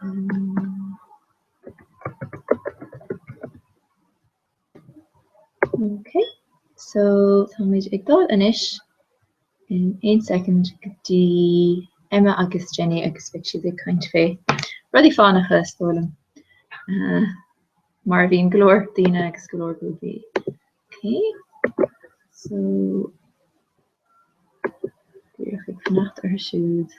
Okay, so Tommy igdod anish in 1 second the Emma agus Jenny agus fi the kind fe. Ruddy fánach stolen. Marvin Glor, Dina agus Glor be. Okay, so hier ga ik vannacht haar shoes.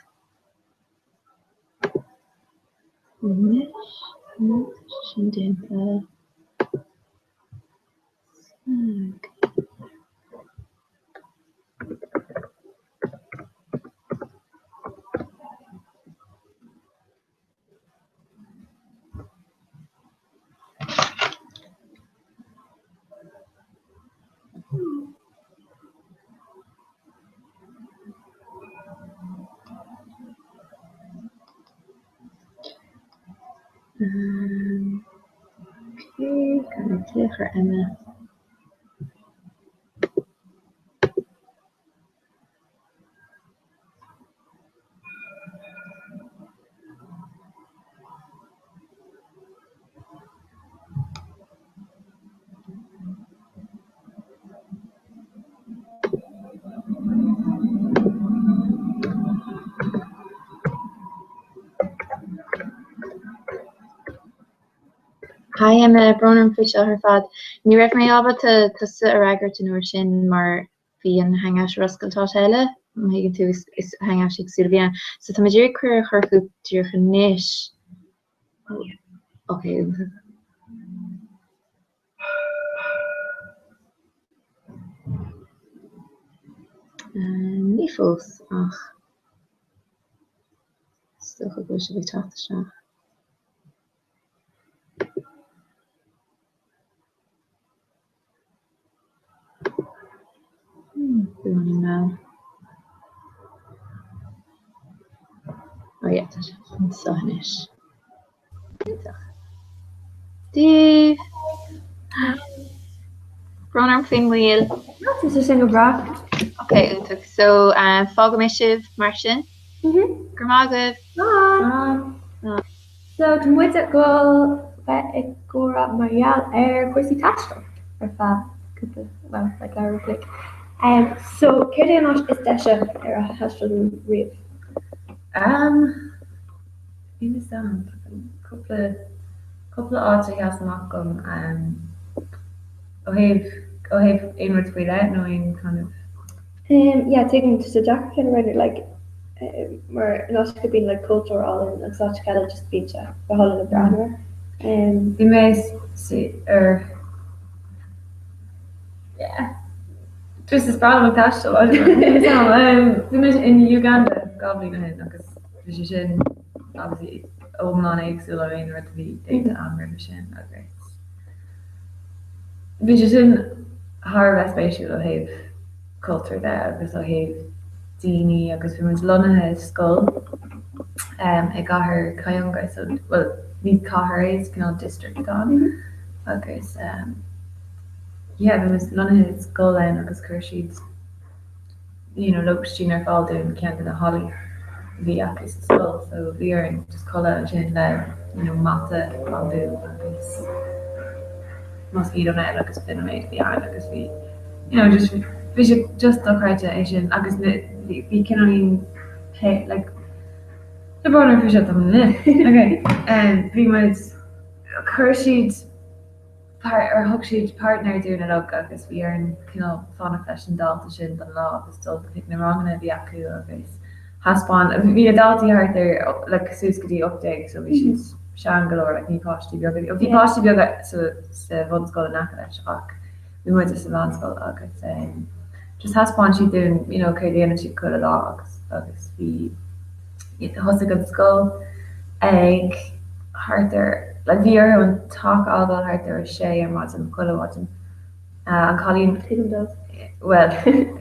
Okay, kan ik tegen Emma. Hi, Emma Bronum fish her fad. Ní raibh mé ábhar tusa a raigart an uair sin mar bhí an hangas rascailtá eile, higann tú is hangas agsúla bhíanana. So tá idir chuir churcú dúrcha níos. Okay. Ní fós ach. Stocha go se bhí teachta seach. Doing now. Oh yeah, that's so nice. Steve. Bronarm fin wheel. This is single bra. Okay, so Fogamishiv Martian. Gramagav. So to what's it go Gora Marial air Corsi Tastro or fa well like I click. So Kirian is Desha era has to read. In the sound couple of odds I has not come I have inwards without knowing kind of yeah, taking to the jacket kind of ready like where not could be like cultural and like such kind of just beach the whole of the brand you may see yeah just as bad with that so in Uganda goblin ahead because vision obviously non exilarating or to be data ambition okay vision har spatial have culture there because I have Dini agus fi was Lona skull I got her Kayonga so well these Comhrá is canal district on agus yeah there was Lona skull and agus Kershid you know Lokshina fall down Canada Holly via skull so we are in just call out you know Mata Bamboo agus mosquito net agus finmate the eye agus we you know just the criteria agus we can only pay like the border fish at them okay and pretty much Kershid part or Hookshid partner doing it up because we are in you know fun fashion Dalta shin the law is still picking wrong and the Aku face has spawn we adult heart there like Suskadi update so we should Shangalore like me positive yoga if you positive yoga so one's got a knack at shock we went to Savannah school okay saying just has spawn she doing you know okay the energy could have dogs because we has a good skull egg heart there like we are and talk all about heart there Shay and watching Kula watching and Colleen does well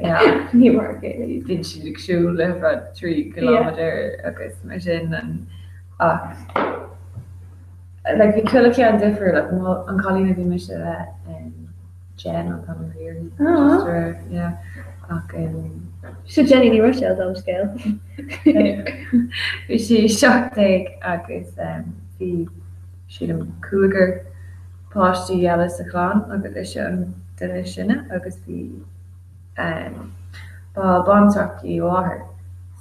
yeah you were okay did she look shoe live at 3 kilometer okay machine and like we could can differ like and Colleen would be mission that and Jen on coming here yeah Si Jenny ní Rochelle dá scéil. Bhí si seachtaigh agus bhí siad an cuaigir páistí eile sa chláán agus is se an duine sinne agus bhí bantraachtaí láthair.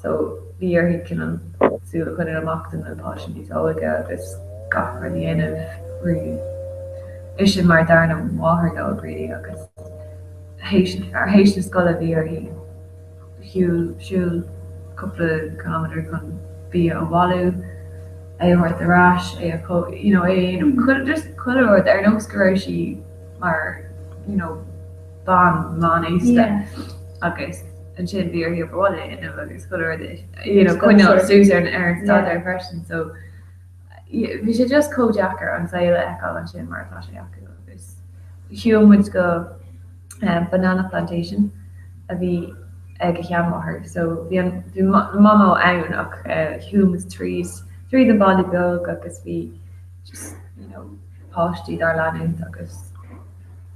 So bhí hí cinan súla chuine amachtain an páistí óige agus gafar dhéanamh riú. Is sin mar darna láthair go agréí agus héis na scola bhí hí siúil couple kilometer chun bí an bhú éhairt arás just chuir ar nóscoréisí mar ban má éiste agus an sin bhí hí bháile inmh agus chuir chuineil sús ar an ar freisin so bhí sé just códeachar an saoile eáil an sin mar tá sé acu agus hiúmuid go banana plantation a bhí ag cheanmáthair, so bhí mamá ann ach humus trees an body bug agus bhí just páistí dar leanúnt agus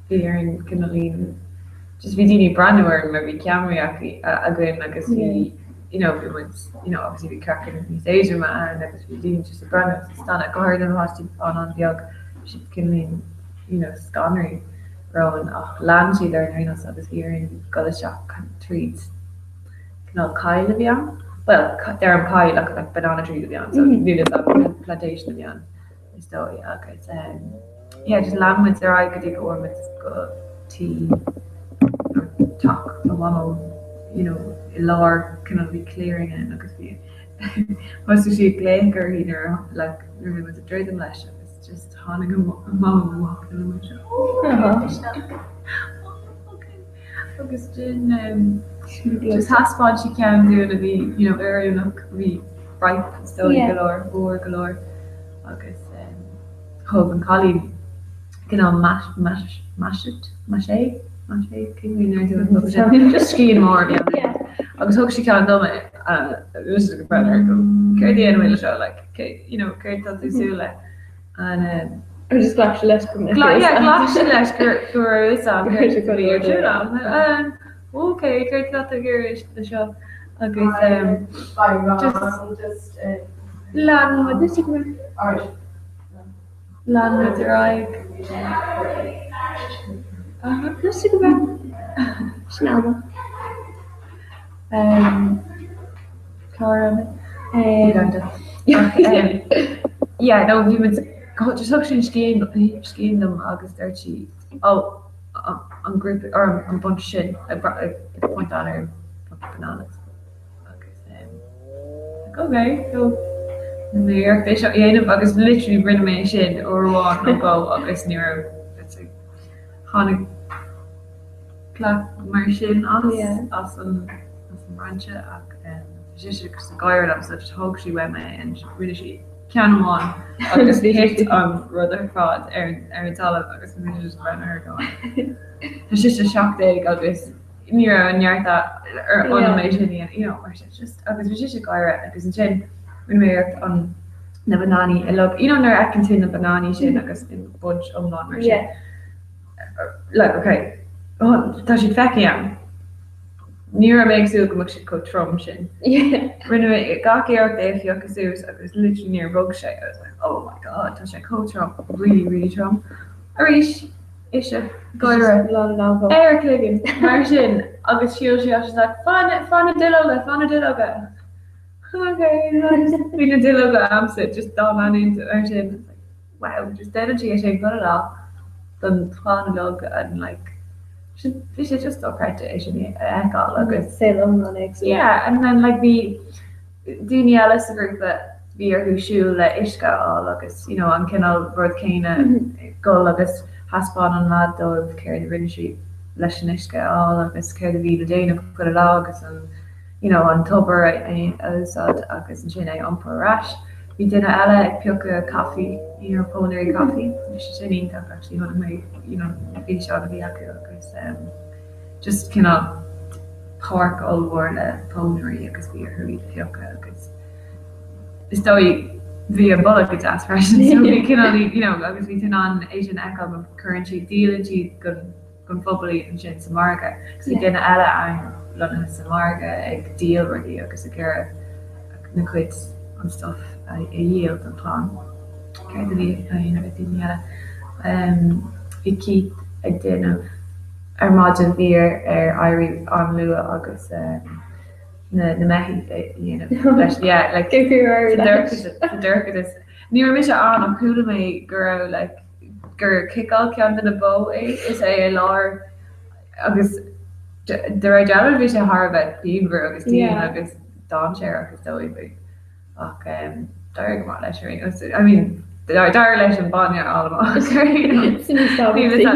bhí ar an cinelín just bhí daoine brandúir mar bhí ceamraí a gcuin agus bhí obviously bhí crackan níos éidir ma an agus bhí daoine just a brandú stanna gáir an háistí an bheag si cinelín scannaí roin ach landí ar an rénas agus bhí ar an goisteach trees Kyle bhían? Well, they're an Kyle like banana tree bhían, so bhí a plantation bhían. Is dói agus just landmid ar aig go dtí go ormid go tí tuach a mama I lár kind of bhí clearing in agus bhí was si léingur hínar like nuair with a dreidem leis agus just tháinig a mama walking agus gin just haspáin si cean dúna bhí éireach bhí ripe stóí galore bór galore agus thug an cholí maché cinnar dú just scín mór agus thug si cean doma go brethir go céir déanamhfuil seo céir tú súla an just glas leis leis gur is an okay, great that here the show. Okay, just land with this one. Land with your eye. Let's take a Snell. Cara. Yeah, no, we would go to suction scheme them August 30. Oh. On group or on bunch of shit. I point out her bananas. Okay, so New York they shot August literally bring me shit or walk no go August near it's like Hana clock martian awesome rancha just guy such hog she went and really she can one agus bhí hit an rudder fád ar talamh agus mu just brenn her going. It's just a shock day agus ní anheartta ar animation mar just agus bhí just a gaiire agus an sin mé an na banani I love nar ecin tú na banani sin agus in bunch omlá mar sin. Like okay tá si feici an ní a méagsú go si go trom sin. Rinne gacéart é fiachas ús agus literally near rug sé. I was like, oh my god, tá sé co-trom, really trom. A rís is se goire air cliggin mar sin agus siúil sé as like fanna diloga. Okay, bhí na diloga amsa just dá man into ar sin. Wow, just energy sé go lá don tháina log and like this is just appreciation agus yeah and then like the Dini Alice group that we are who shoe le iska agus an kinal bird céine go agus haspan an lad do care the rinshi leis iska agus care the vi déine put a agus an an tober agus an sin ompur rash we did ela ag pioca coffee pulmonary coffee sin actually hun me fi shot vi agus just kinda park all war le pulmonary agus vi hu pioca agus stoi vi bullet with aspiration so we can only agus vi tin an Asian eco currency deal gun fobly and sin Samarga so we did ela lona sa marga ag deal rudi agus a gur na cuid an stuff a yield an plan. Ceir a bhí a dhéanamh I keep ag déanamh ar maidin bhír ar airí an lua agus na mehi dhéanamh yeah like durchad is ní mis an coolla mé gur kickall cean na bó is é lár agus de ra dead bhí sé Harbheith bíomhar agus tí agus dá sé agus dóibh ach dar go leis I mean dar leis an banne allá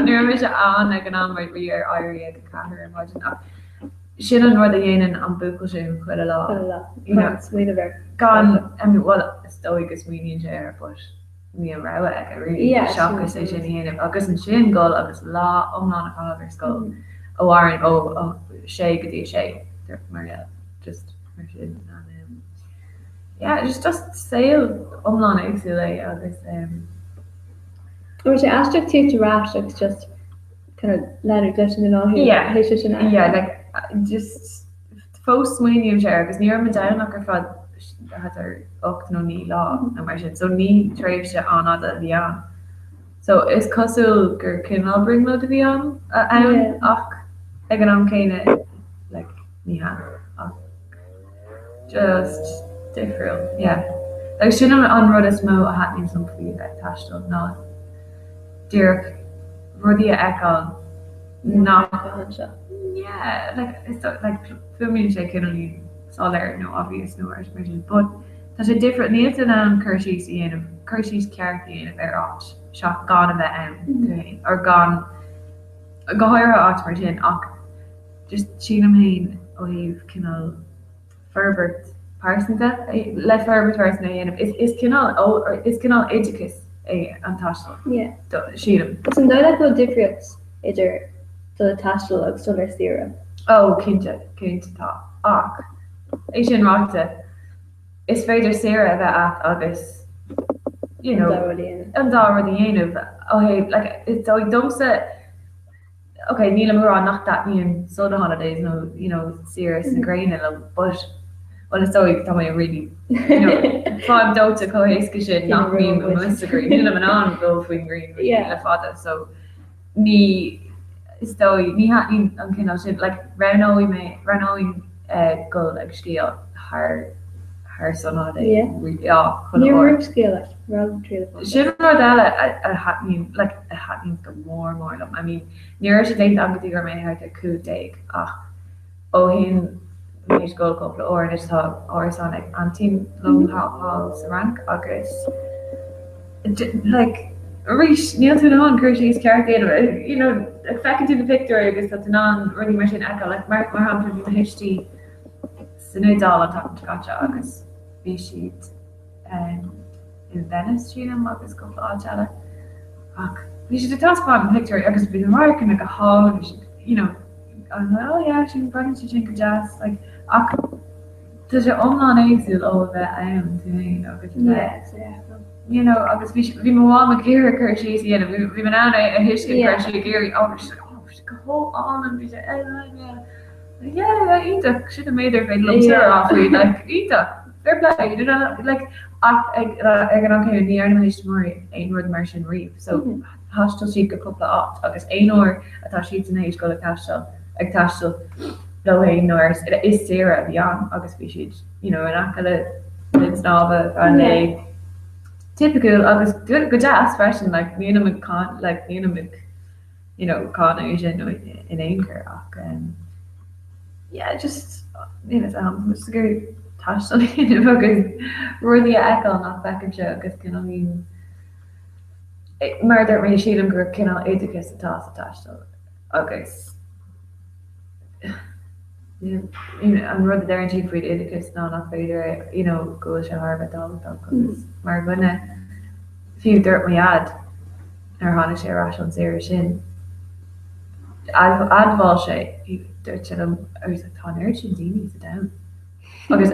nu mis an ag an anhaid bhí ar airí ag caiir an maidin sin an rud a dhéanaan an bucail sin chuile lá gan well stoigus muoíonn sé ar but ní an ra ag a ri seachas é sin dhéanamh agus an sin gáil agus lá omná a chágur scóil óhain ó sé go dtí sé mar just mar sin just saoil omná agsú lei agus or sé astrucht tí rás agus just kind of letter in all like just fós muoíonn sé agus níor me danach ar fad hat er 8 nó 9 lá na mar sin so ní tréimh se an a bhí an so is cosúil gur cinál bring lo a bhí an ach ag an am céine like ní ha just difriúil like sin an rud is mó a hatnín som fao ag taistal ná dúach rudí a eáil ná like it's like filming sé cinní solar no obvious no version but that's a different need to them Kirschie's character of their art shot gone of the or gone go higher art martin just Sheena Main Olive Kinnell Ferbert person that let Ferbert person is Kinnell or is Kinnell Edicus a antashal Sheena so no that no difference either to the tashal of solar theorem Kinta ta Asian Rockta is féidir Sarah bheith agus an dáí of like it's so domsa okay níl mar nach dat níon soda holidays no serious na grain but well it's so tá mé really fá dota cohéisce sin nach mí green níl an go faoin green le fada so ní stoi ní hat ní an cin sin like ranóí go like scale her son on sin hat go more I mean near sé dé an go mé ha a coup deig ach ó hin mé go couple or or son an team long hall sa rank agus like Reach Neil to on Kirschie's character affected in the picture agus dat non running machine echo like Mark Marham from HD Sinodal on top of gotcha agus be sheet in Venice agus go we should task on picture agus be Mark and like a hall she running to drink jazz like does your online exit all that I am doing agus vi ma ma gear Kirschie's vi man out a history Kirschie Gary go on and be ita should have made her off like ita fair play like an okay near Mori ein word Martian Reef so hostel si go couple of agus ein or atá si in age go castle ag tastal lo nors it is Sarah beyond agus vi an akala nava an typical agus good jazz fashion like Nina con like Nina con Asian in anchor just it's good touch really echo nach back and show agus can mean murder me she gur can edicus attached agus an rud there in for edicus ná nach féidir go se har mar gonne fiú dirt mé ad ar hána sé ra an sé sin adval sé dúirt tá sin daine sa dam agus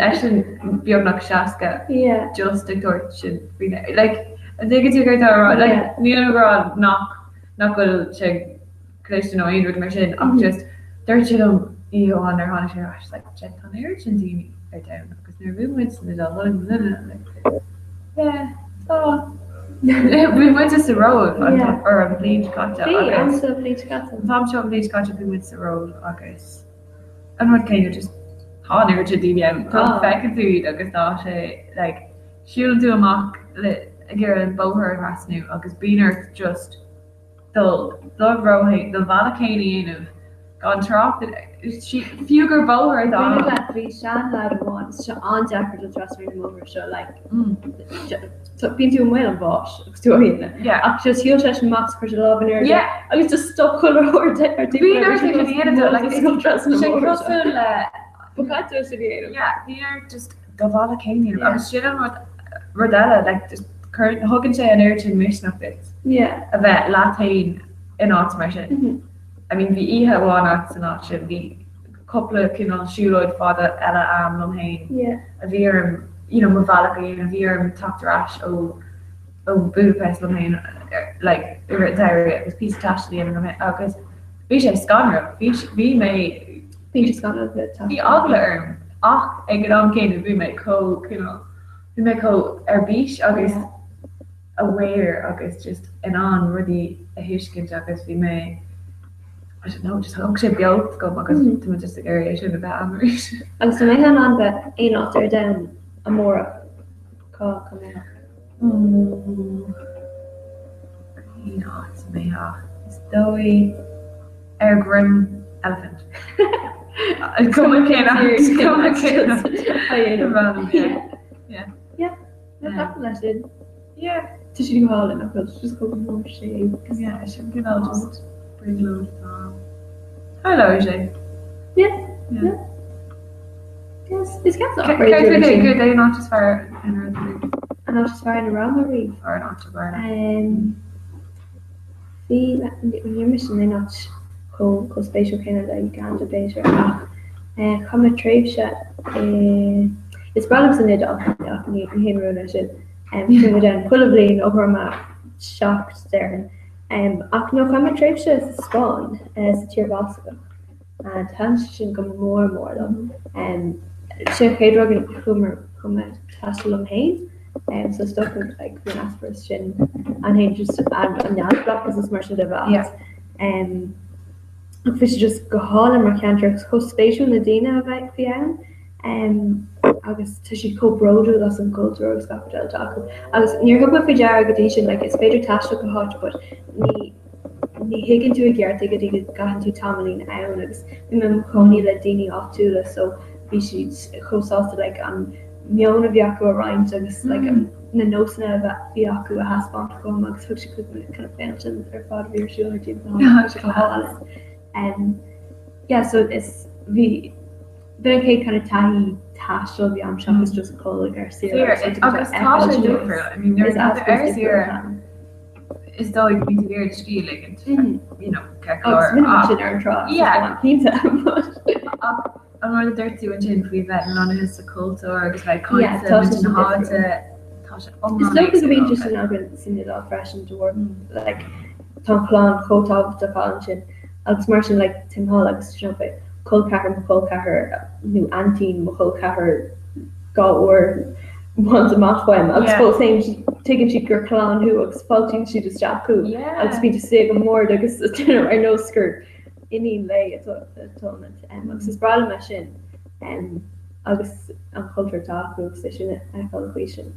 beag nach seaca just dúirt sin like tú ní nach go sé cléiste nó aonú mar sin ach just dúirt you on their honest she's like jet on urgent dini right down because they're room with the double like yeah so we went to the road or a plane gotcha I'm so pleased gotcha Tom shop please gotcha we went to the road agus and what can you just on urgent dini fecha tú agus tá sé like she'll do amach gur an bóthir rasnú agus bíar just the rohe the valacanian of gone trop she fugur bóthir that we shan lad once on Jack the trust me over show like so been doing well on Bosch story yeah just heel session max for love and yeah I was just stop color or like yeah bíar just go valacanian agus shit on what Rodella like just current hugging say an urgent mission of this a bit Latin in automation I mean the iha one an option the couple of shoeload father ella am hain a veer ma valaka a veer talk rash Budapest hain like diarrhea was piece attached and because vi scanner vi may the ogler ach ag an céine vi may co we make beach agus aware agus just an on rudi a hiiskin agus we may I don't know just hug sé beag go agus just area should have bad memories and so me an bet ein after down amora call come it's me it's doughy grim elephant yeah to she go all in just go more shade yeah I should just bring load hello Jay yeah yes it's got good they not just fire and not just firing around the reef or not to burn when you're missing they not go spatial Canada Uganda base come a trade shot it's problems in it and pull over my shocked there ach no come a trade shot spawn as a tier basket and tension come more and more she drug come tasselum hain so stuff with like an aspiration and he just and now block is this merchant of fish just go hall and mercantrics co spatial Nadina about fian agus tu si co brodo as an culture of scafadel taco agus near hub fi jar gadation like it's better tasha go hot but ni higgin to a gear take it got to tamalin agus mem coni le dini off to so we should co sauce like mion of yaku rhymes agus like na nosna of yaku a haspont go agus hook she could kind of mention her father your shoulder yeah so it's the cake kind of tahi tasha the shop is just called Garcia I mean there's other here is though you need to wear the ski like I'm really dirty when you we vet and on his culture agus like concept and how to it's like the beach just now been seen it all fresh and door like Tom Plan coat of the function agus martin like Tim Hall agus Colcaher new auntie Colcaher got or once a month when I was supposed saying she taking she gur clown who was faulting she just jackoo I was speak to say more agus I know skirt in lay it's a tournament agus is bra machine agus an culture talk session equation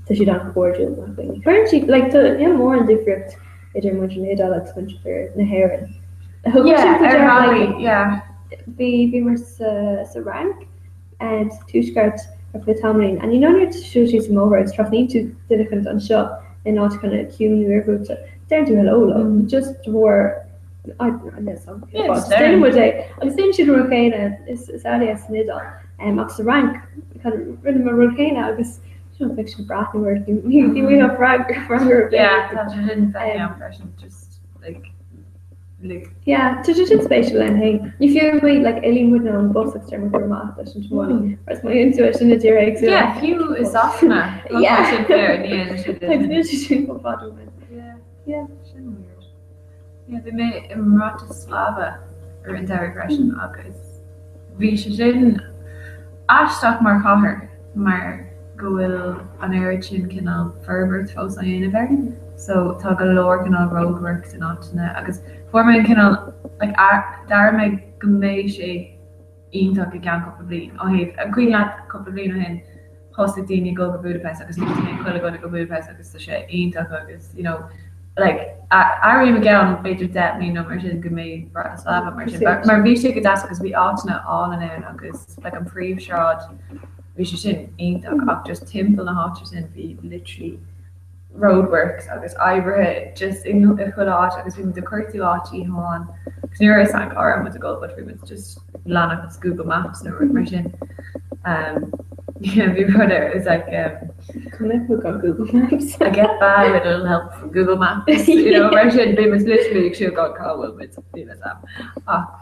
so she don't gorgeous currently like the more and different Alex na hair be rank and two skirts of the tamlin and you know you're to she's over it's traffic to different on shop and not kind of cue new groups there to hello just for I know some day I'm saying she'd Rocana is alias middle and max the rank kind of rhythm of Rocana because she don't fiction bracken working we have frag just yeah to just spatial and hey if you're like Eileen would know both external for math morning where's my intuition is your eggs you is often they made Bratislava ar an deir freisin agus bhí sé sin aisteach mar chathair mar go bhfuil an airad sin cinál ferbert fós a dhéanamh so tá go leor cinál roadworks in átainna agus formaid cinál like dar méid go méid sé ionach i gan couple bliain ó híh a cuioine couple bliain ó hen hosta daoine go Budapest agus ní chuile go go Budapest agus tá sé ionach agus like airí me gan beidir de mí nó mar sin go méid Bratislava mar sin mar bhí sé go das agus bhí átainna á an ann agus like an príomhseáid bhí sé sin ionach ach just timppla na háte sin bhí literally roadworks agus áibrithe just in chuláit agus bhí de chuirtú átí háin gus nuair is an ára mu a go but bhí just lánach agus Google Maps nó mar sin bhí brother is like connect with Google Maps. I get by with a little help from Google Maps. You know, mar sin bhí mas literally ag siú gá cáhfuil mit bhí sam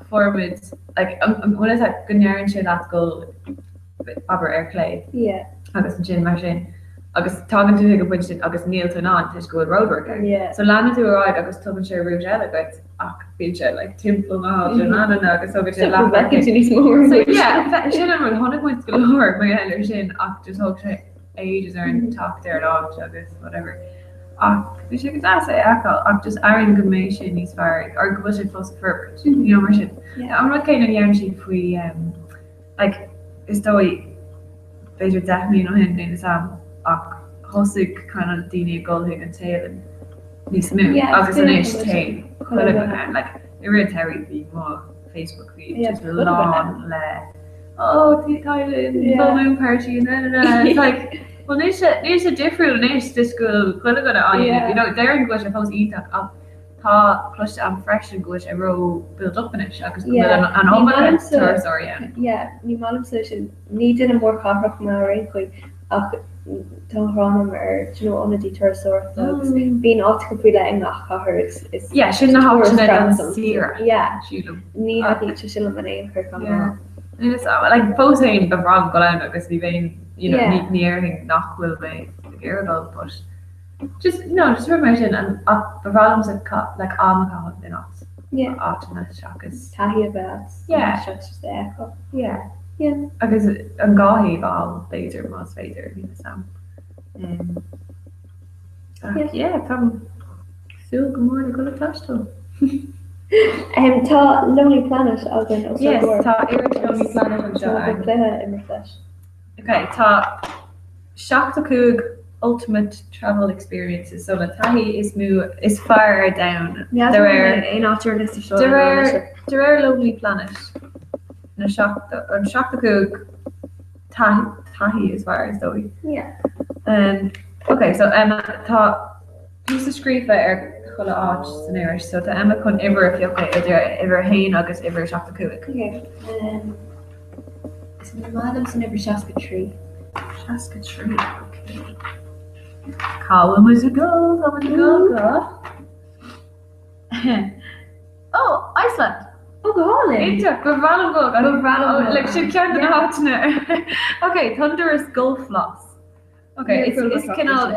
formid like bhfuil is go nearann sé leat go aber airplay agus an sin mar sin agus tágan tú go buint sin agus níl tú ná tuis go roadwork so lána tú aráid agus tugann sé rúd eile gait ach bhí sé like timppla má ná agus agad sé le sin an tháinig muint go leir mai eile sin ach just thug sé ages ar an tacht ar an agus whatever ach bhí sé go dá é acail ach just airann go méid sin níos fearr ar go bhfuil sé fós ferbert mar sin an rud céine dhearann si faoi like is dói beidir 10 mí ó hen is am ach hosig kind of daoine golthaigh an tail níos mú agus an éis tail chuile like I ri Terry bhí má Facebook feed just lán le tí Thailand party it's like well níos a difriúil níos dis go chuile go a dearan go a fós ítach ach tá pluiste an freisin go a ro build up in it agus an ómala ní málam sin ní den an mór cáfrach má ré chuig ach tárám ar ónadí tuairsoirt agus bíon áit go bhfuil le nach chathair is sin na hána an síra ní ní sin an éon chu Comhrá like fósain be bra go le agus bhí féin níorhing nachhfuil mé argal but just remember sin an bevallum like am in us ána agus tahi bes agus an gáhí ball beidir más féidir hí sam tam sú go mór go le tastal tá Lonely Planet agan tá Lonely Planet an léthe immer fleis okay tá 7 ultimate travel experiences so the tahi is far down there are Lonely Planet na shock tahi is far as though okay so Emma tá piece of scrífa chola áit san éiris so tá Emma chun iver a fiocha idir hain agus iver shock is madam san iver Shaska tree okay Call was a go oh Iceland like she can't okay thunderous gulf loss okay it's kind of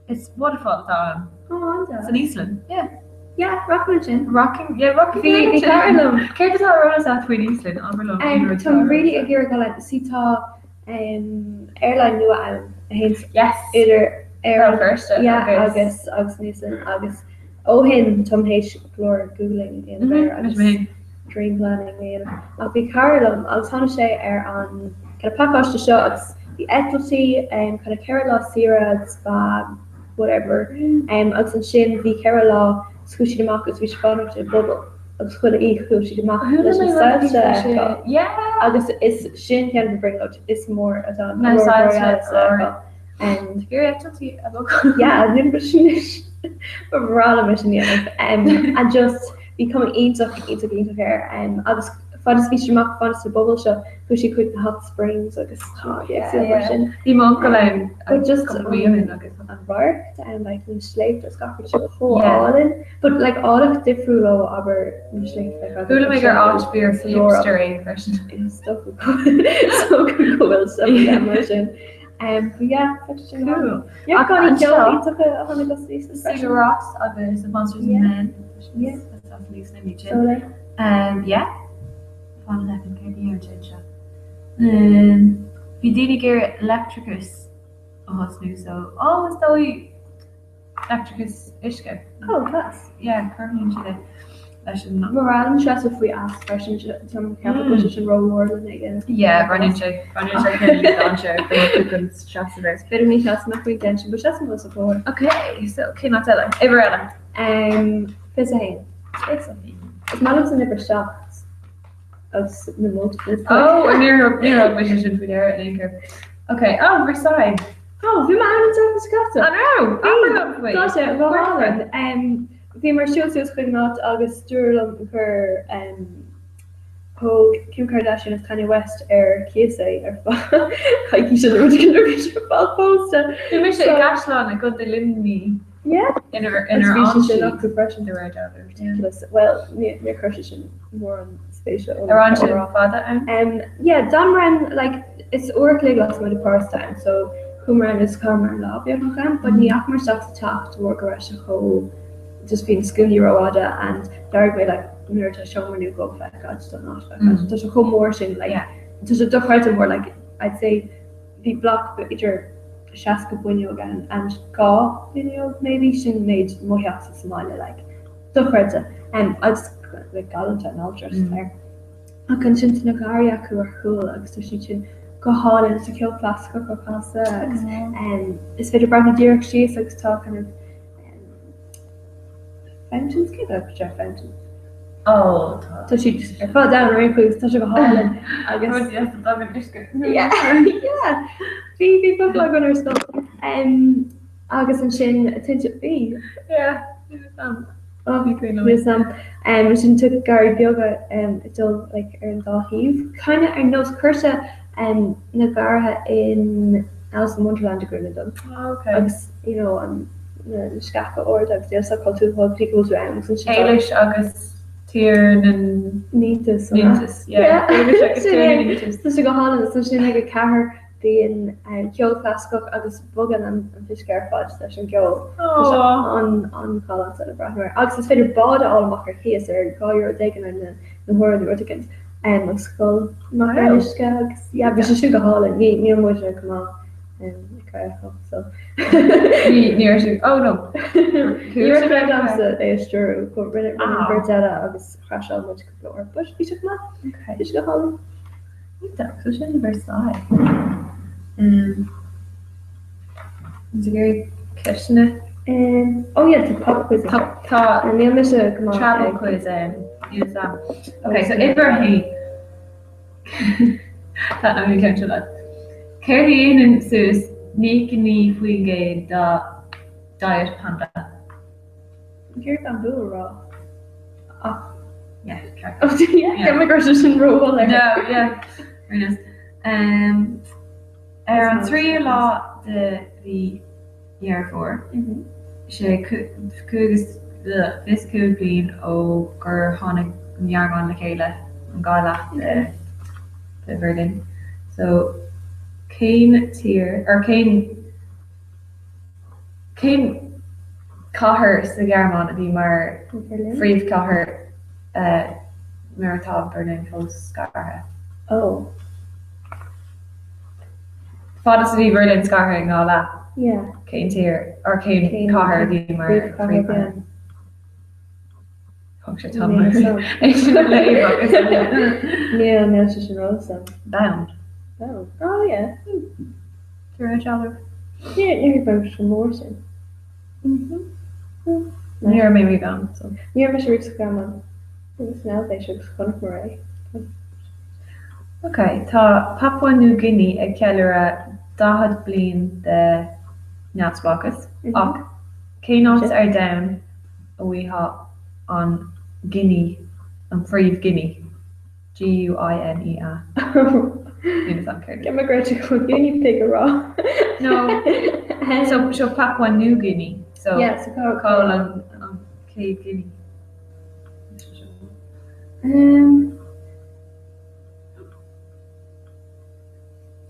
it's waterfall down it's in Iceland rocking really a gear go sita airline nu yes air first agus Newson hin Tom H glor googling in dream planning I'll be Carolum I'll tan sé an kind of pack the shots the etlty and kind of Kerala Sierra spa whatever agus an sin the Kerala squishy demarcus which found a bubble agus chuile squishy demarcus agus is sin can bring out is more as and nimber mission and just becoming each of hair and agus fun speech fun bubble shop who she could hot springs agus just worked and like we slaved just got all in but like all of the frulo aber make our beer version stuff so cool so emotion but cool I got Ross agus the Monsters and Men Yeah. Fan lechan céir se. Bhí daoine gur electricus a hosnú so is dói electricus isce. Oh, class. Yeah, chuíonn si leis an Moral stress if we ask question some position role more than again. Yeah, running check stress about. Bit of me stress my free tension, but that's most support. Okay, so not tell Iverella. Fizzing. It's not in never shots of the multiple. Oh, and near mission for there and anchor. Okay, Versailles. Oh, we might have I know. Gotcha, go on. Bhí mar siúltas chuig ná agus dúlam gur ho Kim Kardashian is Kanye West Kiesa caiici sin fá posta. You miss it gaslan a good limni. Yeah. In her depression the right other. ridiculous. Well, near crush more on spatial. Yeah, Domran like it's oracling lots of the first time, so Comhrá is Comhrá love but ní ach mar start to talk to work around the whole just being school roada and dark way like mirror to show when you go back I just don't know there's a whole more thing like there's a different more like I'd say the block but your shaska bunyo again and go maybe she made more smile like different and I just like gallant and ultras there I can chin na garia cool so she go hall and to kill plastic or pasta and it's very brand new she's like talking of fountains give up Jeff fountain. Oh, so she just fell down right quick such a hall and I guess yeah Phoebe book like on her stuff August and Shin attention B she took Gary Bioga it's all like heave kind of I know Cursa Nagarha in Alice in Wonderland agreement done Skaka or there's a called to people's rounds and Eilish August Tier and Neatus go Holland so she like a car being killed fast cook agus bogan and fish care fudge session go on Collins at the brother agus is feder bod all mocker he is there call your taken in the horror of the Ruticans and skull yeah but she should go Holland me and Witcher come on so near oh no you're true agus crash on much floor but we should not okay you should go home so she Versailles it's a very kitchen oh yeah the pop quiz and the miss travel quiz use that okay so Ibrahim that I'm going to that Carry in and Sus Nikini Fuige da Diet Panda. You're bamboo raw. Oh, yeah. My gosh, there's some roll there. No, yeah. Very nice. Around 3 law the year 4. She could this could be gur Honic Yargon the Kayla and Gala the Berlin. So Kane tier or Kane Cahir sa Garmon a bhí mar Fríomh Cahir Maratá Berlin fós scartha. Oh. Fádas a bhí Berlin scartha and all that. Yeah. Kane tier or Kane Cahir a bhí mar Fríomh Cahir. Function Tom. Yeah, no, she's Rosa. Bound. Oh yeah. Through each other. Yeah, you're both from Morrison. Near maybe gone. So near Miss Rick's grandma. It's now they should Comhrá. Okay, tá Papua New Guinea ag ceallaire dahad bliain de neatsbachas ach cé nát ar down a bhuithe an Guinea an Fríomh Guinea Guinea. Get my great guinea pig raw. No. So Papua New Guinea. So yes, call on Cape Guinea. It's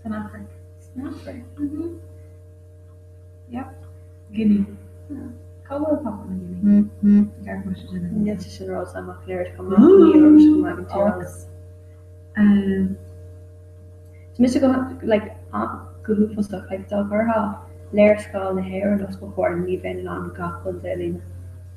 an Africa. Africa. Yep. Guinea. Cowell pop on Gar much in Net sin rá amach léir go ní Ox. mis go goúfach ag dá chutha léir sáil na héir an os go chóir ní bhéin an gachfuil délína.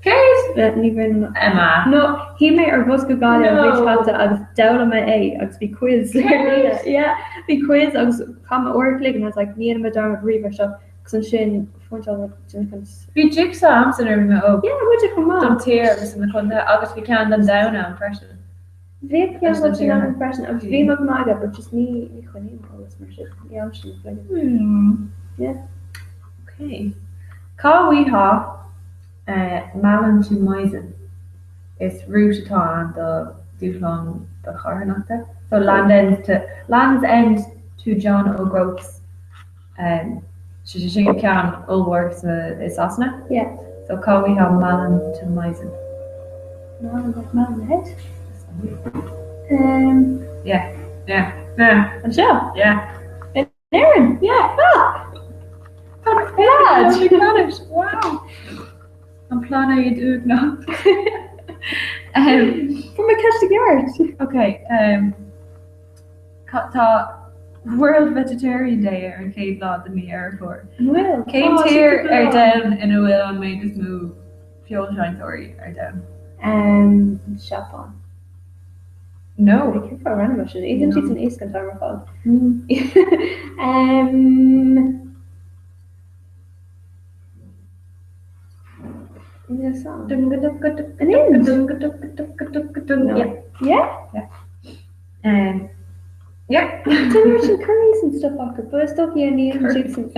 Curious. Ní bhéin Emma. No, hí mé ar bus go gáile bhíáta agus dala me é agus bhí quiz bhí quiz agus kam orlik and I was like ní me dar river shop san sin Bhí jigsaw amsan ar me ó. Yeah, would you come Dom on? tíir agus in na chunda agus bhí cean den dana impression. Vic has such an impression of Vima Maga, but just me Queen all this merchant. Yeah, she's like yeah. Okay. Cá we ha Malin to Moisen is route atá the dúlán the Charnachta. So Land's End to John O'Groats she can all works is asna. Yeah. So cá we ha Malin to Moisen. Malin head. Yeah. And Shell. Yeah. And Aaron. Yeah. Ah. Yeah, she got it. Wow. I'm planning you do it now. From a catch the yard. Okay. Tá World Vegetarian Day ar céad lá the mí airport. Well. Came here down in a will and made this move. Fuel shine story are down. Shop on. No. I can't random motion. Even she's an ace contour called. The song. Yeah. Yeah. Generation curries and stuff like that, but it's stuff you need and chips and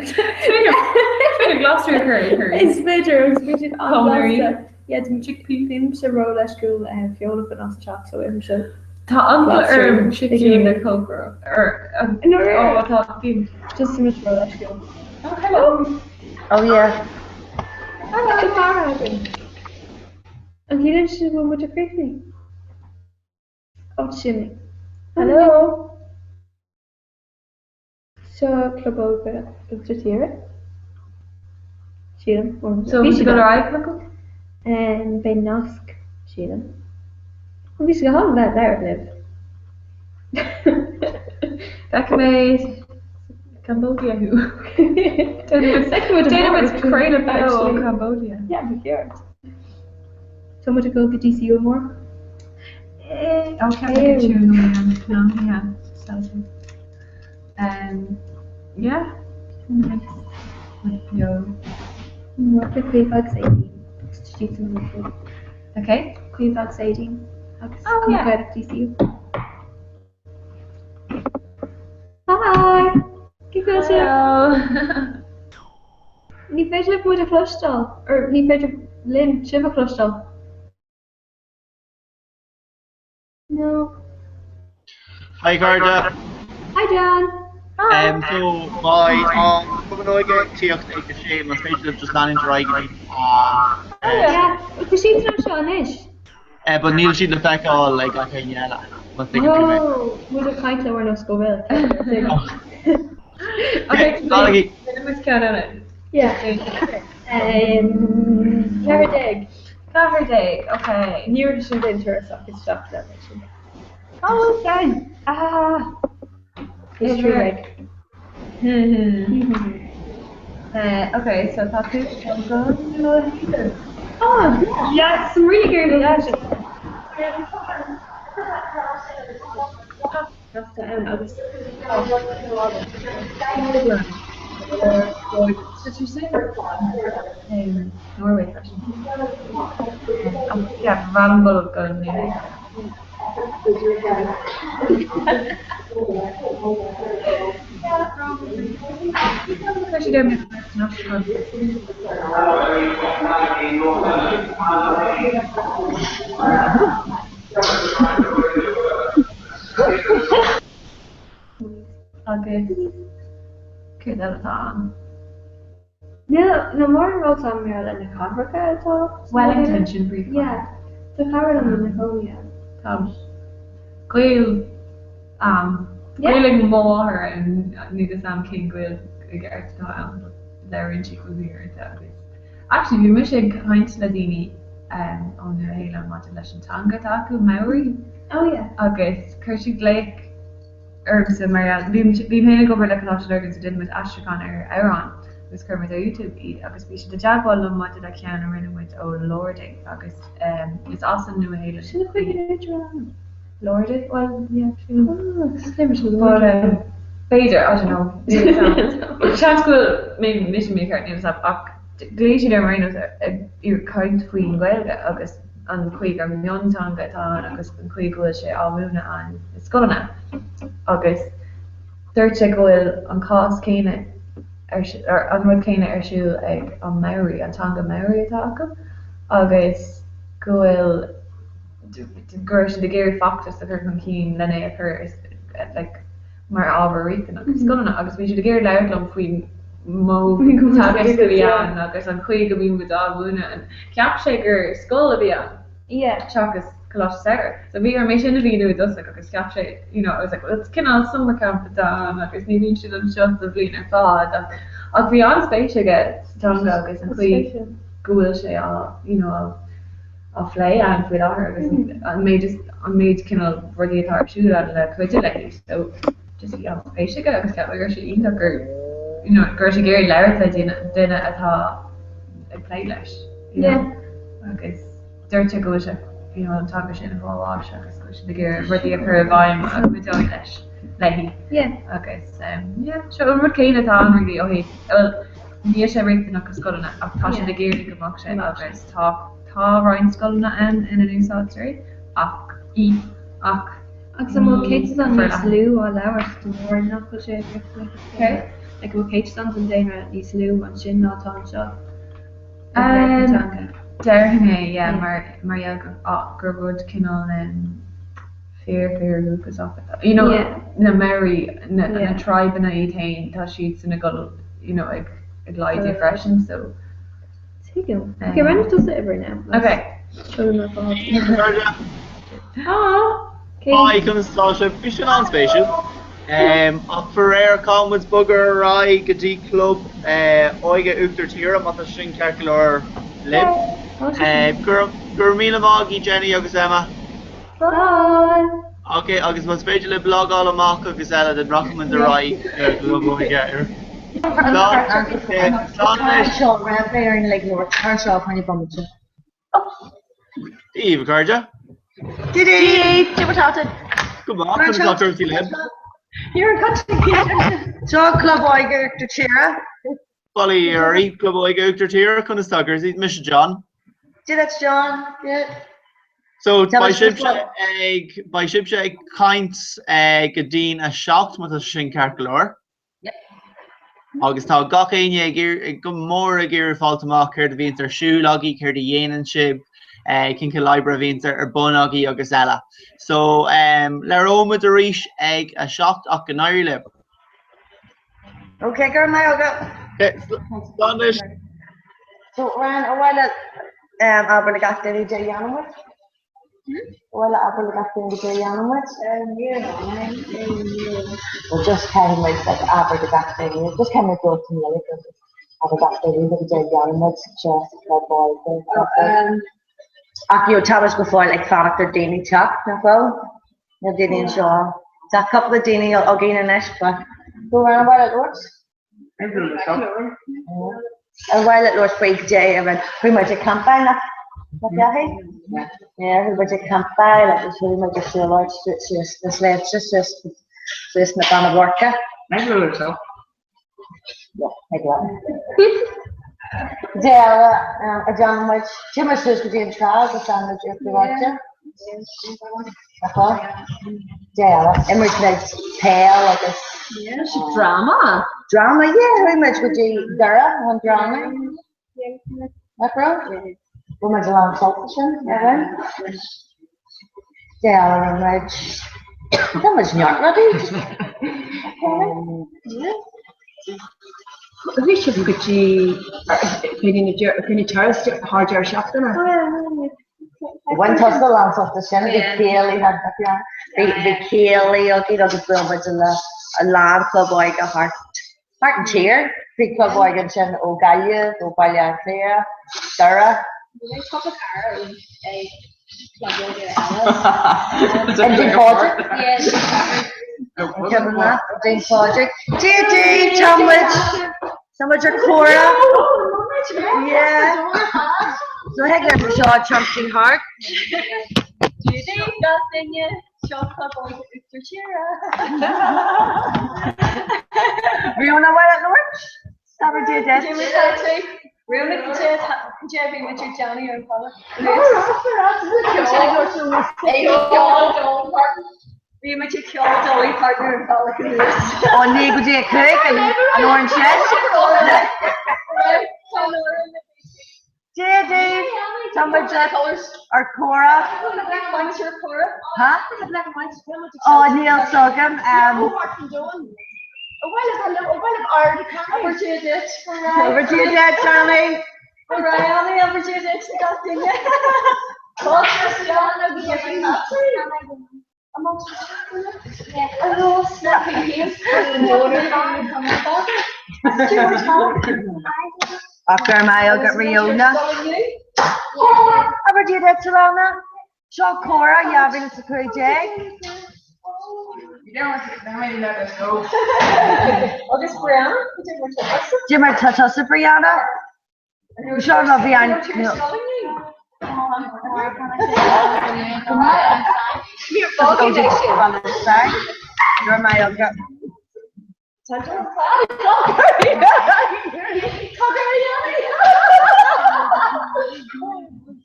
Gloucester curry. it's better. It's Culinary. Yeah, the chickpea film should roll at school and Fiona but not chalk, so I'm sure. Tá anla Gloucester. chicken na cobra or tá bhí Just so much roll at school. oh hello. Oh yeah. Hello. And you didn't go with the picnic. Oh, shimmy. Hello. So, club over to hear it. Sheeran. So we should go to Iceland. And Ben Nosk. Sheeran. We should go home that there live. Back in Cambodia who? Dana was great about Cambodia. Yeah, but here. So much to go to DCU more? Okay, I get you. No, yeah. Yeah. Yo. What the Queefox 18? Sheets in the food. Okay. Queefox 18. Oh, yeah. DCU. Hi! Good Hello. Ní féidir bud a chlostal, or ní féidir linn sib a chlostal. No. Hi Garda. Hi John. So my Cumnoige tíocht ag sé na féidir just landing draigí Yeah, the sheets not Sean ish. but níl siad le feicáil le a chéile Oh, would a kind of no go well. Okay. Let's count on it. Yeah. Carrot egg. Cover day. Okay. Near to the interest of his shop that actually. Oh, fine. Ah. It's true egg. Okay, so tattoo. Oh, yeah, some really good action. That's the end of this. Did you say Norway fashion? Yeah, Ramble gun. Actually, don't make international. Okay. Okay, that's on. No more roads on here than the Comhrá at all. Well intentioned brief. Yeah, the Comhrá on the home, yeah. Gwyl, gwyling more and need Sam King gwyl against time. They're in Chico here at that place. Actually, we miss kaint le dini on the héile mat leis an tanga taku Maori. Oh yeah. Agus chuirsi Blake sa mar bhí héna go le nágan sa din mit astraán arán gus chumir a YouTube iad agus bhí si de deagháil le mud a cean a rinne mit ó Lorde agus is as an nu héile sin chuig Lorde well yeah Beiidir I don't know Chanskoil mé mis mé news ach léisi ar mar ar kaint faoin ghilge agus an chuig ar miontanga atá agus an chuig gohfuil sé ámúna an scolanna agus dúirt sé gohfuil an cás céine ar an rud céine arsúil ag an Maori antanga Maori atá acu agus gohfuil gur sin de géir factus a chur chun cín lenne a chur like mar ábharícan agus scolanna agus bhí si de géir leirlumm faoin mó an agus an chuig go bhíon go dáhúna an ceap sé gur scóla bhí an teachas colá saoir. So bhí ar mé sin a bhíú dosa agus ceap sé I was like it's cinál summer camp dá agus ní bhíon siad an seo a bhíon ar fád ach bhí an spéise tanga agus an chuig gohfuil sé á phlé an chuid áthair agus an méid cinál rudítá siúil le chuide le so just an spéise agus ceap gur sé ionach gur sé géir leir le duine atá ag plé leis agus dúirte go se an take sin an bháá agus go sin gur rudí a chu bhaim a vidó leis lehí agus seo an rud céine atá an ruí ó hí ní sé rétain agus scolanna ach tá sin de géir goach sé agus tá rain scolanna an ina úsáirí ach ach sa mó Kate an níos lú á leabhar do mór nach go sé ag go Kate stand an déine níos lú an sin nátá seo. Deirhanné mar gur bud cinál fear lucas off na Mary na tribe na tain tá siad sanna go ag leidí freisin so okay ran to the ever now okay Hi, kunstá se fi an spéisiú. Ach for air Comwoods bugger rai gotí club oige uachtar tíra mat a sin ceir lib. Gur míle mág Jenny agus Emma. Okay, agus mas féidir le blog all amach agus eile den Rockman de rai club oige. Eve Carja. Didi, Jibbertata. Come on, I'm not sure if you live. You're a country. So club oiger to cheer. Polly or club oiger to cheer. Kind of stuckers. Eat Mr. John. See that's John. Yeah. So by ship egg kinds gadeen a shocked with a shin carcalor. Yep. August how gocking gear go more a gear fault to mock her to be inter shoe loggy care the yen and ship. Kinka Libra Vinter or Bonagi Augustella. So Laroma de Riche egg a shocked up an lip. Okay, girl, my Spanish. So ran a while Abergatin J Yanowitz. Well Abergatin J Yanowitz. Well just kind of like Abergatin, just kind of go to me Abergatin J Yanowitz, just a boy. Aki Thomas before like factor Dini Chuck, no Dini and Shaw. It's a couple of Dini again and Ash, but go around while it works. And while it was big day, I went pretty much a campaign. Yeah, pretty much a campaign. It was really much a show large this left just my kind of worker. Yeah, like that. Yeah, a John which Jim is supposed to be in trial, the sandwich if you want to. Yeah, and which makes pale like a drama, yeah, very much would you Dara on drama. That right? Woman's around selfish, yeah, much that much not ready. Bhí si go dtí terrorist hardware seachtainna. One toss the lance off the shin, the Keely had the Keely, okay, that's a bit of a land club like a heart Martin Cheer, Big Club Organ, O'Galia, O'Balia Clear, Dara. And Dean Project. Dean Project. J.D. Sandwich or Cora. Yeah. So I think there's a short chunk in heart. J.D. nothing yet. Short Club Boys Victor Cheera. Riona, why don't work? Never did that. Jimmy Patrick. Riona Jerry Richard Johnny or Paula. Riona Kill Dolly partner and Paula Canoes. On the good day cake and an orange chest. J.D. Sandwich or Cora. Huh? Oh, Neil Suggan. Over to you, Dad, Charlie. Over to you, After my got Riona. Over to you, Dad, Salona. Sean Cora, Yavin Sakuri J. I'll just Brianna. Jimmer Tatosa Brianna. Sean Lavian. You're my other.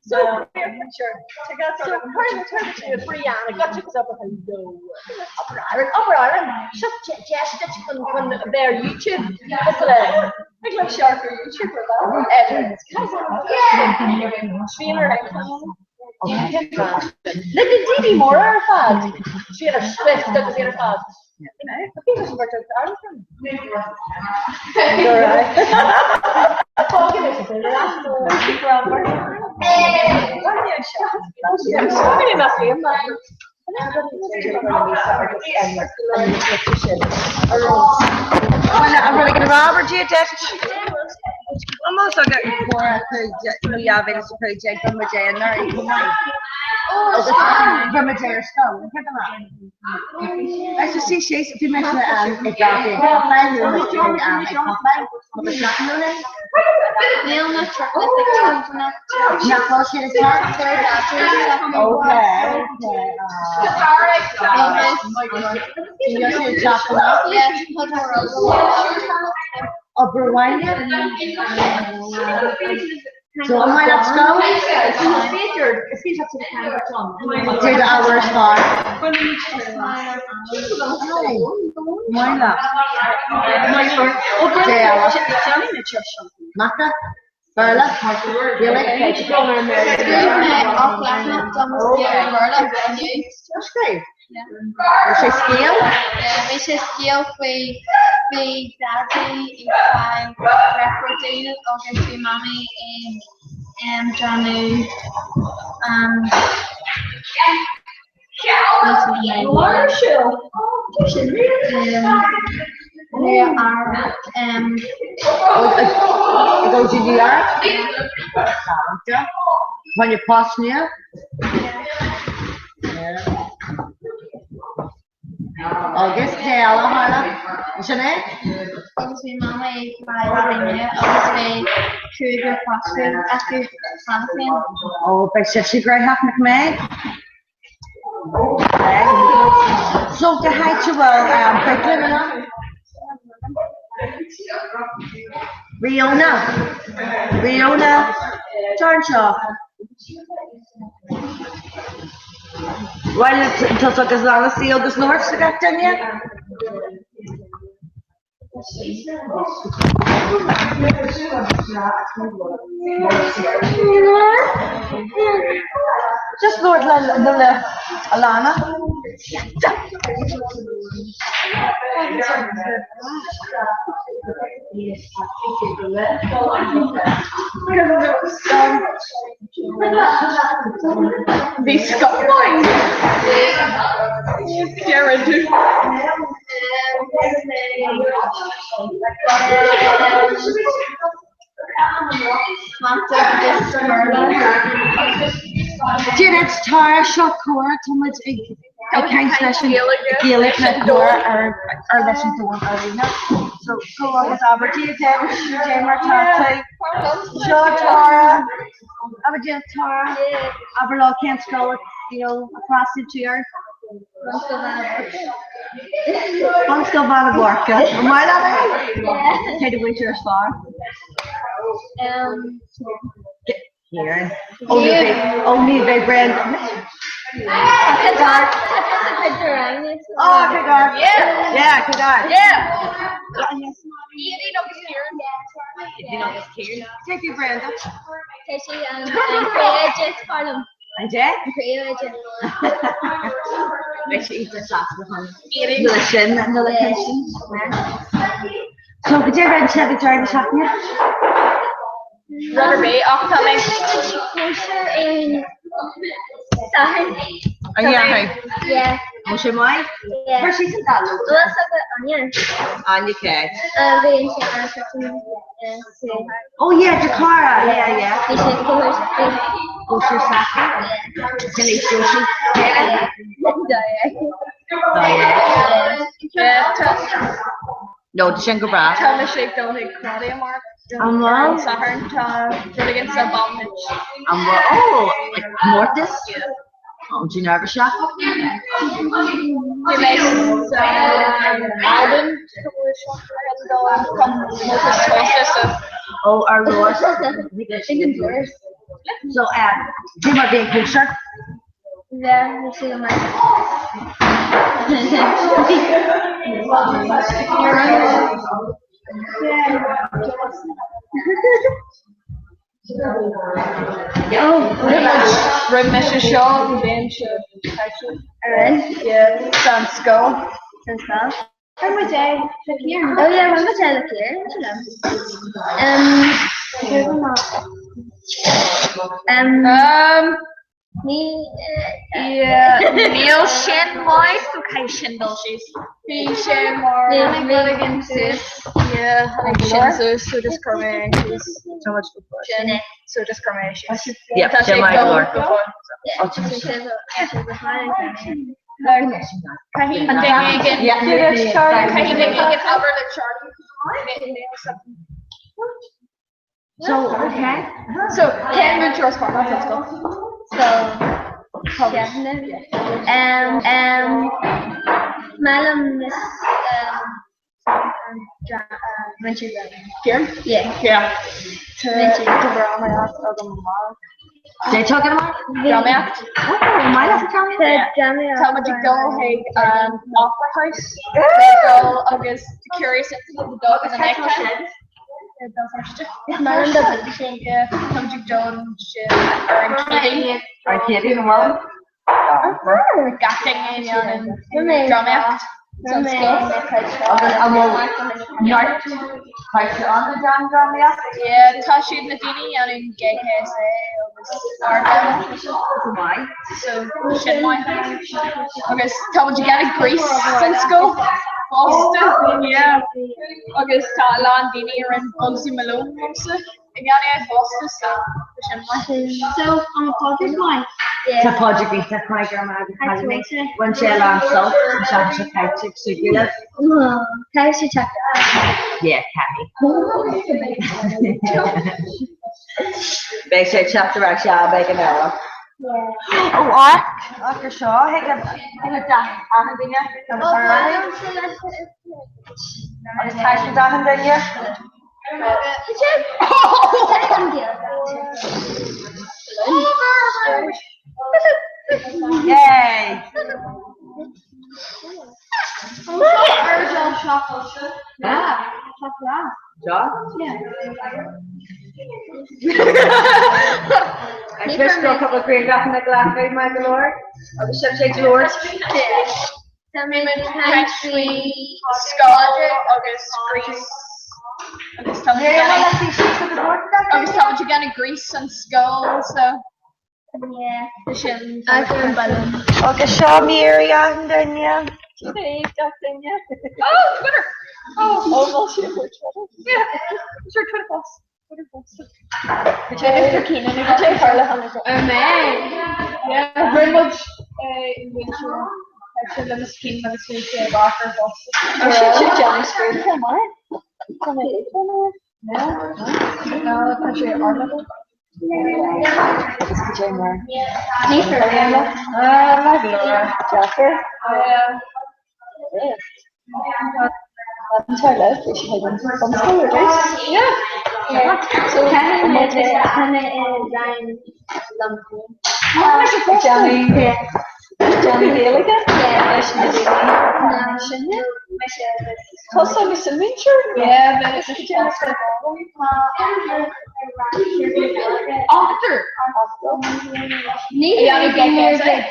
So sure. Check out so Brianna got you up with O'Brien. Shut Jess on their YouTube. I love sharp for YouTube for that. Look at Dee more our fad. She had a swift that was in her fad. I think this is where I'm from. I'm really going to Robert you I'm also getting Cora to Yavin Sakuri J from the J and there. From a J or Stone. I should see she's if you mention it exactly. Neil not chocolate, Not bullshit attack. Okay. You see chocolate? Yes, So am I not go? Did our start? Why not? Maka? Berla? Really? That's great. Is she scale? Yeah, we should scale we daddy and recorded against my mommy and Johnny they are Go to the art? When you pass near? Yeah. August, Taylor, Hannah, isn't it? obviously mommy by obviously Cougar Foster after something. Oh, big 60 grade half McMahon. So the height you will Riona, Turnshaw. Well, until took as long as the oldest north to get done yet. Just Lord Alana. These Scotland. Janet's Tara Shock Cora, Thomas Account Session, Gaelic Cora, or listen to one arena. So go on with Aberdeen, Jammer Tara, Shaw Tara, Aberdeen Tara, Aberlow Kent Skull, across the chair. I'm still bad at work. Am I that way? Take the waitress far. Here. Only big brand. Oh, good God. Yeah, good God. Yeah. Take your brand. And Jay? They should eat the sauce with him. Another kitchen. So, could you ever have a driver's happening? Rubber bait off coming. Kosher in Saturn. Yeah. Kosher Mike? Yeah. Where's she in that? What's up, Anya? Anya Kate. Oh yeah, Jakara. Yeah. Kosher Saturn. Can eat sushi? Yeah. No, the Comhrá. Tell me shake don't hit Claudia Mark. Well. Saturn run against the Bombage. Like Mortis? Oh, do you never shot? Oh, our Lord. So, Jim are being kosher? Yeah, you see them Rim Mr. Sean, bench, yeah, Sam Skull. When was I here? Oh yeah, when was I here? Neil Shin White, okay, Shindle, she's Shin more. Yeah, Shinzo, so discrimination. So much before. So discrimination. Yeah, Shin Mike Lord. So, okay. So, Ken Venture's part, let's go. Madam Miss Kieran? Yeah. They're talking about? Drama Act. Oh, my last comment? Tell me to go, hey, Opera House. They go, August, curious into the dog is a necktie. Madam Yeah, come to John, or Katie, well. Acting and Drama Act. Sounds good. Not quite on the drama yet? Yeah, Tashi Nadini and in gay Why? So, Shinwai. August, tell me to get a Greece in school. Boston, yeah. August, Landini and Bugsy Malone. Again, Boston, so Shinwai. So, on a project line? It's a project we took my grandma when she alarmed so she had to take 6 regular. How she check Yeah, Cammy. Make sure chapter actually I'll make an error. Yeah. Oh, Arthur Shaw, hey, good that. I'm been here. I'm sorry. I'm just typing that in there. Yay! Yeah. John? Yeah. I just got a couple of green up in the glass, my lord. Or the ship lord. Country, Scotland, August, Greece. August, tell me you get a Greece and skull, so. Yeah. The Shin. I can balance. Okay, show me area and then yeah. Hey, Captain, yeah. Oh, Twitter. Oh, well, she was Twitter. Yeah. Sure, Twitter boss. Twitter boss. Mr. Keenan, and Jay Carla Hunter. Yeah, very much in winter. Actually, the skin of the sweet rocker boss. Oh, shit, Johnny Screen from what? From it, No, that's your Arnold. It's the January. He's her name. Jasper? Yeah. That's how I live. We should head into some school, right? Yeah. So, Hannah is Johnny. Johnny Gallagher? Yeah. Plus, I'm assuming, sure. Yeah, but it's a After. Yeah, we get there.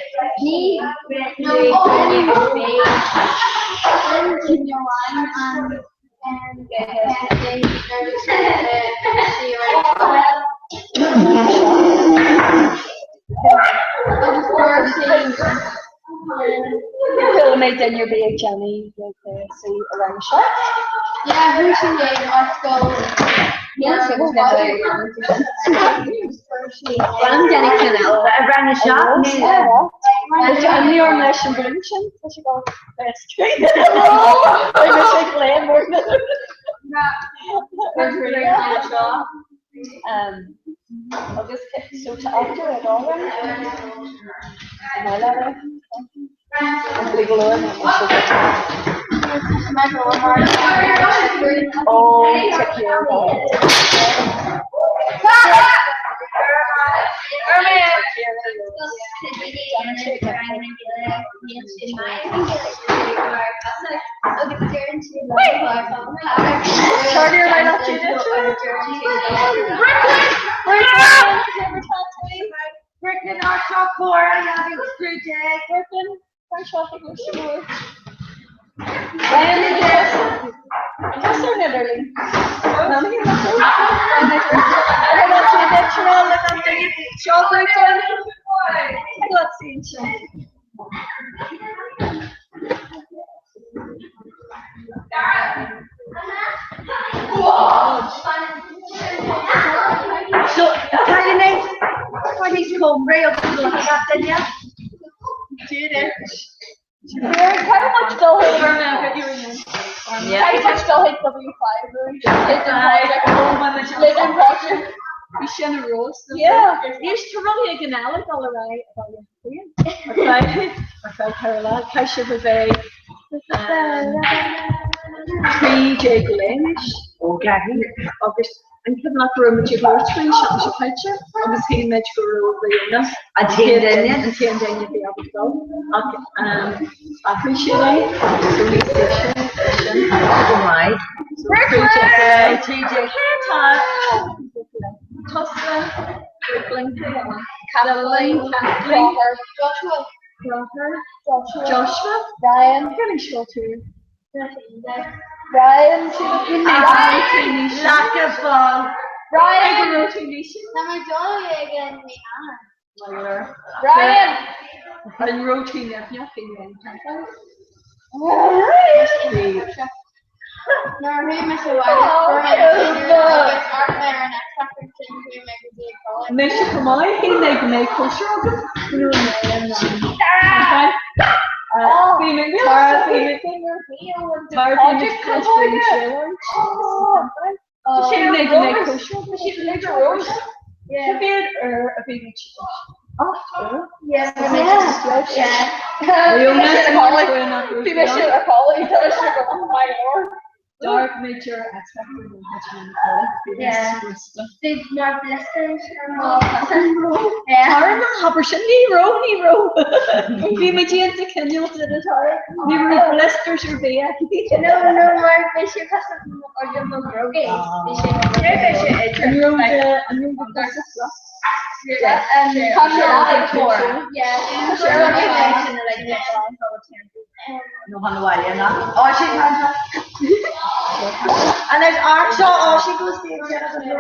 Phil made in your big Johnny, like, see around the shop. Yeah, who should they let's go? Yes, it was never. Around Jenny Canal, around the shop. And the Ornation Blinchen, I should go best street. I wish I could land more than I'll just get so to after it all right. And I love it. And legal learn and she'll get oh, take care of Brooklyn, our top core, yeah, it's good day. Brooklyn, thanks for having us. Yes, sir, Netherly. So, Friday night, Friday's Comhrá, I'll do the captain, yeah? Very much still hate Yeah. very much still hate W5. Living project. Yeah, used to really a ganala all right about your okay, Caroline, how should we be? 3J Glennish. Okay. August, I'm putting up a room with your girls, screen shot your picture. Obviously, you made your role the young. And ten then, yeah? And 10 then you'd be able to go. Okay, I appreciate it. So we station. Right. TJ, Tussa, Brooklyn, Caroline, Kathleen, Joshua, Ryan, getting short too. Ryan, Lack of ball. Ryan, Ryan, and routine, yeah, Mesha Kamai, he made the make kosher of it. She made the make kosher of it. She made the rose. Yeah. Or a baby chicken. Oh, Yeah. Dark major expected Yeah. Big more blisters. Tara Habershindi hero. We made you into Kendall to the Tara. We were blisters or be No more fish custom or your broken. and you're the Yeah, No one while you're not. Oh, she can't. And there's Archer. Oh, she goes to the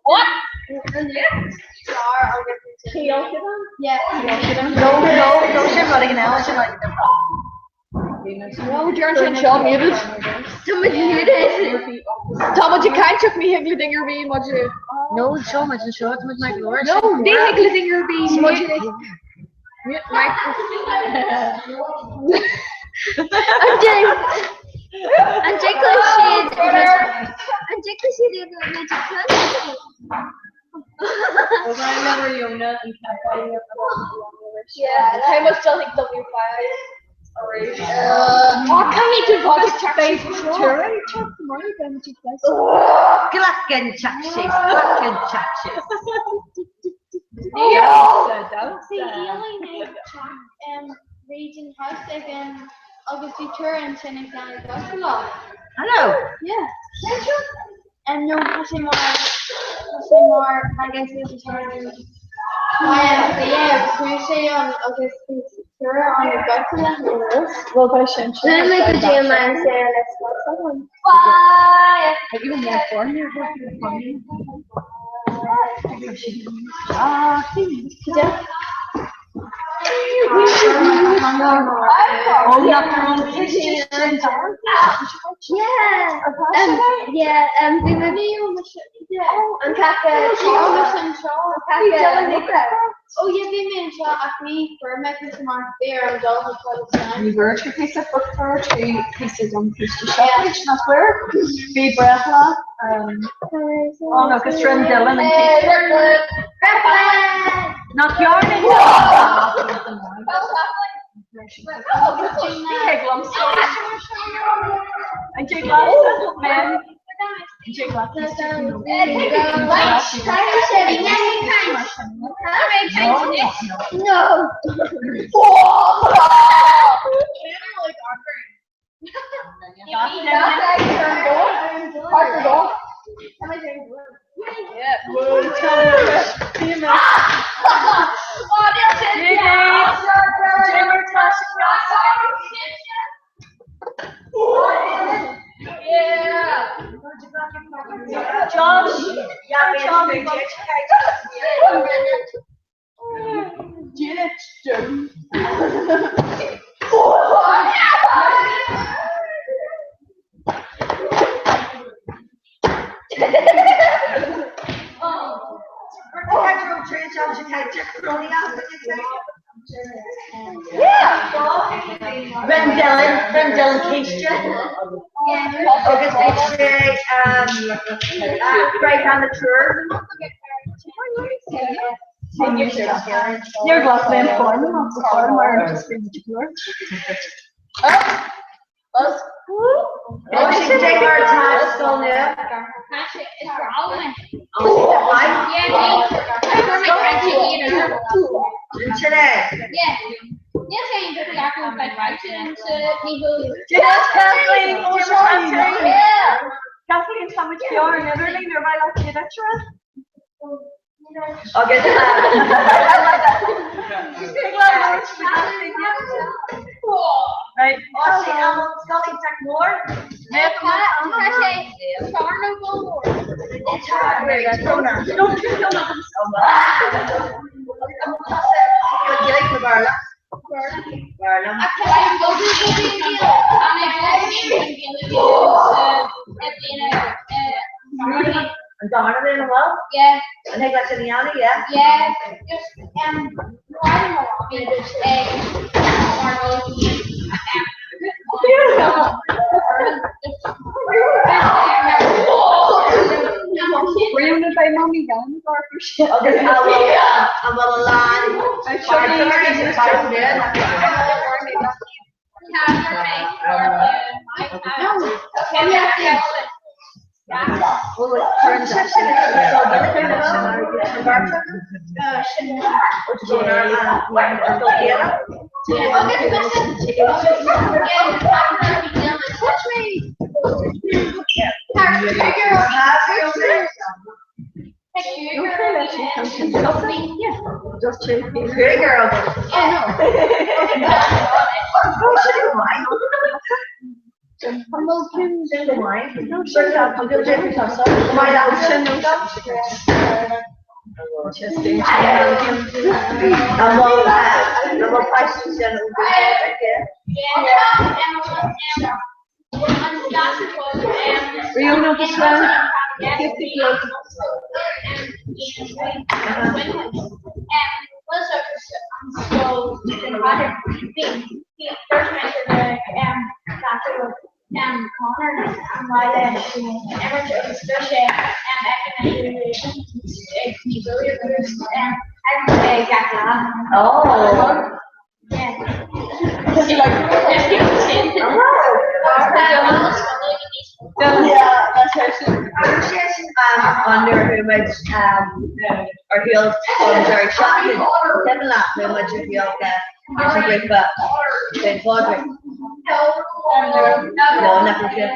What? Yeah. No, she's running now. She's like, No, you're Sean muted. Somebody muted. Thomas, you can't chuck me Higgler Dinger bean, what you? no, show much and show it with my glory. No, they Higgler Dinger bean, what you? Mute mic. And Jake she did the magic plan. Yeah, how much do you think W5? What can you do? What is space? Glacken chatches, glacken chatches. Region house again August tour and Chinese down Gospel. Hello. Yeah. And no pushing more I guess this is yeah, Tuesday on August tour on the Gospel. Well, by Shin. Then we could do man say let's go someone. Bye. Have you more fun here? The video and Kaka oh yeah, they made shot at me for making some art there and all the You were to piece of book for 3 pieces on Christy Shepherd, not where? Be breathless. Oh no, because Trim Dylan and Keith. Not yarning. And Jake Lawson, man. Jake Lawson. No. Dylan Keisha. August H.J. Break on the tour. You're glad to inform them of the farmer just being the tour. Oh, she can take our time, so yeah. It's for all of them. Oh, Yeah. Yes, I am exactly like writing to people. Kathleen, Yeah. Kathleen, so much pure and everything. You're my lucky lecturer. Okay. Right. Oh, see, Scully Tech more. Donovan, well? Yeah. I think that's in the alley, yeah? Yeah. Just, Were you going to buy mommy guns or for shit? Okay, I will line. I'm sure you Type it in. Just check. Good girl. Interesting. I'm all passionate again. Were you not as well? 50 kilos. Oh. Yeah, that's under who much or he'll very shocking. Then laugh who much of you that there's a great but then Bodrick. No, never feel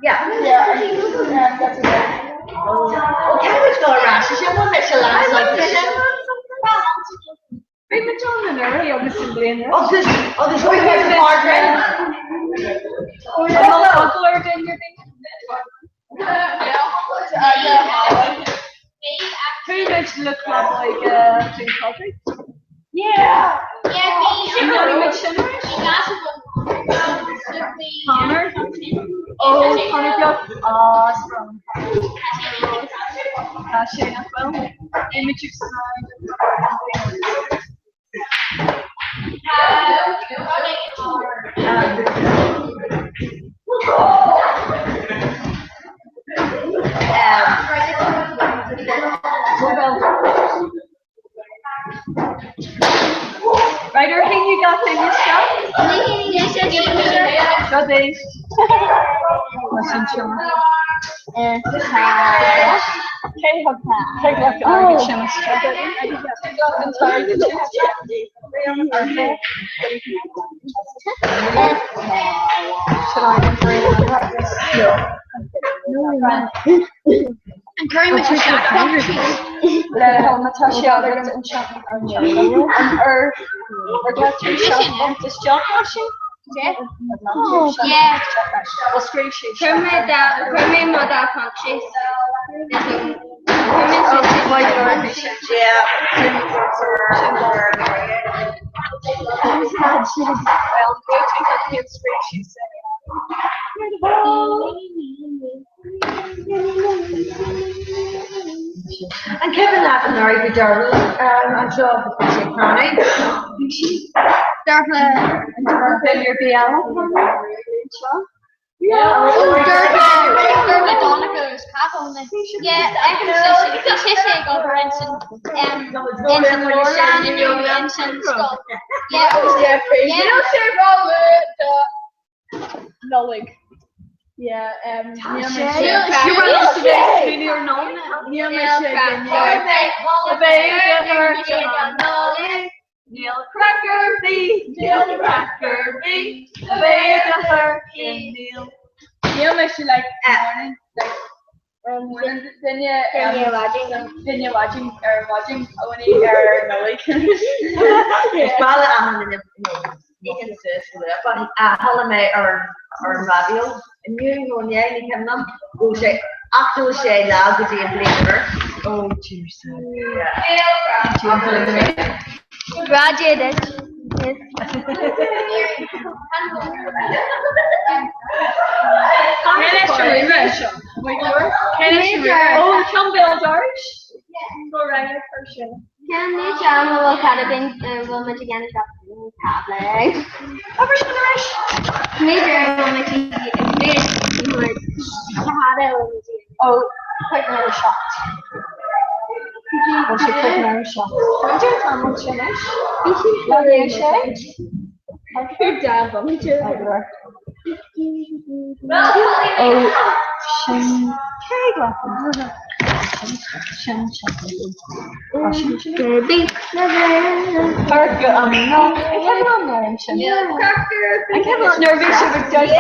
yeah. That's it. Oh, Cambridge got a rash. She won this last like this. Big John and Early, obviously, in there. Oh, this way was partner. Pretty much look like King Patrick. Yeah, me. Connor. Oh, Connor Block. Strong. Shane as well. Image of Ryder, I think you got in your stuff. Got these. Listen to me. And very much a shot. Natasha Adams and Shotton or got 3 shots on this job washing. Yeah. Oh, yeah. What's great she Kermit mother countries. And Kevin Latin or the Darwin, I'm sure of the County. Darla. your BL. Dermot Donoghue's cat on it. Yeah, I can see she got her ensign skull. Yeah, No, like. Yeah, Neil Cracker Bee, Neil Cracker Bee, obey to her in Neil. Neil makes you like morning, like then you're watching only no like. It's probably you can say but Halame or Radio, and you know, yeah, you can them who say actual say loud to the believer. Oh, cheers. graduated. Oh, Campbell Darish. Go right first. Can you tell me what kind of thing will make again is up tablet? Major will make Oh, quick another shot. What's your quick another shot? Don't you tell me what's your next? Love you, Shay. Good job, me too. Oh, Big Parker, no, I can't mention. I can't nervous with Joyce.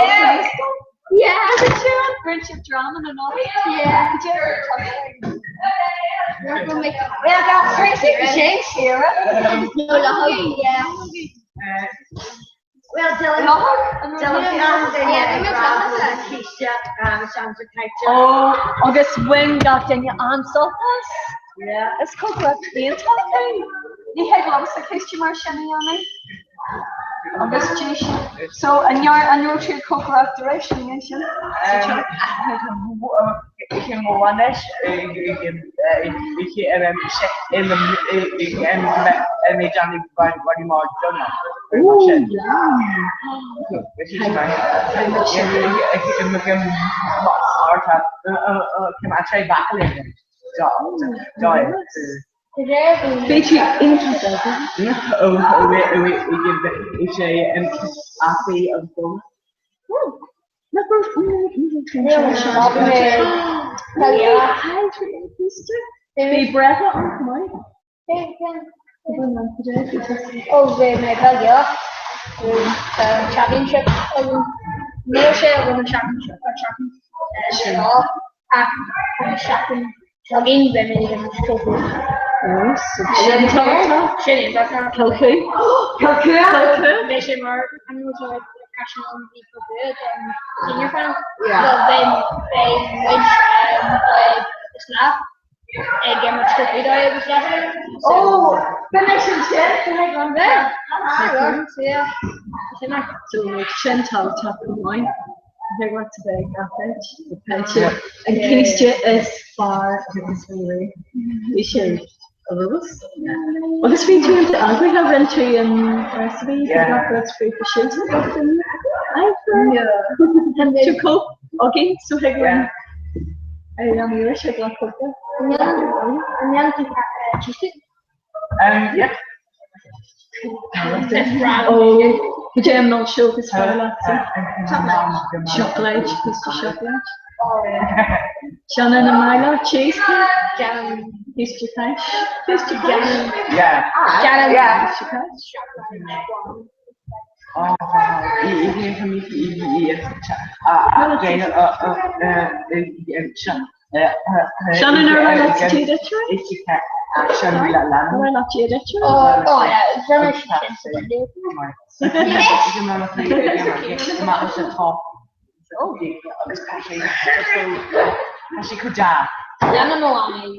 yeah, Friendship drama and all. yeah. We got Tracy Shakes here. No, yeah. Well, Dylan, Oh, agus wing got in your answer. yeah. It's called what the entire. You had lots of customer shiny on me. Agus so and your true Comhrá direction nation. Ik heb me wanneer en met Johnny waar die maar doen. Oeh, ja. Ik heb hard had. Ik heb twee bakken liggen. Beetje interessant. Ik zei een AP of zo. Be breath on my. Oh, my God, championship. No share women championship or championship. Again, women in trophy. Mission mark. I'm going to professional and be good and senior final. Yeah. But then they went the snap. Game of trophy day was last. Oh, the nation chef, the head one there. So yeah. So like Chantal top of mine. They went to the garbage, the pension, and King's is far as we should. Well, this week we have entry and recipe. Yeah. That's free for shooting. And to cook. Okay, so hey, Yeah. I am here. Should I cook it? Yeah. Oh, the jam not sure if it's very chocolate, piece of chocolate. Shannon and Milo, cheese, piece of cash, piece of cash. Yeah. Piece of cash. Oh, ik heb niet Shannon and Milo, let's do that, right? Ik action la la. Why not do that, right? Oh yeah, it's very She could die. I don't know why.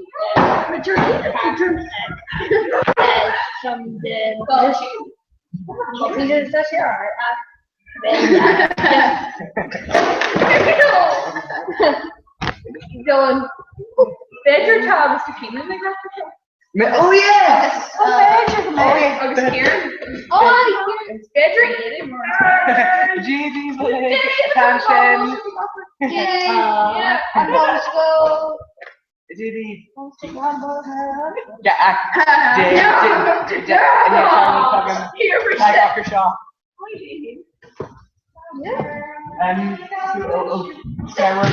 From the leaders that here are going. Better Thomas the King in the Oh yes! I was scared. It's better anymore. Gigi's attention. Yeah, I'm going to go. Gigi. Here we go. Dr. Shaw. Sarah,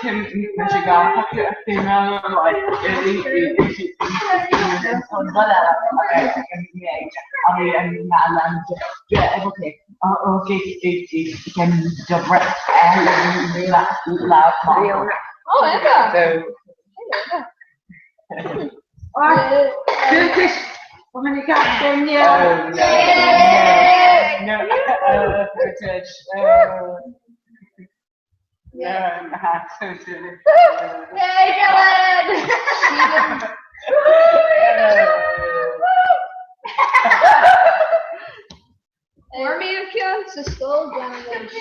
Kim, Michigan, female, like, So skull damage.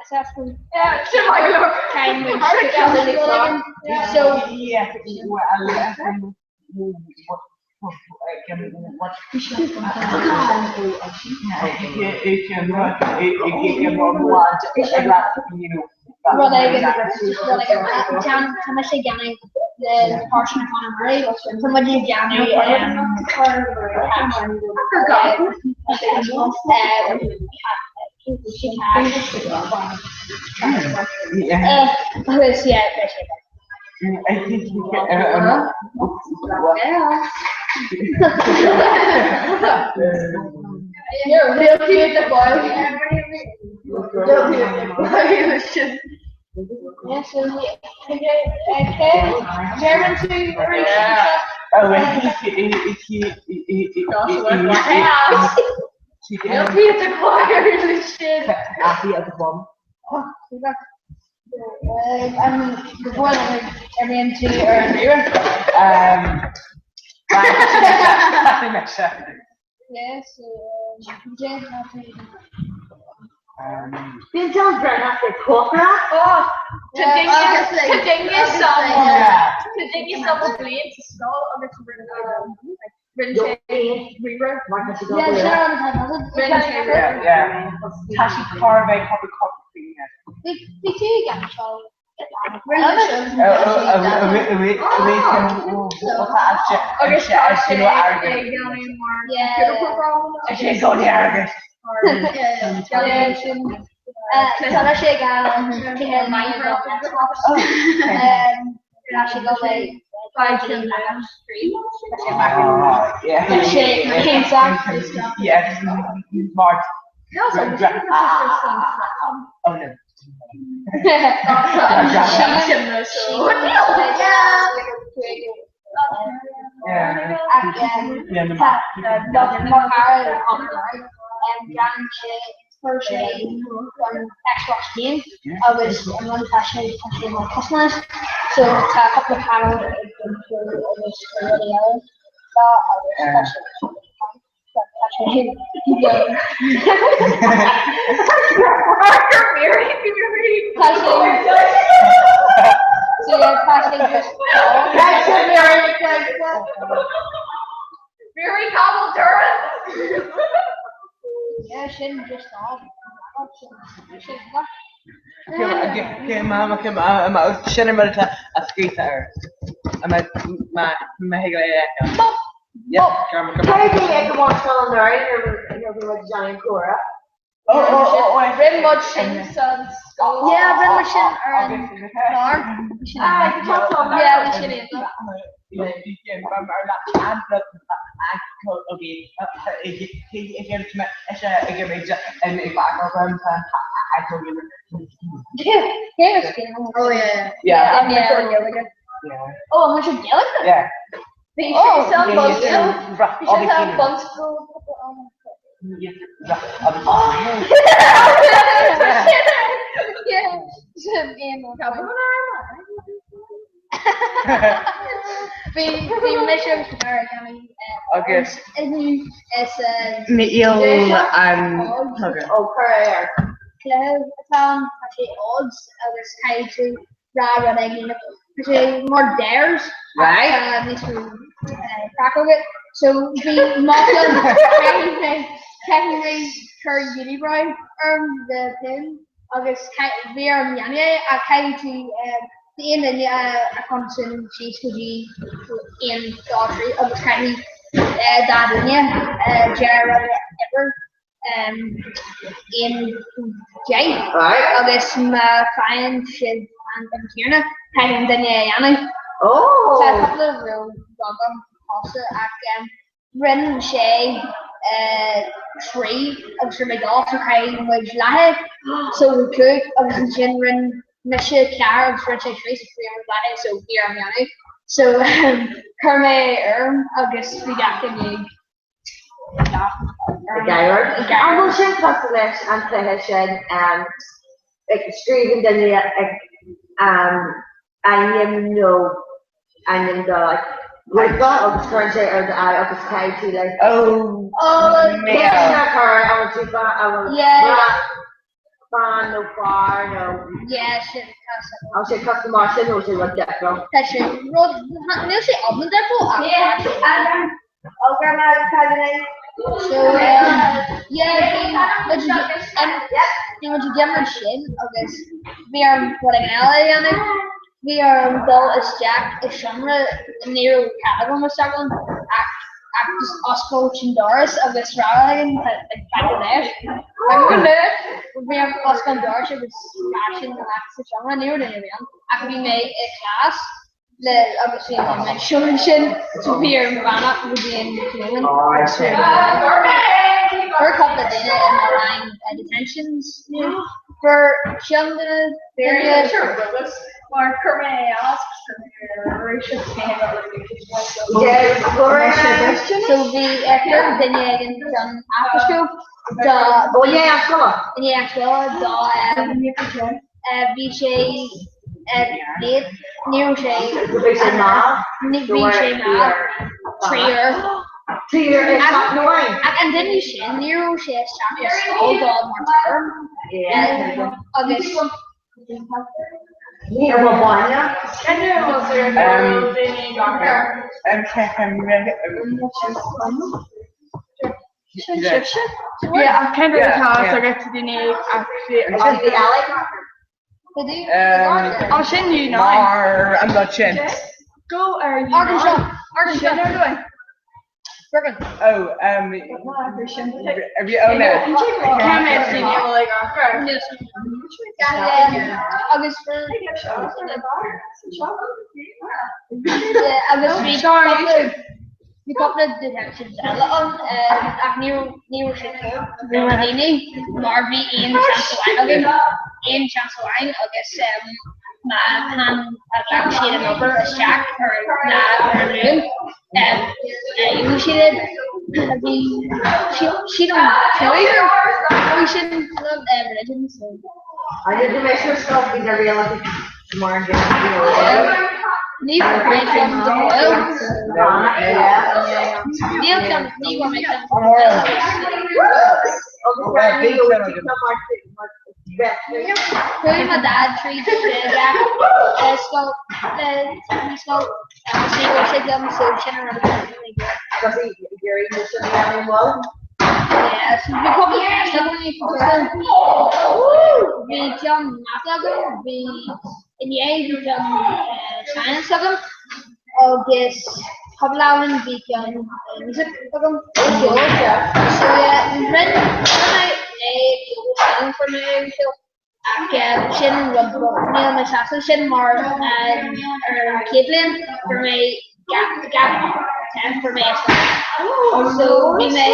Assessment. Time when so the portion of Monterey somebody January I think you can. He'll be the boy. Yeah, so German to Oh, wait, You'll be at the choir and shit. Happy at the bottom. before that, every into or yes, James Didn't tell Brent after Comhrá. Oh, to Yeah, dig obviously. yourself a blade to skull on the rewrote. Yeah. Tashi Carve public coffee. They do get the show. Xbox game. I was one passionate my customers, so to a couple of panels it was really yellow. So I was passionate. So yeah, passionate just Very cobbled Durham. yeah, shouldn't just stop. Very much sings Yeah, when we should earn car. We should yeah, we should end up. Oh yeah. Oh, I'm gonna get like that. Yeah. But you should sell buns too. You should have buns The mission for Okay. is Neil and career. club actually odds of this kind to rather than actually more dares. Right. These two crack of it. So the Malcolm technically her unibrow the pin of this VR Mianya a kind to the end of a constant she's in Daughtry of this kind of Dadinia Jared ever in Jay of this fine shit and Kierna kind of Daniel so a couple of real welcome also at Ren Shay tree of my golf kind was lahe so we could of the Ren Misha Car of French trees so here I'm Yanni so Kerme August we got the gig I'm going to talk to this and play shed extreme than the I am no and then the like got of the French or the eye of the sky to like I want to no far no yeah shit I'll say custom Martian or say what that bro that's it no say oven devil I'll grab my cousin so yeah would you get my shit of this we are putting alley on it we are Bill is Jack is Shamra near Caravan was struggling actors Oscar and Doris of this rally back there we have Oscar and Doris was fashion actors Shamra near the area I could be made a class the obviously my solution to be a run up within for a couple of days in the line detentions for young Very sure, but Mark Comhrá asks so the current thing from after school VJ late new shade and then you see new shade all the term August yeah, I kind of I get to the name actually. I'll send you now. I'm not chin. Go, Arkansas. Perfect. Oh, have you owned it? August we couple of detectives on new shit Marvy in Chanceline August my hand actually number a Jack or noon you she did she don't kill you we shouldn't love religion so I did the measure stuff in the reality more Neil make them the oil. Neil can make them my dad treats Jack yes, we probably in the age of science of them, or guess Hablawan beacon music of them. So yeah, when I for me, so Shin Neil Mashasa Shin Mar and Caitlin for me gap 10 for me. So we may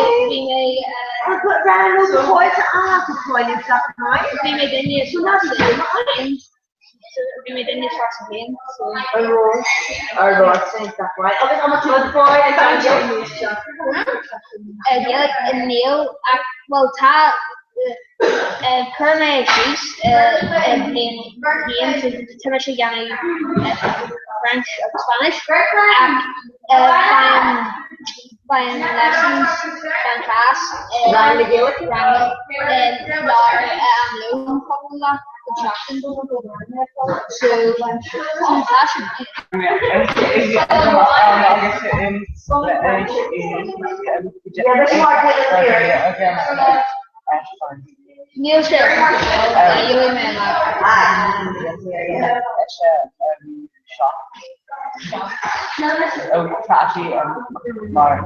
we made any sorts of games. Neil, well, Comhrá she's playing games to French or Spanish. Playing lessons, playing class, Laura so Neil said, trashy Mark.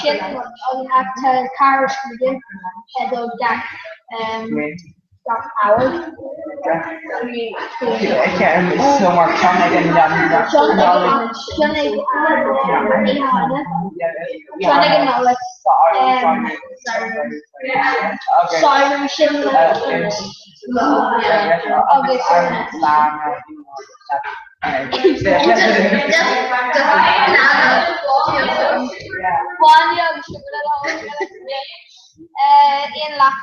Shit, I'll have to cars and those Jack Howard. It's so more fun again One Ian laugh.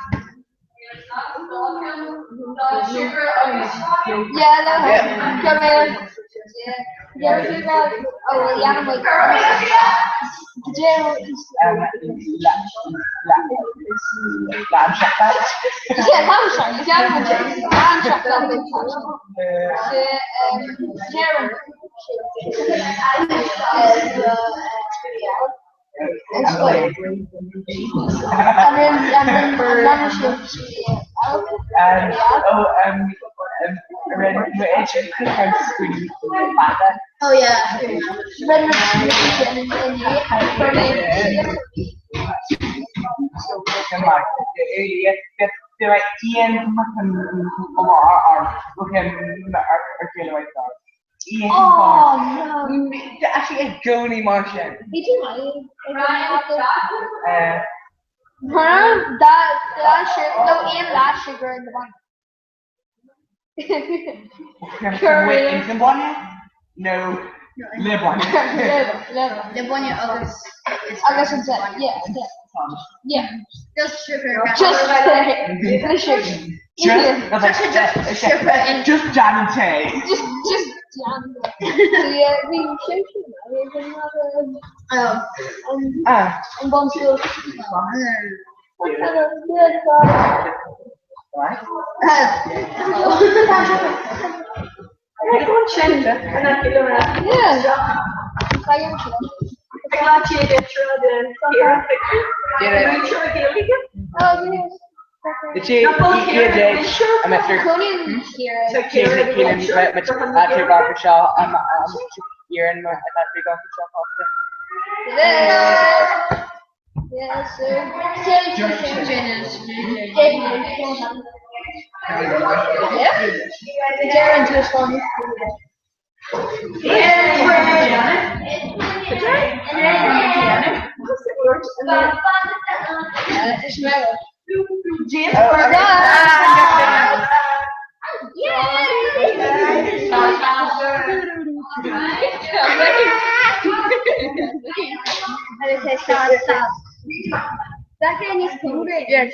Yeah, no. Come here. Yeah, oh, well, yeah, I'm like, Jero is. Lamb chocolate. Yeah, lamb chocolate. Yeah, lamb chocolate. Jero. And then lemon shake. Oh yeah, red They're like Ian Ian oh no. actually a Goni Martian. Did you know? That sugar, no, and that sugar in the bun. Wait, is the one? No. Live one. Live one, yeah, August. August and Jet, yeah. Yeah. Just sugar. Just sugar. Just jam and tea. Just jam. So yeah, we should and bomb school. What kind of good Right? Did you I'm after Barber Shaw. I'm here in my Barber Shaw often. Yes, sir. Darren's response. That guy needs hungry. Yeah,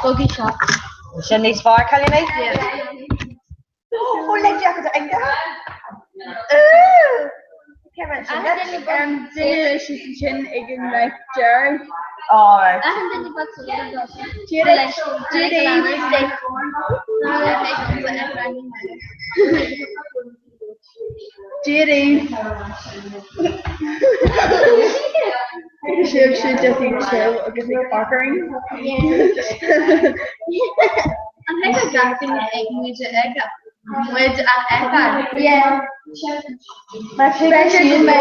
Buggy shot. Send these far, can you make? Yeah. Oh, leg jacket to anger. Jerry. Alright. I haven't been about to let go. Judy. Should just be chill or get like barkering. I think I got the egg music with an egg. Yeah. My favorite is my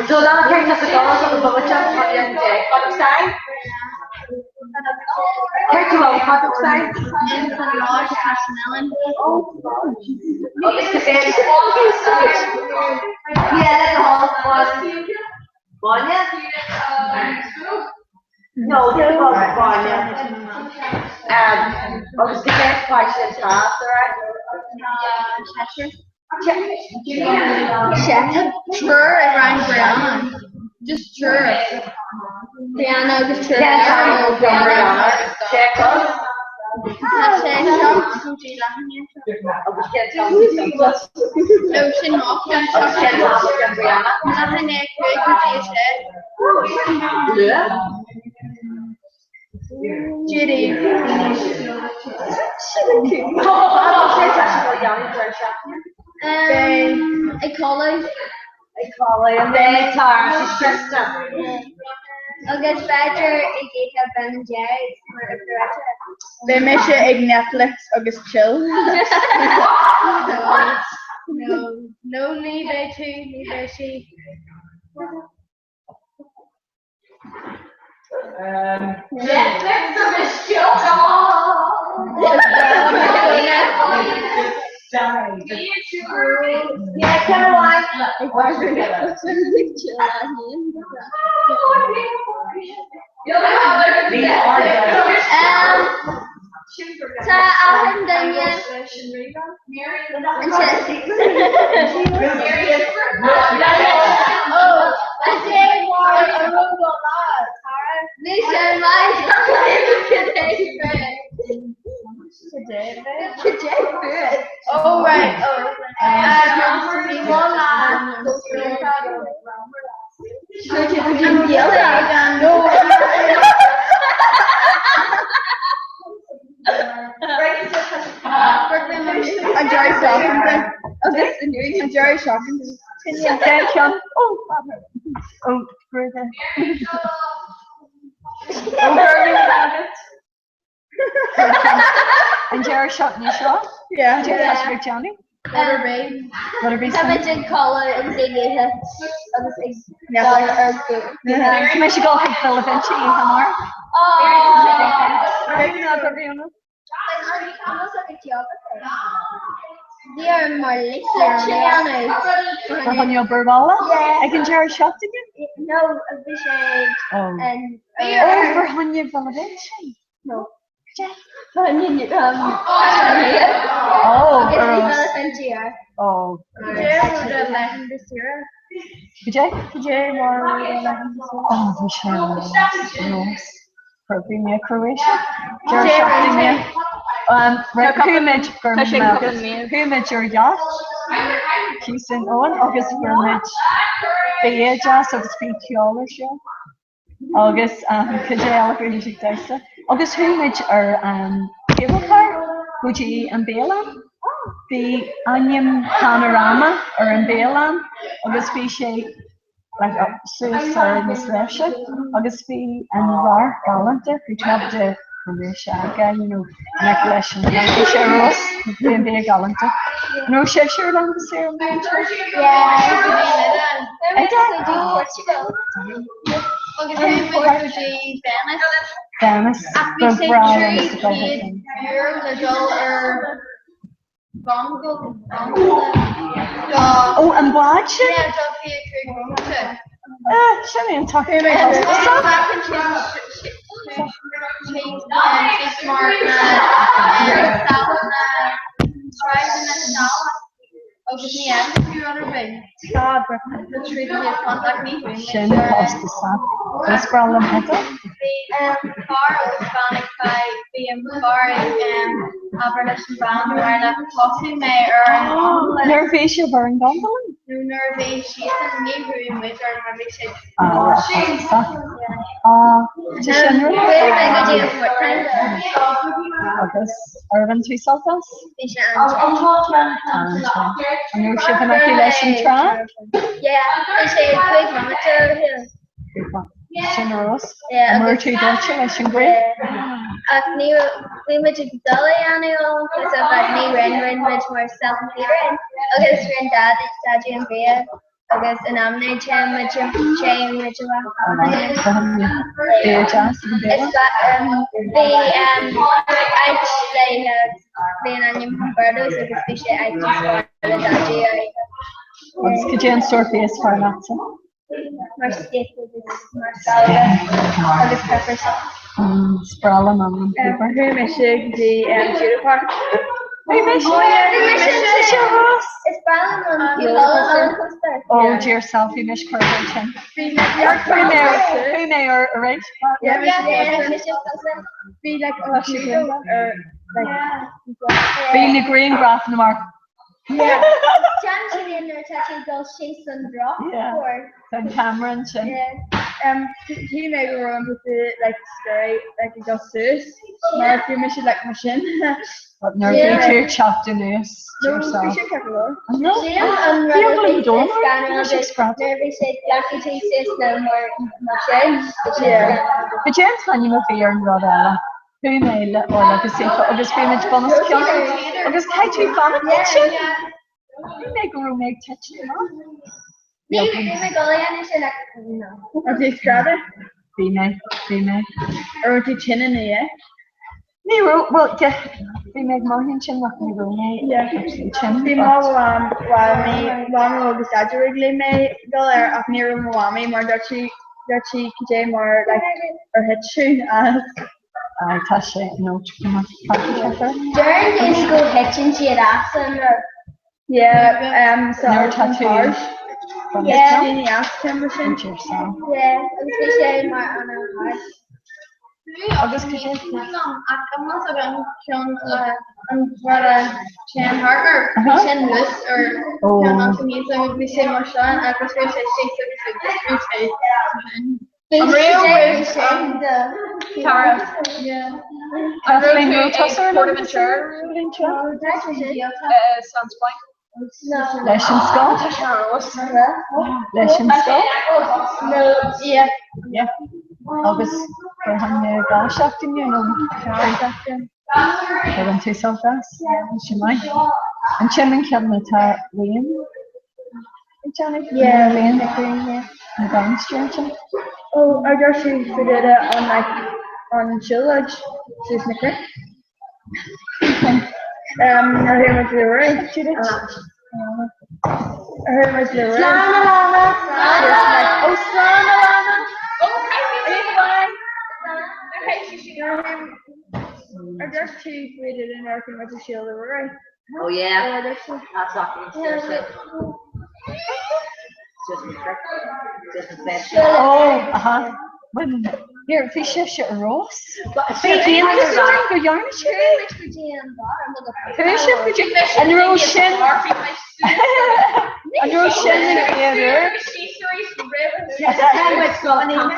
So that takes us to go on the public chat for the end of the day. Public sign? Take too long, public sign? And some large melon. Oh, this is it. Yeah, that's all. Bonya? No, this is Bonya. What was the best question to answer, right? Cheshire. Sure, around Brianna. Just sure. Brianna, just sure. Brianna. Check us. Ocean off and nothing there quick Judy. I call it. And then it's hard. She's stressed out. I'll get better if you have Ben and Jerry. They miss you in Netflix August chill. No, neither two, neither she. Netflix August chill. Yeah, kind of like. Sa akin din yan. Oh, kasi Listen, my oh right. I'm Jerry Shocking. Okay, I'm Jerry Shocking. Oh, further. And Jerry shot me shot. Yeah. Jerry has big Johnny. Butterbean. Butterbean. Haven't color and big yeah. Come she go hit Bill Vinci, Hamar. They are more little On your Burgala? I can Jerry shot again? No, a bishop and for Hanya Bill Vinci. no. Oh, oh. Could you? Oh, for sure. Probably Croatia. Jerry shot again. Who made your yacht? Keeson Owen, August Vermich. The jazz of speech y'all show. August Kajal Music Dice. August who made our cable car, Gucci and Bela. The Onion Panorama or in Bela. August be shape like up Swiss Miss Russia. August be and Rar Galante, who trapped the Croatia, you know, necklace and Sheros, being a Galante. No chef sure down the ceremony. I Dennis, the oh, and watch it? Shall we talk about Shin cost the sun. This problem Bar Hispanic by being bar Aberdeen Brown where like coffee maker Nervation burn gondolin. Nervation and me room with her maybe said Urban Three Sultans. And you're shipping accumulation trap? Yeah, it's a quick monitor here. Generous. Yeah, and we're two Dutch election great. Acne, we would do Dolly annual because of acne rendering which were self Peter. August and Dad, Daddy and Bea. August and Amne Chem, which chain, which It's that I'd say being on your birdo, so the fish I just could you insert face for that? August pepper sauce. Sprawling on paper. Who missing the Judo Park? It's sprawling on the oh, to yourself, you miss correlation. Who may or right? Be like being the green graph in the mark. Yeah. Jan in there touching those shapes and drop. Yeah. And Cameron. Yeah. He made a room with it like straight, like it goes sus. Mark, you mission like machine. But no, you chopped in this. No, you should cover it. No. Nervy said Lucky T system or machine. Yeah. But James Honey will be in Rodella. Who made it or like a secret of his image bonus kill? Because Katie found it. You make a roommate touch it. No. Okay, Strata? Female. Or the chin in the air? Nero, well, yeah. Female Mohin chin, not the roommate. Yeah. Chin. Female, while me, one will be saturated, may go there, up near Mwami, more dirty, KJ, more like, or head shoe, tá sé nó During the school hitching, she had asked him, Yeah, so Never from tattoo. Harsh. From Yeah, she asked him, yourself. yeah, I was going to say my house. Agus go sé Chan Harker, Uh-huh. Chan Lewis, or Oh. Chan Hanson Music would be saying more son. I was going to say I'm real Tara. Yeah. Kathleen Rotusser Portaventure. Sounds fine. leis an scoil leis an scoil No, yeah. agus gur hanne gáseachtainniu nó gur an túsáiltas sin mai an chimin ceanna tá líon Yeah. líon na Downstream. Oh, I guess she figured it on on Chillage. She's Nicker. I hear much Leroy. She did. I heard much Leroy. Oh, Slana Lana. I guess she created an arc and much Shield Leroy. Oh yeah, That's that's not just a bed. Oh, when here fi sé a Ross fi go yarn an ro sin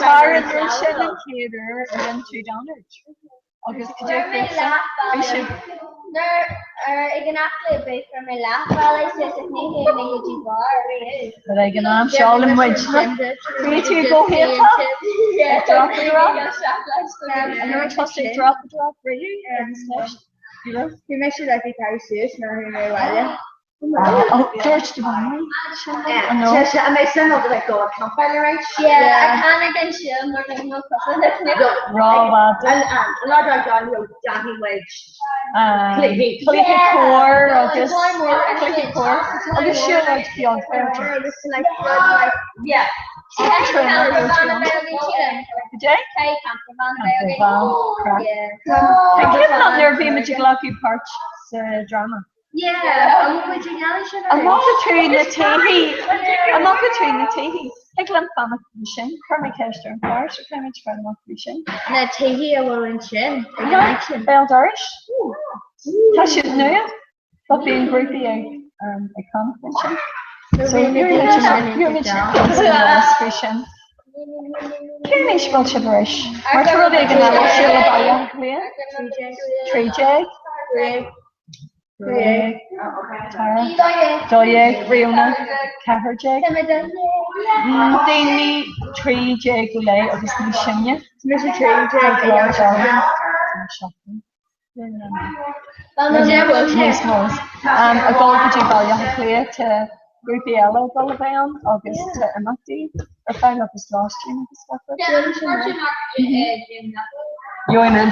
tar an ro sin an céidir an then tú downard agus No, ik kan actually big for my laugh while I said it need to make it bar. but I gan am Charlotte Wedge Free to go here drop and you're trusting drop really you make sure that you carry serious now in your way. oh George Devine I may send over like go campfire right. Yeah, I can't against you. I'm not going to raw Another Johnny Wedge. click core agus click core agus siú like the on Yeah. not there be magic lucky parts drama Yeah, I'm not between the tehi like lam fan sin Kermit Kester and Paris or Kermit fan mission Na tehi a war chin. Bell Darish Tá si nu but being groupie iconic mention so you're mention Kenny spell chiberish Martha Vegan Tree Jag Tara Doyeg Riona Caherjeg Daily Tree Jag Goulet agus ní sinne Mr. Tree Jack. a golgadí bailile clia te grúpi eile golan agus te amachtaí ar fein agus láistrín agus Join an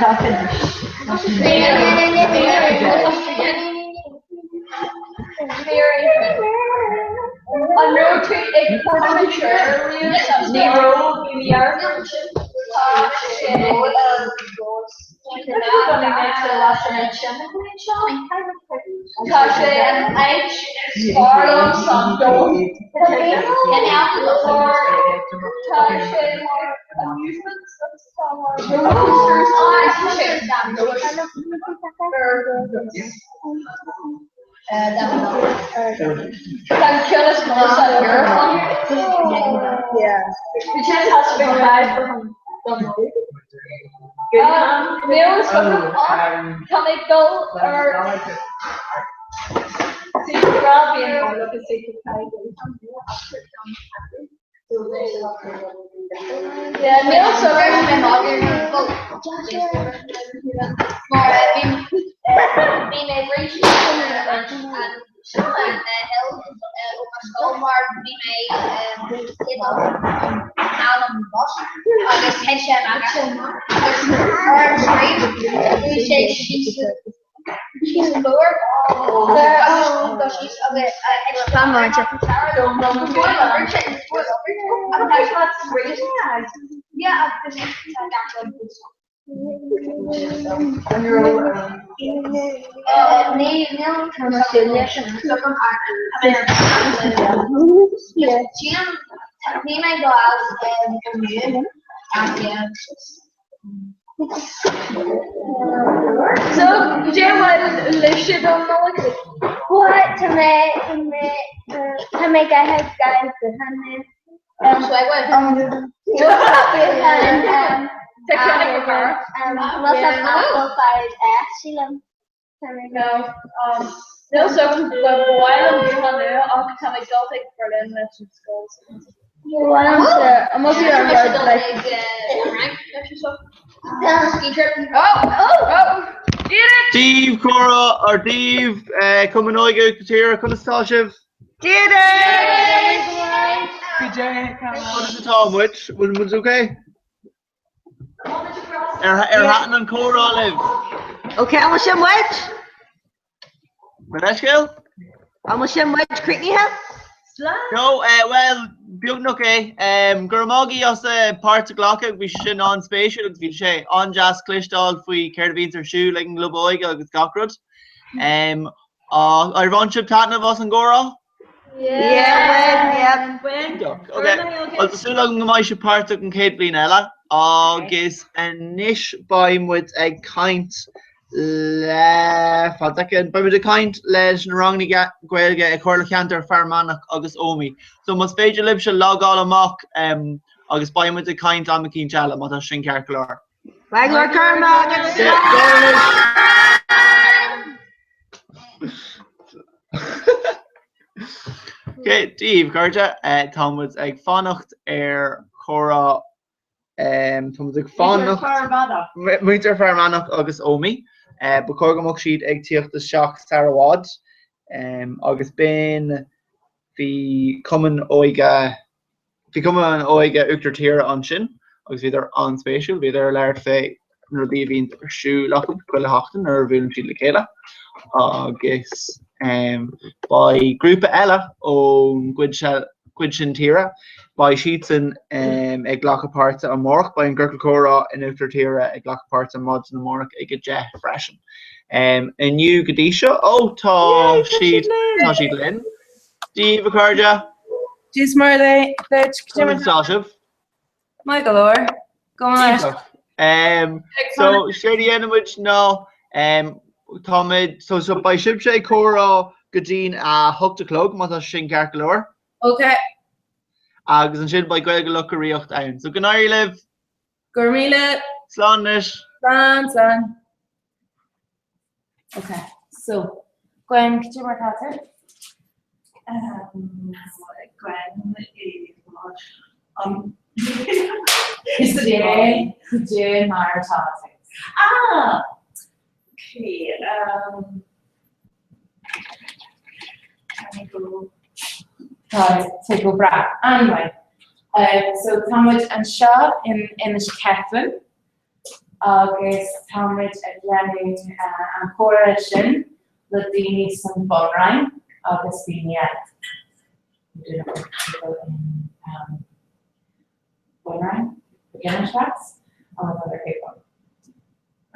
Can I go or see Robbie and look at see yeah, Neil Sugar and all your being a rich and the hill Omar being a Alan Bosch agus headshot action orange green she's lower she's of it yeah So, Jim, listed on the what to make a head guys behind no, so the while I'm doing my new, I'll kind of go take Berlin mission schools. I'm also like ski trip. Oh! Get it! Steve, Cora, or Dave, coming on, go to here, come to Stashiv. Get it! Good day, What is the time, which? Was okay? Hatton and Cora live. Okay, I'm with Wedge. Meneshkill? I'm with Wedge Creekney Hill. No, well, Bjugn okay. Gurmogi os part of Glocka, we shin on spatial, we say on jazz clishdog, we care beans or shoe like Globoiga with Gockrud. I run chip Tatna of us and Gora. Yeah. Okay. Well, the Sulag Maisha Partuk and Kate Blinella. Guess a niche boim with a kind le by with a kind les wrongly get a corla canter farmanach August Omi. So must page a lip shall log all a mock August boim with a kind on McKean Chala, Mata Shinkarklar. Regular karma. Okay, Steve, Garja, Thomas ag fannacht Cora Thomas ag fannacht Muinter farmanach August Omi. But Corgamok sheet egg teach the shock Sarawad. August Ben the common oiga Ukter Tira on Shin. August either on spatial, either Laird Fay, nor the event or shoe lock up, Quilla Hochten, or Vilm Chilakela. August by Group Ella on Gwidshin Tira. By Sheetson a Glock apart and Mork by Gurkle Cora and Ukter Tira a Glock apart and Mods and Mork a get Jeff Freshen. A new Gadisha. Oh, Ta Sheet Lynn. Steve Akarja. Jeez, Marley, Michael Orr. Go on. So share the end which no Tomid so by Shipshay Cora Gadin hooked a cloak must have Shinkarkalor. Okay. Agus an sin by Gwelga Luckeríocht down. So can I live? Gurmila. Slanish. San. Okay. So Gwen, could you work out it? Gwen Is the day Meyer politics. Okay. Take over. Anyway, so Talmud and Shaw in the Catherine. August Talmud and Lenny and Cora Shin, Ladini Sun Bonrine, August Vignette. Bonrine, beginner tracks, on another paper.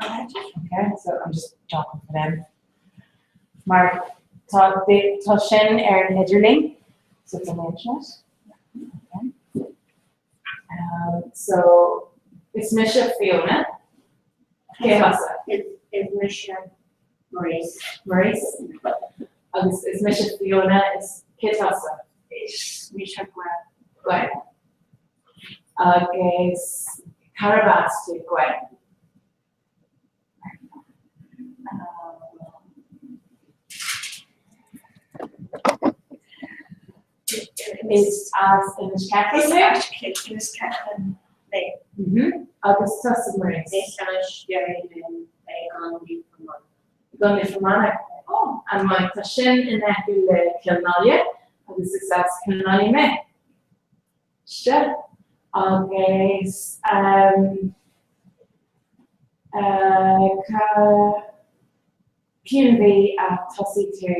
Okay, so I'm just jumping for them. Mark Toshin Aaron Hedgerling. So it's an interest. Okay. So it's Misha Fiona. It's Misha Maurice. It's Misha Fiona. It's Kitasa. It's Misha Gwen. It's Carabas to Gwen. Is as in the Catherine there? It's Catherine. August Maurice. Gone from Mana. Oh, and my Tashin in that Kilnalia. August success Kilnalia me. Sure. August PNV at Tossi to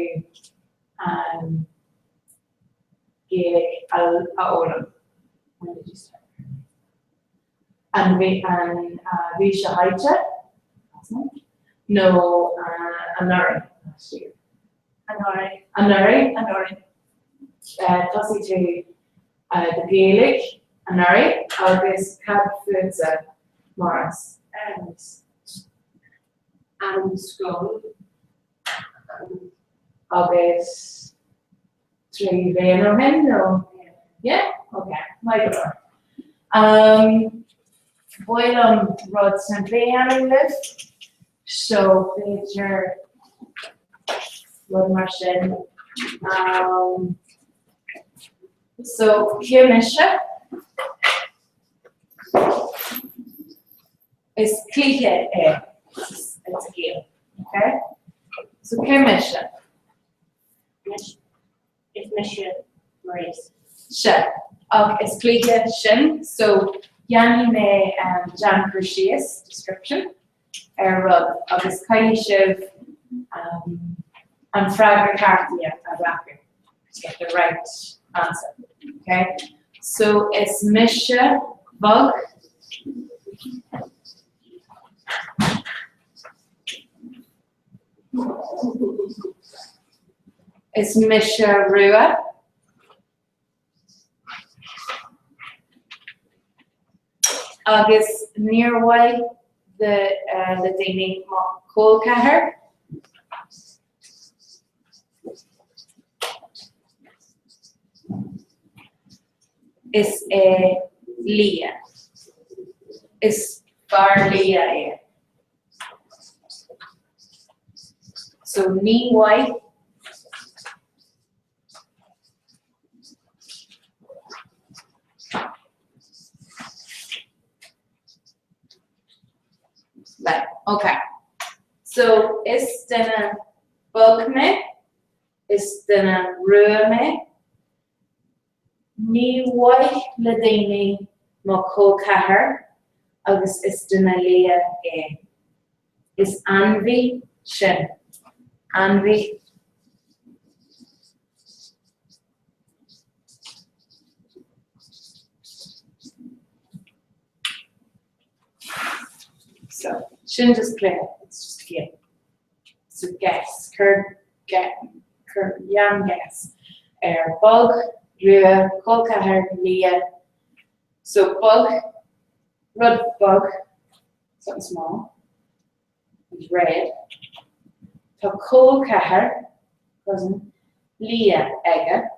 Gaelic Olam. When did you start? and Risha Haija. No, Anari last year. Anari. Tosi to the Gaelic, Anari, August Cab Foods Morris. And school. August 3 Venom, no? Yeah? Okay, my God. Boilum Rod Simply Haming list. So, picture Rod Martian. So, Kimisha is clear air. It's a game. Okay? So, Kimisha. It's Mission Maurice. Shin. It's clear shin. So, Yanni me Jan Crucius description. Rub August Kaishiv and Fraga Cartia Abaku to get the right answer. Okay, so it's Misha Bug. It's Misha Rua. August nearby the Dini Cole Caher. Is a Leah. Is far Leah. So knee white. Right. Okay. So is dana bug me? Is dana ruin me? Ní waith le daoine má cócathair agus is duna lia é. Is anmhí sin. Anmhí. So, sin just clear. It's just clear. So guess. Yam guess. Bug. Rua, Colcaher, Leah. So bug, rud bug, something small, it's red. So Colcaher, cousin, Leah, Ega.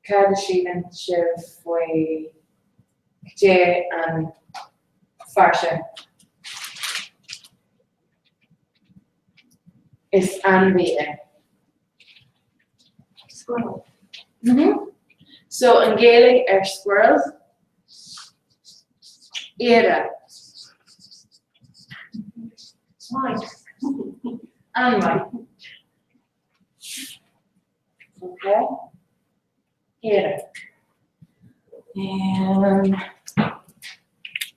Kadashivan, Shiv, Way, J, and Farsha. Is Anvia. Squirrel. So in Gaelic squirrels. Era. Right. Anyway. Okay. Era. And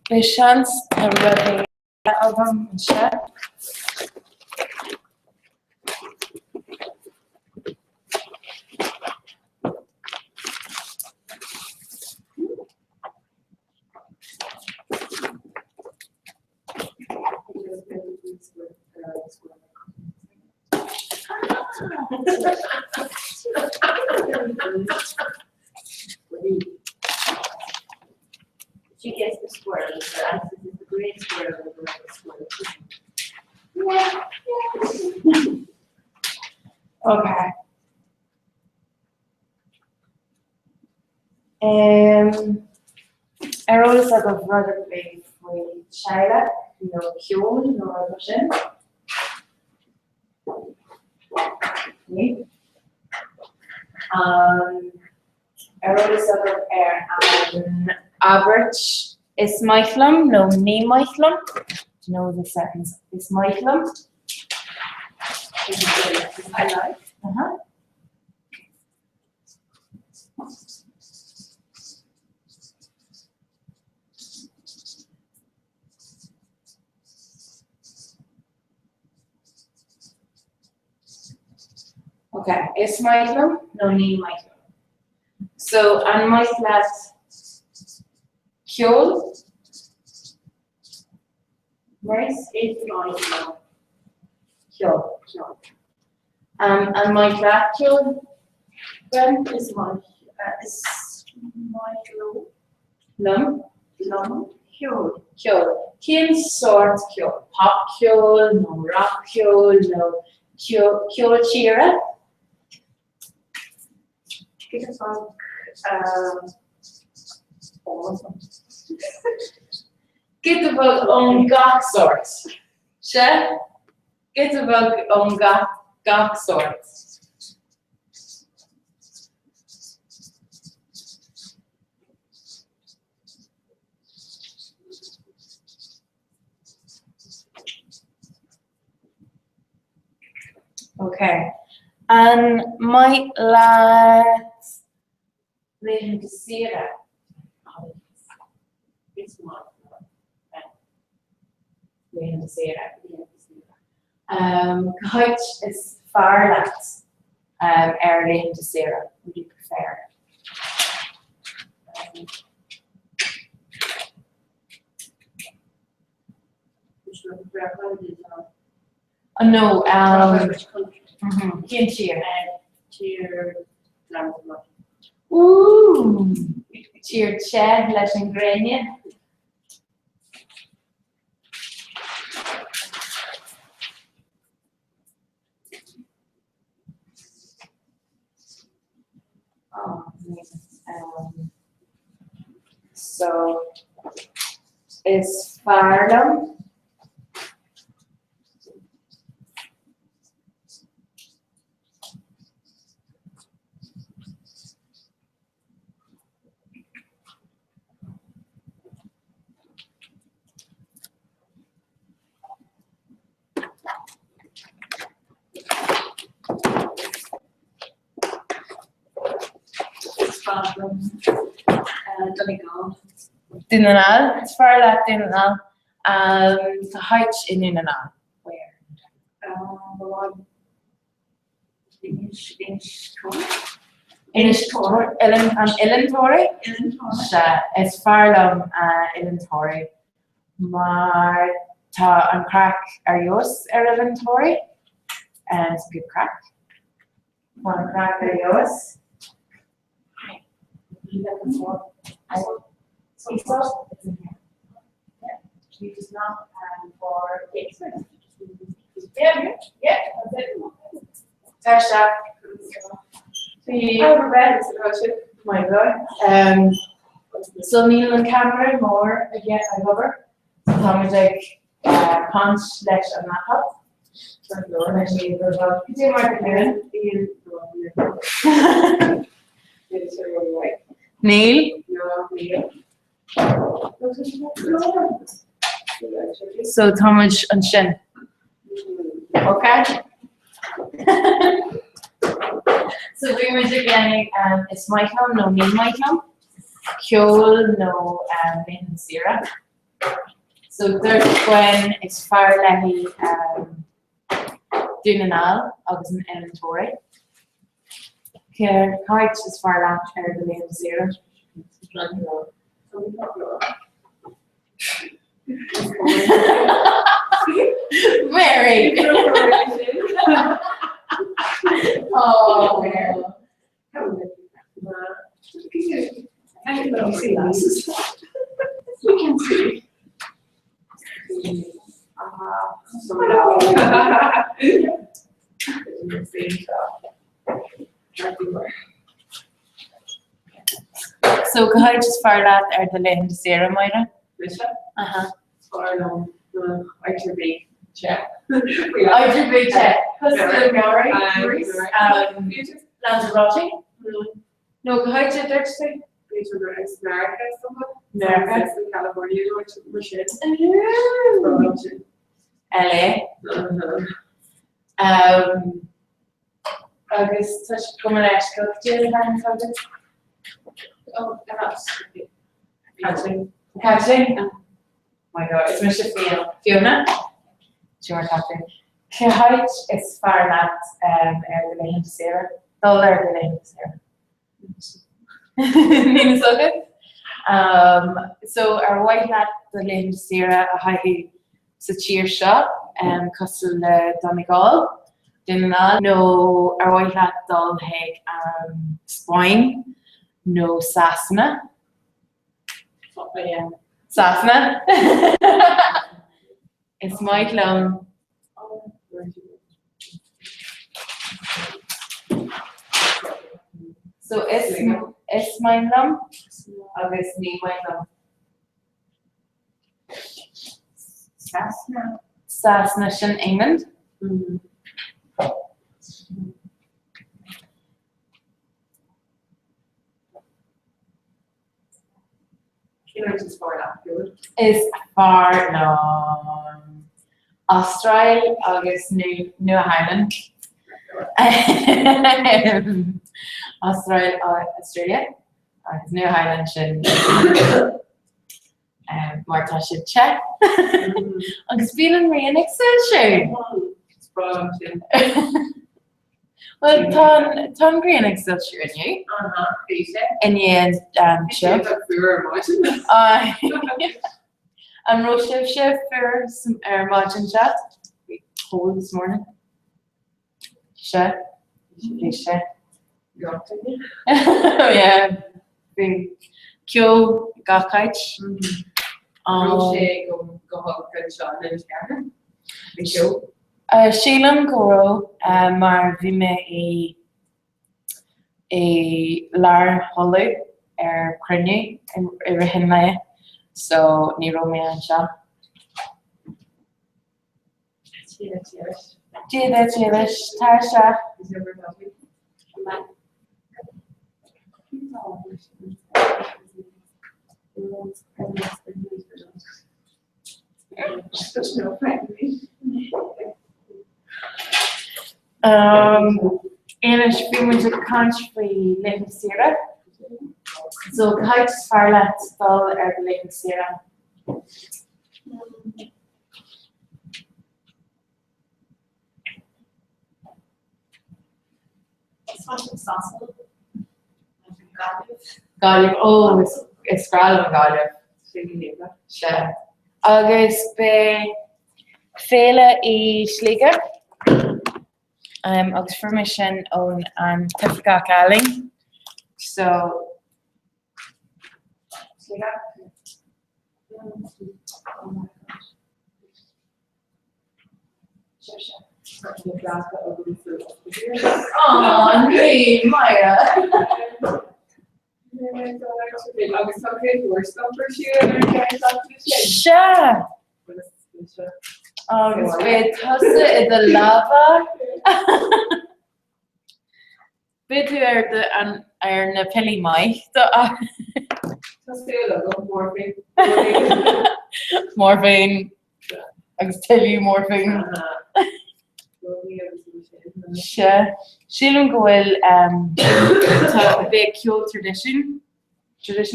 Bishans and Redding album and shit. She gets the squirrel, so answers is the green squirrel or the red squirrel. Okay. I always have a brother play with Shaila, no Kyol, no Russian. Okay. I always have an average is Michaelum, no me Michaelum. Do you know the sentence? Is Michaelum? I like. Okay, is Michaelum? No, me Michaelum. So, and my class Kjol. Right? It's nice now. Kjol. And my black kjol. Then It's my Lum. cute. Kjol. Kjol sort kjol. Pop kjol, no rock kjol, no kjol chira. Get us on awesome. Get the bug on gach sort. She? Get the bug on gach sort. Okay. And my lads, they to see that. It's my We to see that. Coach is far left. Early to Sarah. Would you prefer? Oh no. Can't cheer. Cheer. Ooh. Cheer Chad, leis an gréine. Oh, amazing. So, is Farnham. Donegal. Dinanal, it's far left Dinanal. The height in Dinanal. Where? The one. Inch Ellen Torrey. It's Farlam Ellen Torrey. Maar ta an crack are yours Ellen Torrey. And it's a good crack. One crack are yours. So it's in here. Yeah. You just not for cakes. Yeah, that's it. Tasha. I have a red my God. So Neil and Cameron more again I cover. Tommy like punch slash and that up. Neil. So Thomas and Shin. Okay. So we were again, it's Michael, no me Michael. Kjol, no Nathan Sierra. So third when it's far lehi Dunanal, August an inventory. Care height is far left the Nathan Sierra. Mary. Oh, Mary. I can see glasses. We can see. So height is far left the Nathan Sierra, Myra. Or RGB check. RGB check. Because Lanzarote. No, height is Thursday. It's America, America. California, Michigan. LA. August touch coming out to the bank project. Oh, perhaps. Catching. Oh my God, it's Mr. Fiona. Sure, Captain. Height is far left the lane to Sarah. The lane to Sarah. Nina Suggett. So our white lad the lane Sarah a high sa cheer shop custom the Donegal. No our white lad dal heg spine no Sasna. Sasna. It's my clown. So it's my lum. Agus ní my lum. Sasna sin England. Is far no Australia agus New Highland. Australia agus New Highland sin Marta should check. Agus feeling me an extension. Well, ton green extension in you. In the end, chef. I'm roast chef for some margin chat. We cold this morning. Chef. Chef. Yeah. Being Kyo Gakach. Sheelan Goro, maar wie me lar hollow crinny in me, so ni Romeo and Sha. Cheers, Tarsha. En als je moet je kans voor je levenseren, zo kijk je verlaat stal levenseren. Galib, oh, it's gralm galib. Sure. Agus be fele I sliger. Agus permission on an Tifka Calling. So oh, hey, Maya. Sure. It's in the lava. Bit er na peli mai. Morphine. I can tell you morphine. She'll go to big Kyo tradition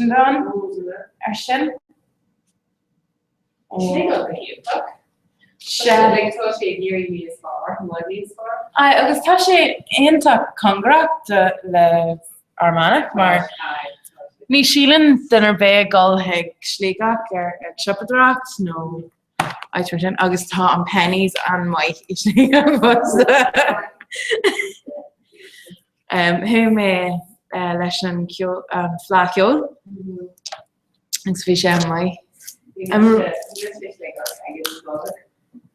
done. Arshin. I was touching into Comhrá le Armanic, maar ní Sheelan dinner be gol heg sligach chippadracht no. I turn August tá an pennies and Mike who me lesson flakio and fish and my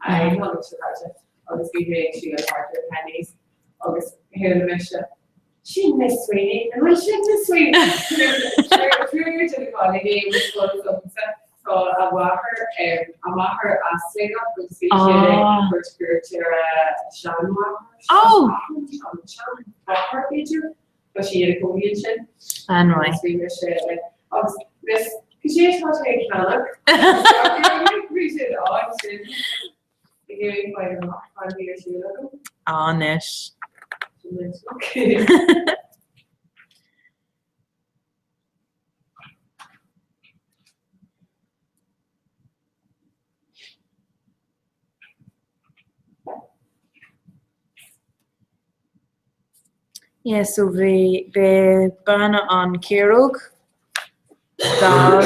I wanted to write it. Obviously, she got part of pennies. August here the mission. She miss Sweeney, and I should miss Sweeney. True to the quality was something. So I want her asking up with speech for spiritual Sean Walker. Oh, Sean Walker feature, but she had a convention. And right. Miss, could you tell me a look? I appreciate it all. Giving by 5 years ago. Oh, Nish. Okay. Yeah, so we burn on Kirog. dog.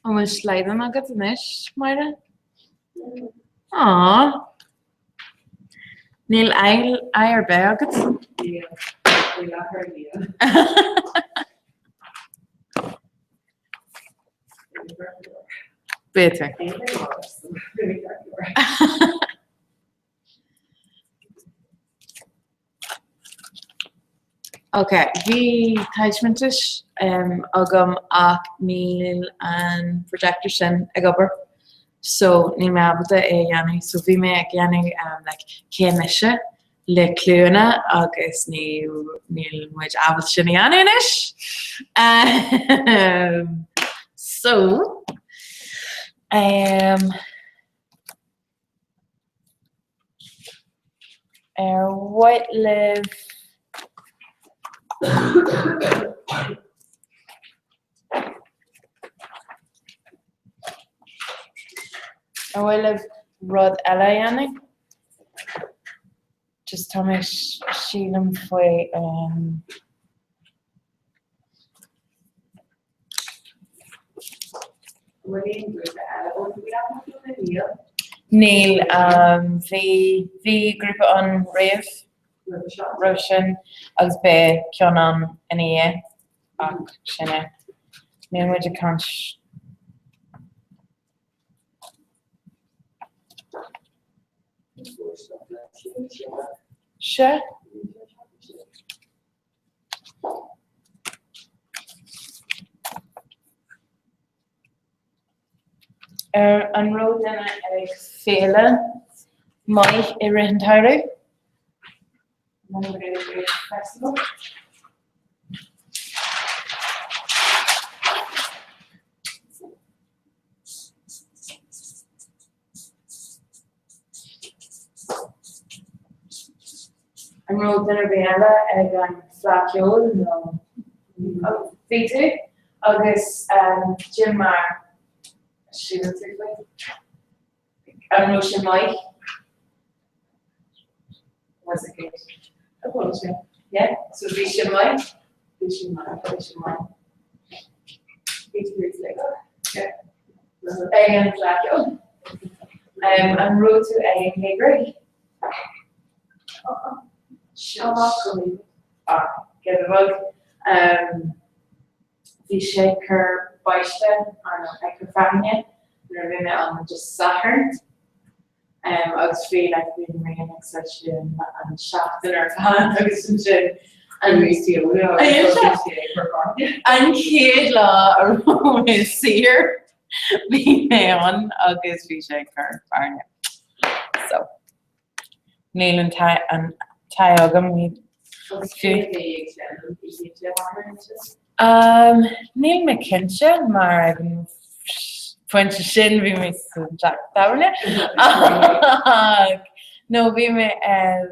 Om we slijden ook het nes, maar ah, Neil eier bij ook het. Beter. Okay, wie attachments agam ach Neil and projector sin agober. So ni mabda yani so vi me yani like kenisha le cluna agus ni which abot shinianish. So white live I will have Rod Elayani. Just Thomas Sheelan fue Neil the group on Rave Roshan as be Kyonan Nia ak Shine. Neil with a conch. Sure. Unrolled in a fela, my irrentire. Festival. Enrolled in a Vienna and Flacciol, no. V2, August, Jim Mar, she looks like. Enrolled Mike. Was it good? Apology. Yeah, so Visha Mike. Visha Mike. V2 like that. Yeah. Again, Flacciol. Enrolled to a Negri. Get a bug. The shaker Beisten on a Ecofania, they're on just Saturn. I was feeling like we were making exception and shaft in our fan, and we see and kid law around his seer, be on August the shaker Barney. So, Neil and Tyogam we Neil McKinshire, maar Pointje Shin wie me Jack Taverne. No, wie me a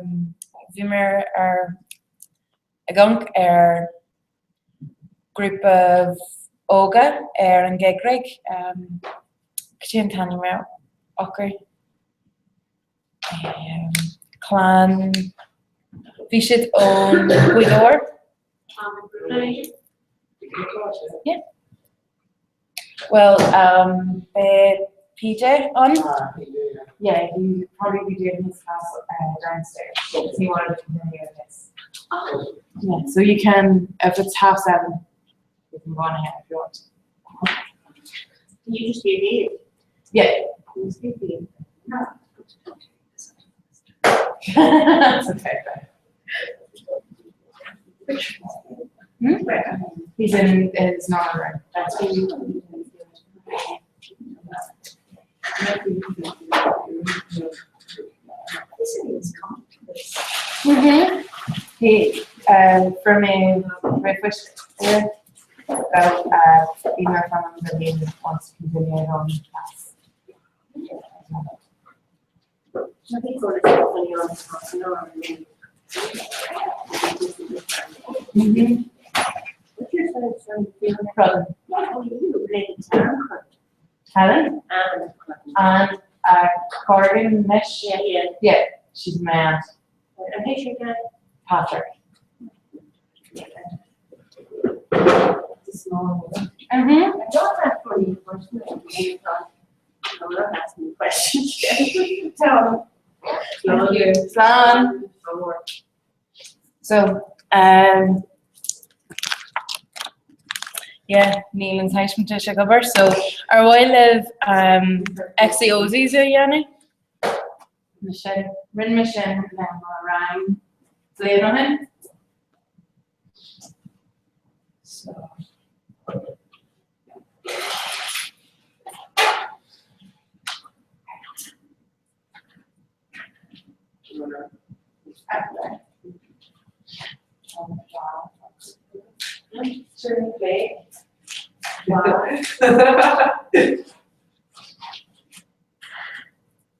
gunk group of Oga and Gay Greg. Kachin Tanya Mel, okay. Clan. We should own Guidor. Yeah. Well, PJ on? Yeah, he probably be doing his class downstairs. So he wanted to continue with this. Yeah, so you can, if it's 7:30, you can go on ahead if you want. Can you just be me? Yeah. Can you speak to me? No. That's okay. He's in his normal room. That's He from a breakfast about email from the name wants to continue on class. I think we're going to what's your son Problem. What are you related to Helen? and Corrigan Mish. Yeah, she's mad. I'm picturing that. Patrick. It's a small one. Mm-hmm. I don't have funny questions. I'm not asking questions. Tell me. Slán. So, yeah, Neil and Taish to Sugar. So, our live XCOZs are Yanni. Michelle, Rin Michelle, Ryan. So, you know him? So.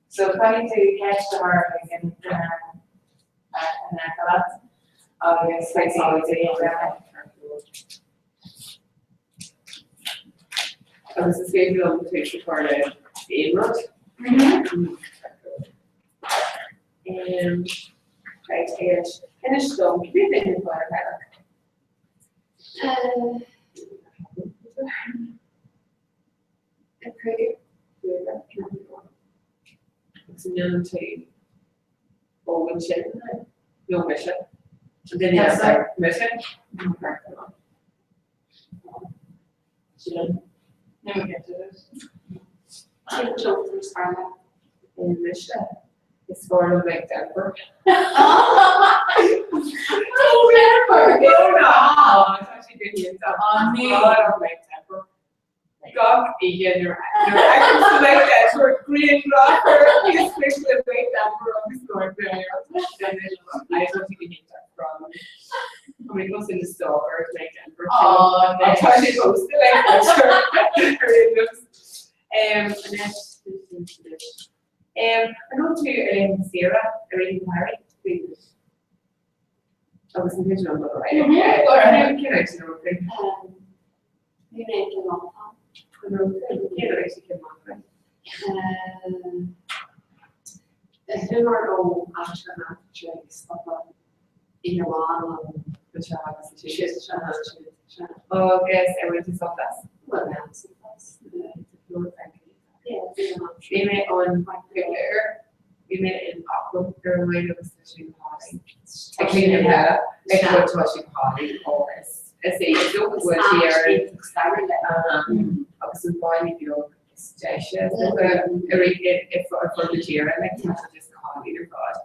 So coming to catch the mark in Nakalat, yes, I this is going to be on the picture for the Aimrod. And right here, finish stone, we didn't for it's known to Owen Shin, no mission. And then yes, mission. Let me get to this. In mission. It's for the big temper. Oh, It's actually good news. Big temper. God, again, your actions like that were great rocker. He's especially big temper on this door there. And then I don't think you need that from. When it goes in the store, it's like temper. Oh, I'll try to post it like that. And then I go to Sarah, Irene Harry, please. I was in Vietnam, but right. Can I actually know thing? You name it all. I can't actually get one thing. Who are all astronaut tricks in Iran The child is a child. Oh, yes, I went to Southwest. Well, now it's We met on my computer. We met in Auckland. There was Washington Holly. I cleaned her. I go to Washington Holly. Or as a joke was here. I was in Bali, you know, station. If for the year, I like to just Holly the God.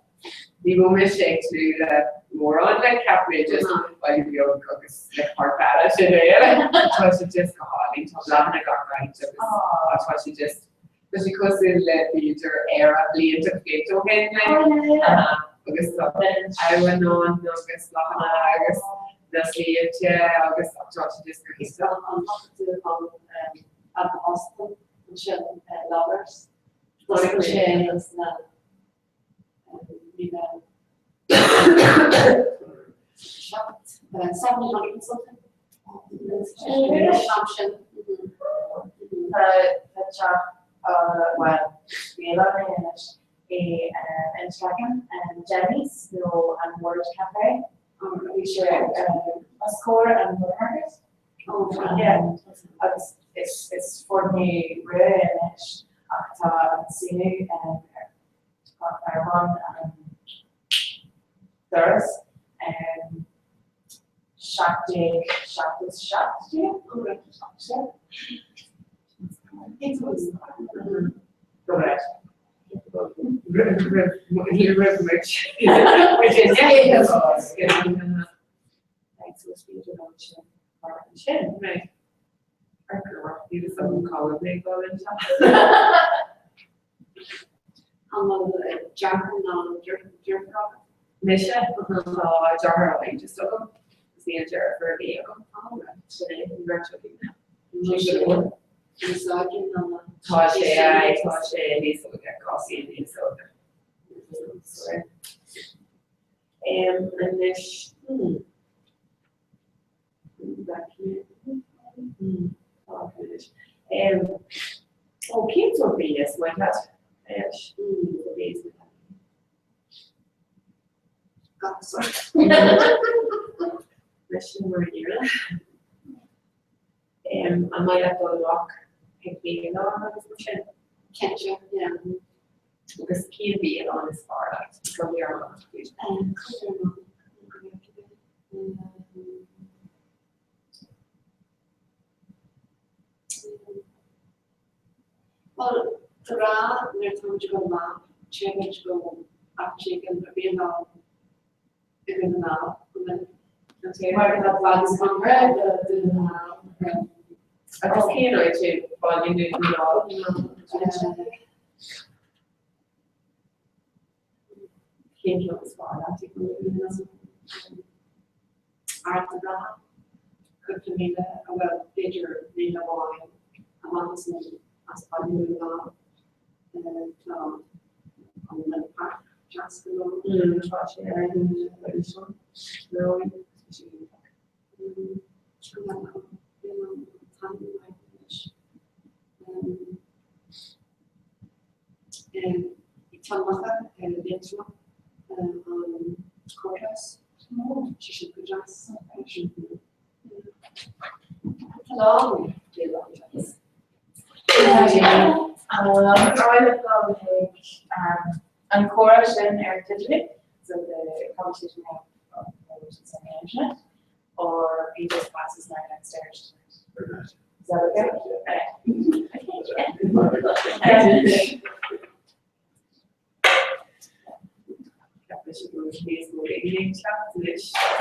The woman shakes to the more on like caprages, while you go cook like hard ballot today. That's why she just Holly. So I got right. That's why she just. Because in the future era, bleed to get to him, because I went on, August, the stage, August, Josh, just at the hospital, lovers. Shocked. 700 something. Assumption. Well, we love it in Instagram and Jenny's, and Word Cafe. We share a score and burgers. Yeah, it's for me really nice. Sinu and Iran and Thurs and Shakti, it was correct. Mission, jar, I just took them. See a jar for a vehicle. So they can virtually now. Tasha, these will get coffee and these over. And this, kids will be yes, why not? Yes. Got sort. Mission word here. I might have to walk. Maybe no, can't you? Yeah. Because can be on this far out. So we are on well, Comhrá, we're going to go map, change go up chicken, be now, even now, okay, where the body's Comhrá, the I just can't write to body new all, can't go as far, I think after that, could be the well, bigger than the wine, amongst them as body new law, and on the park, just below, watch it, and this one, growing, and it's on and the next one, chorus, she should be just long, they love us. And chorus in digitally, so the competition of emotions and management, or he just passes my downstairs. Is that okay?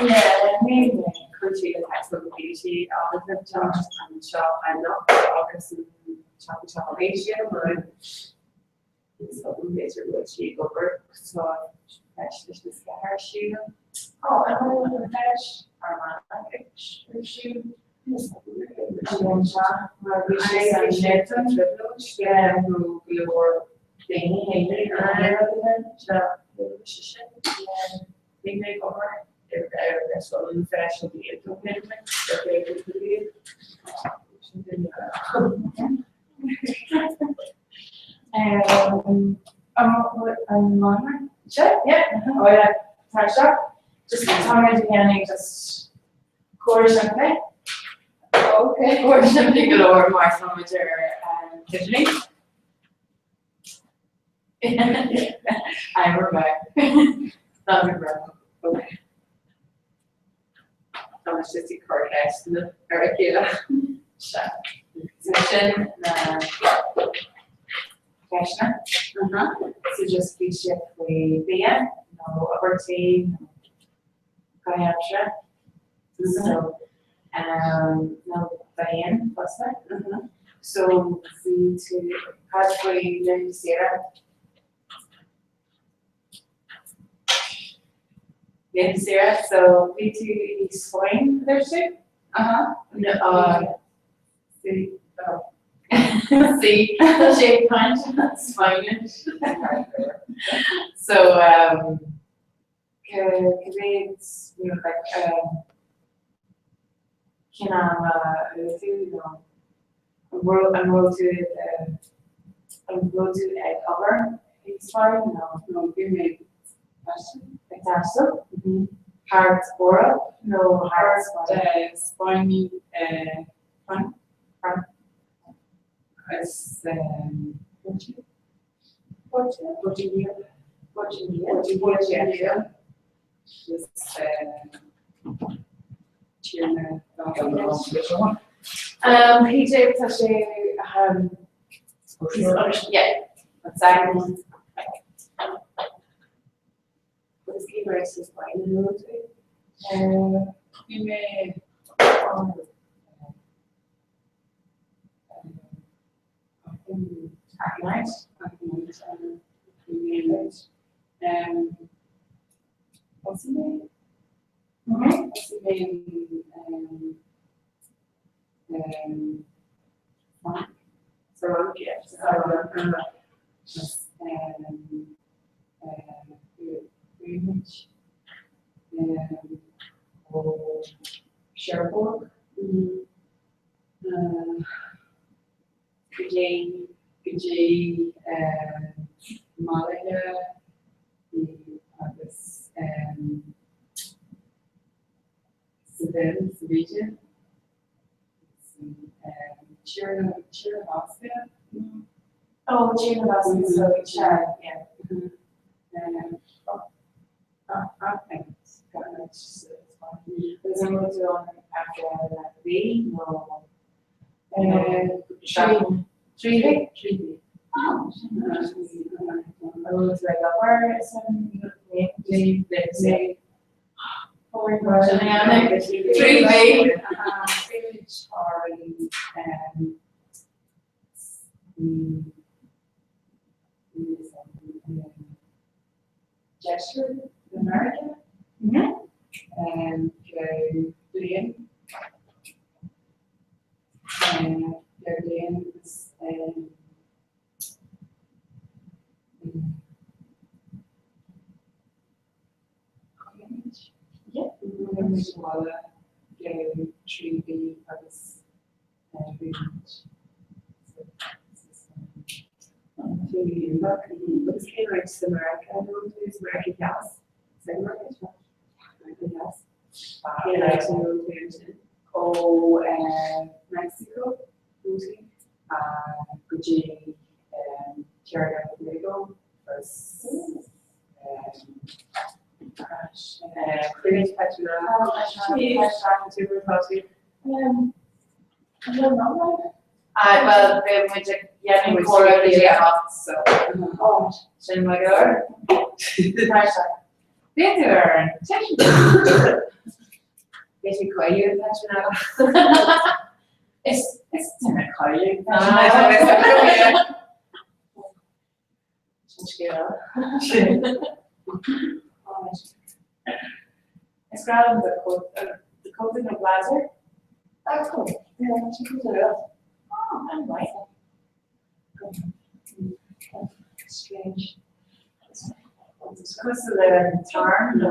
Yeah, maybe coaching the types of mobility, the jobs and shop and not August and shop ratio, but so basically what she over so that's this guy shoe. Oh, I don't know the dash or my shoe. Big makeover. That's what we fashion the improvement. Sure, yeah. Oh, yeah. Touch up. Just tell me again, just chorus something. Okay, chorus something or more somewhere Tiffany. I remember. Not remember. Okay. How much does the card has to the Aracula? Section, question. So just be shift we begin, no upper T, no Gayatra. So, no Diane, what's that? So, the to pathway then Sarah. Then Sarah, so we to explain their shape. No, see, see, the shape punch, that's fine. So, creates, you know, like, can I'm going to add cover. It's fine. No, give me question. Example. Hard oral. No hard spiny front. As Portuguese. Just PJ Tashi, yeah, exactly. What's the versus fine in the you may Nice. What's the name? What's the name? So yes, very much. Sherbrooke. Malaga, agus Sevilla, Chiravaska. Oh, Chiravaska, so Chad, yeah. I think it's got much. There's a lot on after that day. No. Treaty. Oh, I was like a person. Let's say. Gesture, America, and Julian, and Julian is yeah, Walla, Treaty, Paris, and Because Cambridge is America, I don't use American gas. American gas. Mexico, Gucci, Tierra del Fuego, Create Petrol, I don't know. Well, they went to Yanni Cora, so. Oh, shouldn't I go? They are basically call you that It's in a call you. It's got the coating of blazer. Oh, cool. Yeah, oh, I like it. Strange. Because of the charm,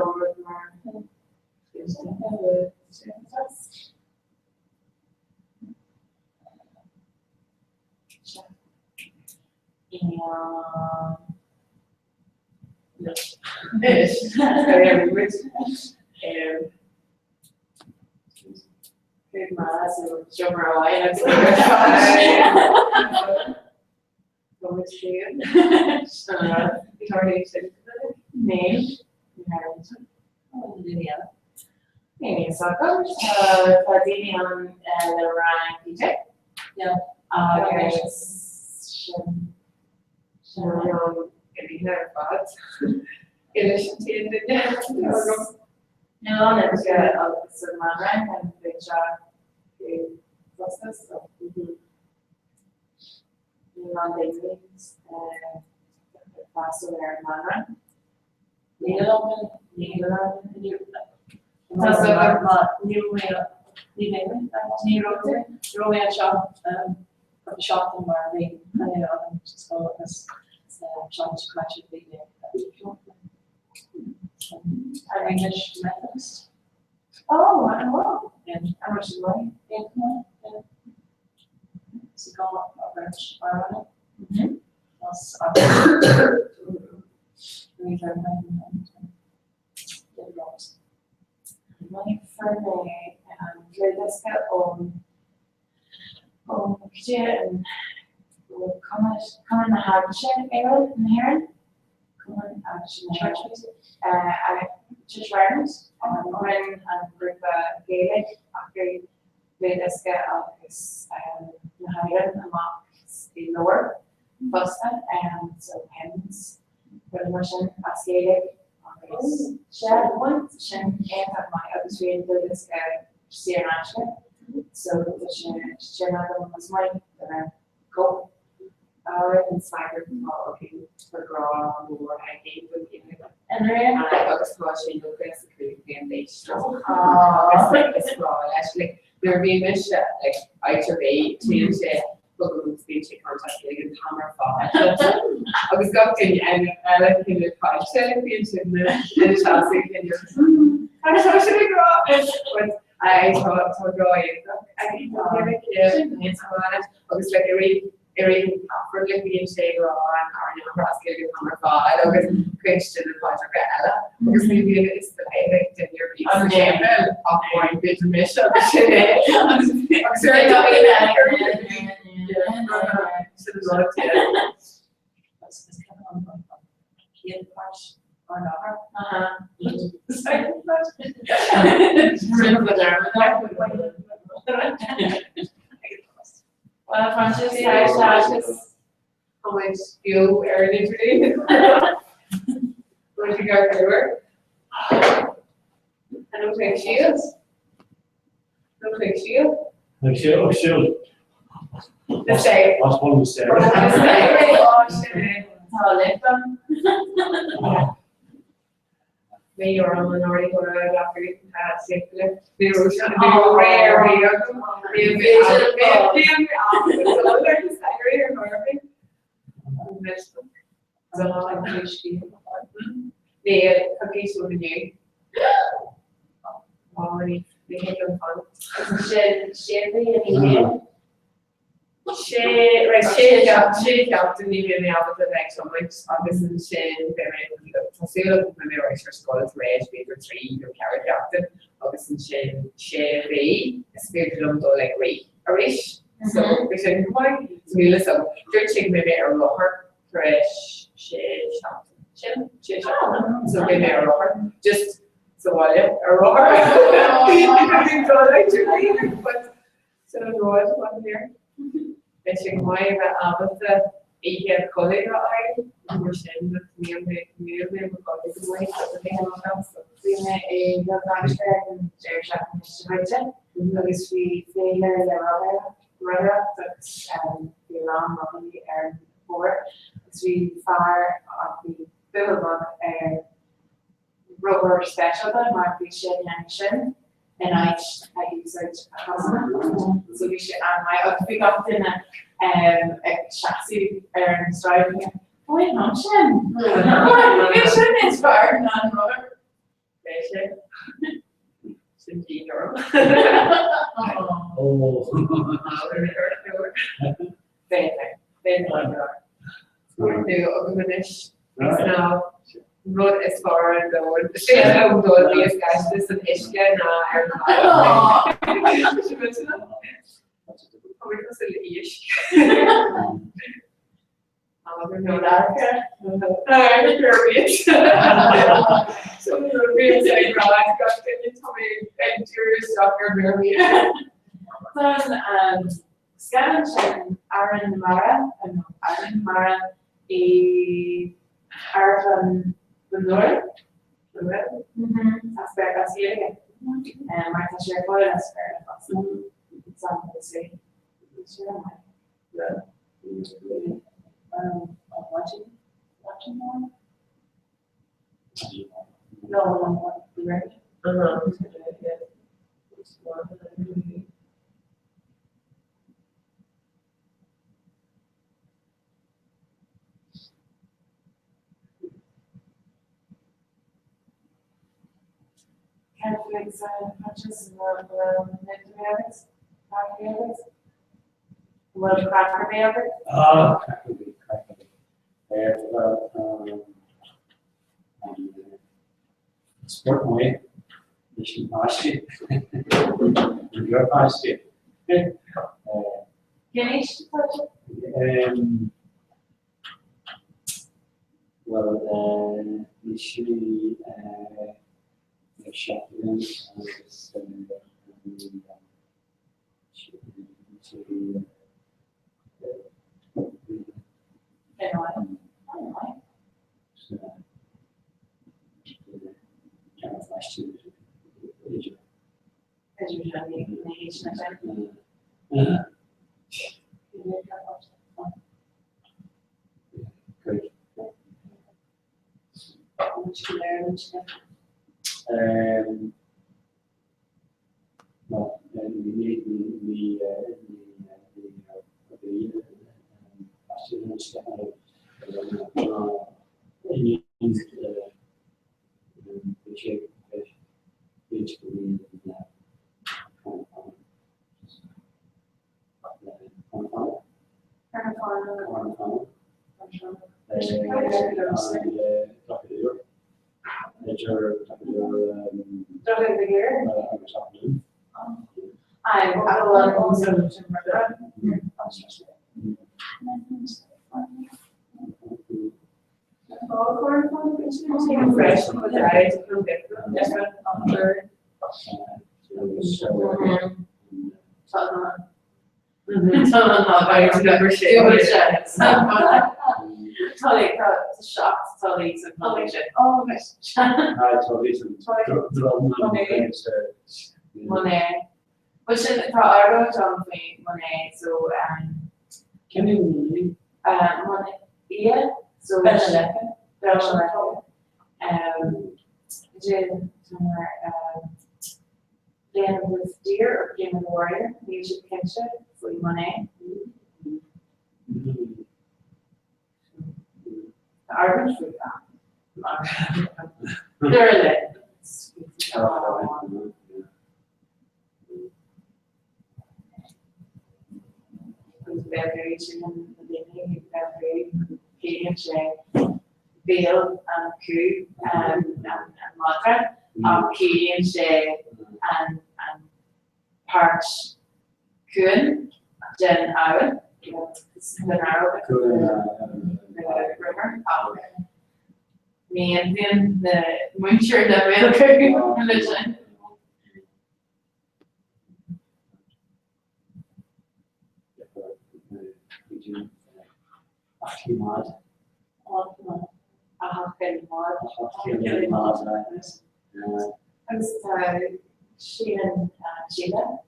or shop in Marley, just call it as shop to catch a big I'm English Methodist. Oh, wow. And how much is money? It's called a French Ireland. Plus, money for me, let's get on. And we'll come in the Hampshire area in here. Come on, church music. I church readings. When and group Gaelic after let's get this the higher and mark the lower first and so hence the motion as Gaelic share one and have my other three this see so the share was my go inspired okay for grow or I gave them and I got a squashing look at the game based actually there being a shit like I surveyed to say speech contact and hammer fought. I was got to and I like in the fight and the Chelsea can how should I grow up? I thought drawing. I think I was like a really Erin for living in shade or on cross getting Comhrá agus Christian and Patrick Ella because maybe it's the payment in your piece of the offline bit mission. Sorry, not in that. Should have looked at it. Kid crush or not? Second well, Francis, how much fuel early today? Where'd you go to work? I don't think she is. Don't think she is. Like shield. The same. Last one was Sarah. Me or a minority or a doctor had safely. They were rare. The cookies were new. Already, they had them fun. She helped me in the out of the next one, like obviously she the memorization school is red, paper 3, you carry captain, obviously she be spiritual like way a wish. So we said why we listen, you're taking maybe a rocker fresh she so maybe a rocker just so what a rocker but so road one here. Beetje mooi bij avond ik heb collega eigenlijk verschillende meer collega mooi dat ik helemaal kan binnen dat aanstellen zeer zaken dat is wie vele jaren dat die lang nog niet ervoor dus wie vaar op die filmbak rubber special dan maar die shin and I use it so we should I pick up in a chassis and driving it. Wait, not Shin. Shin is far non-rubber. Shin girl. Oh. Very organized. Now. Rod is far and the word. She has no door. These guys, this is Ishka now. She went to them. Oh, it was a ish. I don't know that. I'm a Caribbean. So the real side right. Gosh, can you tell me interior stuff you're Caribbean? Then Scanning Aaron Mara, a Arvan the north, the red, that's fair, that's here again. And Martha Sherwood, that's fair enough. It's on the same. Watching more? No, the red. Catholics punches Nigerians, World Cracker Mayor. Sport mooie. Dus je paasje. Je paasje. Finish. Well, usually Shetland well, we need Which is for our John Monet, so Can you Monet, yeah, so Jim, Game with Deer or Game of Warrior, music kinship, for Monet. The Irish with that. They're lit. Variation in the beginning, Veil and Coup and Matra, and Parch Kuhn, Jen Owen, the narrow the river. Me and then the Muncher, the Veil religion. Sheila,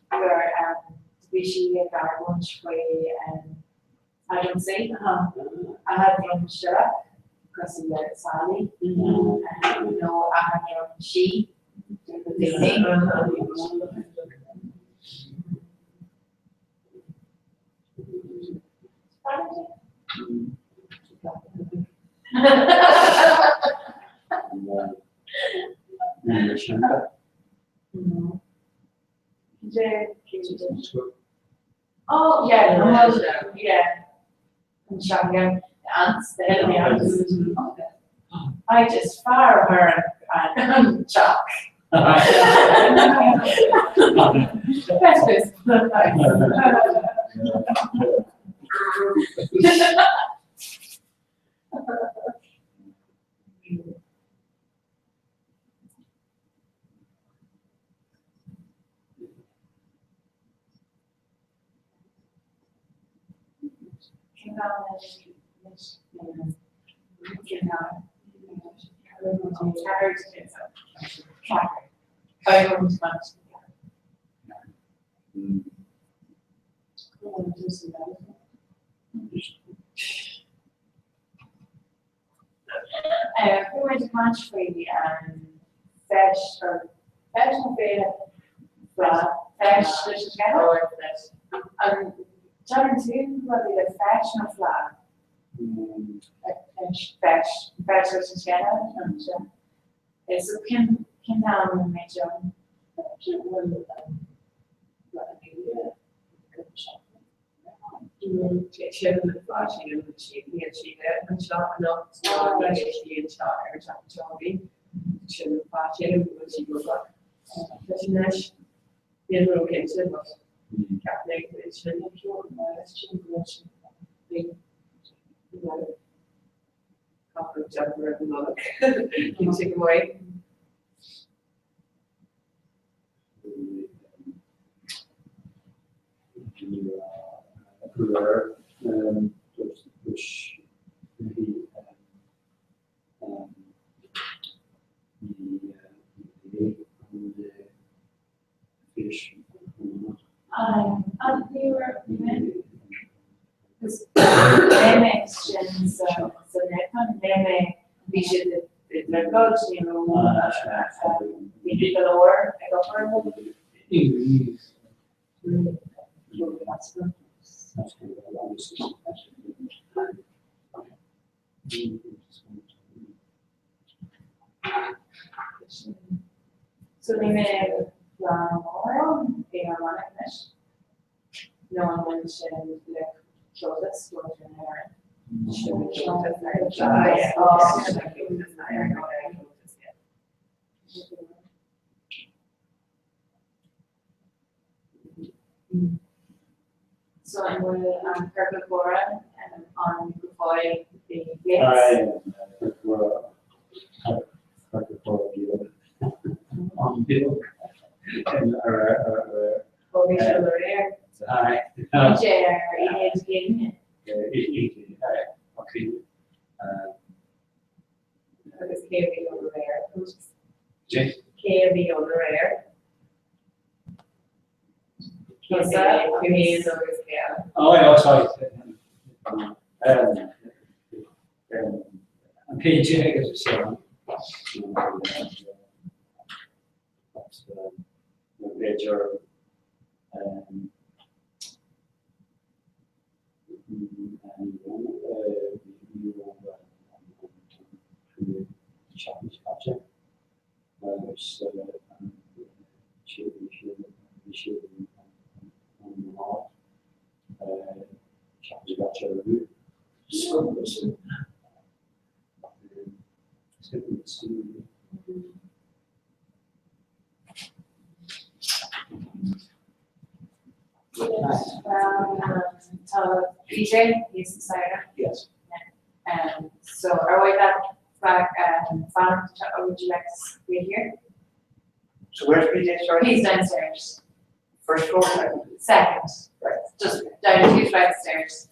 where we got lunch for I don't say, I had from Sheila, because he let Sally, and no, I had from she, Oh yeah, yeah. And Shangan ants, the ants. I just fire her and Chuck. That's we went to match for the fish or fish and fish together. John too, whether the fish or flag. Fish together. It's a can down and make John. Children flashing in the cheek, and sharp enough to like she and sharp every time Charlie. Children flashing when she goes up. Nash, the other occasion was Catholic, it's really pure, couple jumper and look, you take away. Which maybe the fish. We were because they exchange so they we should the coach, you know, we did the lower, I go for so they may more, they are one of this. No one mentioned the Clovis was in there. So I'm going to Perpigora and on Bufoy the gates. On bill. And Over there. Hi. Chair, it's getting Okay. Because KB over there. Yes. KB over there. What's that? KB is over there. Oh, I know, sorry. On page 8, I guess it's major challenge project. So DJ, he's the cider. Yes. And so are we back Fallon, would you like to be here? So where's PJ, sorry? He's downstairs. First floor, second? Second. Right. Just down 2 flights of stairs.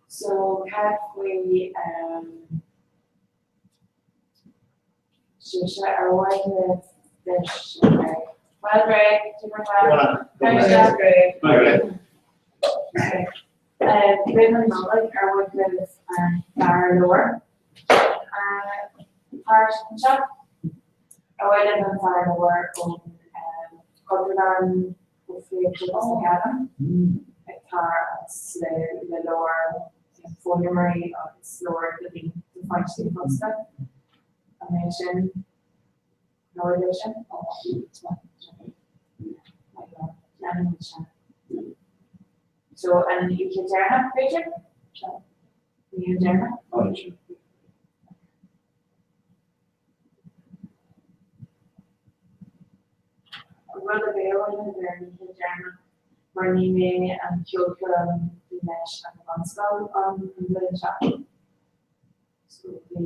So have we should I avoid the fish? Well, Greg, super well. Greg. Okay. Given knowledge, I would with Barra Lower. Part shop. I would live in Barra Lower on Cotterdown with the Cabin. Tar the lower Foliomery of its lower living to find the concept. I mentioned no addition. So, and you can turn up picture? You turn up? Oh, sure. Rather available in there, you can turn up. Marine and Kyoto mesh and Vanscal on the chat. So the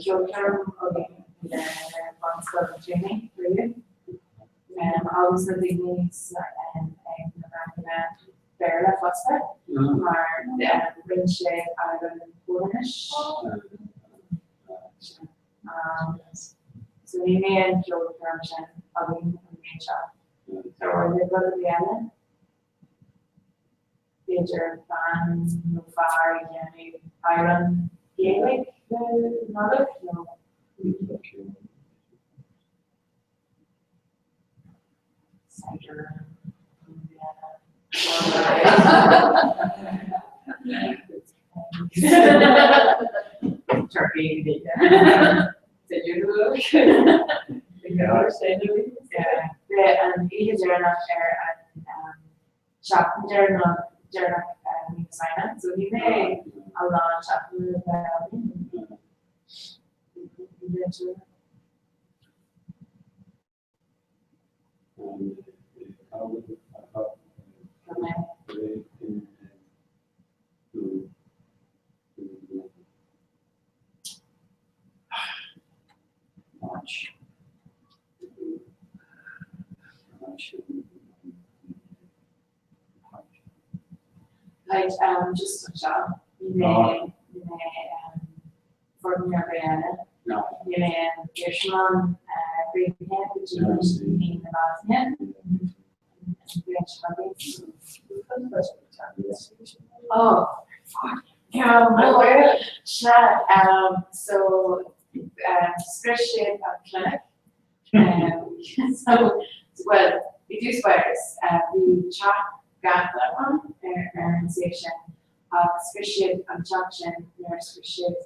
Kyoto of the Vanscal training for you. And also the needs and Berla Foster are the Rinche Iron Cornish. So we may and Kyoto version of the main chat. So we're the Boliviana. Major fan, no fire, Yanni, Iron, Gaelic, another, no. Cider, Turkey, did you look? Yeah, and he is there not there and shop there not. Finance, so he may launch up with like just a job. You may for me Ariana. No. Yeshman, Green Campus, meaning the last name. Oh, yeah, more chat. So, spreadsheet clinic. So, well, we do squares. We chat got that one, organization, spreadsheet, junction, spreadsheet,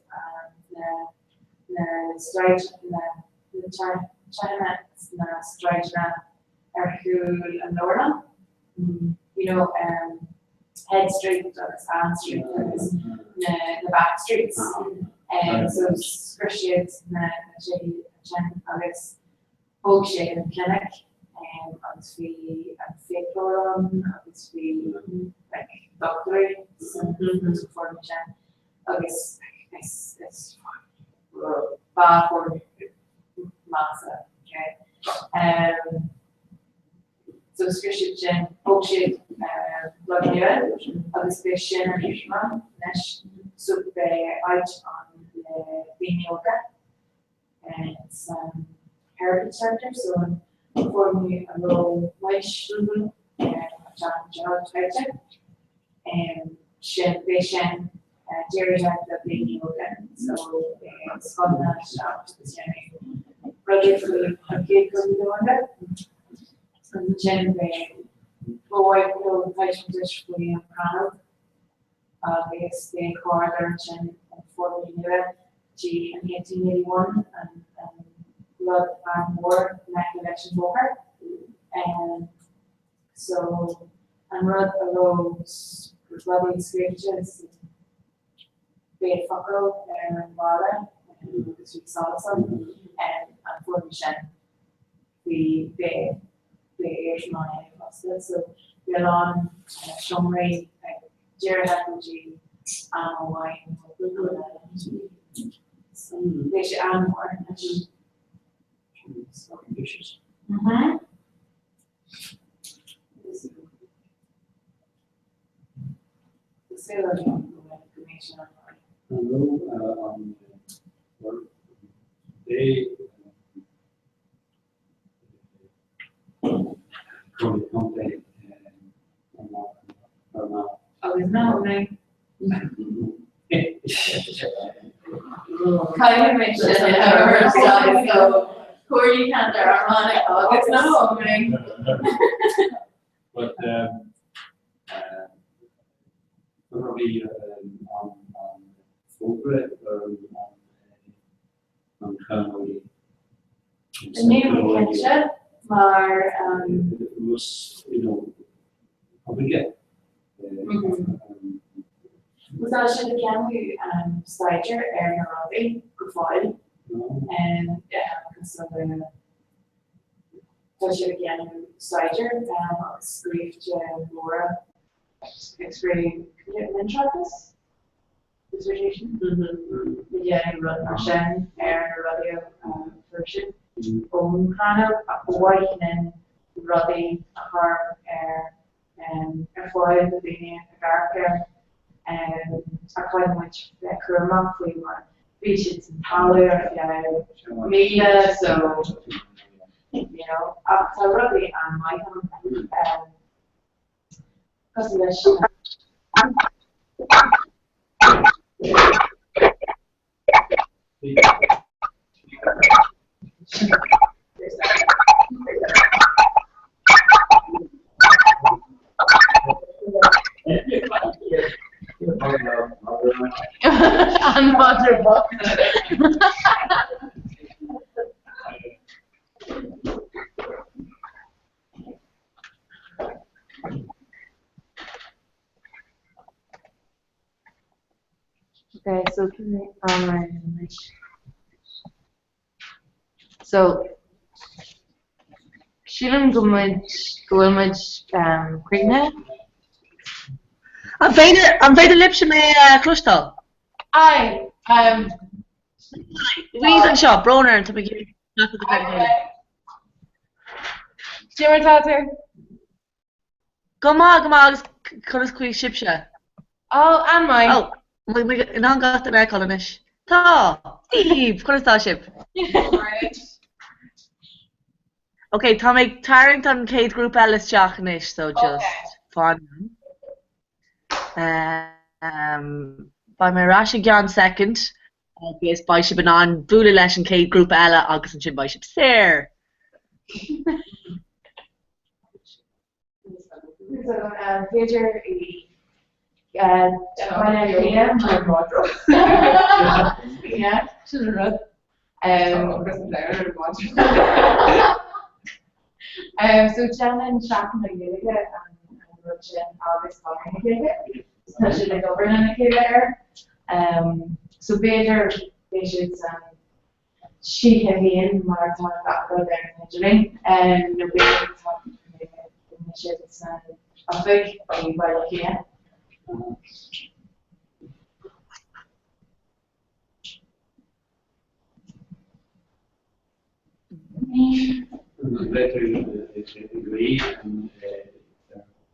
the strike, the China, strike, Hercule and Laura. Head Street, Ann Street, the back streets. And so spreadsheets, Alex, Hogshead and Clinic, obviously, Fake Forum, obviously, like, doctorate, information, obviously, it's bad for Massa, okay? So spreadsheet, Hogshead, Blood obviously, Shen and Ishma, Nash, Sub out on the Yoga, and some heritage center, so for me, a little white sugar and a John Titan, and Shen, Jerry had the Bean Yoga, so Scotland, project for the cake of the Yoga, and Jen, white little Titan dish for the Prano. They corridor and for the G in 1881 and blood and war election war. And so and Rod arose bloody scriptures, Bay Fuckle and Walla and Sweet Salsa and unfortunately the money so we're on Shomri Jared G wine so they should add more. They contact Oh, it's not me. Kind of mentioned it ever so Corey can't harmonic. Oh, it's not me. But probably on Fulbright or on Conway. The new kitchen, maar it was, probably get. Was that should the Stiger Aaron Robbie profile and so the should again Stiger script Laura extreme interest dissertation. Yeah, run version Aaron Robbie version own kind of a white and Robbie her and a foil the being a darker and a kind of much kurma we want visions and power media so up to Robbie and Michael constellation. And mother book. Okay, so so Shilling Gumage Creeknet. I'm fed lips in my crystal. I Louise and shop, Broner and to begin not with the credit. Jimmer Tatter. Come on, cut us quick ship shot. Oh, and mine. Oh, In an gacht an aircolinis. Tá, Steve, chutá sib. Okay, tá méid tarint an céad grúp eile teachnis, so just fun. Ba mé rá gan second, agus ba si ban an búla leis an céad grúp eile agus an sin ba si séir. Major yeah, should have so Jen and Shaq and Yoga and Russian August especially the government there. So Major patients she can be in marathon background there engineering and the way initiatives and I think by looking at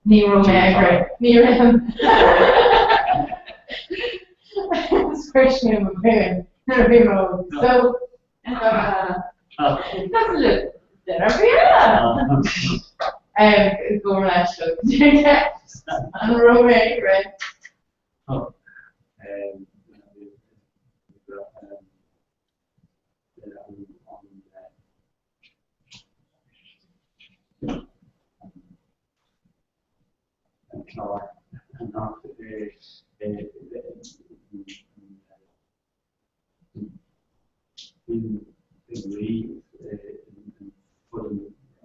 Nero Magre, Nero. This first name of parent, Nero. So, that's it. Go national. I'm Romeo, right? Oh.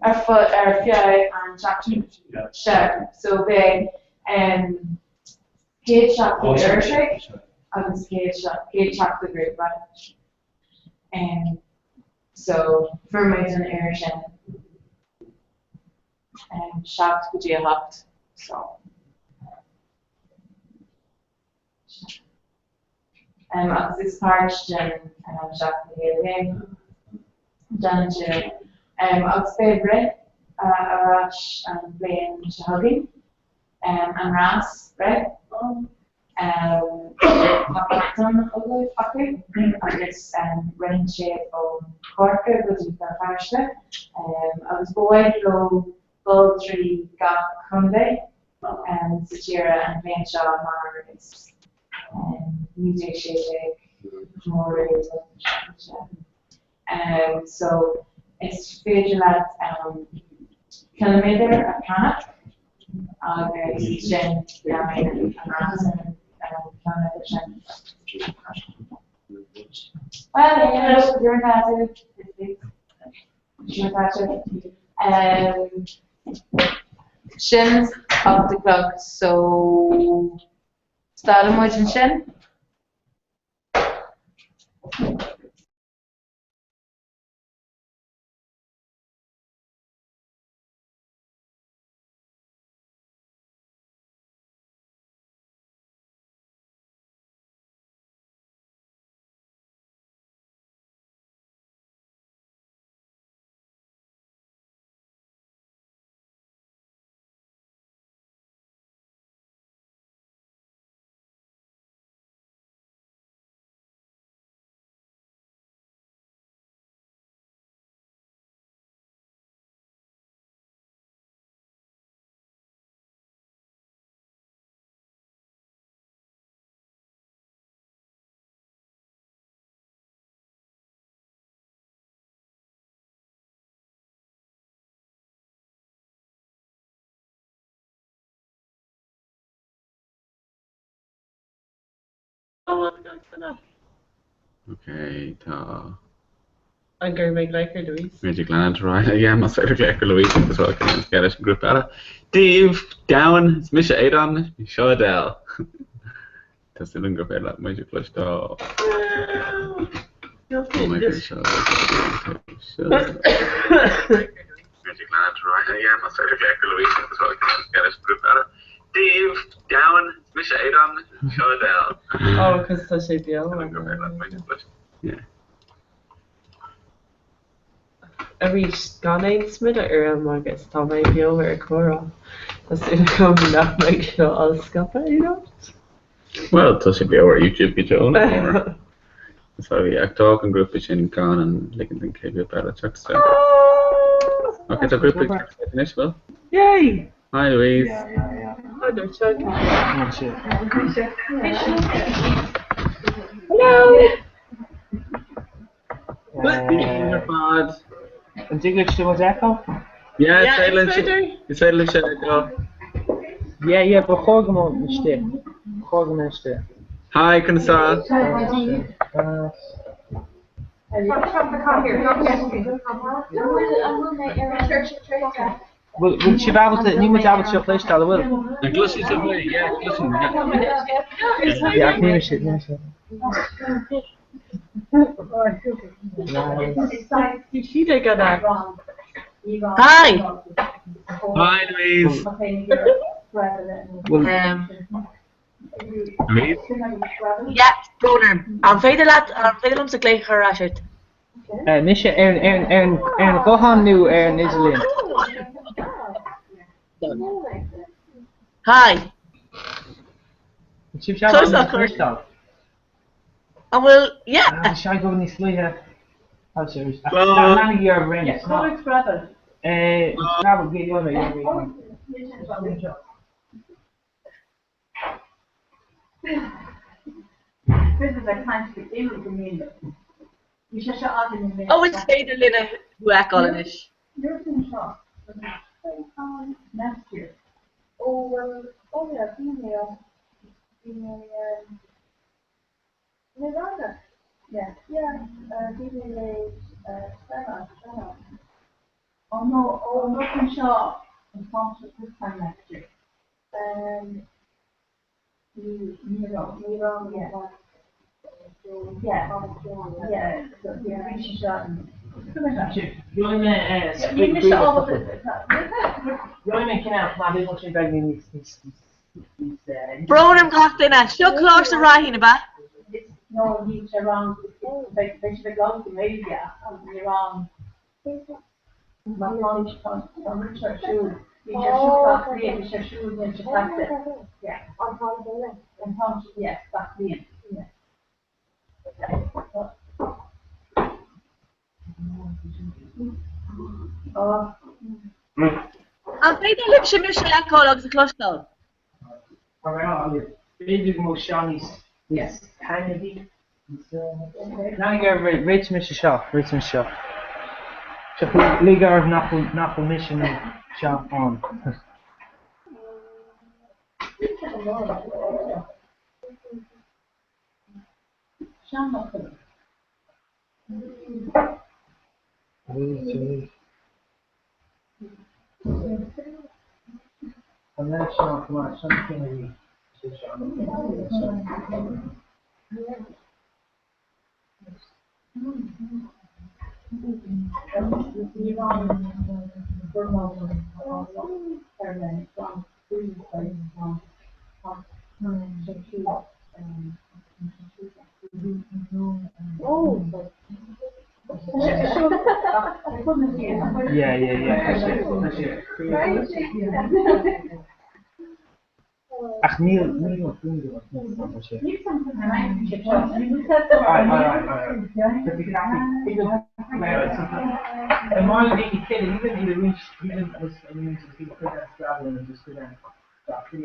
Our FI and Jackson share so they Gate shop the airship and Gate shop the great bunch and so for my an airship and shocked could you hopped so as this part and I'm shocked the game done to I'll favorite Rush and playing hugging and Ras right Pakistan okay and it's rain shape of Corker which is the first I was boy low gold tree got Hyundai and Sachira and playing Shaw Mars music shake more so it's visual kilometer a planet Jen and well you're Shins of the clock so start emotion Shin Okay, tá. An gur méid leicear Louise. Méidir gleann right again, mas féidir leicear Louise agus bhfuil can get a grŵp ara. Dave, down, is mis éan, seo del. Tá sin an grŵp eile, méidir cluis tá. Méidir gleann right again, mas féidir leicear Louise agus bhfuil can get a grŵp ara. Dave, down, is mis éan, seo del. Oh, because tá sé deal. Yeah. Every gan ein smid a agus tá mé bio ar a chora. That's in come nach me all scapa, you know? Well, it should be our YouTube video. So yeah, talking group between Con and Lincoln KB about it. Okay, so group finish, well. Yay! Hi, Louise. Yeah. I don't check. Oh, shit. Hello. And English too much echo? Yeah, silent. It's silent echo. Yeah, but Horgamo instead. Horgamo instead. Hi, Kansara. Will she be able to? You must be able to play style, will? And Glushy to play, yeah, Glushy. Yeah, I can hear shit. She did get that. Hi. Hi, Louise. Louise? Ja, Broner. Aan vele om te klein geraserd. Nisha, en Gohan nu Nizalin. Hi. Close up first. I will, yeah. Shall I go in this later? How serious? Hello. None of your rings. Scrabble, get you on it. Oh, it's Vader Lina who I call it. Oh no, nothing short. And sponsor this time next year. Broner gaat in een stuk closer right in de back. No, he's around, basically close to media, and around. My lunch from Richard Shoes. He's your shoe back in, he's your shoes in your practice. Yeah. And Tom, yes, back in. Yeah. Aan Vader Lipsje moest je lekker al op de klas staan. Big Moshani's yes, Kennedy. Now you're Rich Mr. Shaw. So Liga of Knuckle Mission Shaw on. And then Shaw, come on, something Yeah. Ach, Neil vrienden. En morgen denk ik verder, even in de reach, even als mensen die kunnen travel en dus kunnen travel.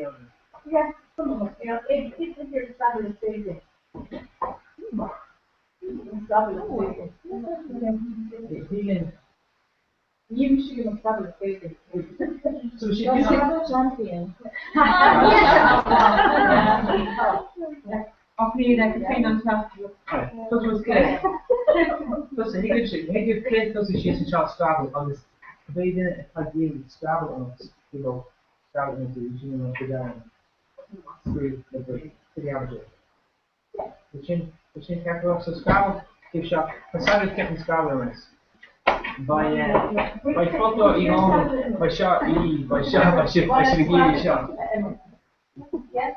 Ja, ik zit hier te travel in Zweden. You should have traveled crazy. So she is a champion. Of me, that kind of stuff. Dat was good. Dat is een heel klein dat is een chance travel anders. Weet je, het die travel ons, you know, travel into the region of the down. Through the average. We zijn kijken of ze travel. Give shot. We zijn het kijken travel runs. By photo, you know, by shot, by shot. Yes.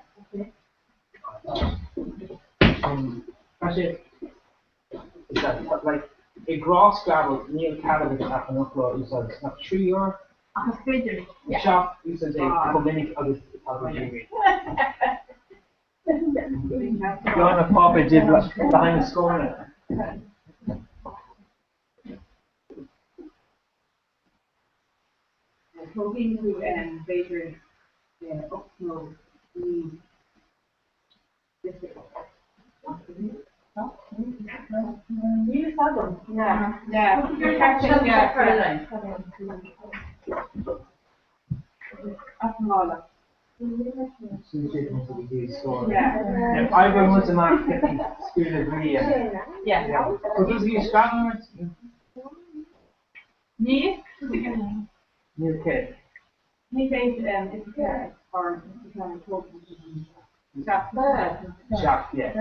That's it. Is that like a grass gravel near Canada at an upload is like 3 or shop is a community of this You're a pop did behind the score. Hoping to Baker upload the you saw them. Yeah. Yeah. I went to my school degree. Yeah. So does he strong? Me? New kid. He thinks it's a or Shop, yeah.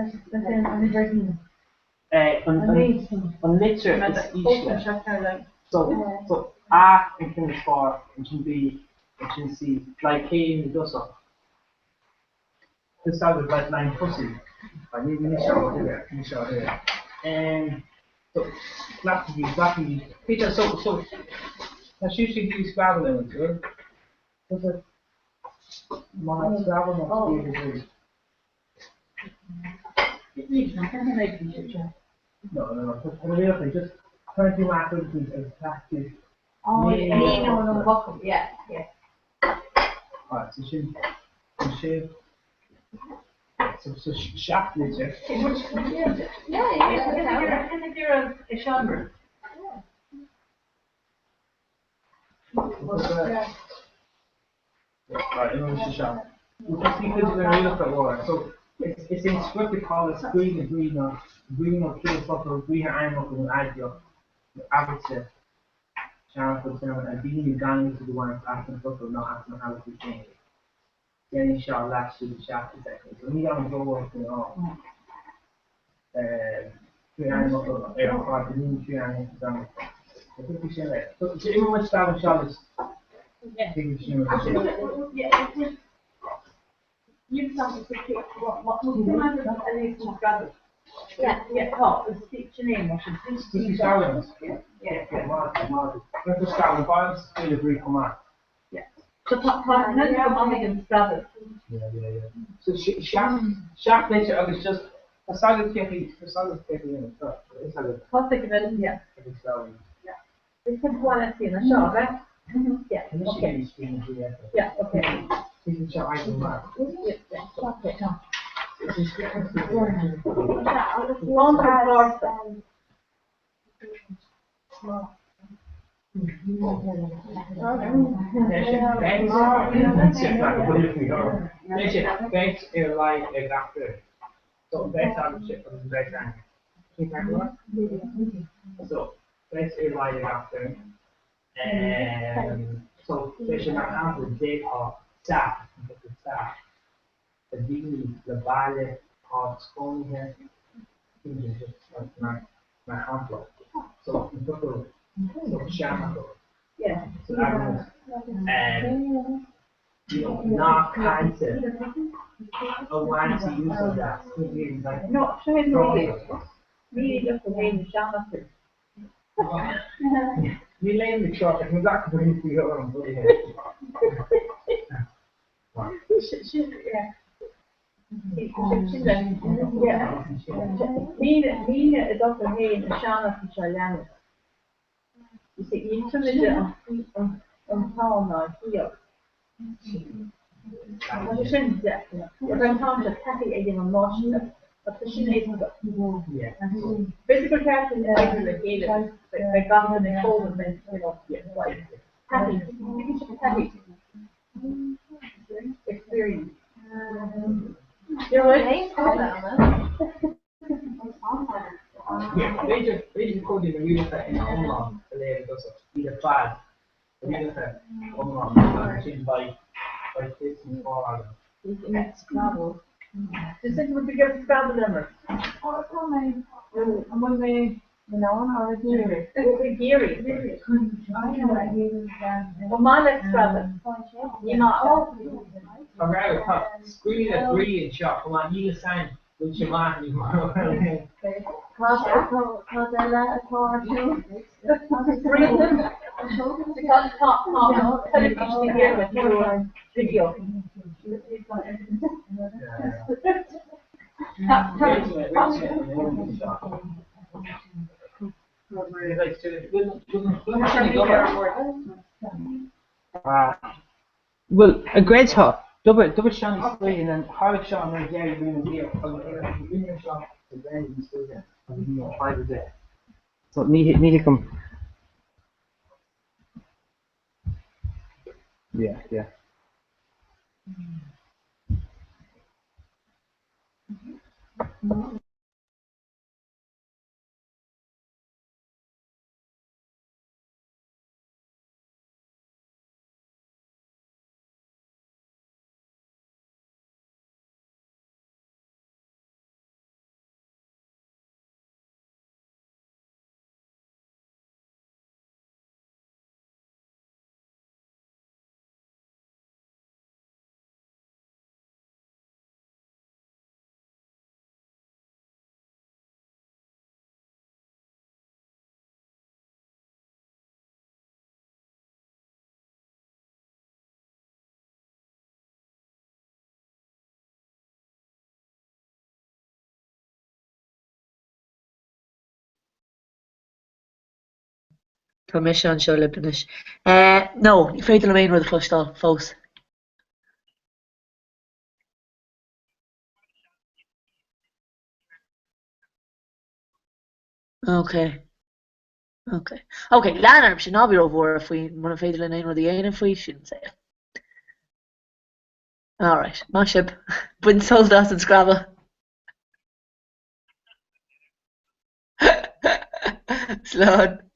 On nature, it's each. So A and can be 4, and can B, and can C, like K in the dozo. This out of that line pussy. I need to show here. And so, luckily, Peter, so, that's usually do Scrabble in it, right? Does it? My Scrabble must be a degree. No. Really, just 20 macros is practice. Oh, yeah. Alright, so shaft is it? Yeah. And if you're a genre. Right, it's a shaft. You can see because you're real for war. So it's in scripted called as green or kill for green animal from Agio. Average channel for cinema and being Uganda to the one asking for not asking how to change it. Then you shot last to the shaft exactly. So we got to go work it all. Three animals from airport, the new 3 animals from I think we should let. So even much time shot is Yeah. You something to pick what Yeah, oh, the speech name or something. This is Scotland. We're just Scotland, but it's still a Greek command. Yeah. So, American brothers. Yeah. So, shaft nature, I was just a solid taking in the top. It's a good. Yeah. It's a quality in a shop, right? Yeah. Okay. Yeah, okay. You can show item mark. Okay. Banks airline after. So banks are the ship of the background. So banks airline after. And so they should not have the date of staff. The degree, the value of school here. Just like my envelope. So in total, so shaman. Yeah. So that was, and not concept. I want to use of that. No, show him really just the name Jonathan. You name the truck, and that's the way to go on. Mina is ook een hele Shana van Charlene. Dus je kunt een taal naar hier. Dat is een zet. Een taal dat happy in een notion. Dat is een hele. Physical character is eigenlijk hele. Bij gasten en golden mensen. Happy. Happy. Experience. You're right. Deze code in de muur in omland geleden dus ieder paard. De muur omland. Misschien bij dit en voorhalen. Dus ik moet je Scrabble nummer. Oh, tell me. Among the or a Gary? Gary. I know what he was Well, my next Scrabble. You know, I'm rather tough. Screen a 3 and shot. Come on, you sign with your man. Video. Well, a great shot. Double shot is free, and then hard shot and then Jerry doing a deal. Winner shot, the grand is still there. And you know, 5 is there. So need to come. Yeah, yeah. Permission seo lipanis. No, ní féidir le mé rud a chlustal fós. Okay. Okay. Okay, leanarm sin nábí ó bhór a faoi muna féidir le éon rud a dhéanamh faoi sin sé. All right, má sib. Buin soldas an Scrabble. Slán.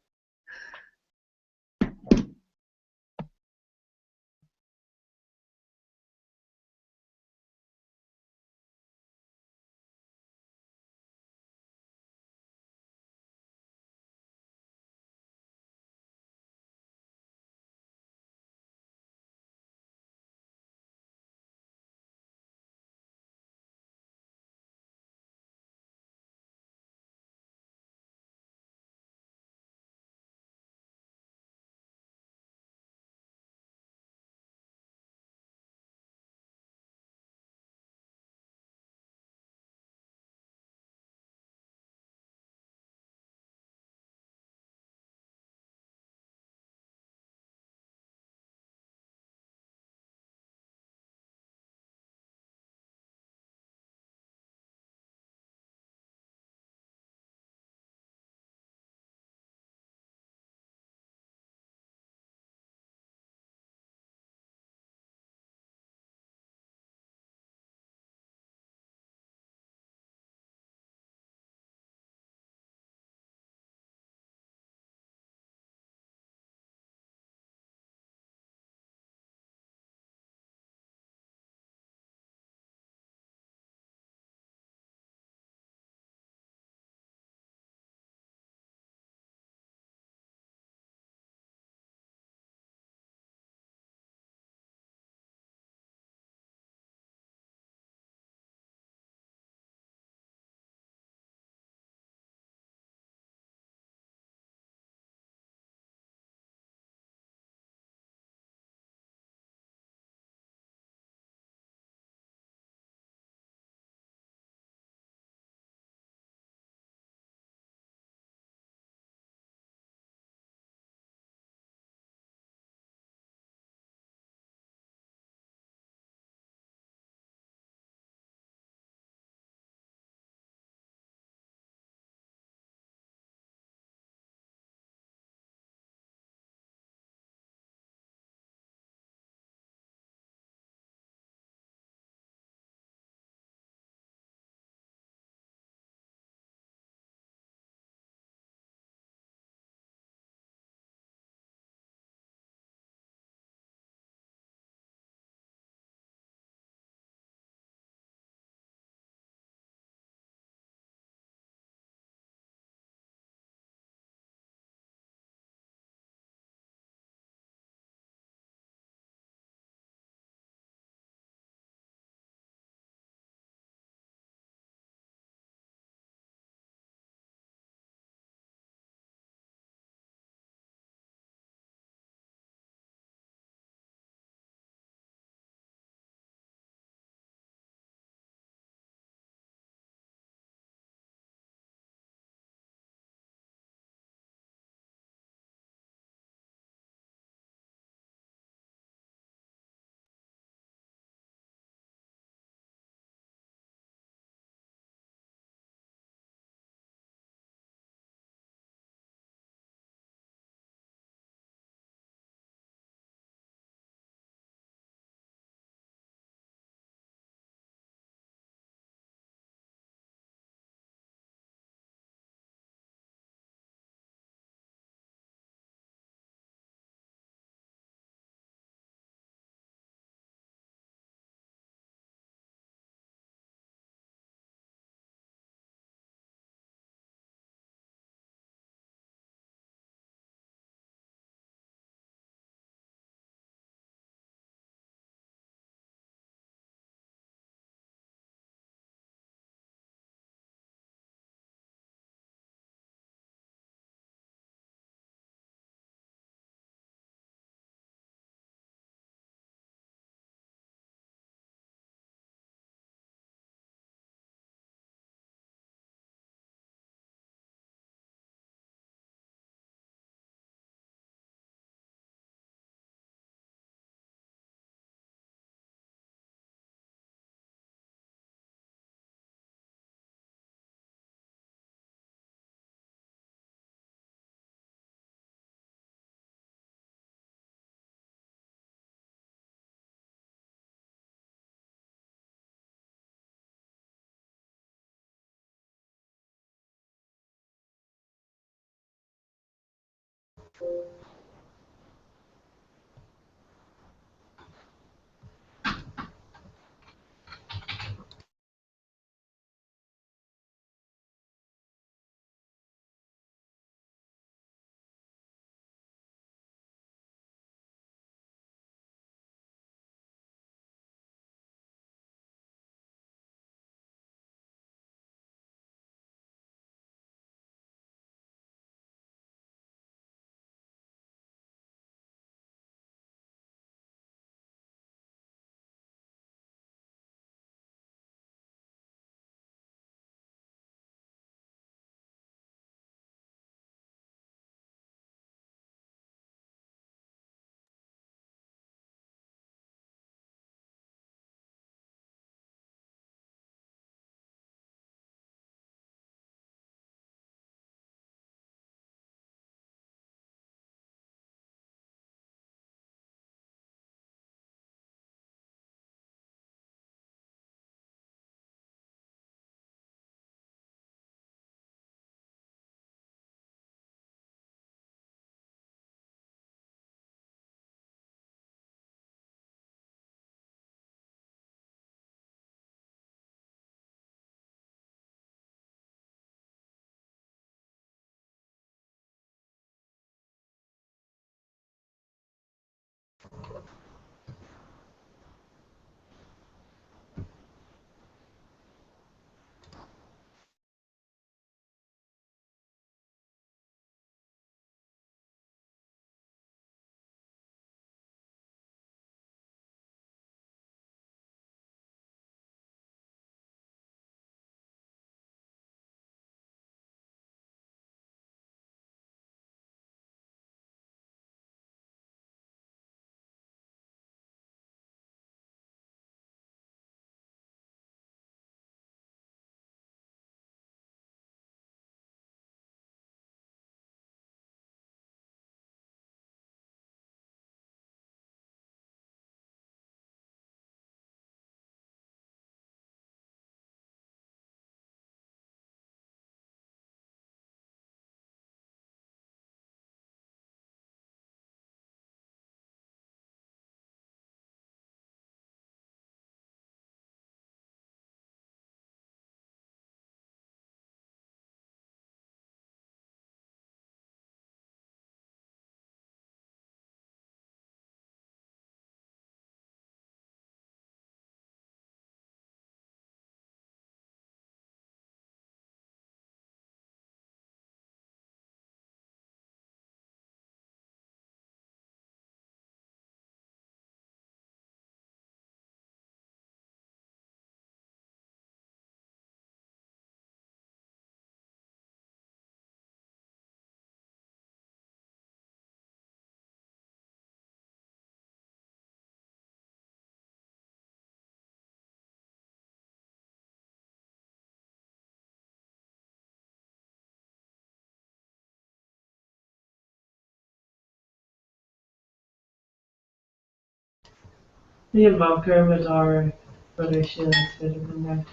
Me and Bob Kermit are brother Shill's better than that.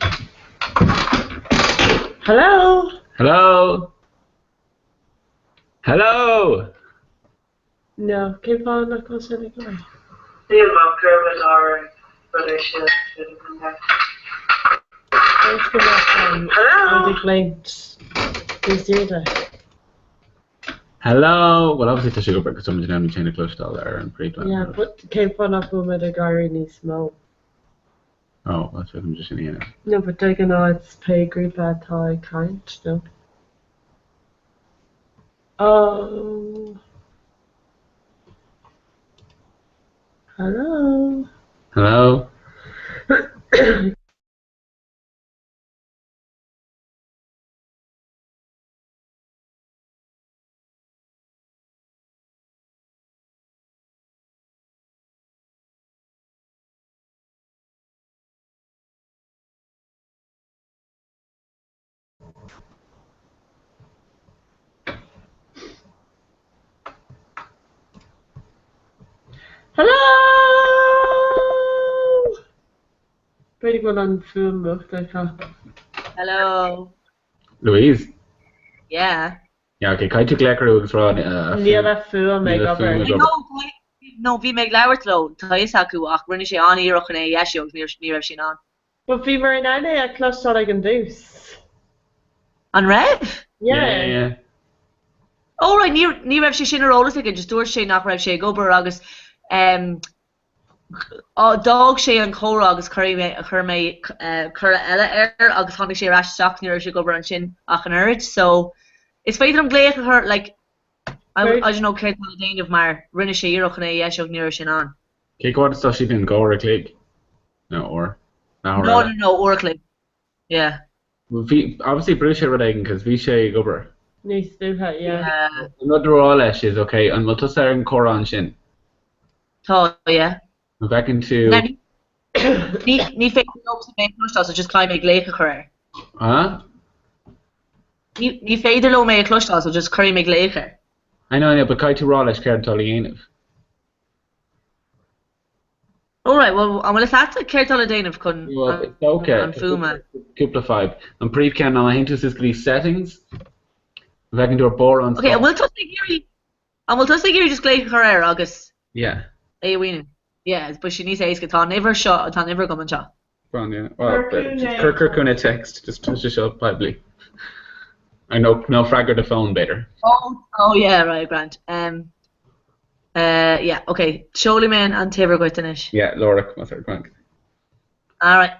Hello? Hello? Hello? No, keep on, not going to say the guy. Me and Bob Kermit are brother Shill's better than that. Let's go back on. Hello? I declined. Who's the other? Hello? Well, obviously, to sugar because someone's going to change the clutch doll there and pre-plan. Yeah, but keep on up with the guy in his small. Oh, that's what I'm just in here. No, but they can always pay group at high kind, no? Oh. Hello? Hello? Hello? Pretty good on film, I thought. Hello. Louise? Yeah. Ja, okay, caiite léir agus rá Níl a fu me gobar. No, bhí méid leirló tá is acu ach rinne sé aníireach in éisiog ní raibh sin an. But bhí mar in aine a clostá ag an dús. An raibh? Yeah. Ó right, ní raibh sé sin arolalas ag just dúir sé nach raibh sé gobar agus dog sé an chóra agus chur mé chur eile agus tháinig sé rasteach ní raibh sé gobar an sin ach an airid, so is féidir an gléach a like I don't know céir an déanamh mar rinne sé iireach in éisiog ní raibh sin an. Cé gá tá si an gáir clic? No, or? No, or clic. Yeah. Obviously brew sé rud because bhí sé gobar. Níos dútha, yeah. No drá leis is okay, an bhfuil ar an chorán sin. Tá, yeah. An bhecinn tú... Ní féidir nó sa mé clúistá so just caiim ag lécha chuir. Huh? Ní féidir lo mé clúistá so just chuir ag lécha. I know, but caiite rá leis ceir tal dhéanamh. Alright, well, I'm going to say Kertal Dainov kun okay. Fuma. Couple of 5. And brief can I hint us these settings. If I can do a bore on. Okay, we'll just say Gary just play her August. Yeah. Hey, win. Yeah, but she needs to ask it on never shot, on never come and shot. Fun, yeah. Well, Kirk Kuna text just to show up probably. I know no fragger the phone better. Oh yeah, right, Grant. Yeah, okay. Surely man and Taylor go finish. Yeah, Laura, what's her Grant? All right.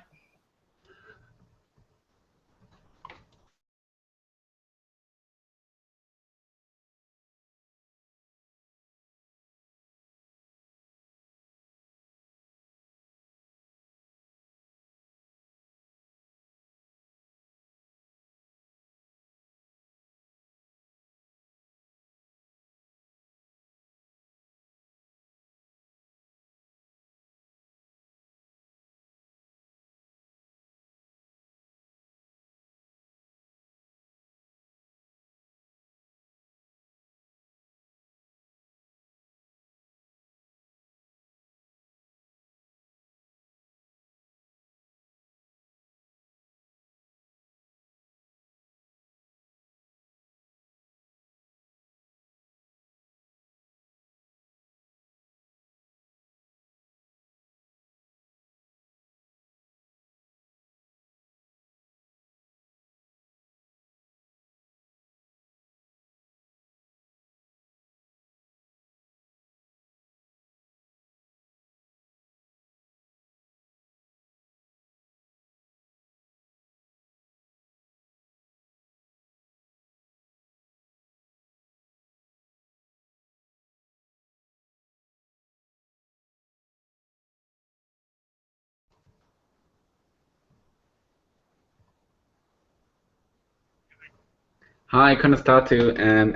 Hi, kind of start to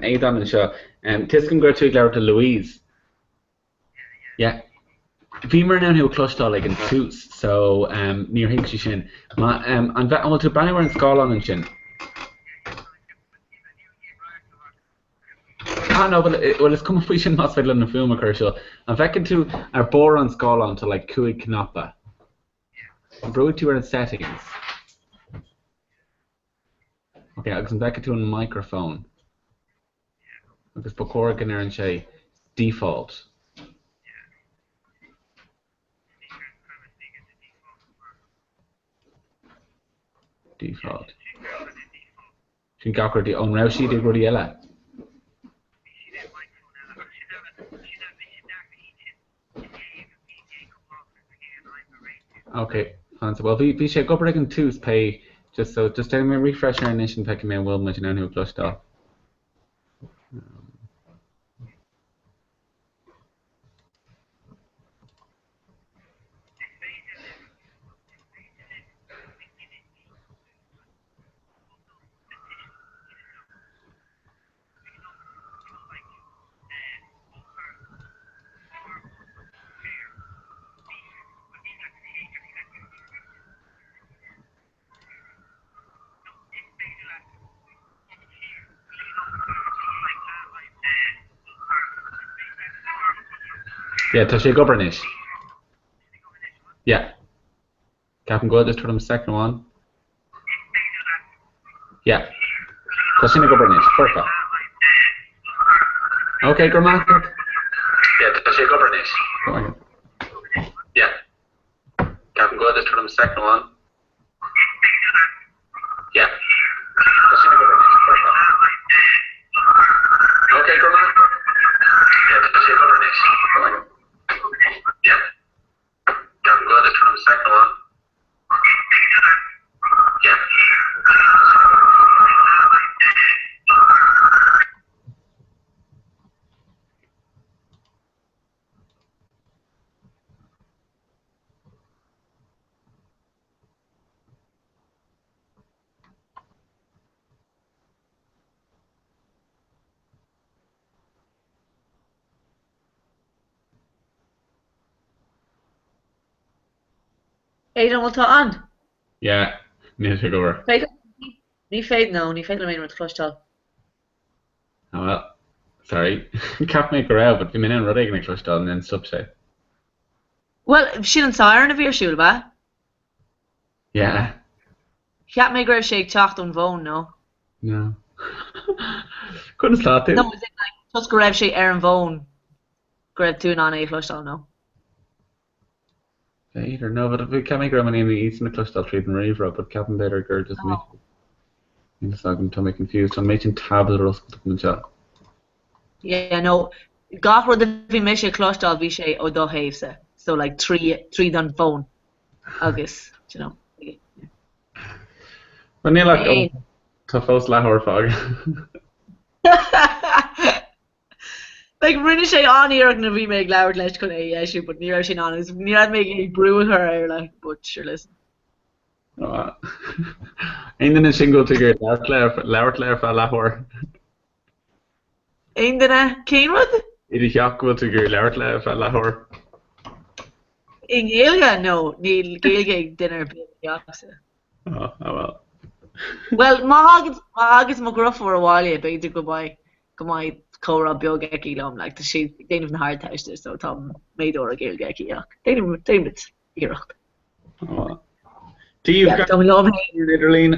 Aidan and show. Tiscum go to Glower to Louise. Yeah. Vimer now who clutched all like in twos, so near Hinksy shin. And that all to Banner and Scotland and shin. Ah no, but it's come we should not in the film commercial. I'm vecking to our bore on Scotland to like Kui Knappa. Brew to in settings. Okay, I'm back to a microphone. Because Pokora can and say default. Default. Can go the own row sheet of Rodiella. Okay, so well, we should go breaking twos pay. Just tell me refresh our nation pecking me will mention who flushed off. Yeah, Tashi Governish. Yeah. Captain Good just turn him second one. Yeah. Tashi Governish. Perfect. Okay, Grandma. Yeah, to take over next. Go ahead. Yeah. Captain, go ahead, turn on the second one. Yeah. Let's take over next. First off. Okay, Grandma. Yeah, to take over next. Go ahead. Yeah. Captain, go ahead, turn on the second one. Yeah. Éidir bhfuil tá an. Yeah, need to take over. Ní féad nó, ní féad le mé mar chlostal. Oh, well, sorry. Cap make around, but we may not run a clutch down and then stop say. Well, sin an sair na bhír siúil ba? Yeah. Cheap mé raibh sé teacht an bhón nó. No. Couldn't start it. No, is it like just go raibh sé ar an bhón. Go raibh tú an é chlostal nó. Either no, but we can't make around any eats in the clutch down trade and river, but Captain Better girl just make it's not going to make confused. I'm making tab of the rust to come and Yeah, no. Gach rud a bhí mé sé chlostal bhí sé ó dó héimse. So like three done phone. Agus, you know. When you like tough house lahore fog. Like rinne sé aníar na bhí méid leabhar leis chun é eisiú, but ní raibh sin an. Ní raibh méid ag brú her ar like, but sure listen. Oh, ain't in a single to get loud laugh for lahore. Ain't duna Keenwood? It is yakwa to get loud laugh for lahore. In Gaelga, no. Níl Gaelga dinner beagsa. Oh well. Well, má agus má gruff for a while, beidir go mai Comhrá beag eki lom like the she déanamh na hard teister, so Tom made or a Gaelga eki yak. Déanamh iirecht. Oh. Do you got literally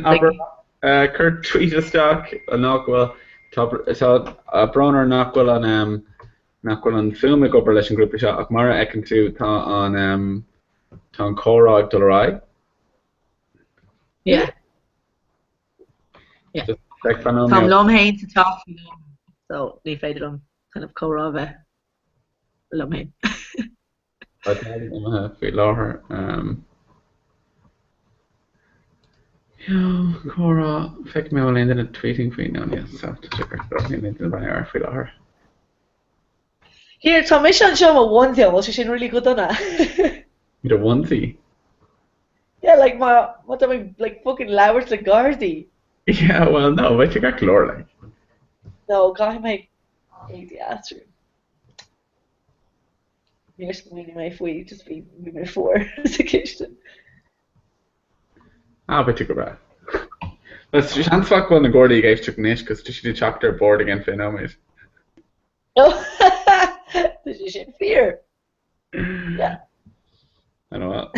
Kurt tweet a stock a knockwell top so a broner knockwell on film go relation group shot Akmara ekin to on Comhrá Dulrai. Yeah. Yeah. Like Tom lom hain to talk so ní féidir an kind of Comhrá bheith lom hain. I think feel her Comhrá feic me bhfuil aon tweeting faoin ná níos so by her feel her. Here, Tom is an seo a onesie, was sin really good on that. You a onesie? Yeah, like what am I like fucking Lowers like Gardy. Yeah, well no, but you got chlor like. No, guy my the answer. Here's my fwy just be my four as a kitchen. Ah, but you go back. Let's chance fuck one the Gordy guys took niche because she did chop their board again for no mate. No, this is in fear. Yeah. I know what.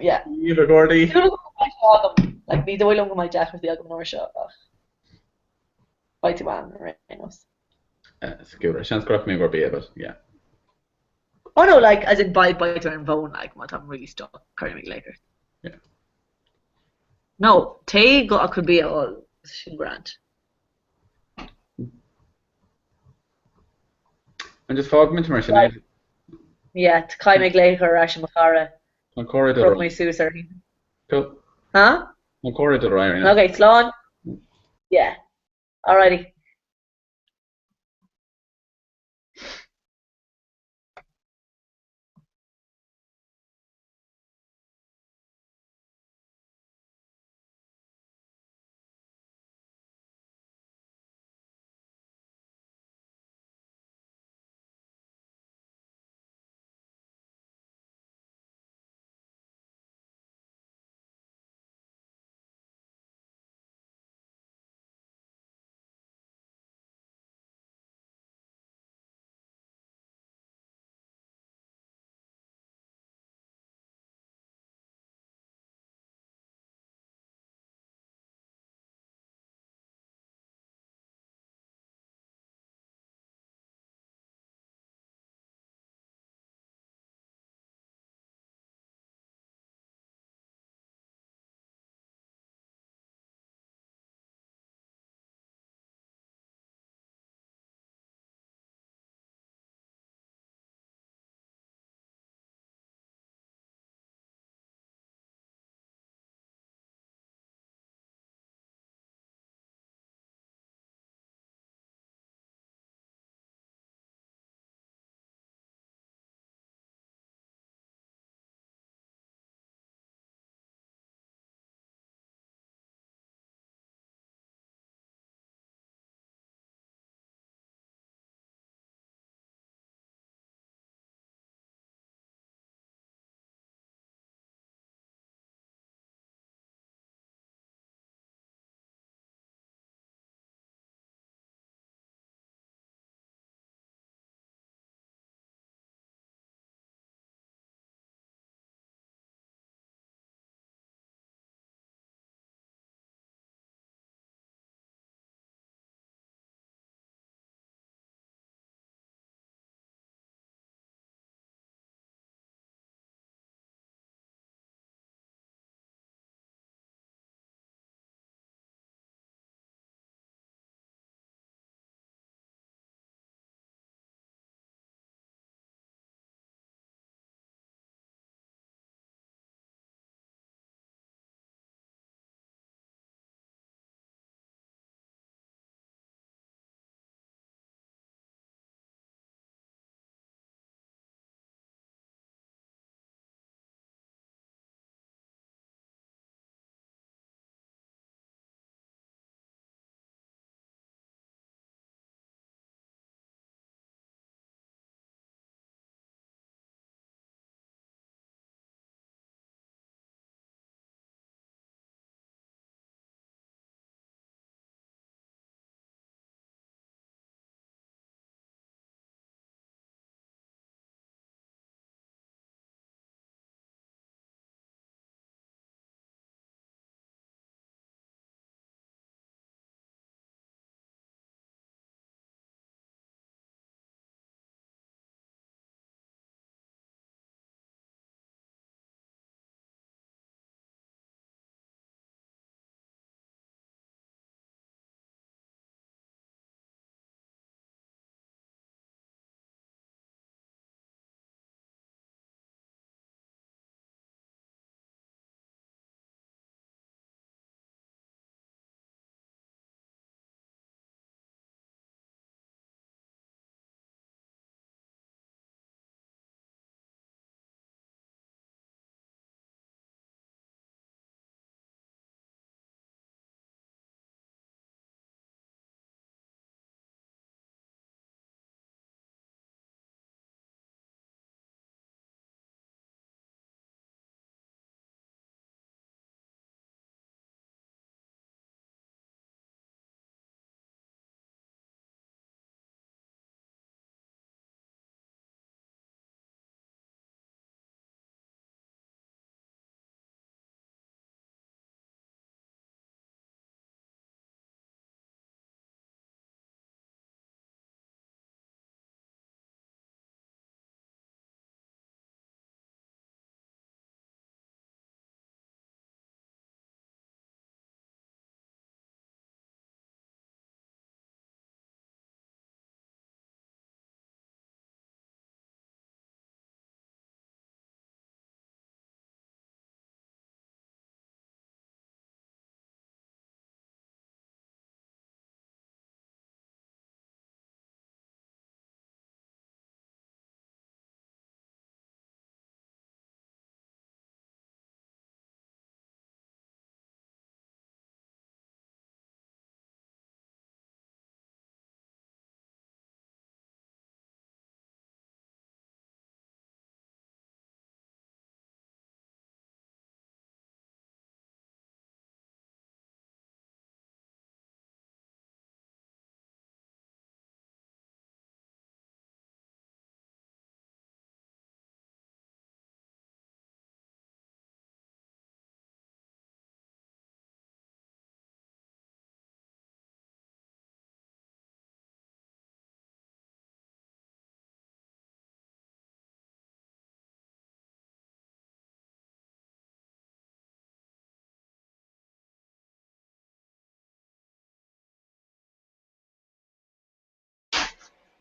Yeah. You the Gordy. Like me, the way long my jack with the album or shot. Fighty man, right? It's good. Chance go off me or be but yeah. Oh no, like as in by turn phone, like what I'm really stuck carrying me later. Yeah. No, Tay go could be all shin grant. And just fog me to my Yeah, to kai me later Rasha Makara. On corridor. Broke my Suser. Cool. Huh? On corridor right now. Okay, Sloan. Yeah. Alrighty.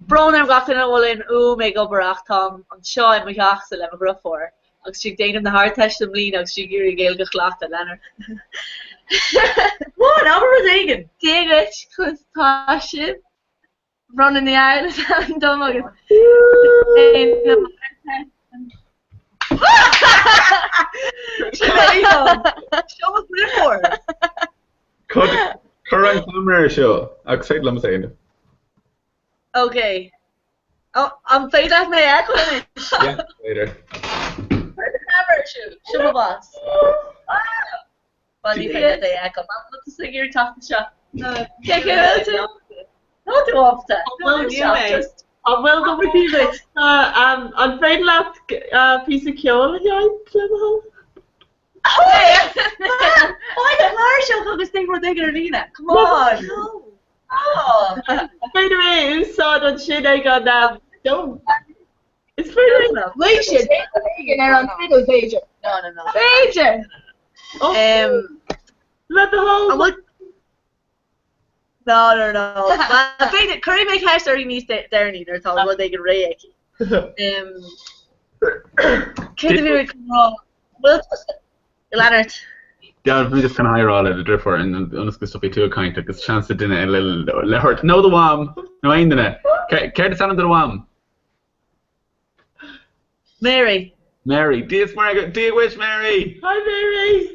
Brown gach in bhfuil mé go barach Tom an seo im meachsa le a grufor. Agus si déanam na hard test am lín agus si gurí géal go chhlacht a lenar. What? Aber was aigen? David, chus tá sin. Run in the island and dumb agus. Show us before. Current camera show. Excited let me say it. Okay. Oh, I'm fade off my echo. Yeah, later. Where's the camera shoot? Show my boss. Funny thing that they echo. I'm not to sing your top shot. No, can't get it. Not too often. I will go with you with on Friday last piece of kill Why the Marshall agus thing we're thinking arena? Come on. No. Oh. By the way, who saw that shit I got don't. It's pretty enough. Wait, shit. They're on Twitter, Pager. No. Pager. Let the whole. No. I think that Curry make house already needs there neither talk what they can ray. Kid we come on. Well, Leonard. Yeah, we just kind of hire all of the drifter and honestly stuff be too kind because chance to dinner a little hurt. No the wham. No ain't in it. Care to send him to the wham. Mary. Do you wish Mary? Hi Mary.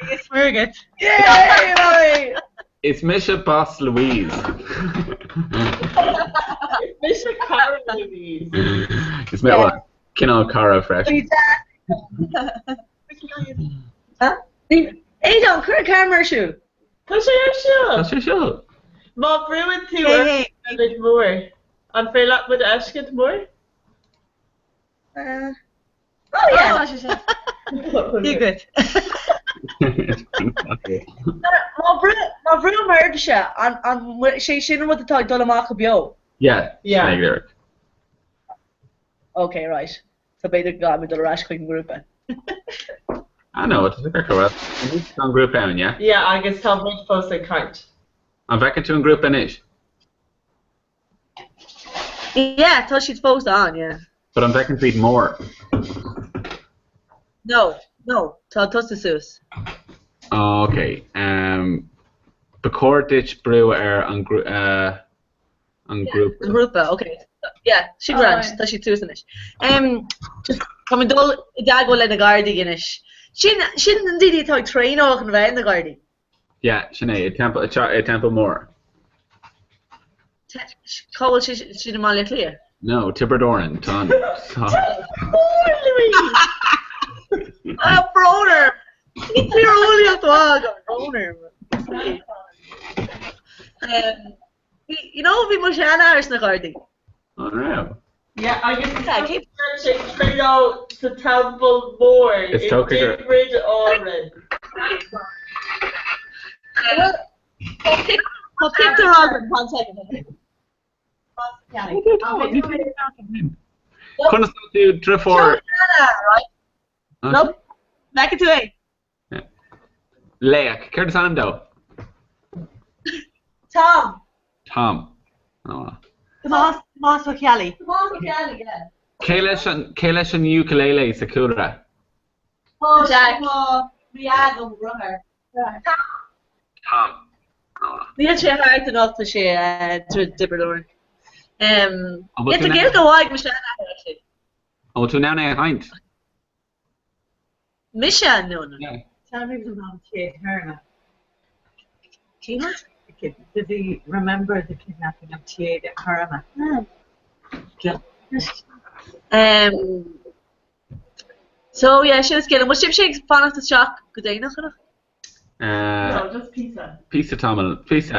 It's Margaret. Yay, Mary. It's Misha Boss Louise. Misha Cara Louise. It's met what? Kino Cara fresh. Huh? Hey, don't current camera shoe. That's your show. Ma brewen to a bit more. On fair luck with Ashkit more. Oh yeah. You're good. Ma brewen murder on she shouldn't want to talk Dolamaka bio. Yeah. Okay, right. So better got me the rash clean group. I know it's a correct. On group down, yeah. Yeah, I guess tell me post a count. I'm back into a group in it. Yeah, till she's posted on, yeah. But I'm back into more. No, till the Sus. Okay. Bacor ditch brew on group Grupa, okay. Yeah, she grants, till she Sus in it. Just coming dol dago le na gardi in it. She did it train och and in the gardi. Yeah, Sinead, a temple more. Call she the mal clear. No, Tiberdoran, ton. Broner. You're only a dog, Broner. You know, we must have hours na gardi. Oh no. Yeah, I guess keep searching straight out to Temple More. It's talking to Bridge Orange. I'll pick the rug in 1 second. Couldn't start to drift for. Right? Nope. Back into A. Leia, care to sign him though? Tom. Oh. Tomas O'Kelly. Yeah. Kailash and ukulele Sakura. Jack. Riago brother. Tom. Níl sé hart enough to sé dibberdoor. Get to give the wide Michelle. Oh, to now na haint. Michelle no. Tell me about Kate Herna. Kate? Did he remember the kidnapping of Kate at Herma? So yeah, she was getting. Was she fan of the shock? Good day, nothing. No, just pizza. Pizza Tamil. Pizza.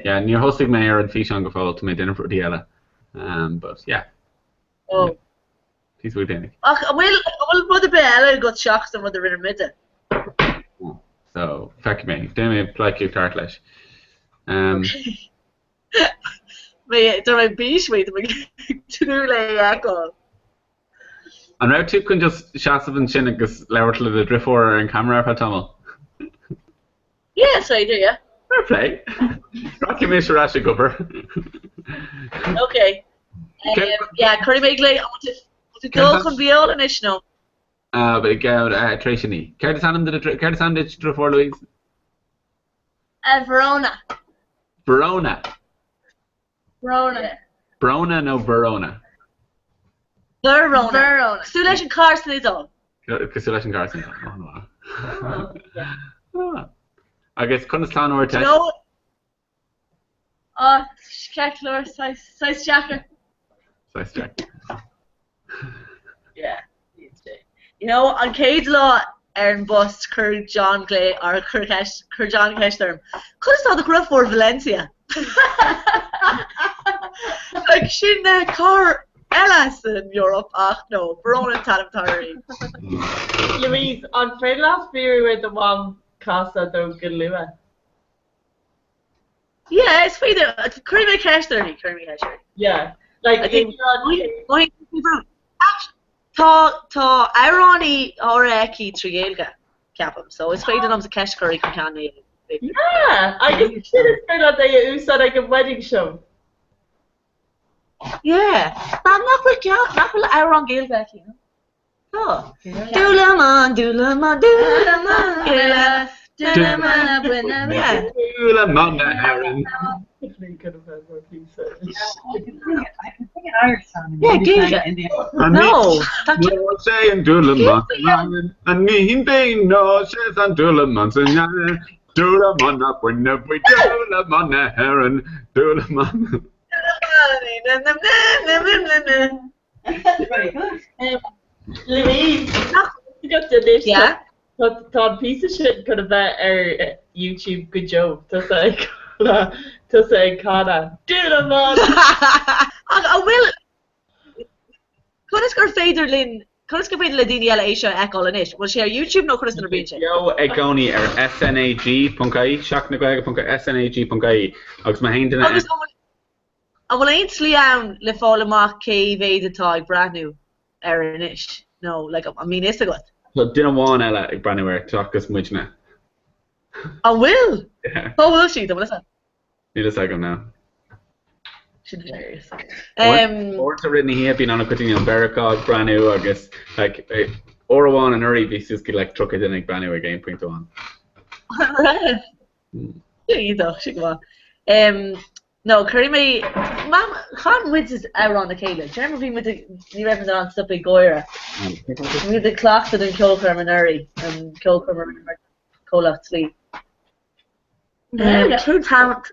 Yeah, and you're hosting Mayor and Fish on Gafol to make dinner for Diela. But yeah. Oh. Pizza with Danny. Well, mother Bella got shocked and mother in her middle. So, fuck me. Damn like you tartlish. Mais dans un beach, wait, to do like echo. And now two can just shasv and chin because lewer to the drift or in camera for Tamil. Yes, I do, yeah. Fair play. Rocky Mr. Ashley Cooper. Okay. Yeah, Curry Magley, I want to go con Viola nish no. But again, Tracy Knee. Curtis did for Louise? Verona. Verona. Verona. No Verona. Verona. Sulation Carson is on. Constellation Carson. Oh, no. Yeah. I guess Kunnistan or Tech. No. Skeklor, size jacker. Size jack. Yeah. You know, on Cade Law, Aaron Bust, Cur John Clay, or Cur John Keshterm. Could have saw the Gruff for Valencia. Like, Shin Car Ellis in Europe. No, Verona and Talamtari. Louise, on Friday last year with the one Casa do Galua. Yeah, it's fine. Curry Keshter. Yeah. Like, I think Tá irony oreki trielga capum, so it's fine that a cash curry can. Yeah, I guess should have been on the USA like a wedding show. Yeah, not with Iron Gale back, you know. Oh, Dulaman, Gila, Dulaman, yeah. Dulaman, Aaron. Definitely could have had more please. I can sing an Irish song. Yeah, Gilga. No. No saying Dulaman, and me being no says and Dulaman, Dulaman up when we Dulaman, Aaron, Dulaman. Louise, you got the dish. Yeah. Todd piece of shit could have been YouTube good joke to say Kana. Dulaman. I will. Conas gur féidir lin. Conas gur féidir le daoine eile é seo eáil inis. Bhfuil sé ar YouTube nó conas na bíon sé? Yo ag gcónaí ar snag.ie, seachnagoige.snag.ie, agus má haon Agus a bhfuil aon slí ann le fáil amach cé bhéad atá ag brathnú ar inis. No, like, I mean, is a good. So duine bháin eile ag breanúir tuachgus muidne. I will. How will she? What is that? Ní le agam ná. She's hilarious. Orta ridna hí bín anna cuitíní an Beracog breanú agus like óháin an uirí bhí sus go like trucad in ag breanú a game point on. Sí, though, she go on. No, curry me. Mom, can't wait is around the Kayla. Do you remember being with the reference on stuff like Goira? With the clocks that in Kilcrum and Uri and Kilcrum and Colach Slee. True talent.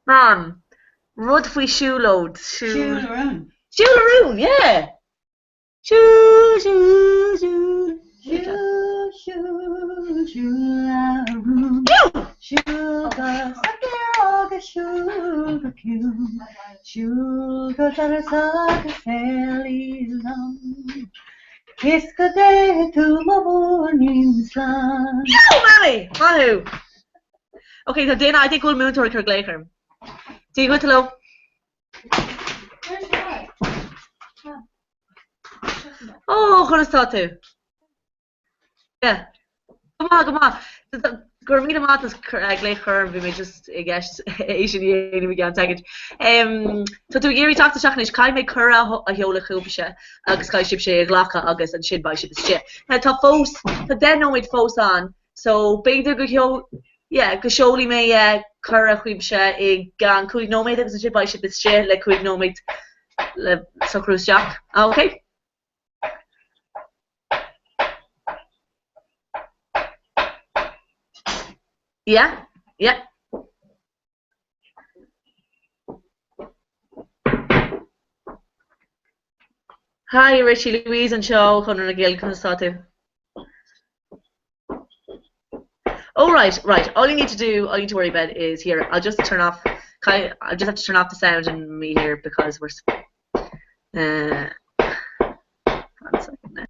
Man, Rudfree shoe load. Shoelaroon, yeah. Shoelaroon. Sugar, sugar cube, sugar sugar Sally Kiss the day to my morning sun. Yo, Mammy! Mahu! Okay, so Dana, I think we'll move to our Kirk Do you go to low? Oh, gonna start to. Yeah. Come on. Gormina Matas Gleichur, we may just, I guess, Asian we can take it. So to Gary talk to Shachnish, Kai make Kura a Hiola Kubisha, Agus Kai Ship Shea, Glaka, August, and Shin by Ship Ship. Now, to Fos, but then no wait Fos on. So, Big Go, yeah, Kasholi may Kura Kubisha, a gang, could no mate, a ship by Ship Shea, like could no mate, so Cruise Jack. Okay. Yeah. Hi, Richie, Louise, and Shaw. Conor Gill, can I start to? Oh, right. All you need to worry about is here. I'll just turn off. I'll just have to turn off the sound in me here because we're. 1 second now.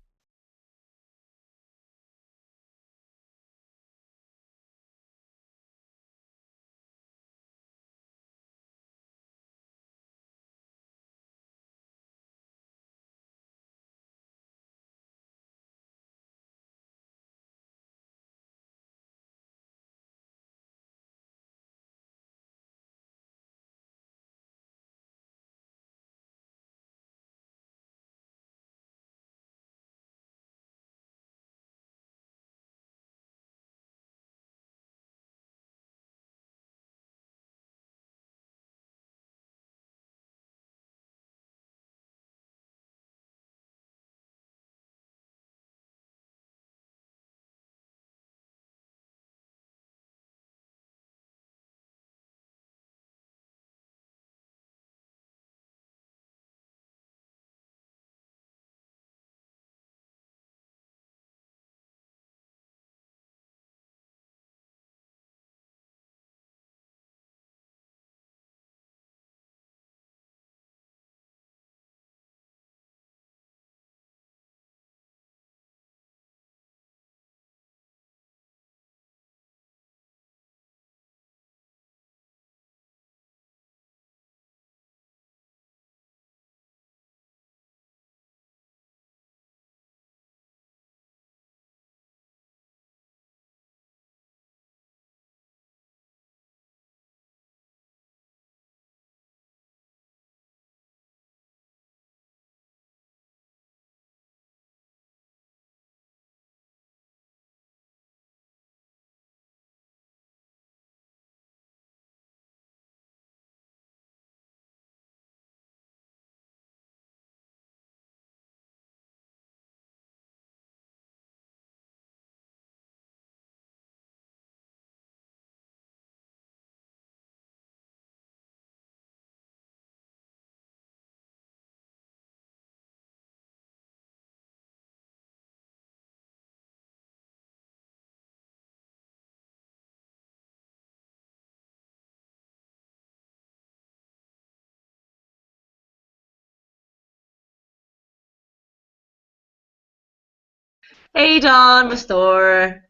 Hey Don, restore.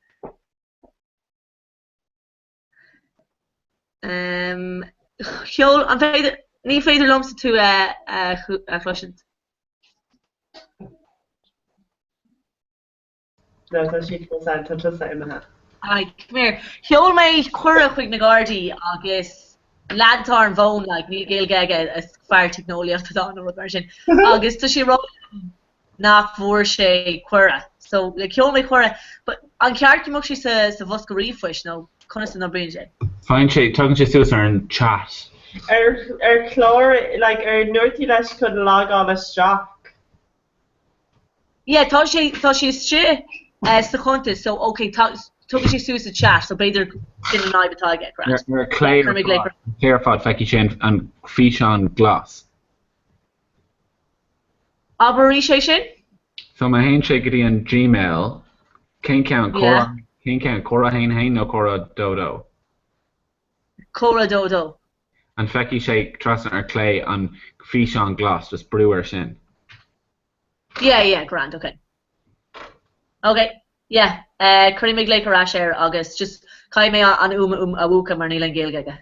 Chiol, an féidir, ní féidir lomsa tú chluisiint. No, tá si go san tá imime. Ai, come here. Chiol méid cuire chuig na Gardaí agus leadtá an bhón le ní géal gaige a fear technoliacht dá nó mar sin. Agus tá si ro nach bhór sé cuire. So le ceol mé cuire, but an ceart mo si sa bhosca rifuis nó chuna san na brin sé. Fine sé tugann sé suas ar an chat. Chlór, like nuirtí leis chun lágáil isteach. Yeah, tá sé sé sa chunta, so okay, tugann sé suas a chat, so beidir sin an aibatá get grant. Ar cléir fád feici sé an fís an glas. Abarí sé sin? So ma hain sé gotí an Gmail, cén ceann córa hain nó córa dodo. Córa dodo. An feici sé trasan ar clé an fís an glas, just breúir sin. Yeah, grand, okay. Okay, yeah. Curry mig like a share August, just kai me an a wuka mar nilan gael gaga.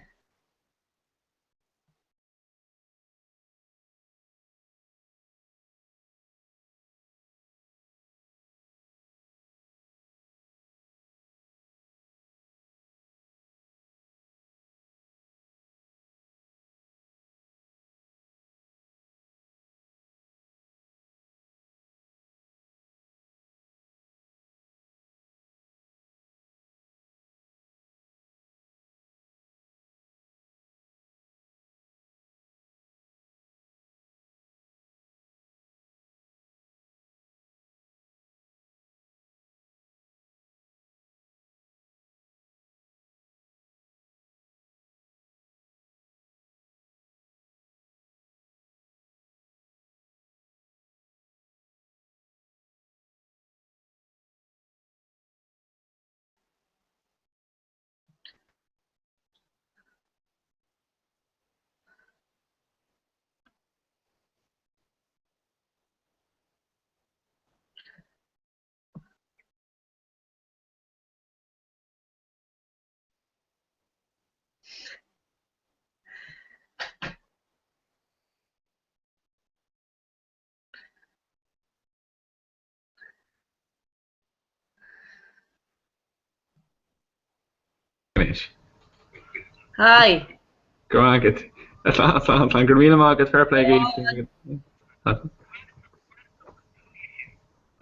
Hi. Go on, get. That's awesome. I'm going to fair play game.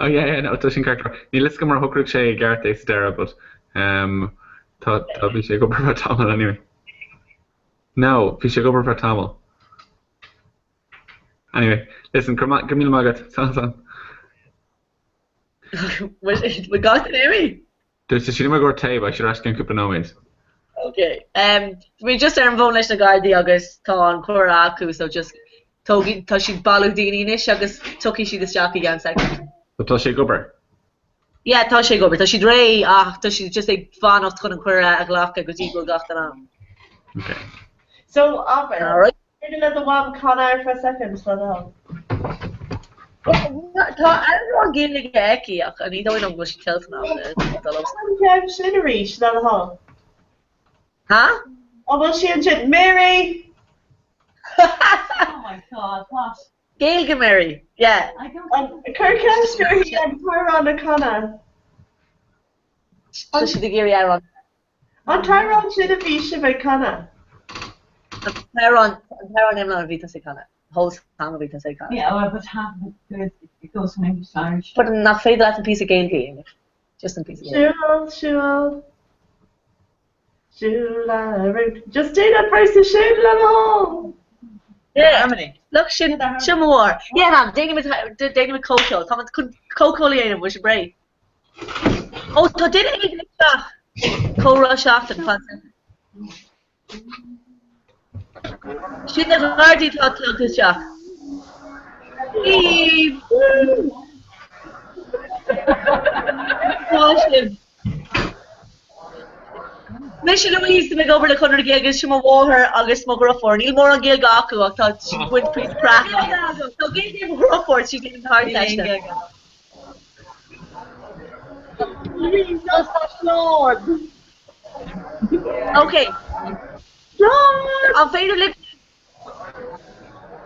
Oh yeah, no, it's a character. Let's go more hook sé Gareth Stera, but thought we should go for Tamil anyway. No, we should go for Tamil. Anyway, listen, come on, give me the maggot. Son. We got it, Amy. There's a cinema go tape. I should ask him a couple of nomes. Okay. We just are involved in the Gardaí agus tá an Comhrá acu, so just tá si balú daoine inis agus tuci si isteach again second. But tá sé gobar? Yeah, tá sé gobar. Tá si dré ach tá si just ag fánacht chun an Comhrá a ghlach agus íbal gachtan am. Okay. So, Abba, alright. You're going to let the one con out for a second, so no. Tá an gílig eici ach a ní dóid an go si ceilt ná. I'm Shinnery, she's not at home. Huh? Oh, well, she and Mary! Oh my god, what? Gailge Mary, yeah. I don't Kirk Hester, he had Tyrone O'Connor. So she the Gary Aaron. On Tyrone should have been Shiva Connor. Tyrone Emma Vita Secana. Whole time of Vita Secana. Yeah, well, but half of it goes from English to Irish. But not fade that a piece of Gailge. Just a piece of Shula. Just do that first to shoot level. Yeah, Harmony. Look, more. Yeah, man. Dating with Coco. Thomas Coco Liana was brave. Oh, so did it even shot? Co-rush after the concert. She never already talked to this shot. Leave. Wash him. Miss Louise to make over the corner again against Shima Water, August Mugger for Neil more on Gail Gaku. I thought she would please crack. So give him her for she didn't hard catch them. Okay.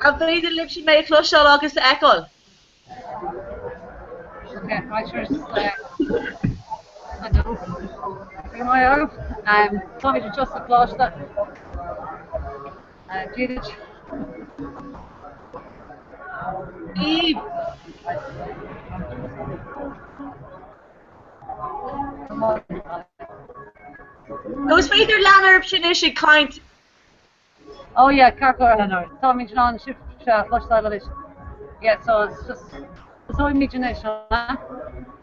An féidir lib si mé chlosisteil agus eáil. Okay, right, sure. Here I am. Tommy to just a flash that. Judith. Eve. Goes féidir leanarb sin is sin kaint. Oh yeah, Carcor Henry. Tommy John shift flash television. Yeah, so it's just it's all imagination, huh?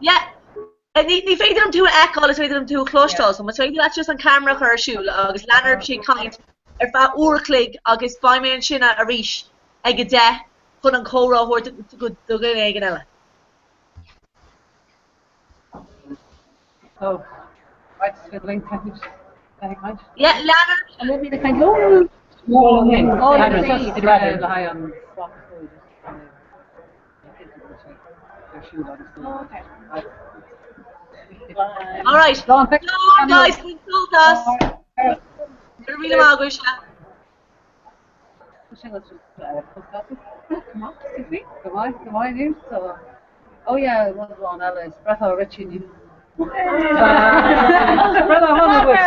Yeah. Ní féidir am tú eáil is féidir am tú chlosisteil, so mas féidir just an camera chu ar siúil agus leanarb sin kaint ar fa uorclig agus baimén sinna a ríis ag de chun an chórá hort go ag an eile. Oh, right, fiddling package. Yeah, leanarb. And maybe the kind of small thing. Oh, it's just the high on swap. Okay. All right. Go on, pick. No, guys, we told us. You're really good. Come on, excuse me. Come on, dude. So, oh yeah, it was one Ella. Espresso Richie. Brother Hollywood.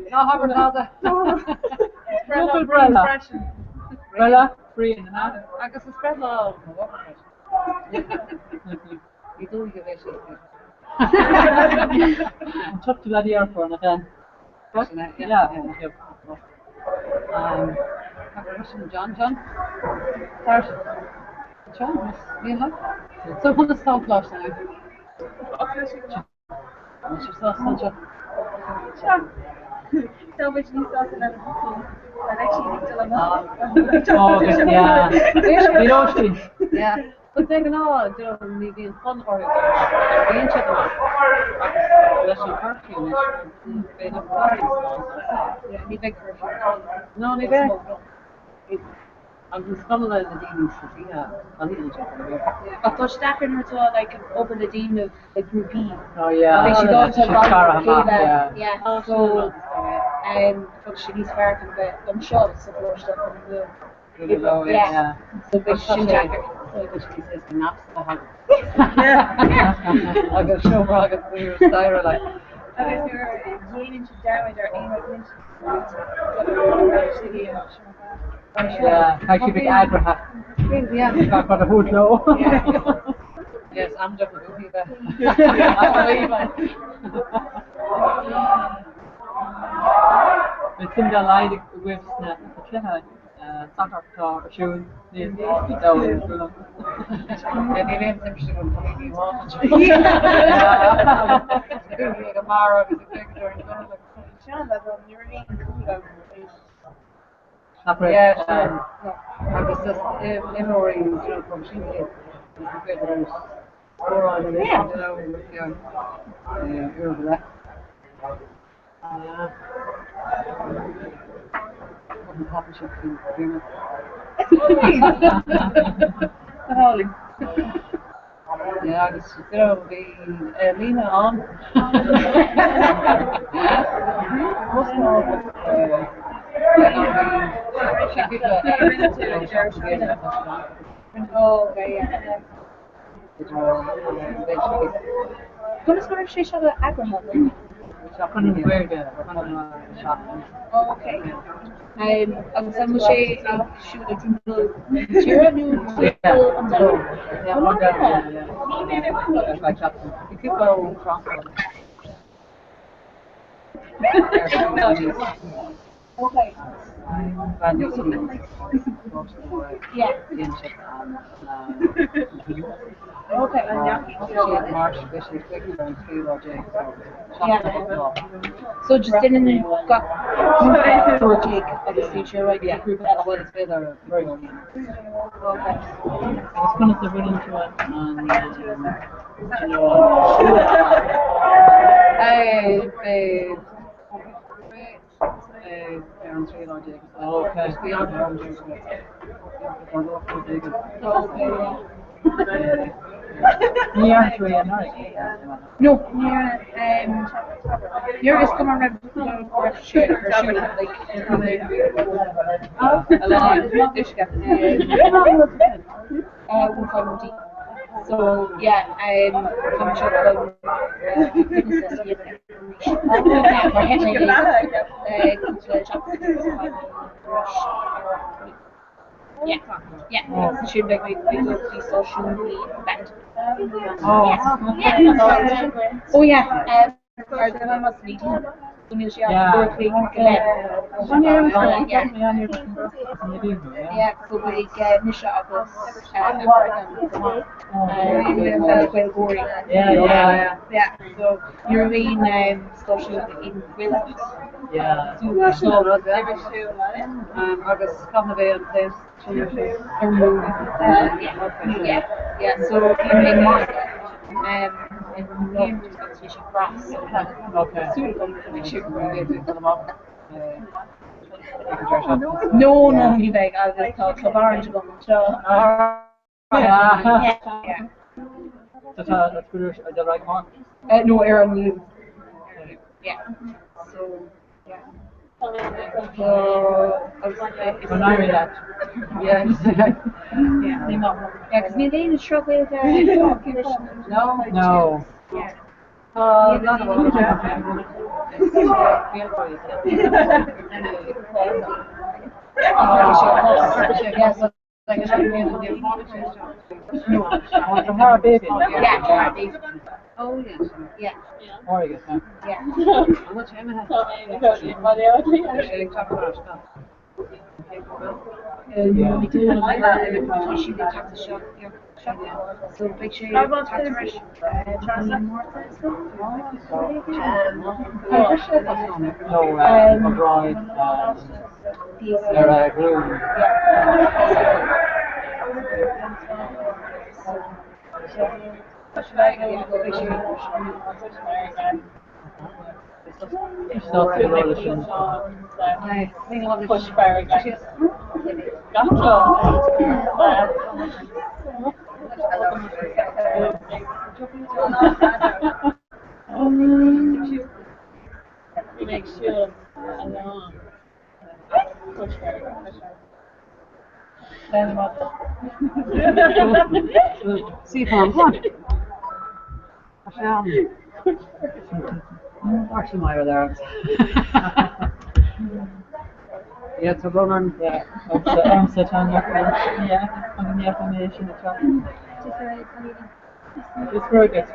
No, Harvard Plaza. Local Brella. Brella, free in the night. I guess it's Brella. You do give it. I'm tough to bloody airport again. What? Yeah. John. Start. John, you know? So put the sound flash now. What's your sauce, Sancho? Sure. So much new sauce and Yeah. But they can all do me being fun for it. The ancient perfume. Ni big perfume. No, ni big. I'm just coming out of the demons to see a little job. I thought Stafford was like over the dean of the group E. Oh yeah. Like she goes to yeah. So she's working but I'm sure it's support stuff in the yeah. So big jacket. I got show Braga for your style like. And if you're joining to damage or aiming Yeah, I should be Abraham. Yeah, got for the hood low. Yes, I'm just a movie there. I believe it. It's in the light with snap. Soccer or shoes. Yeah, they didn't think she would be watching. Yeah, a Mara with a picture and going like, you're eating cool. Yeah, sure. I was just memory, from Shinky. Yeah, dus die Lina aan. Toen is maar steeds aan Abraham. Okay. Ang sa mo siya shoot a dribble. Tira new dribble on the. You keep going cross. Okay. Yeah. Okay. So just didn't got for Jake of the future, right? Yeah. Group Well, it's better. Very well. Okay. It's going to run into it and and 3 on digs. Okay. Just be on near 3 and No, near is coming around for shoot like so yeah, I'm sure yeah, it should like we do the social band. Oh yeah, our must meeting. Yeah, so we get Nisha of us yeah, so you're being social in Willows. Yeah. So August Comhrá and place. Yeah, so you're being more in conservation grass. Okay. No, you beg. I'll just talk to Orange about the yeah. That's good. The right one. No, Aaron Lou. Yeah. So, yeah. So, When I read that. Yeah. Yeah, because me they struggle with No. Yeah. None of them. Yes. Comhrá baby. Yeah, baby. Oh yeah. Yeah. Oregon. Yeah. How much time have So make sure you talk to Rush. No, abroad. Groom. Push very good. Make sure. I know. Push very good. See if I'm one. Actually, my there. Yeah, it's a run. Yeah, I'm set on your yeah, I'm in the affirmation. It's very good.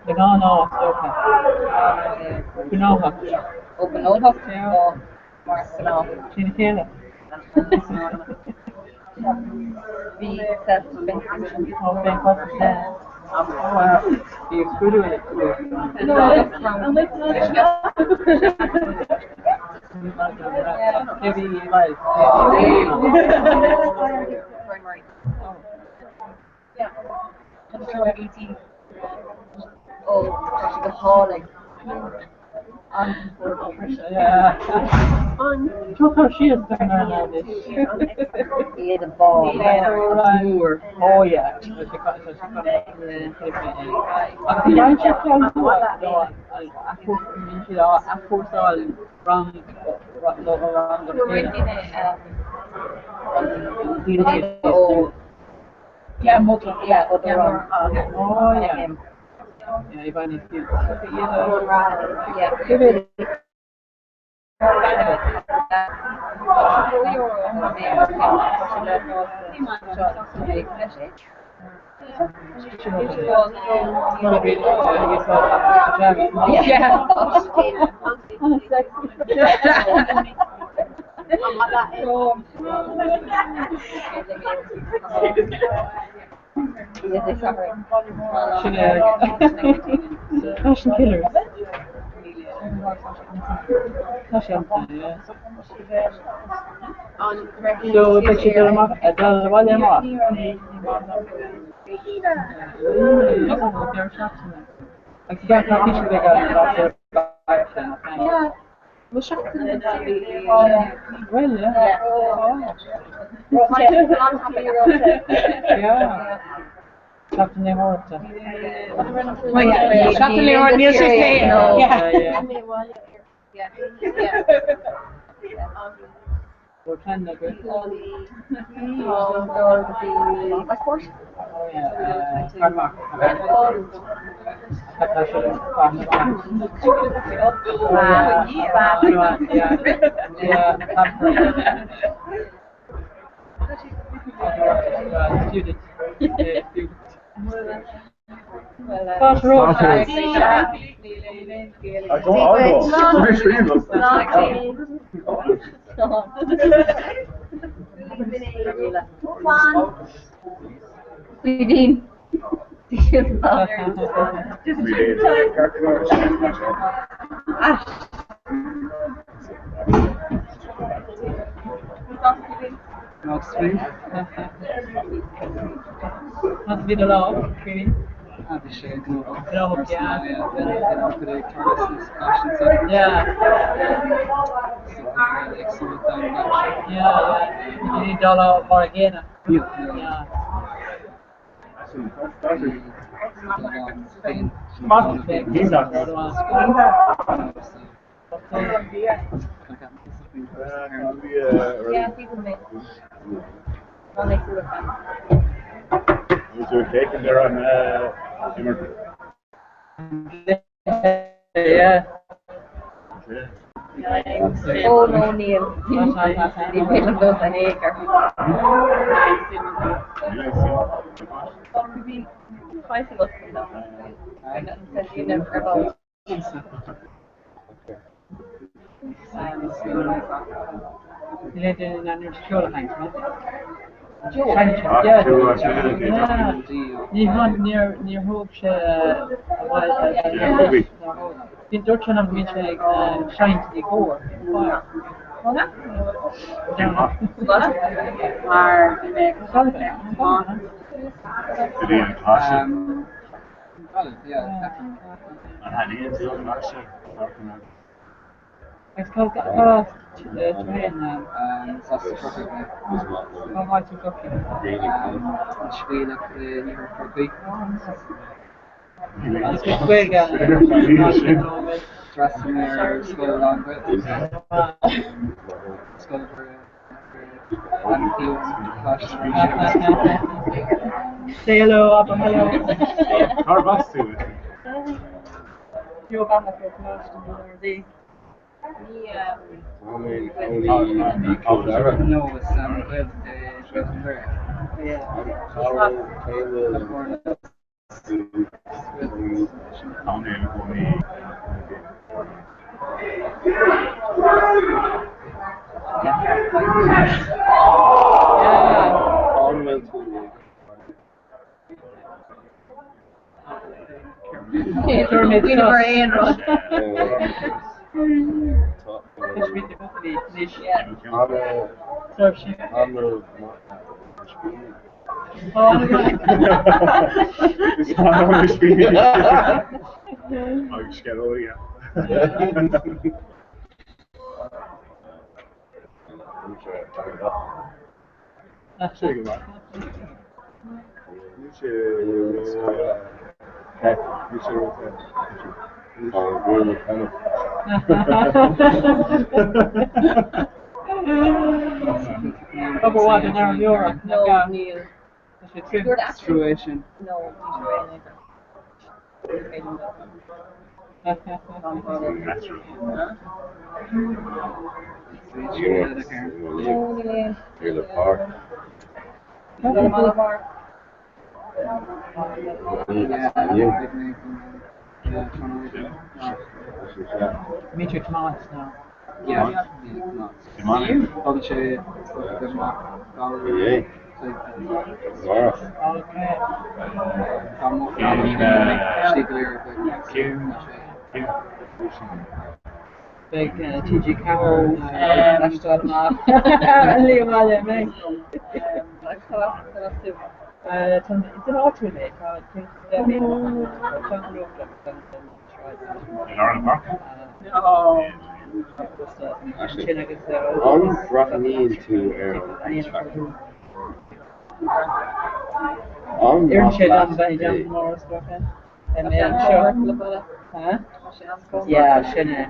No, it's okay. You know her. Open all hook. Yeah. She's here. Be self-defense. You screw it. Oh, the hauling. Yeah. Look how she is down there now. Yeah, the ball. Moor. Oh yeah. Yeah, multiple. Yeah, oh yeah. Yeah, if I need to. Fashion killers. So, picture del William Rock. I forgot how picture they got Yeah. We'll shop in the city. Well, yeah. Yeah. Shop in the Horton. Oh, yeah. Shop in the Horton. Neil Shakespeare. Yeah. We're trying to go. Passport? Oh, yeah. Comhrá. Not to be the law, really. You need dollar or again. Yeah. Yeah, people make. I'll make you look fun. Was there a cake in there on Yeah. Oh no, Neil. You pay them both an acre. Fighting us from them. You never about. Near Hope in Dutchman of which shine to the core. It's called train how much you talking? It's big dressing their school along with school say hello, Abba, hello. Our bus to it. You're back at the Only no, it's Over what an hour euro? No, Neil. Situation. No, Meet you tomorrow now. Yeah. Tomorrow. All the shade. Yeah. Okay. Big TG camera. Liam Allen, mate. It's an alternate. Actually, all brought me into You're down tomorrow, okay? And then sure. Huh? Yeah, Shinna.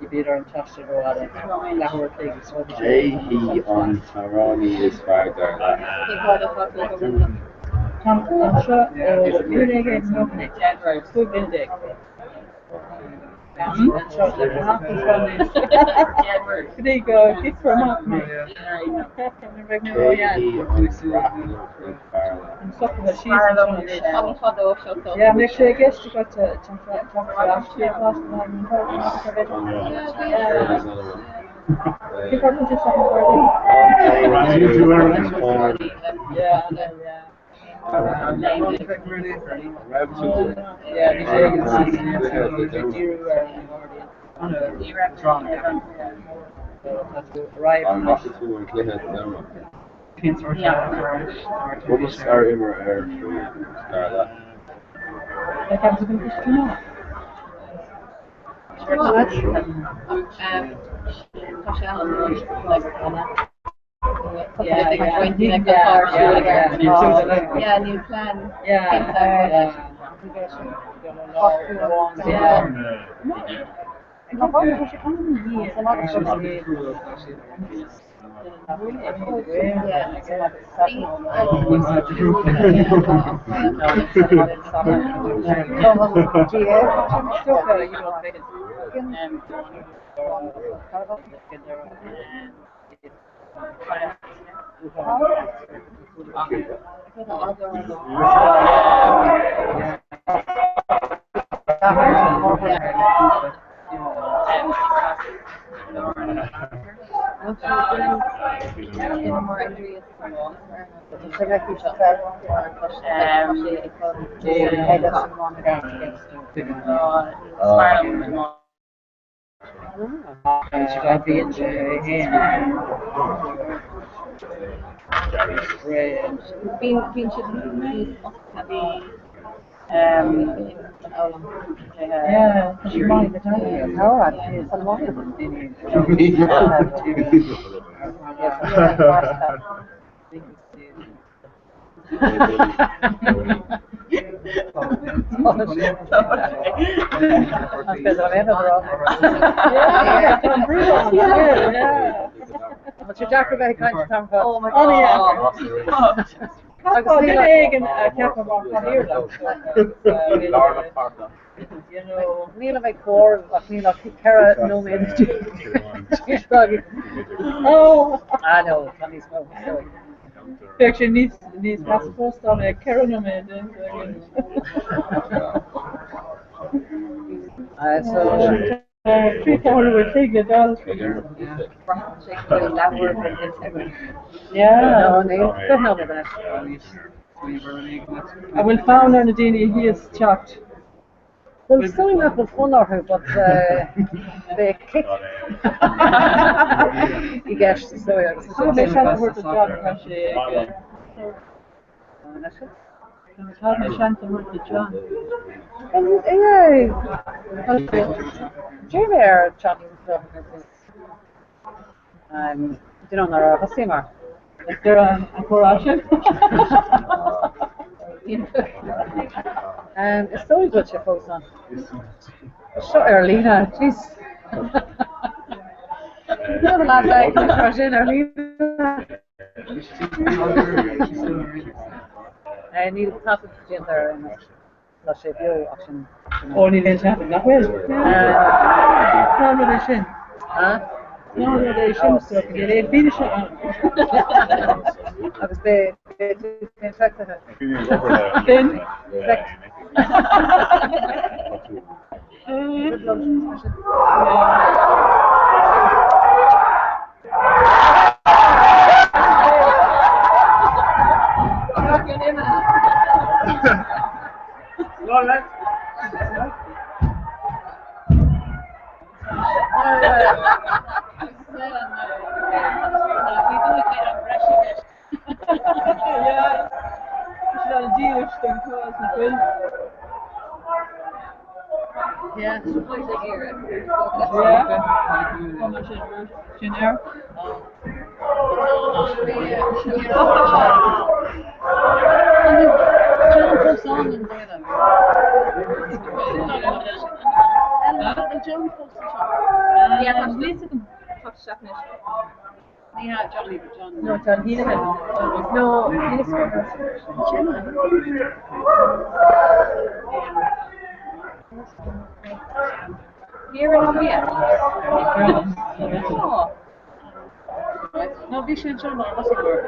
You beat her in touch to go at it. Lahore things. He on Tarani is farther. I'm sure. Really against nobody. Good building. There you go. Keep from off me. Yeah, make sure I guess you got to Yeah, new plan. What's your jacket very kind to come Oh my god. You know, Neil of a core, Neil of Kara, no man. Oh, I know, Tony's home. Actually, needs passport on a Kara, no man. So, 3/4 will take it out. Yeah, no, Neil, don't know that. I will found on the Dini, he is chopped. Well, sewing up was fun or but the kick. You get to sew it. So they shall work the job actually. Jamie are chopping stuff. You don't know a steamer. Is there a corruption? It's so good to post on. So early, jeez. No, the last night I was in early. I need a topic to get there and let's say view option. Only then happen that way. Huh? No, they shouldn't stop it. They'd finish it. I was they infected it. Then, yeah. Yeah, Johnny, but John. No, John Heenan. No, Here in India. Oh. No, vi should John was it work?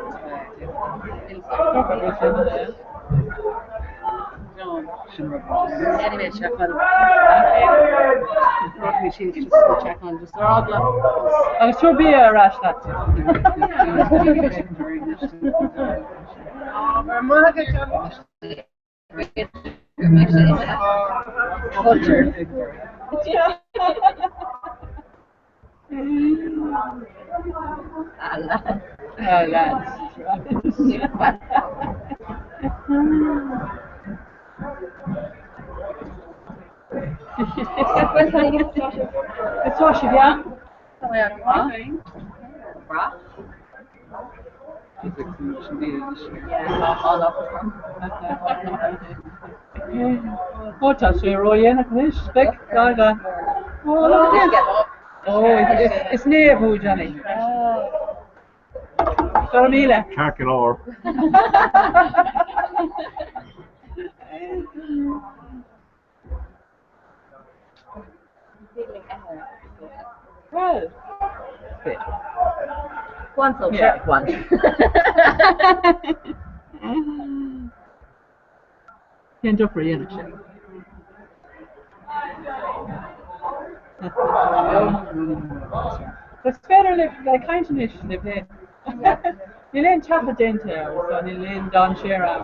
John. Anyway, check on. Check on just I was sure be a rash that too. Culture. It's Toshi, yeah? What a Roy in a fish, big gaga. Oh, look at this. Oh, it's near who, Johnny. Caramila. Calculor. Well, One so check one. Can't do for you. It's better like kind of niche live there. You learn Chapel Dente, so you learn Don Shera.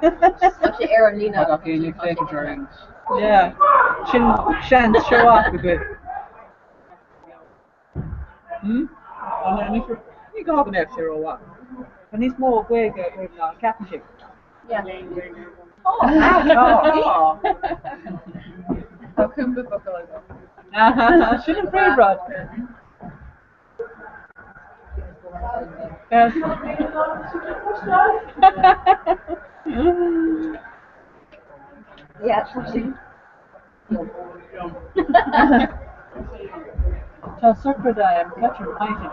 Actually, Aaron Lena. Okay, you take it during. Yeah, Shan't show off a bit. And then if you go up an extra or what? And he's more big with captainship. Yeah. Oh. Shouldn't pray, Rod. Yes. Yeah. So circuit catching $90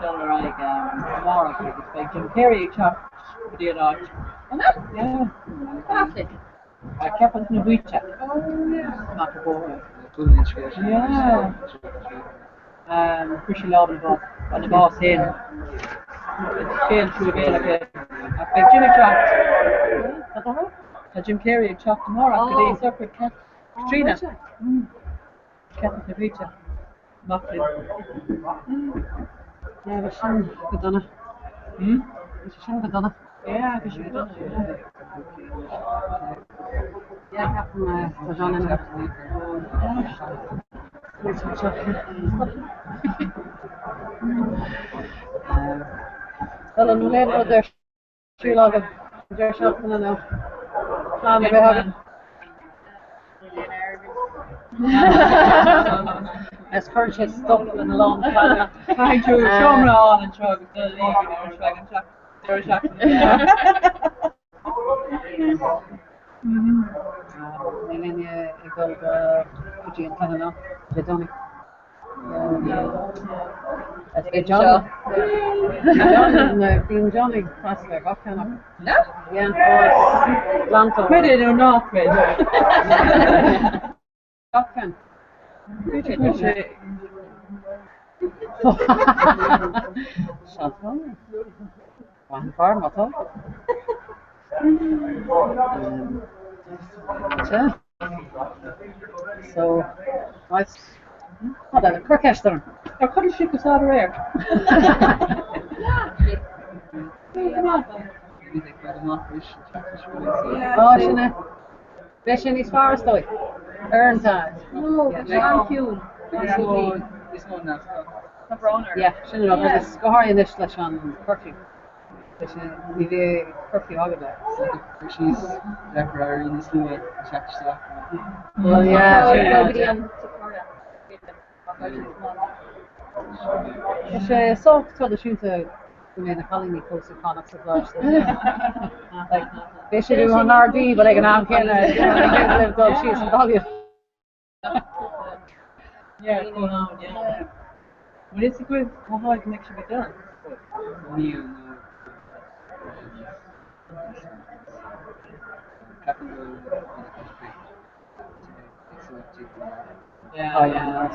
tomorrow for this big Jim Carrey chopped the night. Yeah. Fantastic. I kept on the WeChat. Not the board. Yeah. Pretty loud on the boss in. Failed to avail of it. Big Jimmy chopped. Jim Carrey chopped tomorrow after the circuit cat. Katrina. Cat on the WeChat. Nothing. Yeah, we should have done it. We should have done it. Yeah, we should have done it. Yeah, Captain John and well, I'm later out there. Too long of their shopping now. Maybe have as purchased stuff in a long time. I do Comhrá on and Trug, the leaving or Dragon Chuck. They're shocking. And then you go to Fuji and Canada. They don't. That's good, Johnny. Being Johnny, that's like what kind of. No? Yeah, oh, it's Lanto. Quit it or not quit. What kind? One farm, I thought. Yeah. So, nice. Oh, that's a Kirkester. Or could you ship us out of there? Come on. Oh, shouldn't I? Fishing is forest, though. Earn time. No, barbecue. This one now. Yeah, shouldn't I? But it's go in this slash on curfew. The curfew all of that. She's temporary in this new check stuff. Well, yeah. It's so to the shoot to in a colony close to Connacht like they should do an RD, but like an arm can live those sheets and value. Yeah, going on, yeah. Well, it's a good how can actually be done. Yeah. Oh yeah.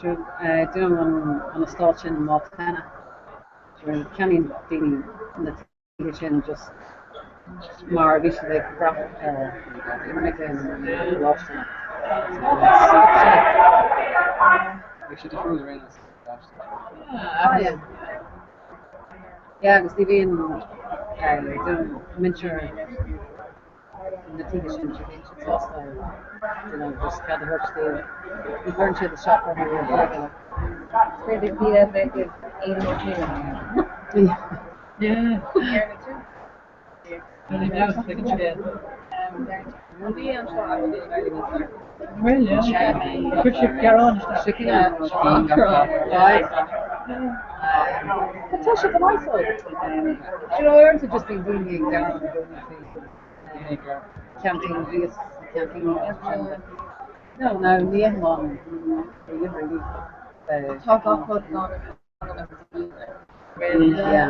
Sure. Doing on a starch in Montana. Sure. Canning daily in the kitchen just more visually graphic. Making lost. We should approve the rain. Yeah. Yeah, because they've been doing miniature in the TV show. Also, just kind of works we learn to the shop for her. Where they beat up like with 8 more people. Yeah. Well, yeah. Could you get on? Natasha, the my side. You know, Aaron's just been doing the down camping views, camping. No, the end one. Talk off what not. Yeah.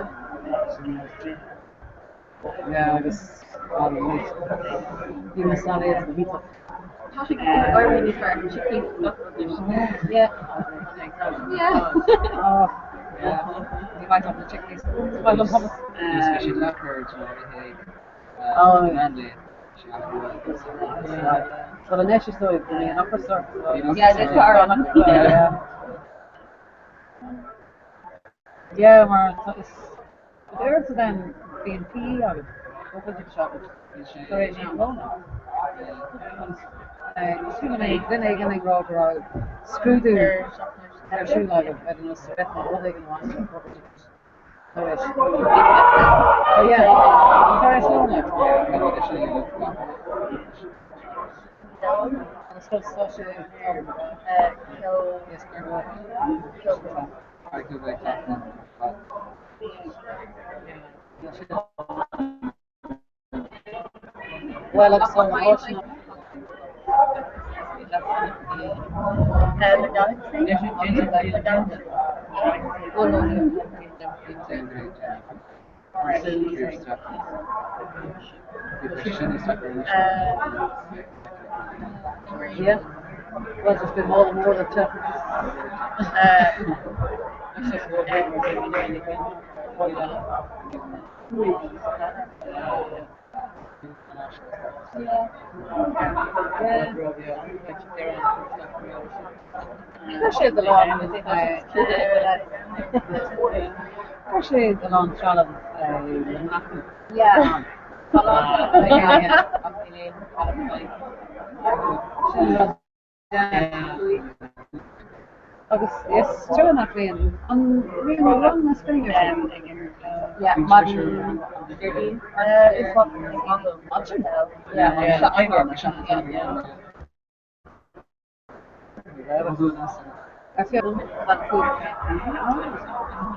Yeah, I guess you must not answer the pizza. I really start chicken. Yeah. Yeah. Oh, yeah. You might have the chickens. Well, the hummus. Especially leopards, Oh, yeah. So the next is the main upper store. Yeah, this part. Yeah. Yeah, maar it's there's then being PE out of what did you shop it? So it's not low now. Then they can grow screw their shoe like I don't know, so what they can want to oh yeah. Sorry, slow now. Let's go social well, I'm so emotional. Yeah. Well, it's been more than 10. Especially the long, especially the long shot Yeah. It's true enough, man. Really long this thing. Yeah, modern 13. It's what much now. Yeah, I got my shot. I feel that food.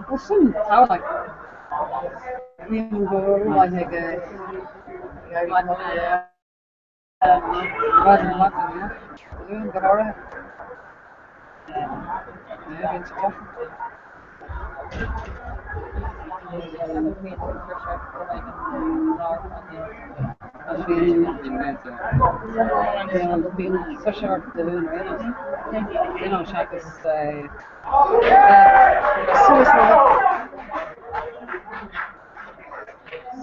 Well, some I was like, I think being so short the moon, right? You know, Shaq is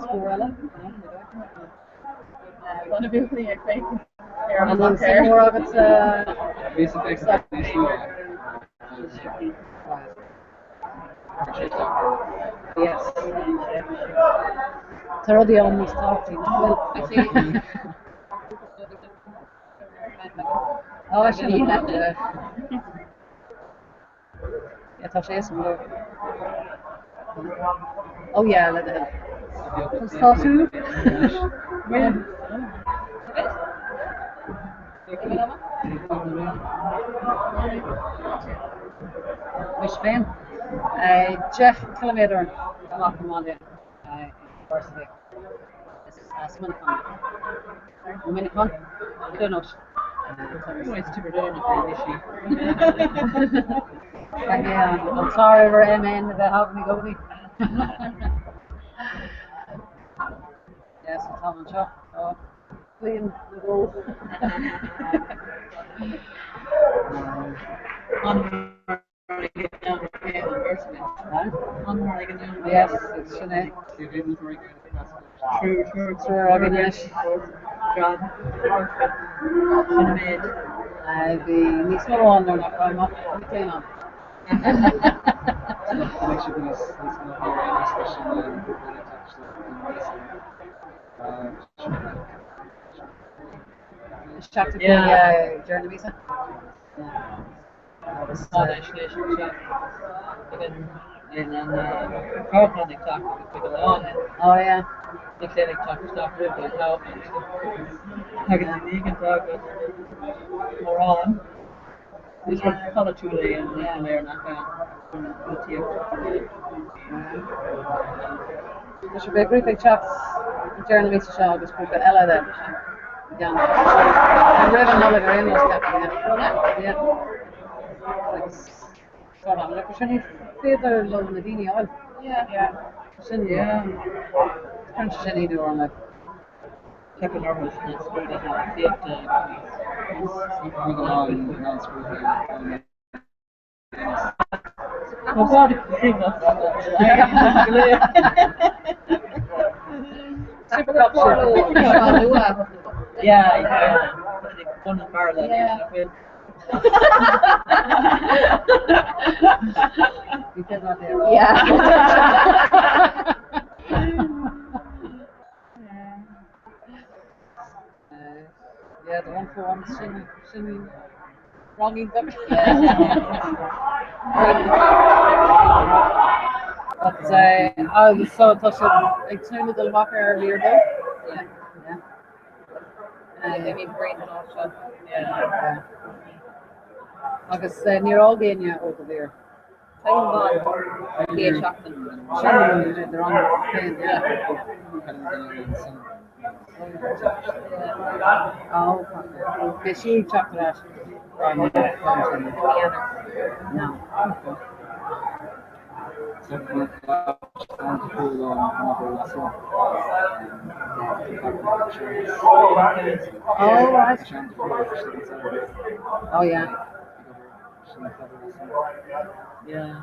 Squirrella. One of you think I think. And then some more of it's yes. Thoroughly almost talking. Well, oh, actually, yeah. Yeah, tá sé more. Oh yeah, let it. Start to. Which Ben? Jeff Kilometer. Come on there. University. This is Sminicon. Sminicon? I don't know. It's too bad. Yeah, I'm sorry for MN about having me go with me. Yes, it's on the shop. Oh, clean the road. Yes, it's Sinead. True, Organish. Sinead. The Nismo one, they're not going up. Clean on. Yeah, journey visa. Oh yeah. The clinic talk stuff with the help. You can talk more on. These were color today and they're not there should be a group of chaps journalists show this group of Ella there. Young. I'm really another very nice captain. Yeah. Sort of like shouldn't feel the love in the dini oil. Yeah. Shouldn't do on that. Check the normal next week. I'm sorry to bring us. Super yeah. One of our yeah. Yeah, the one for one shouldn't wronging them. But I was so touched. I turned the walk earlier though. Yeah. I mean, brain also. Yeah. Agus near all being over there. Time ball. Yeah, chocolate. They're on the oh, okay. She chocolate. No. Oh yeah. Yeah.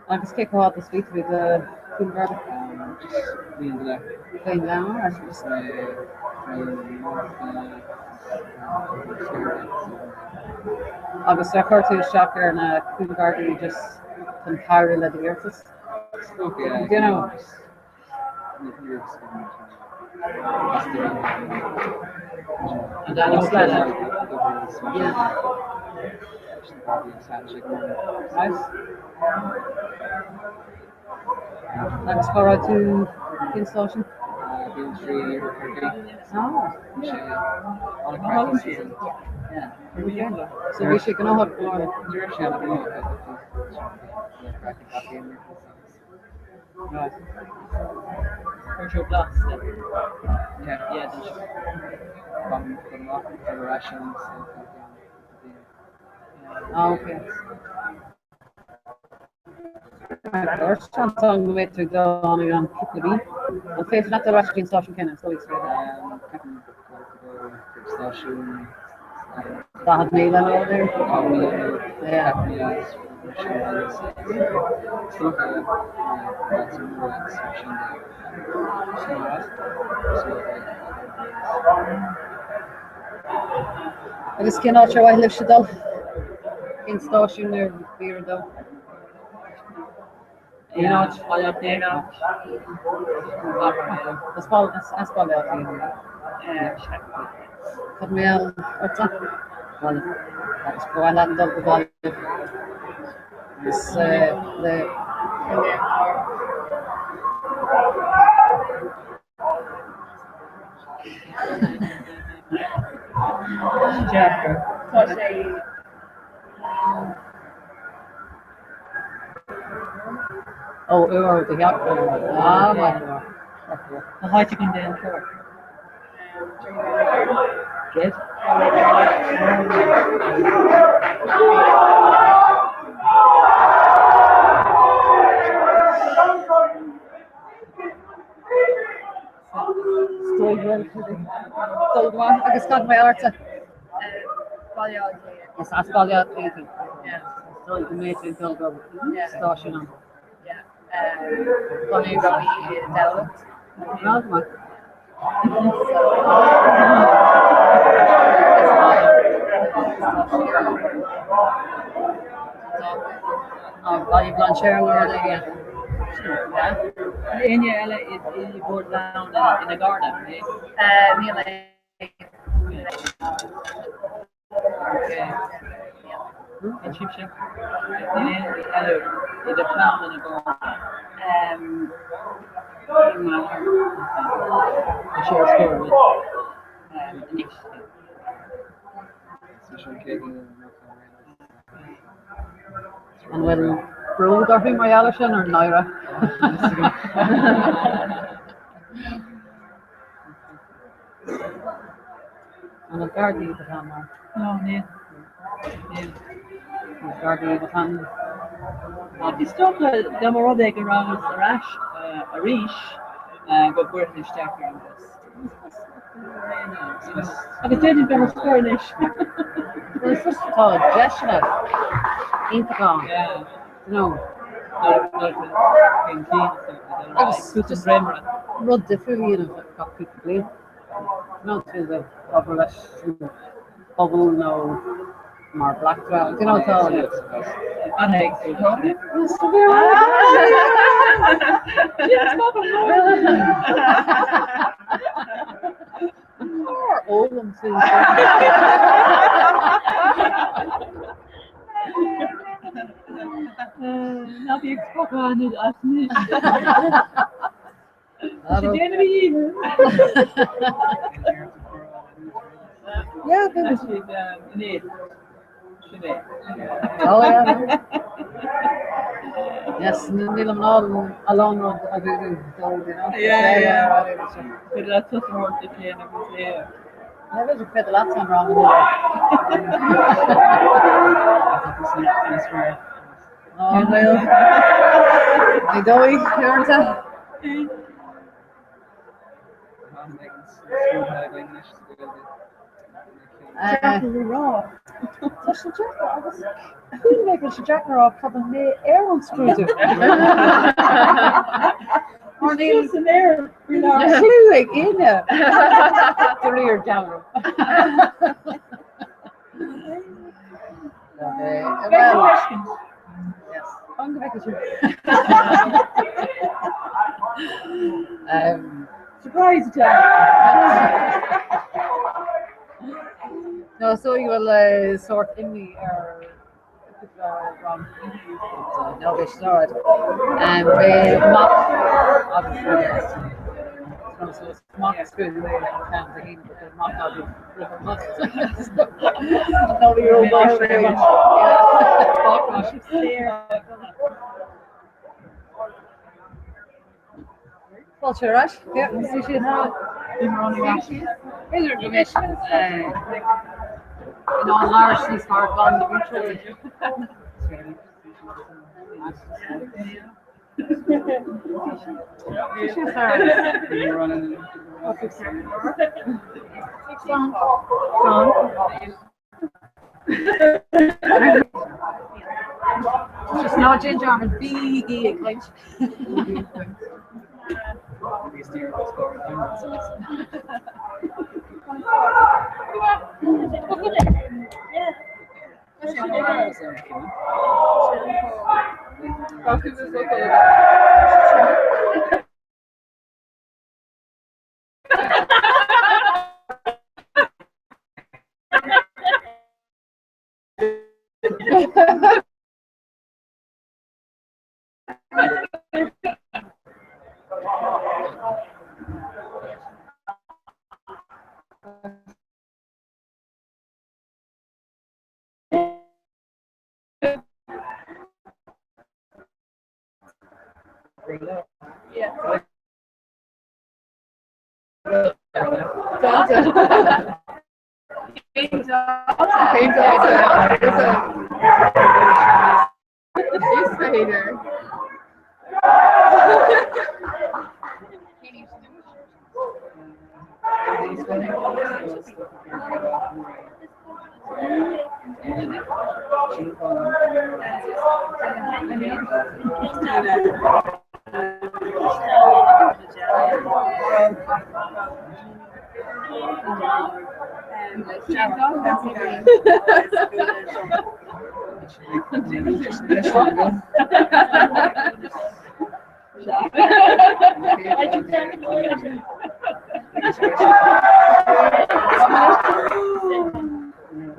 I just kick out the sweet with the food burger. Clean down, I should just I was referred to a shocker and a food garden just entirely the earth. Okay. You know. And that looks like yeah. Nice. Thanks for to installation. Been 3 years. Oh. Yeah. So we should know how to go on. Right. Where's your glass? Yeah. From the Russians. Oh, okay. First song we to go on and keep the beat. And face not the Russian social kind of so it's Station. That meal and all there. Yeah. Agus cin áte bhaith leh sidal in stáisiún ar bhír dó. Éáit fáile éáit. Aspáile Cad mé orta? Agus bháil an dul go bháil. Is le Jacker. Tá sé Oh, uair the gap. Ah, my God. na háite gon déan chur. Good. Agus cad mé áta. Is aspáile tríú. Stoig go méid dul go stáisiún an. Bonnie Robbie Della. No, ma. Body Blanchard or again. Anya Ella is board down in the garden. Okay. And cheap shop. Ella is a clown in the garden. The short story with Nick. And well, Broad or whom my Alison or Naira. And a garden with hammer. Oh, yeah. Garden with hammer. Die stop de mar rud ag around a rash a rish go British stecker an this. Agus dé ben Spanish. It's just called Jeshna. Intercom. Yeah. No. Just Rembrandt. Rud de fuí of copy blue. Not to the overlash bubble no more black trout. You know what all it is. Or old and too. Now the Xbox on it as me. She didn't even. Yeah, good. She's need. Oh yeah. Yes, Neil and all along road I do, you know. Yeah. But that's just more to play and everything. Yeah, there's a bit of lots on wrong with Oh, well. I do, you're raw. Just a jacket. I was couldn't make a jacket off for the air on screws. Or just an air, you know, fluid in it. The rear camera. Well, yes, I'm going to surprise attack. No, so you will sort in the from no they start and they mock obviously so it's mock screw the way I can't begin but the mock out of river mock no you're all well, sure, Ash. Yeah, we should have here's our commission. You know, Lars is hard on the retreat. She's Just no ginger on a big egg, like.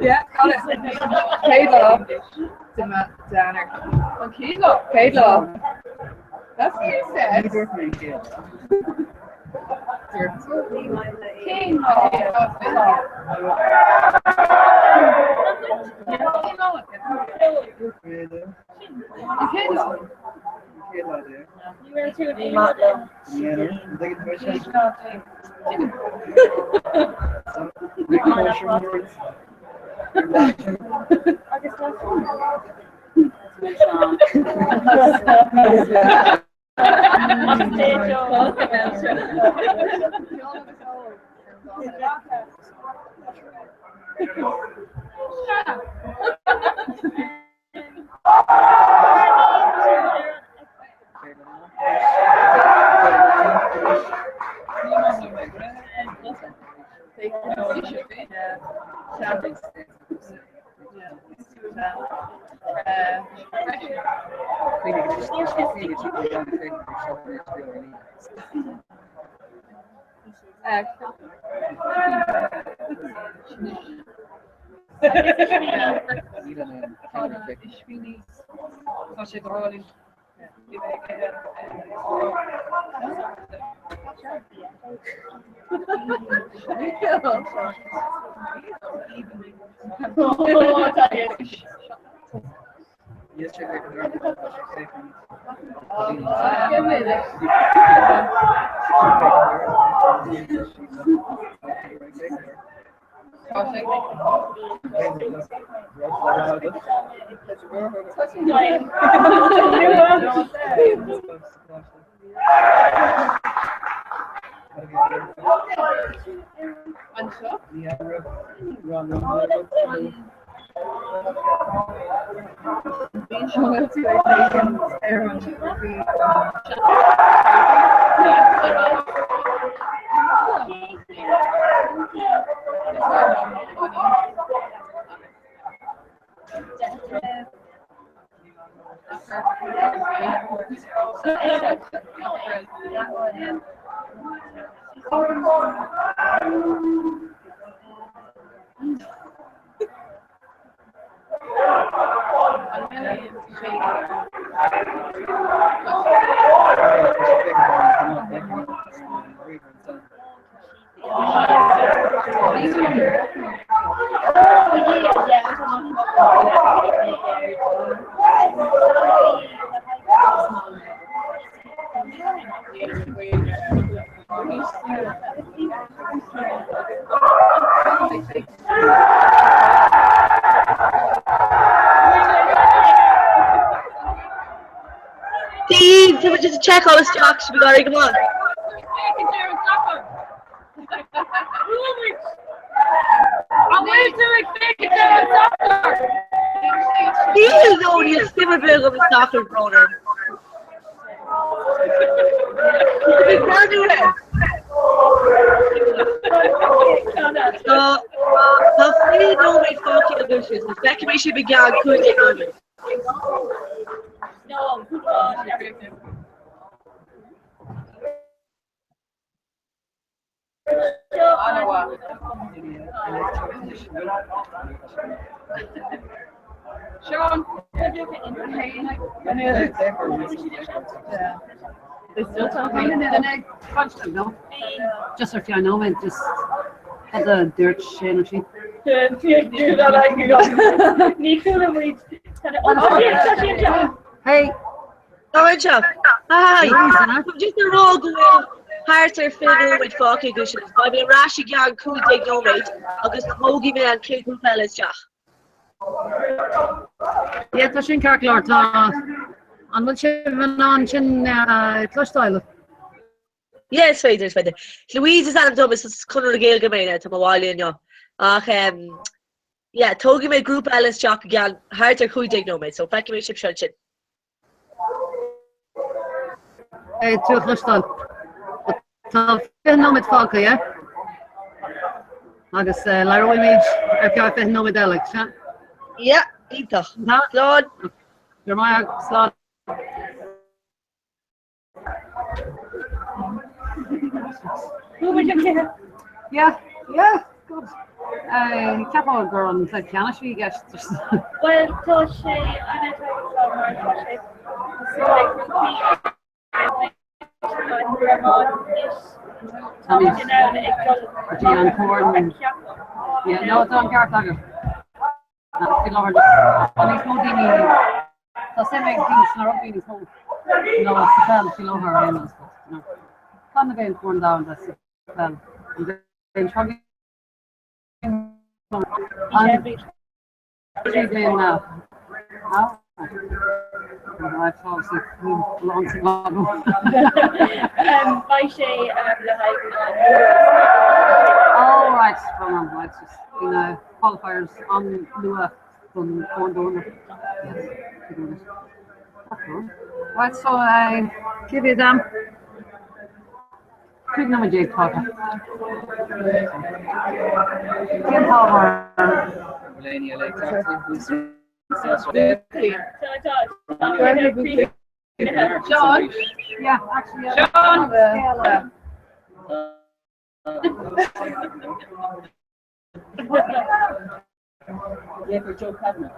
Yeah, got it. Kayla. Danner. Kayla. That's what you said. King. Steve, someone just check all the stocks we got. Come on. Neil know you'll still be of a soccer brother. So, hopefully no way fucking illusions. The second we should be gone, could you go? No, Sean, they still talking. Constant, no? Just if you know it, just had the dirt energy. Hey. Orange up. Hi. I'm just a rogue away. Harter fiddle with fucking cushions. I've been rashing young cool dig no mate. I'll just hoagie man kick who fellas jack. Yeah, that's in Carclar. On what you've been on chin clutch style. Yes, there's Fader. Louise is Adam Thomas, it's Conor Gale Gamay to my wally and yo. Yeah, Togi made group Alice Jock again. Harter cool dig no mate. So back to me ship shell chin. Hey, two clutch style. So, no mit Falca, yeah? Agus Lara image, okay, no mit Alex, yeah? Yeah, either. Slod. You're my slot. Who would you care? Yeah, good. Capo girl and said, can I see guess? Well, Toshi, and I yeah, no, it's on Carthager. And he's no dini. So same thing, he's not up in his home. No, it's the fell, she love her animals, but no. Come again, torn down, that's the fell. And then probably. And she's been now. I've obviously moved long to Lago. By Shay, Oh, right, hold on, right, just been qualifiers on Lua from Corn Donor. Yes, right, so I give you them. Quick number J Potter. Kim Power. Sean, yeah, actually, Sean. Yeah, for Joe Cabinet.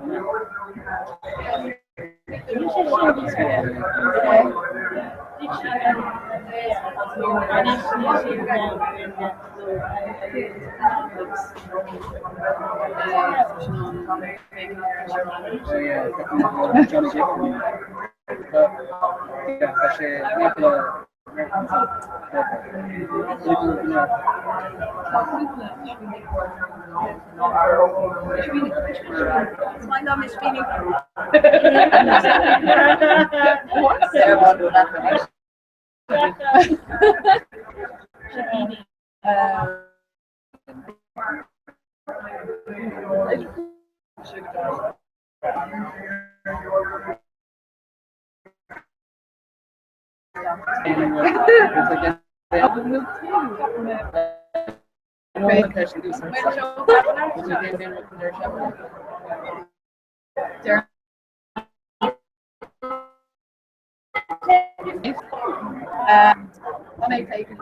My name is Vinny. I may take it.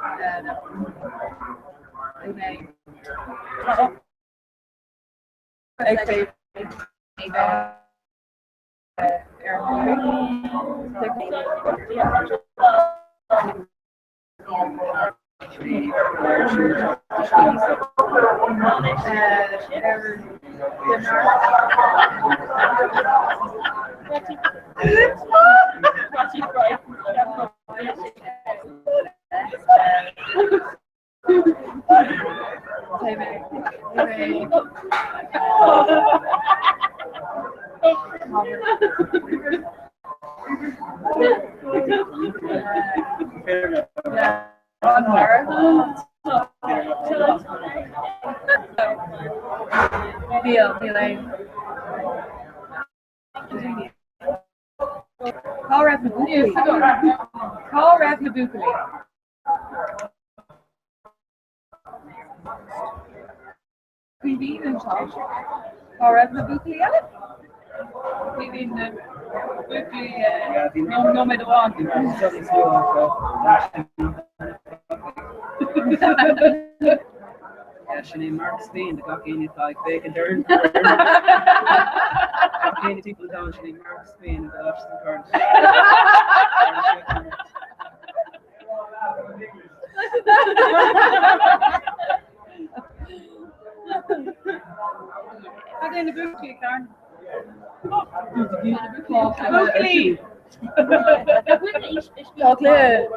Comhrá na búcaí. Comhrá na búcaí. Cuidín an tá. Comhrá na búcaí eile? Cuidín na búcaí no me doan. Yeah, she named Mark Spain, the cocaine is like bacon turn. Cocaine people down, she named Mark Spain, the option card. Wat in de boekje, Karen? Boekje. Chocolate.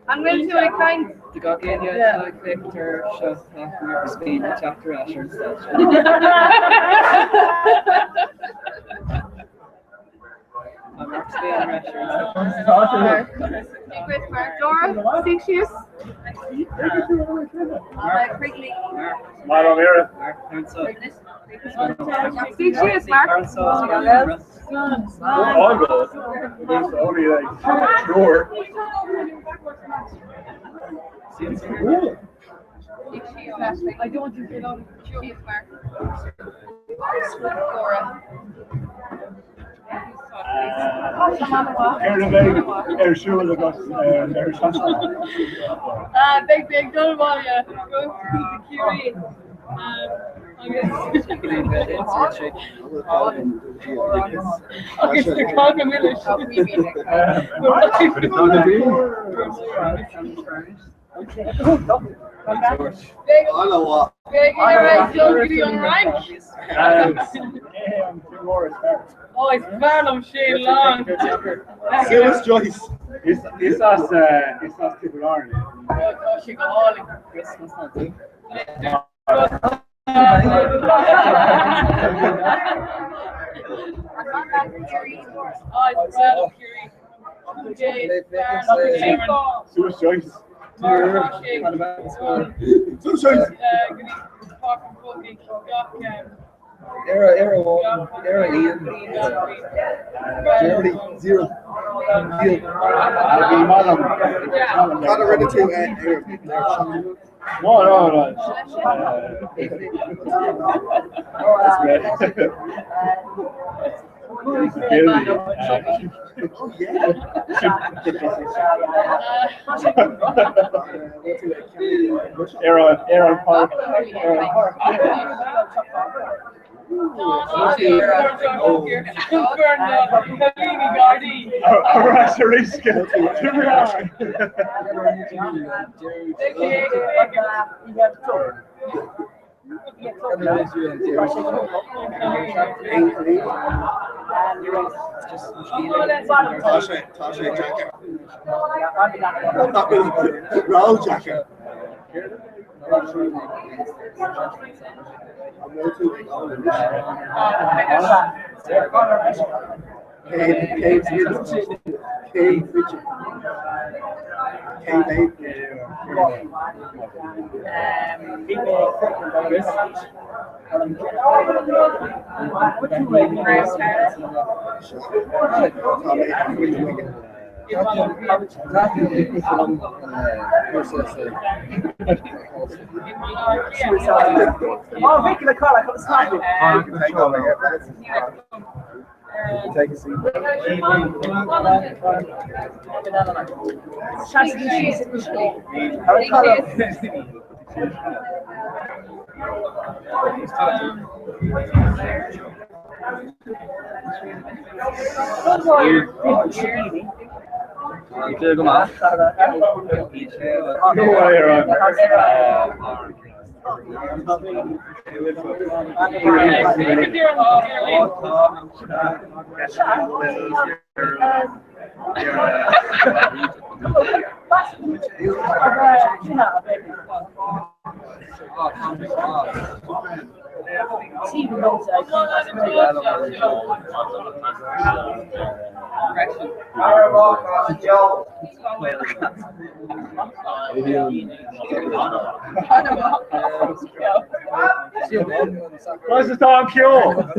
I'm going to a kind. The cocaine, yeah, like Victor, shot Mark Spain, the chapter Asher and stuff. Mark Spain, Asher and stuff. Dora, 6 years. Mark Quigley. Mark O'Meara. Mark 6 years, Mark. Only like sure. I don't think you know. Cheers, Mark. Dora. Big don't want you. Go to the Curie. Okay, so Chicago Village. Big on rank. Oh, it's Farnham Shane Long. Silas Joyce. It's us people aren't it? Oh, she got all in Christmas, not good. Silas Joyce. Era Ian. Germany 0. Not ready to No. That's great. Aaron Park. Tasha jacket. Roll jacket. I'm going to Oh, Vicky, the car, I got the snap. Take a seat. Where's the dog cure?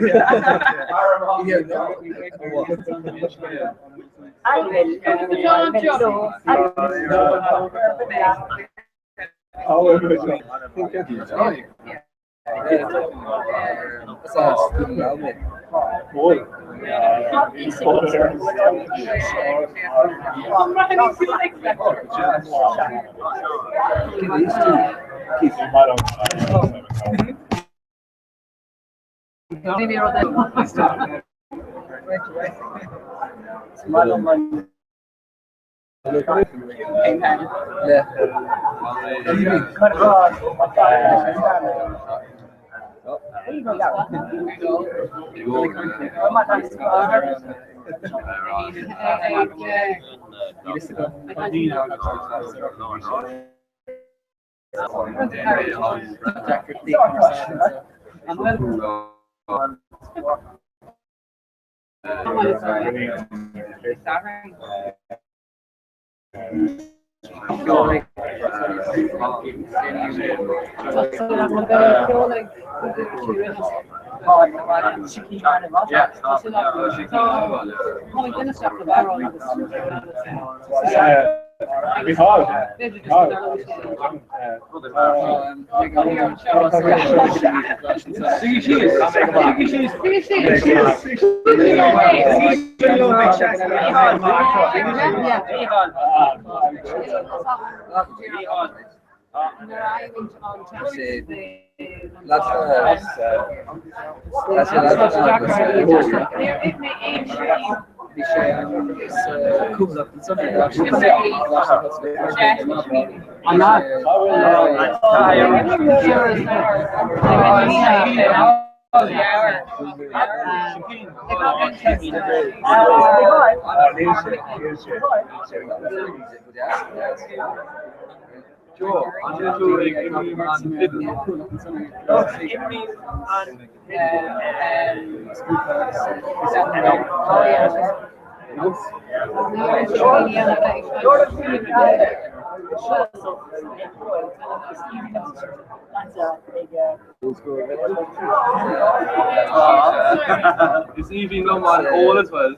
It's even no one all as well.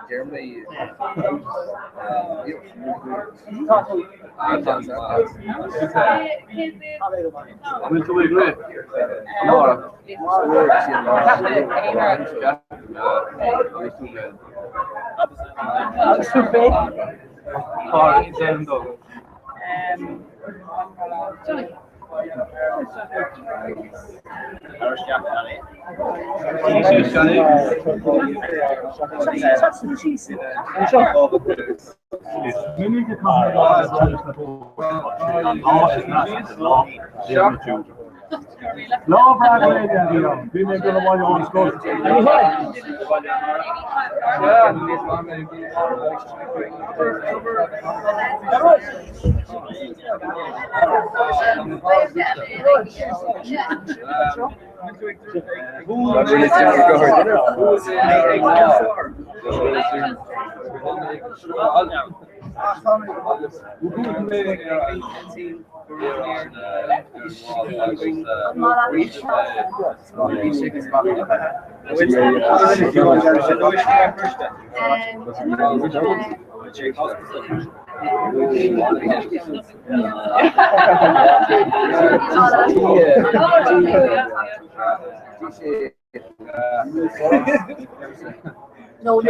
Germany. No, Brad, we may go to one of those. No,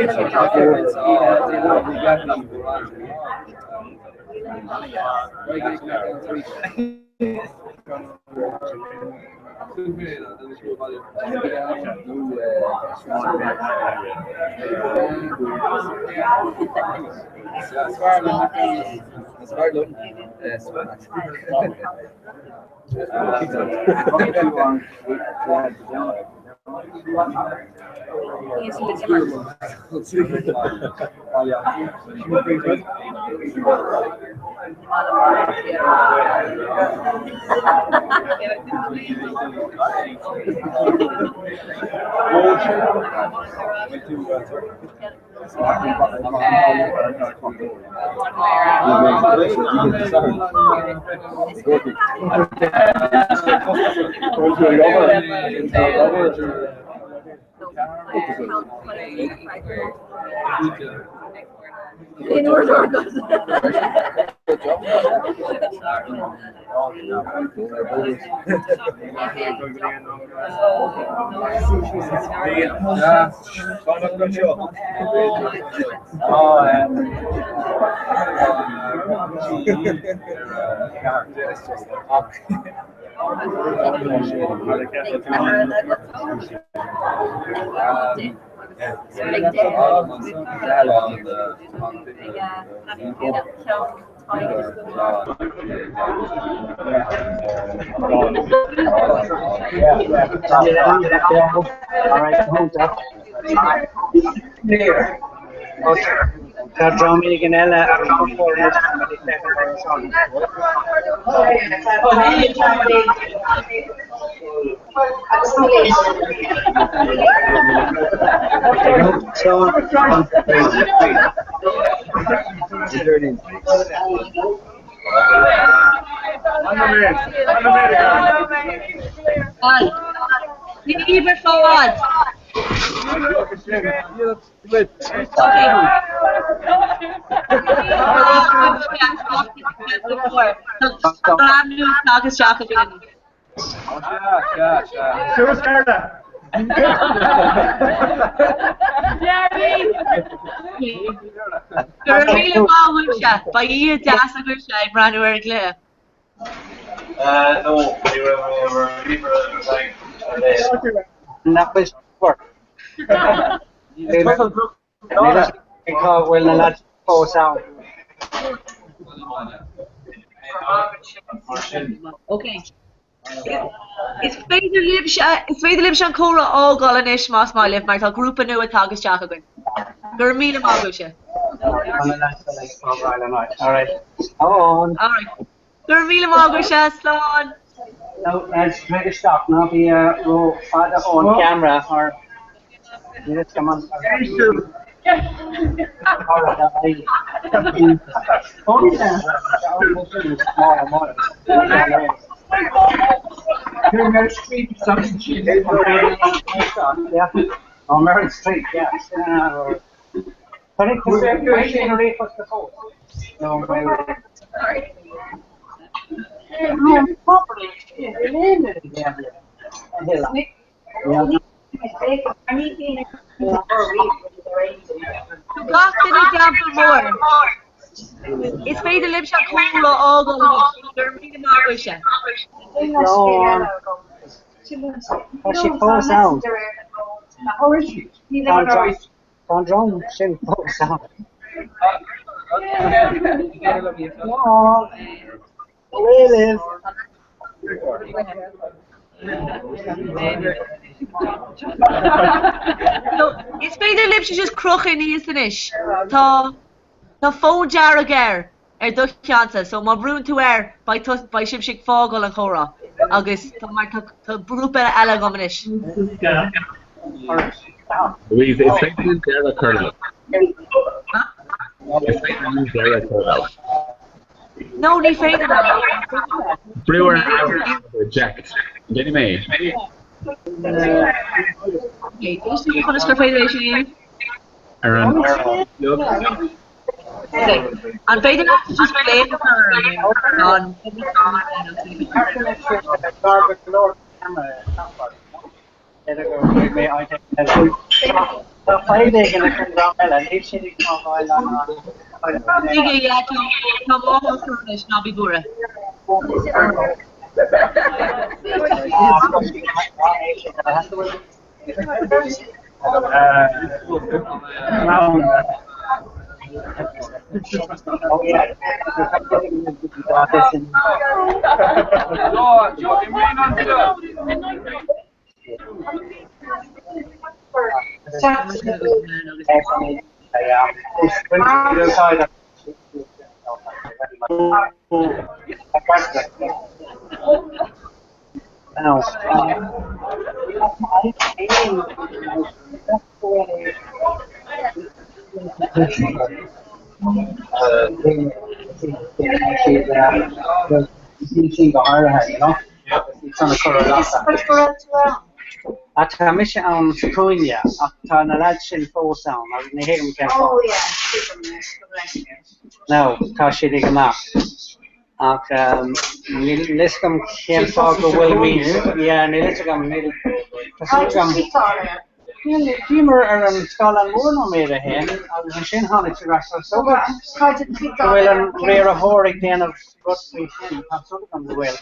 In order. Keep it forward. Okay. Is féidir libh an córa ágáil in isis más má libh mar tá grúpa nua tágus teach agan. Gur míle mágu se. Alright. On. Alright. Gur míle mágu se slán. No, let's make a stop. Now be row either on camera or let's come on. Yeah. On Merritt Street, yeah. Sorry, no, sorry. Property. Is féidir libh an córa ágáil gur míle mágu se. She falls out. How is she? Condrome, she falls out. No. Live. No, is féidir libh just crochan níos in isis. Tá fón dear a ggéir do cheanta, so má brún tú ba sib sig fágáil an chóra. Agus tá brúpa eile go inis. Louise, it's like the Dara Curl. It's like the Dara Curl. No, ní féidir. Brewer reject. Jenny May. Okay, is you want to féidir and féidir just blame her on Now, Tá mis an cruine ach tá na leid sin fósam a na hém ce. Oh, yeah. No, tá si go má. Ach liscom céantá go bhfuil mí ní gam Dímar ar an scáil an mór nó méad a hen an sin hánig ra so bhfuil an réir a hárig déanamh rudí sin tá so an bhfuil.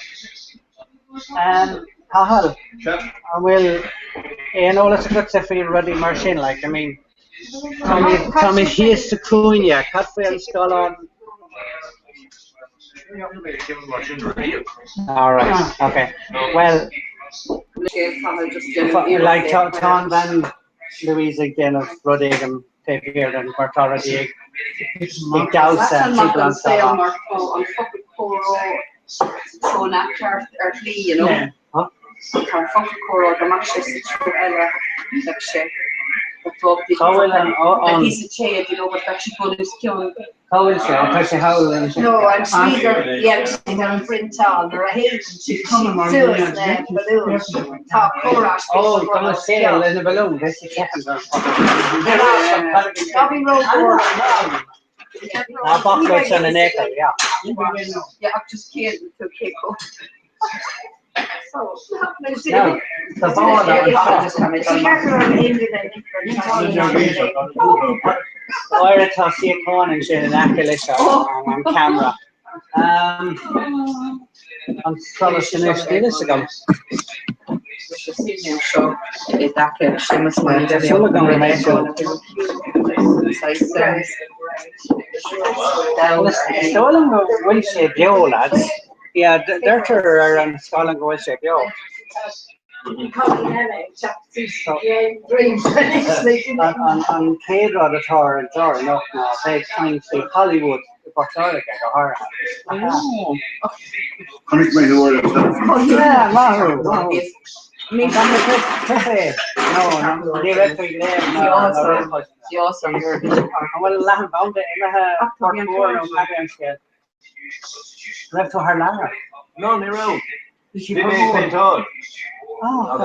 Hahal bhfuil éolalas a go sa fé rudí mar sin, like, I mean, tá mé híos sa cúine, cad fé an scáil an. All right. Okay. Well, like Tom Van Louise again of Rodegam take here and Bartara Big Douse and Phone actor or you know. Huh? Fucking Coro, the match is a piece of chair, you know, but actually put his killing. How is it? How is it? No, I'm sure yeah, I'm print on or a hate balloon. Top Comhrá. Oh, come on, sail in a balloon. That's the second one. Bobby Road board. Box on the neck, yeah. Yeah, I'm just kidding to Kiko. So, no, the ball Oire tá siacón in sin an acilish on camera. An scoil sin is tílis a gom. Siúla gom ar méid Stolam go bhfuil sé beo, lads. Yeah, d'irtar ar an scáil go bhfuil sé beo. An Pedro the Tor and Tor, no, they trying to Hollywood, Bartara go hard. Oh, yeah, Maru. Me, no, directly there. She also heard. I want to laugh about it. I have left to her Lara. No, Nero. She made St. Todd. Oh,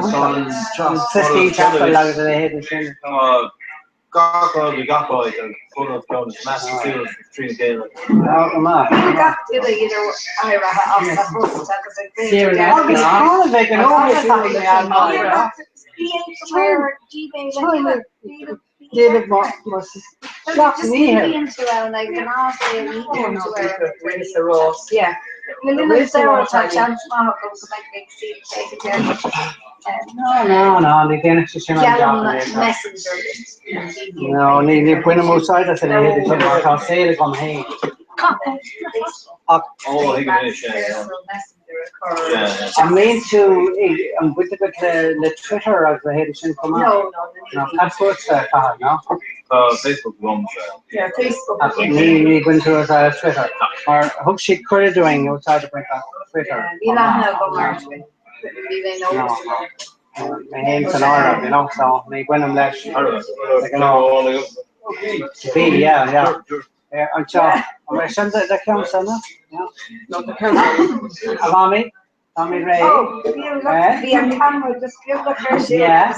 15 chapter out of the head and chin. Garco, we got boys and full of guns, massive seals, between the Oh, come on. You got to the either Ira off David was just into like an off day into Ross. Yeah. No, they didn't just messenger. No, they put them outside us and they hit the car sale come hey. Oh, he can I mean to I'm with the Twitter of the head should come out. No, that's what's no. Facebook runs. Yeah, Facebook. Me going to Twitter. Or hope she could doing outside of Twitter. You don't know about my name's an Arab, you know, so me when I'm left. Yeah. I'm sure. I'm sure that counts, no? No, the camera. Allow me. Tommy Ray. Oh, be on camera, just give the first. Yeah.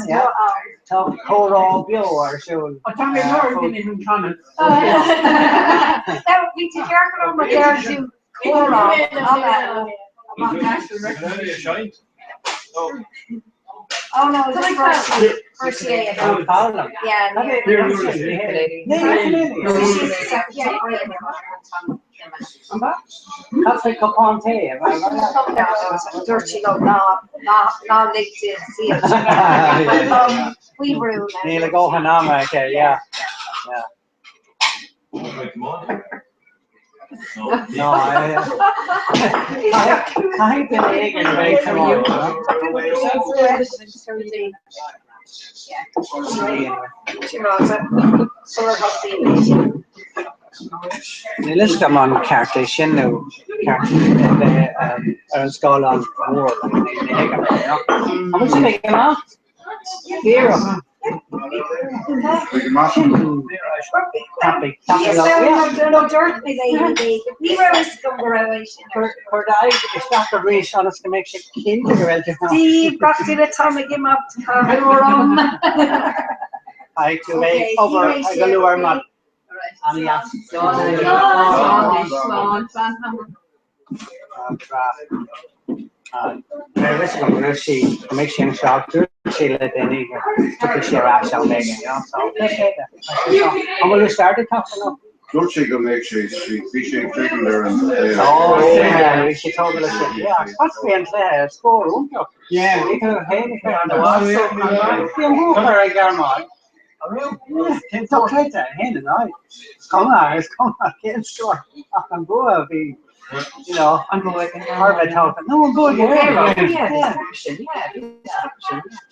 Top Comhrá bio or show. Tommy Ray didn't even comment. That would be too careful on my there to Comhrá. Oh no, it's first year. Yeah. Cafe Capante. Dirty no, not LinkedIn. See it. We brew. Nearly go Hanama, okay, yeah. No, I think the egg is very small. Let's come on Carter Shinnu, Carter Scotland War. How much did they get off? Zero. Happy. No dirt, we were for the ice, it's not the race on us to make it kinder. Steve, got to the time I give up to her. I to make over, I go to our map. And yeah. I'm going to see, make sure shop, see let any took a share out so big, you know. So, I'm going to start it talking. Don't she go make she's fishing chicken there and oh yeah, she told me that yeah, what's the entire score, won't you? Yeah, we can hey, on the wall. So I got my. It's okay to hand it out. Come on, can't store. I can go be, you know, I'm going Harvard talking. No, I'm good. Yeah.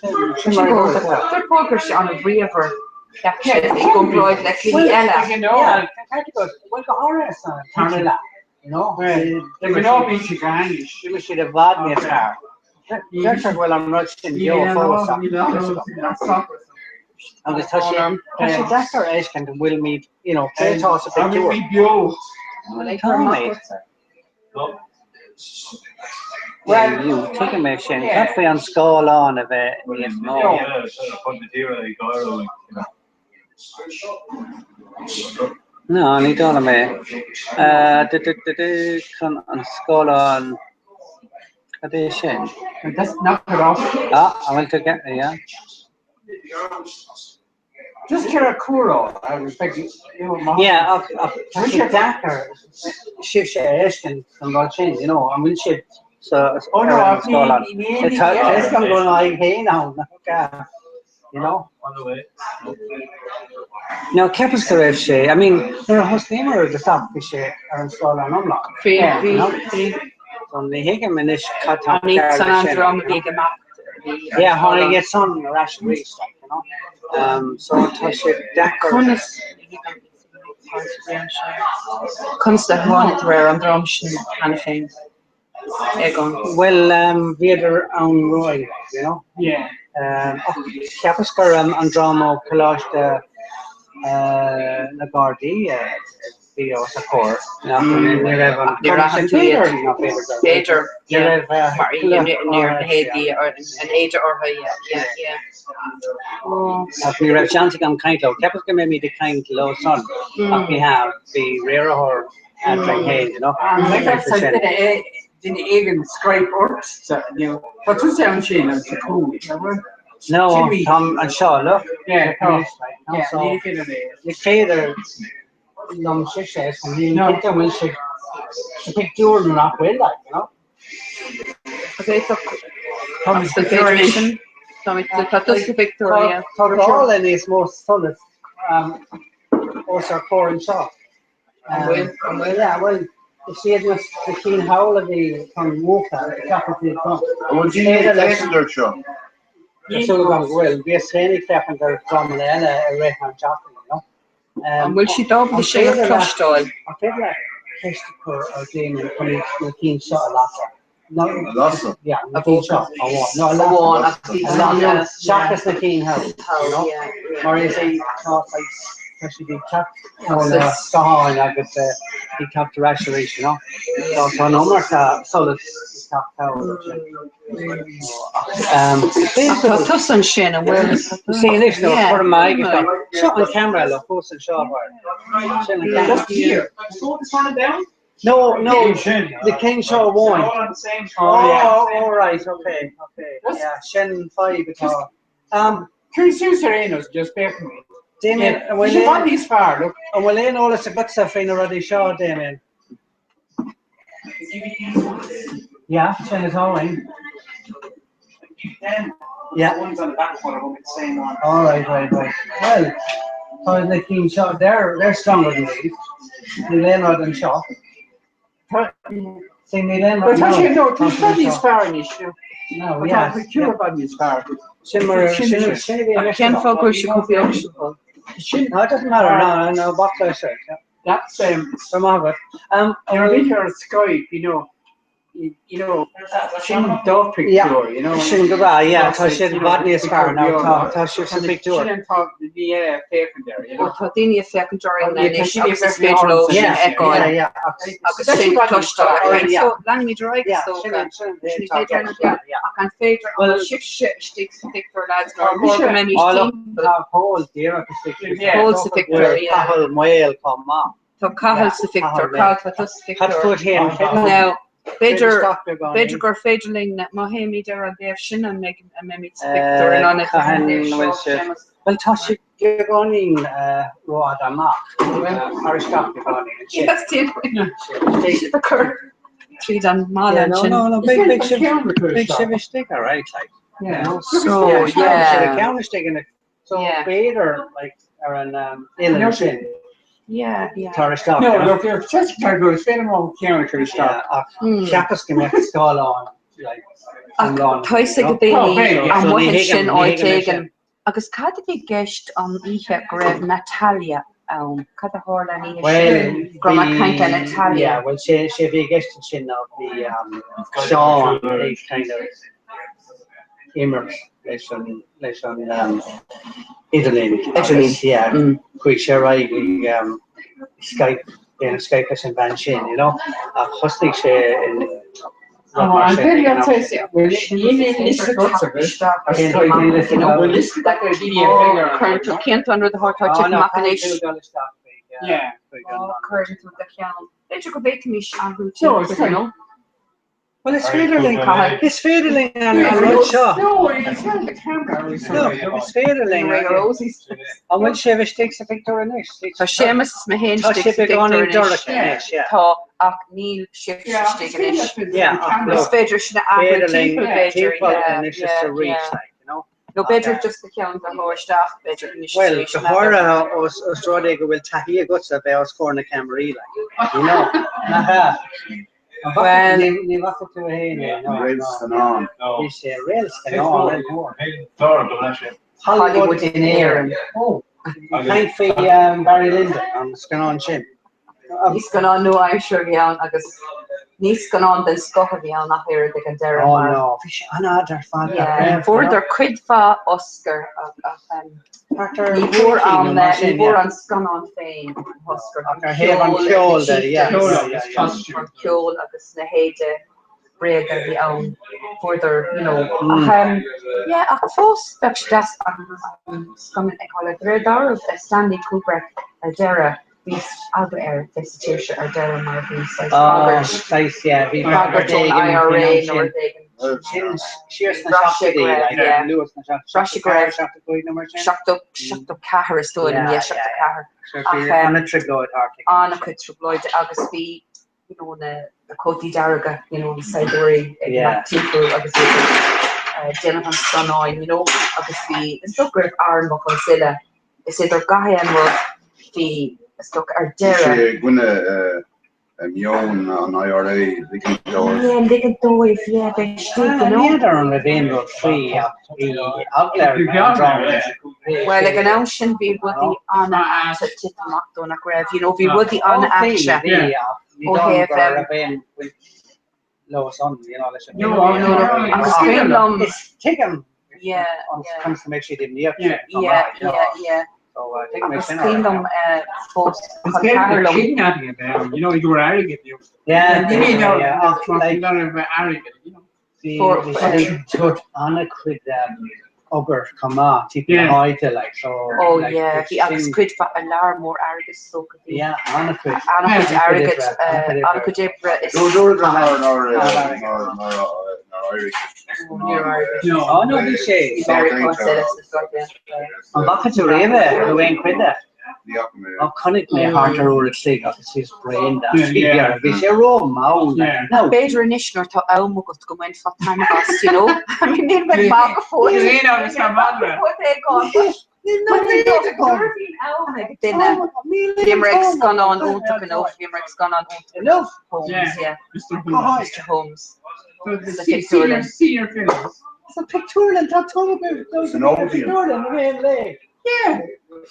They're focused on a river. That come right like Ella. Well, the horrors turn it you know. They can all be Chiganish. You should have bought me a car. That's well, I'm not in your force. I was touching. That's our age can will meet, you know, play toss a bit too. Well, you take a machine. That's the on school on of it. No, I need all of me. Come on school on. What is it? That's not it off. Ah, I will take it. Yeah. Just Kirakuro, I respect you. Yeah, Richard Dacker, shift and go change, you know, I'm in shift. So, oh no, I'm going like, hey, now, you know. On the way. No, Keppers Karev, I mean, there are host name or the top fish are installed on Umlock. On the Higgin cut off. Yeah, how they get some rash race, you know. So touch it Dacker. Constant one where on Drumshin kind of thing. Well, we had our own Roy, you know. Yeah. Capaskar and Drama collage the Lagardi, video support. You're not Peter. Yeah. Near Haiti or an age or yeah. We have chanting on kind of Capaskar made me the kind low son. We have the rare or Hay, you know. Didn't even scrape or you know, but what's down chain and cool, no, Tom and Shaw, look. Yeah, so you say the long success and you get the will to pick Jordan up well, like, you know. Okay, so Thomas the Victoria. Thomas the Victoria. All in is more solid. Also core and Shaw. Yeah, well. You see it was the Keen Howl of the from Walker, the capital of would you need a lesson there, Sean? Well, we are saying that they're from a Rehan Joplin, you know. And will she double the share of plush doll? I feel like Christopher or Damon coming to a keen shot a lot. No, yeah, a keen shot. No, a lot. Shot is the Keen Howl, you know. Or is he especially the cap on the star and I get the cap to rationalize, you know. So no more solid cap power. Toss and Shin and where see this though for my shot on camera look post and shot just here. So it's on down? No, the King Shaw won. All right, okay. Yeah, Shen 5 guitar. Two Serenos just bear for me. Damien, you want these far, look. And we'll in all this good stuff in already show, Damien. Yeah, Shen is all in. Yeah. One's on the back one, I hope it's the same one. All right. Well, how the King shot? They're stronger than these. The Leonard and shot. See me then. But actually, no, these far in this. No, yeah. We're curious about these far. I can't focus. You could be optional. No, it doesn't matter. No, backlash. That's from Abbott. You're later on Skype, Shin dog picture, Shin Gaba, yeah, tá sé badní is fear now, tá sé sa picture. Shin talk the fecund there, Tá daine fecundar in Yeah, leis she agus is is féidir very lo hard. sin Yeah, eáil. yeah. Agus sin clúiste lang mí droig Yeah, so Shin, an féidir an sib Victor lads many Paul, dear, Paul sa Victor, Paul, Moel, come on. Tá cahall sa Victor, cahall sa Victor. Put him. Now, Beidir gur féidirling na má héimi ar a bhéh sin an me mit Victor an an Well, tá sé gonin road amach. Aristocrat gonin. Yes, did occur. Three done Marlon. No, big shiver stick, all right, like. Yeah. So yeah. Counter stick in it. So Vader, like, are an in. Yeah. Aristocrat. No, look, you're just trying to go to Fenimore County stop. Chiapas can make a skull on, like, Toise go daoine an muhin sin áitégan. Agus cad a bhí geist an ihe go raibh Natalia cad a hála ní grom a caiint an Natalia. Yeah, well, she bhí geist sin of the Sean, these kind of immers, leis an Italy, yeah, quick share right, Skype, Skype is in ban sin, hosting she in I'm very excited. We're current can't under the hot touch machinish. Yeah. Current with the count. They took a bait to me, Well, it's Federling. It's Federling and not Shaw. No, it's not the camera. It's Federling. And when she takes a picture in this. So Seamus is my hand sticks a picture in this. Tá ach níl shift stick in it. Yeah. It's better should Federling. And it's just a reach, No better just the count the more staff better. Well, the horror was Australia will tahi a guts of our score in the camera, Well, you have to Hollywood in air. Oh, thank for Barry Linda on Scanon Chin. He's gone on no I'm sure Agus Níos gan an den scocha bhí an nach ir de an deire mar. No, another fan. Yeah, for their quidfa Oscar ní bhór an scan an féin Oscar. Heb an ceol there, yeah. Ceol agus na héide bread ar bhí ann for their, yeah, ach fós bheith das an scan ag hála drédar Stanley Kubrick a deire. Albert Festivus or Darren Marvin's nice, yeah. Be IRA or Cheers Shocked up Cahar is doing, yeah, shocked up Cahar. On a trigloid article. On a trigloid, Agus be, the Cody Darga, the Siberia, people, Agus Jonathan Sonoin, Agus be, the sucker Aaron Mokonsilla. They say they're guy and the Stock ar dera. Gwna mion an IRA ligan doif. Yeah, ligan doif, yeah, they're they're on the vein road free out there. Well, like an ocean be with the Anna at Titamak Donna Grave, be with the Anna action. Lois on, No, it's taken. Yeah. Comes to make sure they near. Yeah. So I think it's kingdom force. It's kidnapping about, you were arrogant. Yeah. You mean arrogant, For Anna could ogre come out, high to like so. Oh yeah, the Alex could alarm more arrogant so could be. Yeah, Anna could. Anna could arrogant. Anna could is. No, no, we say. Very considerate. I'm back to Reva, who ain't quit that. Oh, can it be harder or it's like his brain that we say Rome no better initial to Elmo got to go in for time I mean they're like Marco Limerick's gone on Limerick's gone on Mr. Holmes senior films. It's a pictorial and talk about those an yeah.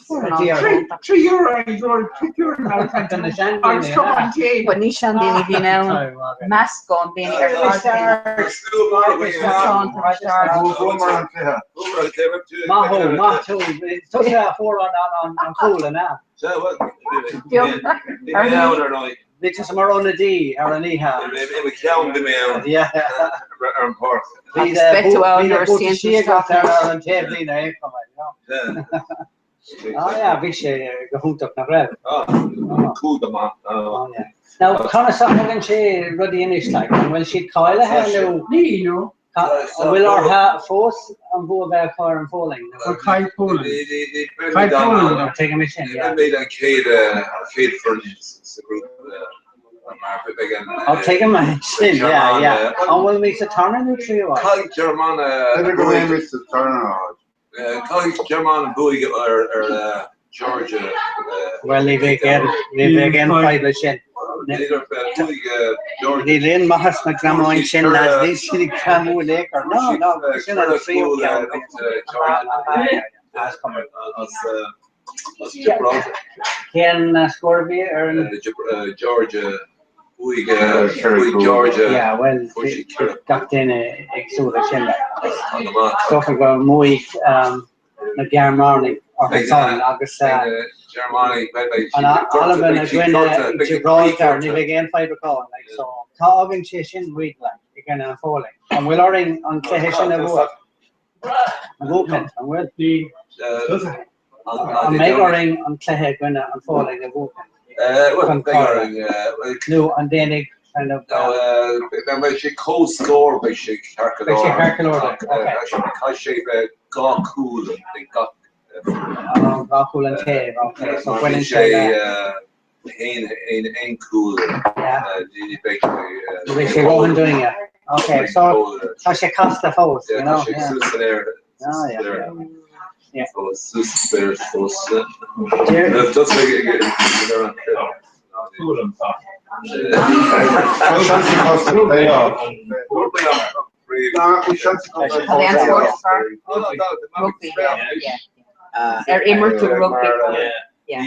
€3 I go €3 now. I'm come on tea. But ní sean daoine bhí ann meascán daoine ar Mathú, tu sé fórán an coolla ná. Bhí just mar ónna dí ar an ihe. Bhí siad ar an tablína bhí sé go húntaach na raibh. Now, chuna sagan sé rudí inis le bhfuil siad cáile heú ní bhfuil ortha fós an bhu bheith chuir an fóling. Caiid Poland. Take a mission. I'll take him my chin, yeah. And we'll meet the Turner new trio. Call German. Mr. Turner. Call German and Bowie or Georgia. Well, leave again 5 the shin. They learn Mahas my grandma in shin lads. They see the Camu Lake or no, it's in a trio. Can score a beer or Georgia. Georgia. Yeah, well, Captain Exoda Shin. Talking about Moy, the Garmarni or his son, August. Germany, and Oliver is when Gibraltar, and again 5 o'clock, like so. Talking Chishin, week like, again, unfolding. And we're learning on Chishin of work. Movement, and we'll be. I'm measuring on Clehe when unfolding the movement. No, and then it kind of. Then she co-score by she Harkalor. Okay. Because she got cool and they got. Got cool and cave. Okay. So when she ain't cool. Yeah. We should go and doing it. Okay. So she cost the host, you know. Oh yeah. Yeah. Immer to rugby. Yeah.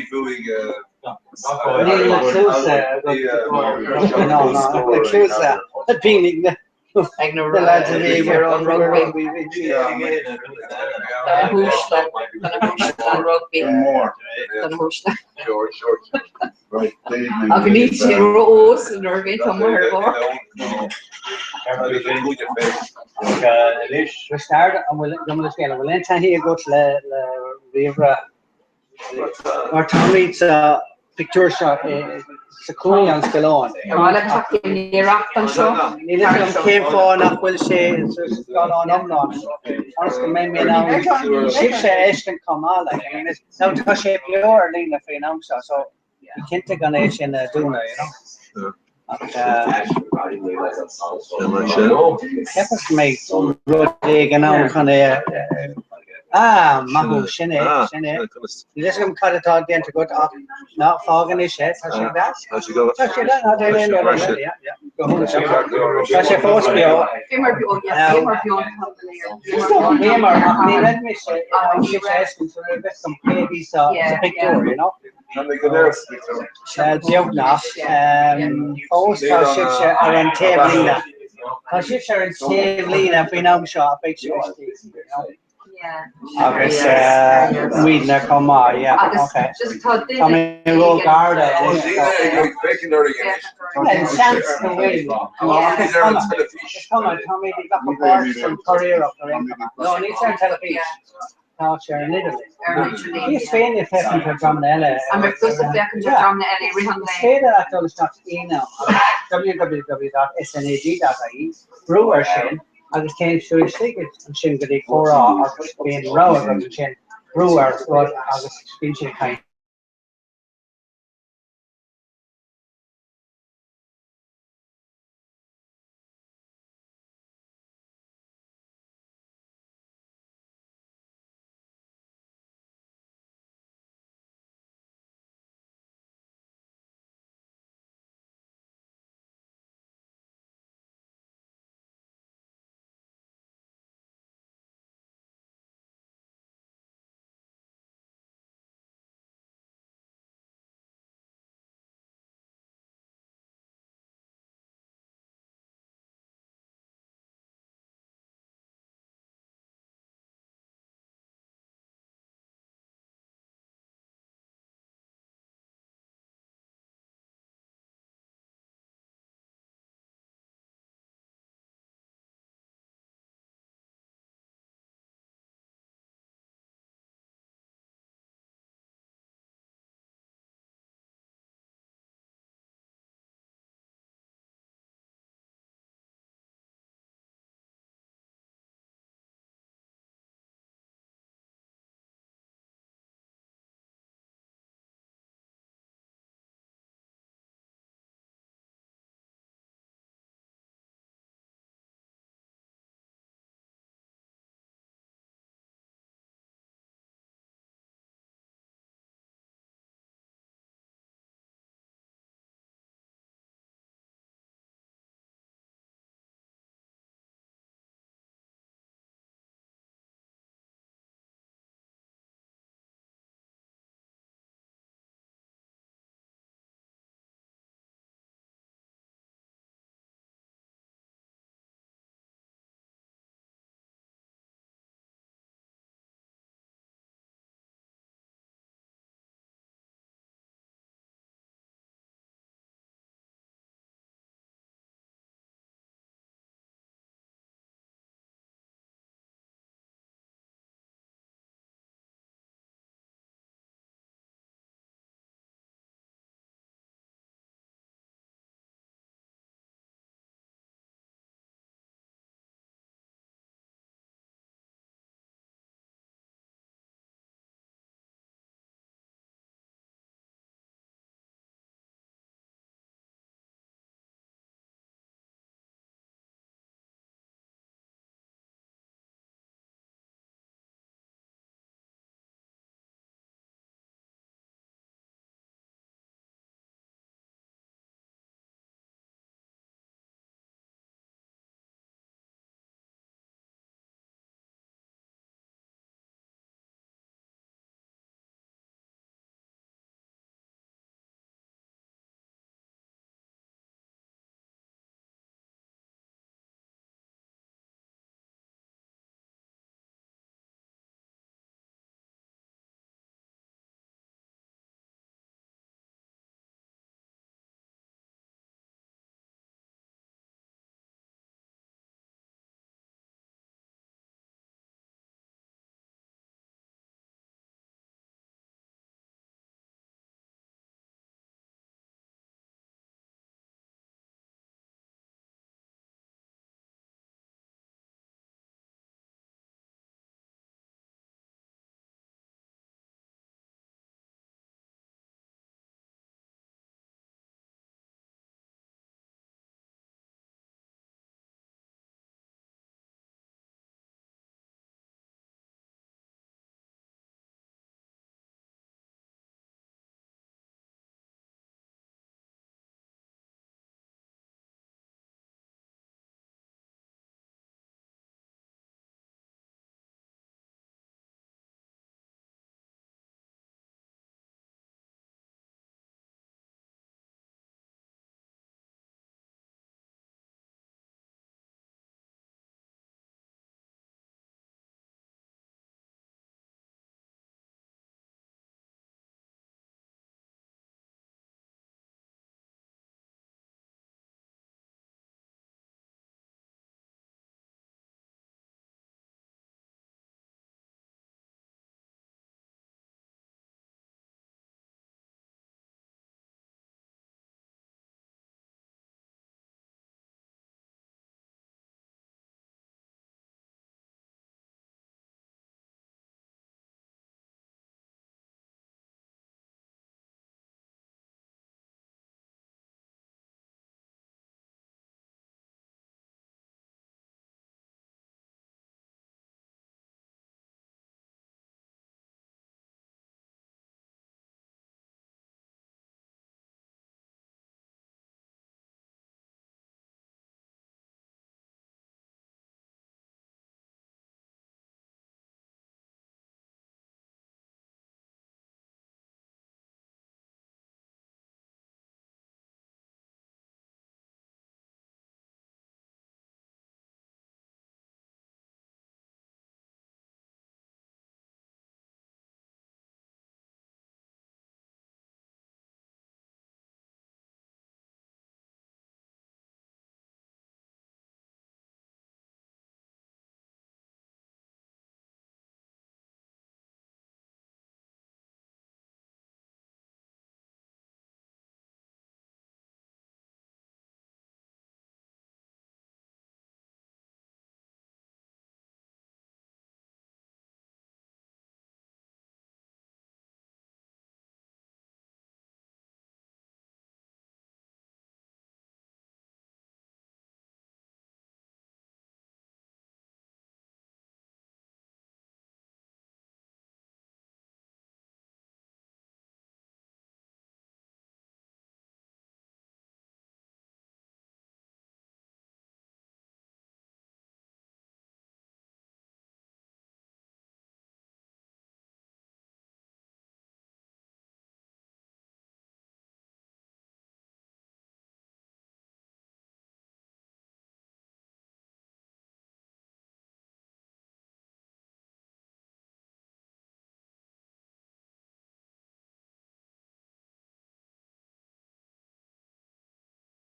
The lads of the year on rugby. Right. Ag ní sé rós an nervvé tomar bar. We start and we'll scale. We'll enter here go to the river. Our Tommy's picture shot. It's a cool young Scalon. Came for enough will say it's gone on. Honestly, maybe now ship Ashton come out like I mean now to shape your lane of freedom so you can't take on Asian doing you know. Kept make some good dig and now kind of Mahu Shine. You just come cut it out again to go to not fog in his head. Touching that. Touching that. Not doing it. Yeah. Go home. Touch your force me out. Some babies picture, you know. Post around table. Table every now shop picture. August weed come on, yeah. Okay. I mean we'll guard it. And chance to win. Come on, tell me the got some career up there. No, I need to tell a piece. Culture in Italy. He's Spain if happened to Drumnella. I'm a plus of back in Drumnella recently. Stay there at those stuff email www.snag.ie brewer shin. I just came to his tickets and shin the Comhrá or being row of the chin brewer was I was speaking kind.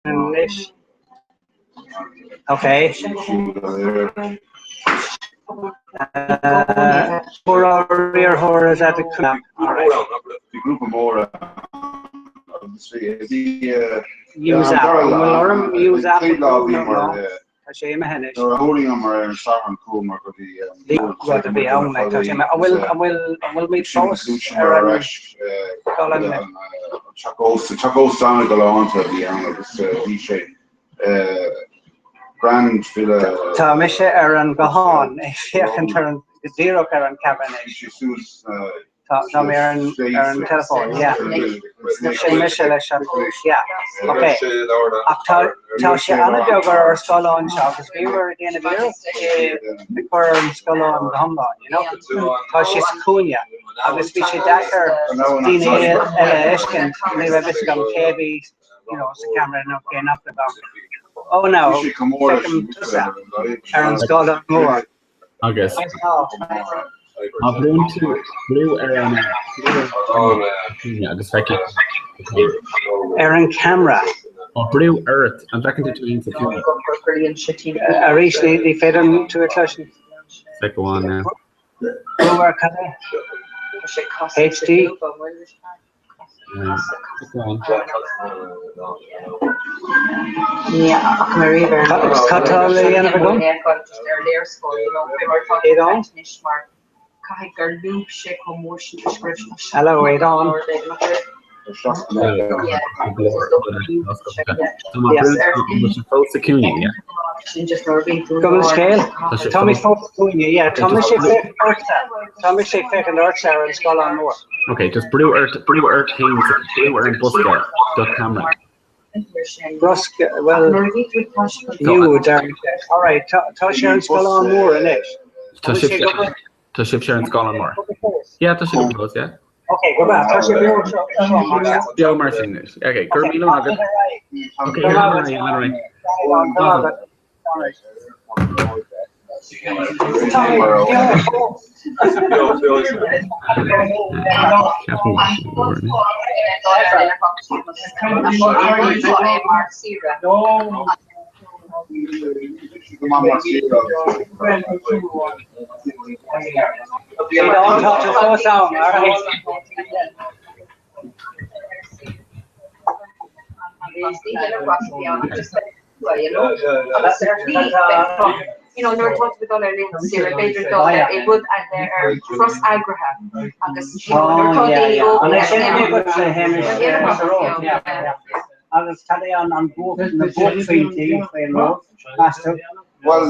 English. Okay. For our rear horrors at the club. The group of more Use that. We'll use that. Shame Hennish. No, holding on my Saran Kumar for the got to be on like that. I will meet Forrest. Chacos down go on to the D-shape. Grand Villa. Thomas Aaron Gahan, if you can turn the zero Aaron Cabernet. Tom Aaron telephone, yeah. Yeah. Okay. Tasha Anna Duggar or Skull on Shop, because we were again a bit the Quern Skull on the Humble, you know. Tasha's Cunha. Obviously, she Dakar, Dina Eshkin, maybe a bit of KB, you know, the camera and okay, enough about. Oh no, Aaron Skull on more. August. Blue Aaron. Agus feici. Aaron Camera. Oh, Blue Earth. I'm talking to twins. Arish, they fed him to a clash. Let's go on now. Blue HD. Yeah, River. Hello, wait on. Tommy yeah, Tommy Shake and Earth and Skull on more. Okay, just Blue Earth Haynes, Blue Earth Buska, Duck Cameron. Brusk, well, you, Darren. All right, Tasha and Skull on more, in it. Tasha Sharon Skull on more. Yeah, Tasha close, yeah. Okay, go back. Tasha, Joe Martin. Okay, Gurmilo Agat. Okay, don't talk to slow sound, all right? You know, no talk with all our links, Sarah Bader Dollar, it would at their cross Agraham. Oh, yeah. And I said, but say Hamish, yeah. I was telling you on both, the both feet, you know, well,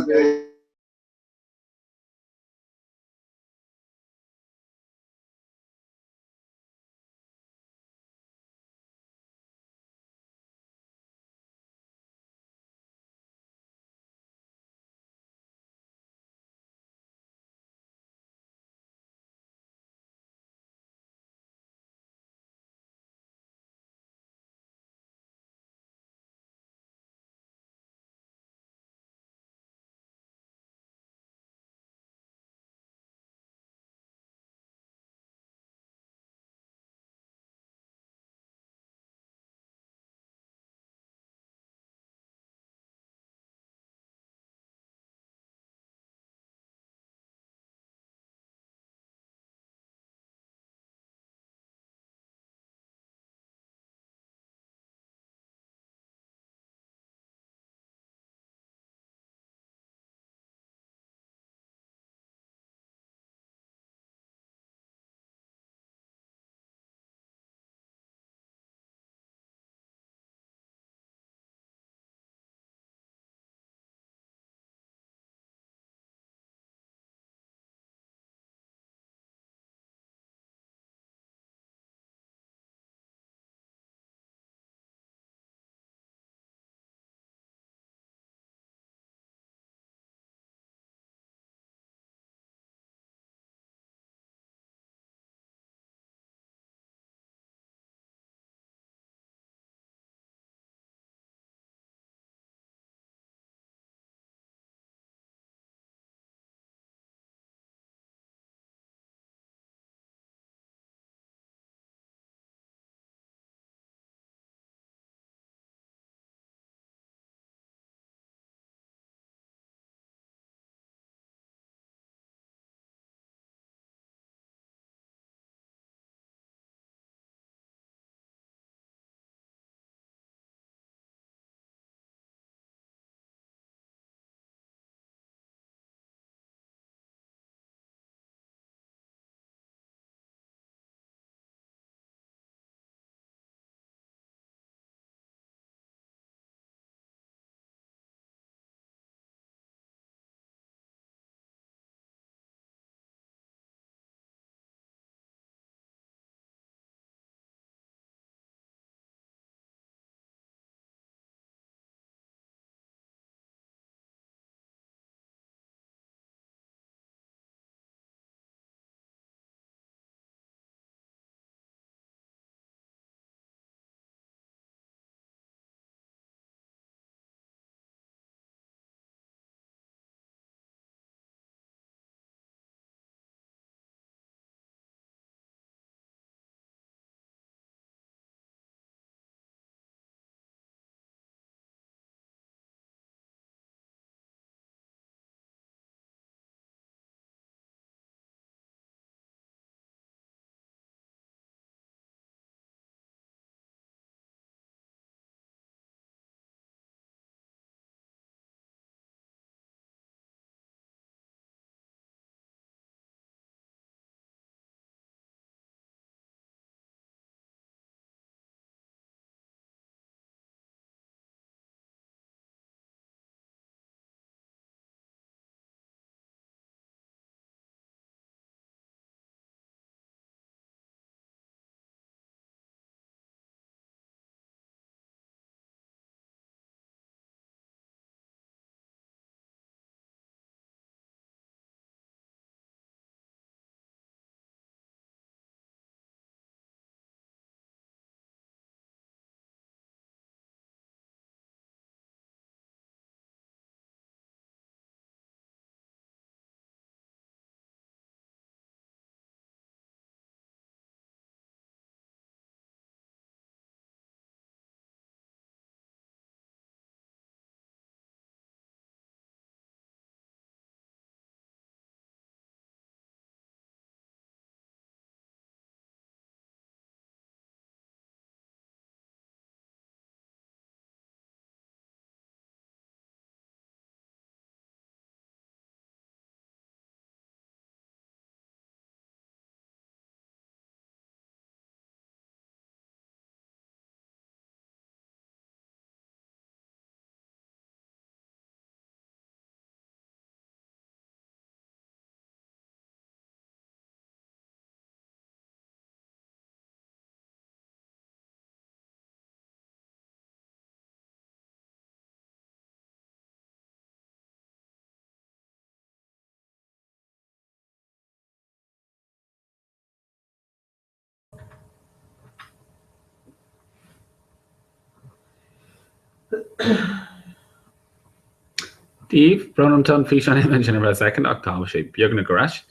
Díomh Bronamton fi an image in a second October sé beagna goráis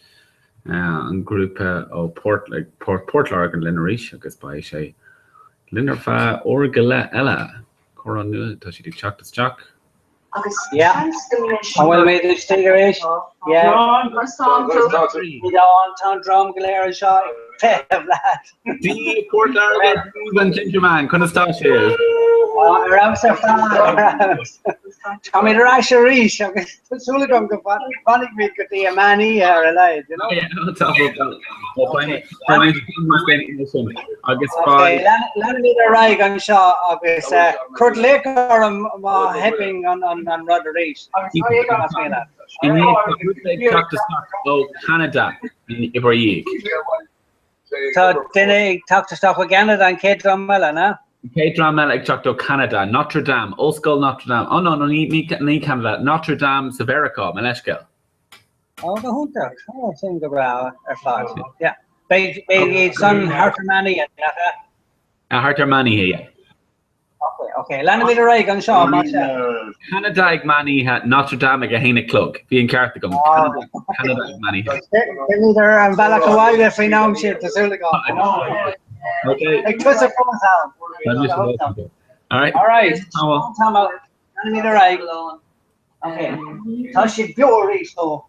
an grúpa ó Portlarg an Linneríis agus ba sé Linnar fa orgala eile chorán nua tá si teach. Yeah. I will make this figuration. Yeah. Downtown drum glare shot. Lad. Dí Portlarg and Ginger Man, couldn't stop you. Around so far. Tommy the Rasherie, Sula come to funny me could be a man here alive, you know. Yeah, no top of that. I guess okay, let me the right on shot of this Kurt Lake or hipping on Rudder Reach. In you talk to stock about Canada in Ibrahim. So then talk to stock with Canada and Kate Drummella, no? Kate Drummella talk to Canada, Notre Dame, Old School Notre Dame. Oh no, ni Canada, Notre Dame, Severica, Maleshka. Oh, the hunter. Oh, I think about yeah. Baby son Hartermani and Hartermani here. Okay. Land me the right on Shaw. Canada Mani had Notre Dame a Hena Clug. Being Carthagum. Canada Mani. Neither and Balakawai if we know shit to Suligon. Okay. Like twist a phone out. Alright. Alright. Land me the right. Okay. Touch it pure so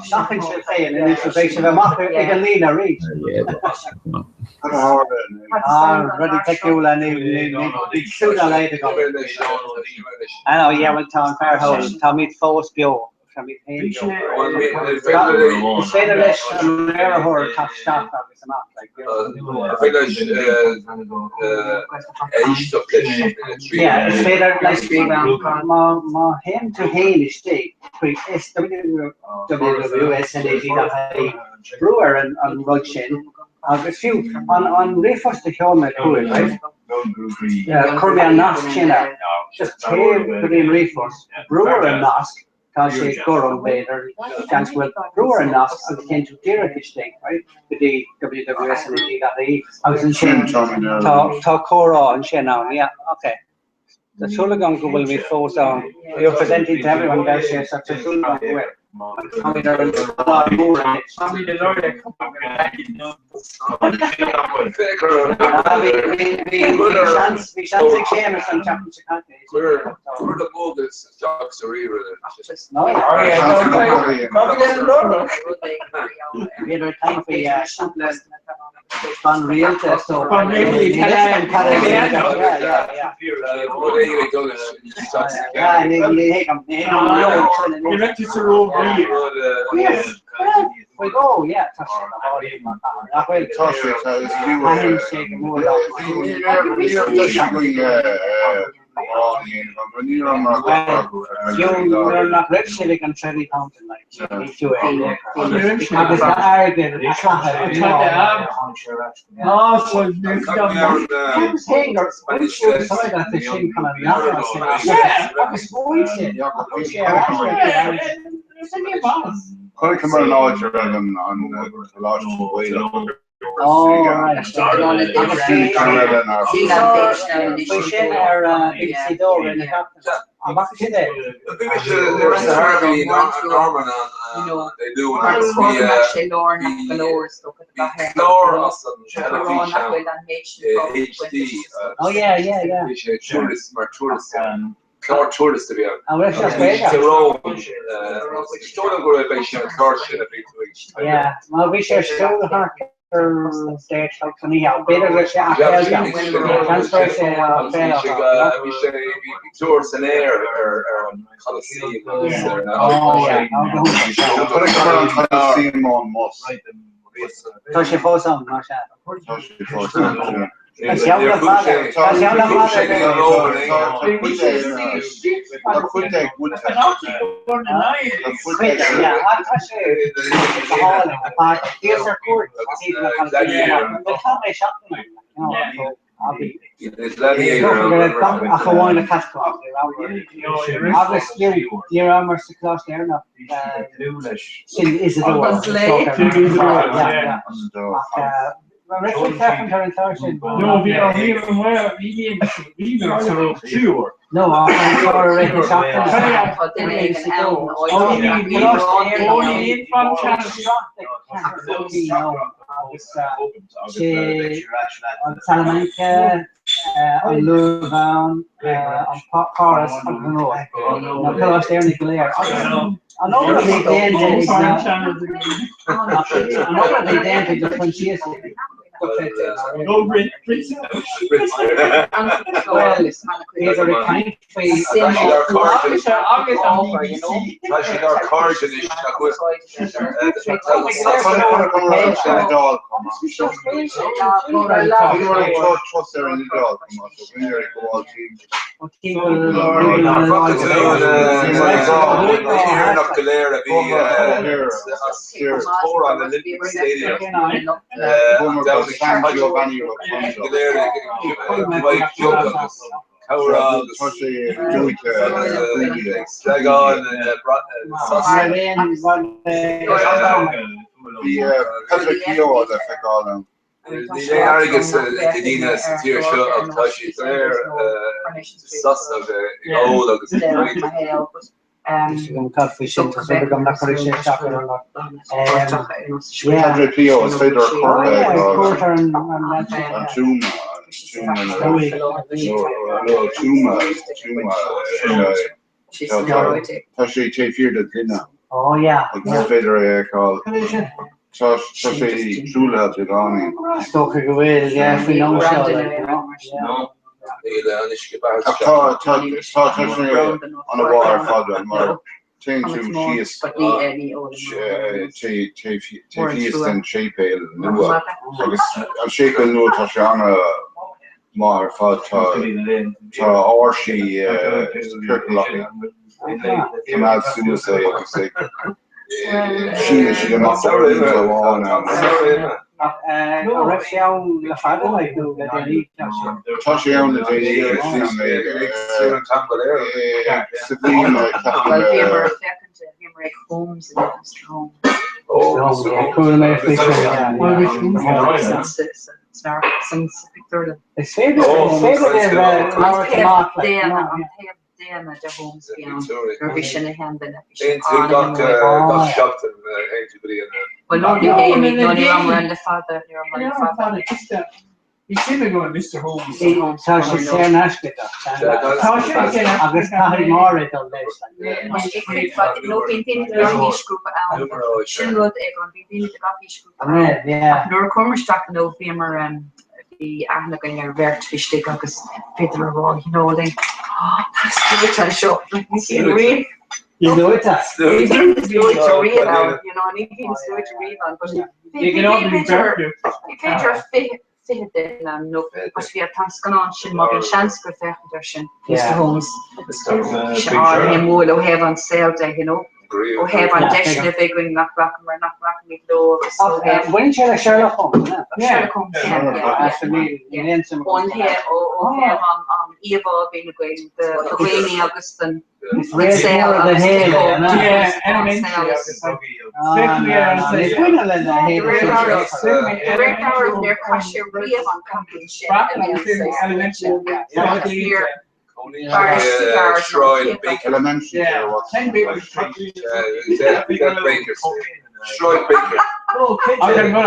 nothing should say and it's a base of a market Lena reach. Ready take you and they shoot a later go. I know, yeah, with Tom Fairhold, Tommy Force Bio. Tommy Payne. Say the list and there her top staff is not like yeah, it's better like my him to Haley State, WWS and Brewer and Rugshin. A few on refers to Helmet Cool, right? Kirby and Nosk China. Just came to be refers. Brewer and Nosk, Tashi Goron Bader, Chancellor Brewer and Nosk, and came to Derek State, right? With the WWS and the I was in Shin, Takora and Shin, yeah, okay. The Sulagon will be forced on. You're presenting to everyone else here, such as Sulagon. Unreal test so we go, yeah. You're not rich silicon cherry mountain like come on the large way. Oh, right. Oh, yeah. Tourist to be yeah, well, we share still the heart. Stage like anyhow, better than transfer tours in air or Coliseum. Coliseum on Moss. Touch your phone on, Marsha. Richard Carpenter and Thursday. No, we are here. We are sure. No, I'm sure Ricky Shopton. On Salamanca, on Louvain, on Paris, I don't know. I'm close there in the glare. I know what they did now. I know what they did the Frenchies. No, Brit. Well, these are the kind Comhrá, Dragon, Arigus, Edina, Satir, Shut, Tashi, Claire, Sasa, Old, oh yeah. Stoker Will, yeah, we know no. On a war father, more thing to she's and shape new. I'm shaking new Tashana more for or she come out suicide. She not sorry Diana de homes beyond revision and hand shocked well, no, the around the father, He's still going, Mr. Holmes. So she's saying that's good. I guess Carrie Murray done this. No, we didn't the group out. She wrote everyone, we didn't the coffee group. Yeah. Nor Comhrá no Beamer the Anna werkt wichtig agus Peter Wall, you know they spiritual show. You know it, you can do it to read out, you know, and you can do it to read on, but you can only Peter fit in no, as we are Tascanon, she Morgan chance for Ferguson, Mr. Holmes. Him will have on sale day, you know. O have on dash the big wing knock back and we're not back me door. When you Sherlock Holmes, Sherlock Holmes, yeah. One here, or have on Eva being going the Granny Augustin. Red sale the hair, yeah, the red hours near crush your real on company shit. Troy, Baker, elementary. Yeah, 10 Baker. Troy Baker. I can run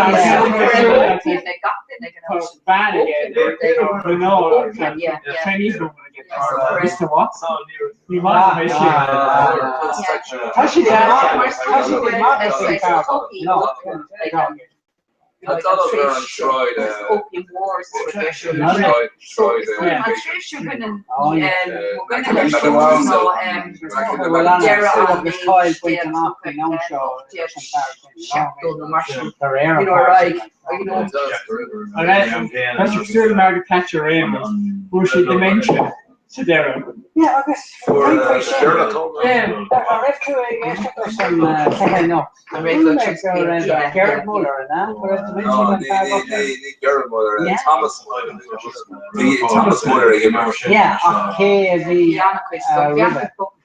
out. Chinese don't want to get Mr. Watts. You want to I thought we were on Troy. Opium wars. Yeah, I guess. Sherlock Holmes. Yeah, I read to yesterday some Garrett Muller and that. Garrett Muller and Thomas Muller. Thomas Muller again. Yeah, okay, the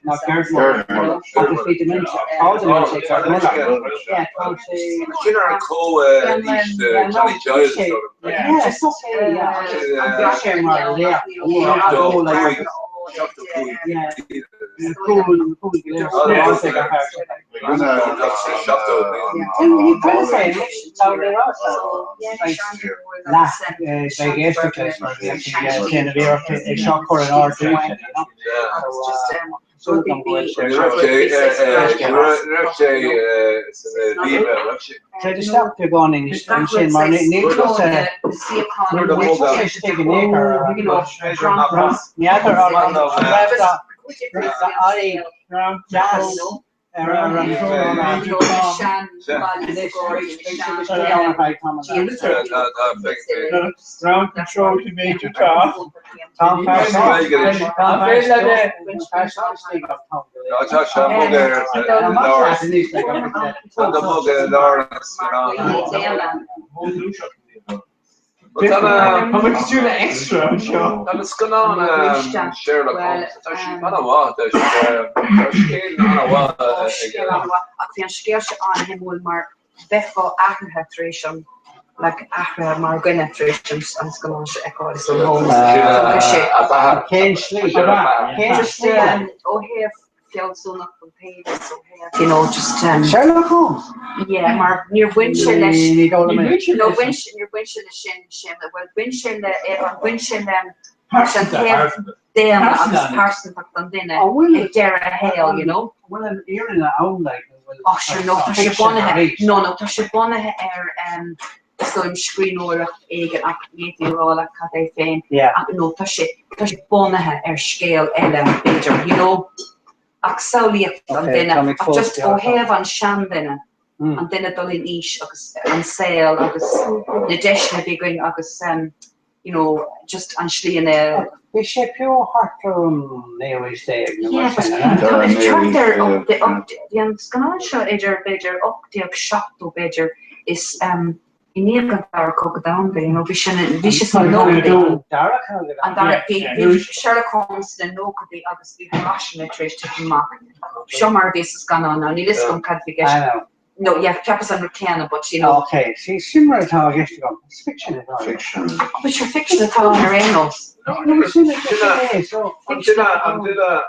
Not Gertrude. Obviously, dementia. All dementia. Yeah, Johnny Giles. Yeah, it's okay. Yeah, I'm sure more there. Ground control to Major Tom. Tom how much do you extra? Sure. And it's gone on Sherlock Holmes. I don't know what. Fian skeers aan hem wil maar weg voor achterhetration, like achter maar generations als gewoon ze echo is een home. Can't sleep. Can't sleep. Oh here feels so not prepared. So here, you know, just Sherlock Holmes. Yeah, maar near windshield. No windshield. Near windshield is shin. Well, windshield. Windshield. Person them as person back on dinner. If they're a hell, you know. Well, I'm hearing that own like. Oh, sure, no, there's one so I'm screen over eigen activity rola cat I think. Yeah. No, touch bonne scale better, you know. Axelia and then just go have on Shandina and then it in each and sale the dish be going you know, just actually in a Bishop your heart they always say yeah, but there up the scanner better up the shop to better is in here cook down there, you know, vision no and Sherlock Holmes the no could be obviously Russian trace to him Summer this is gone on and this one can't be no, yeah, Capas under Canada, but you know. Okay, see, similar to how I used to go. It's fiction. Fiction. But your fiction is how her animals. No, never seen it. So, I'm did a.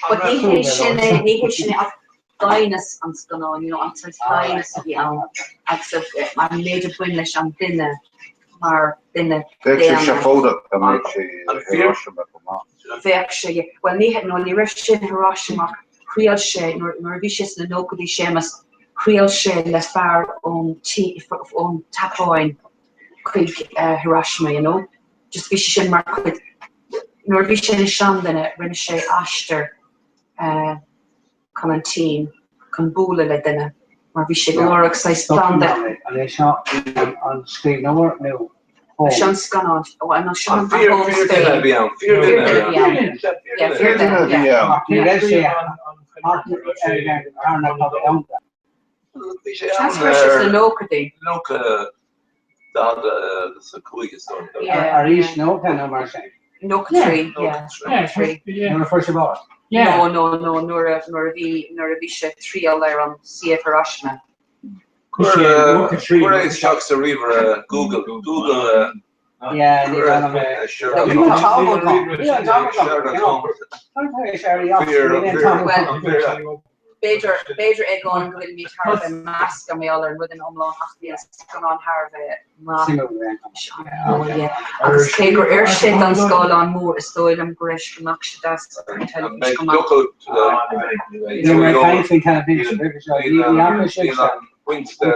But he Haitian Guinness and going on, you know, until Guinness, you know, except I made a British and dinner, or dinner. Well, me had no Russian Hiroshima, Creole shade, nor vicious the no could be shamus. Creole shade less far on tapoin, quick Hiroshima, you know, just vicious and market, nor vicious Shandana, Renishe Ashter, Conantine, Conbula Ledena, or vicious Lorix, I stand there. And they shot on screen, no. Sean's gone on. Oh, I'm not sure. Fear dinner beyond. Fear dinner. Yeah, fear dinner. Transgressions the locally. Local. The quickest one. Are these no kind of mercy? No tree. Yeah. No, first of all. No. Nor a visha trio there on CF Hiroshima. Where is Chuck's the river? Google. Yeah, Beter egon will meet her and mask and me all and within umlaut has gone on her yeah. Agus Kegur shit on skull on more is so I'm grish knock das Winston,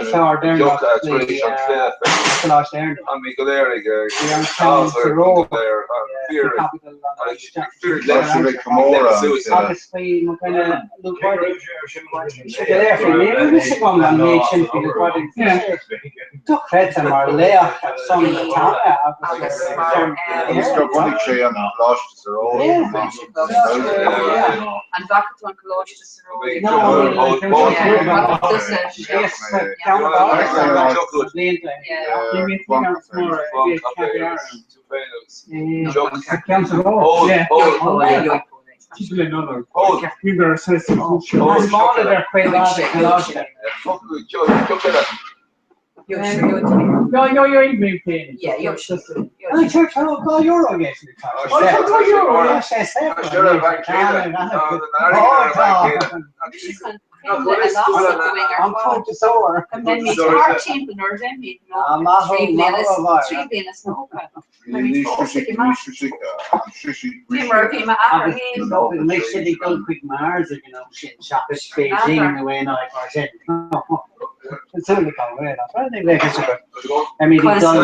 People in London. Oh, we were assessing. Smaller they're quite large. No, you're in Green Plain. Yeah, you're sure. I took €1 against me. I'm cold to sour. And then we are champion or them, you know. Three Venus, no. Make sure they go quick Mars, you know, shop at Beijing the way I said. It's only come away. I think they can super. I mean, he's done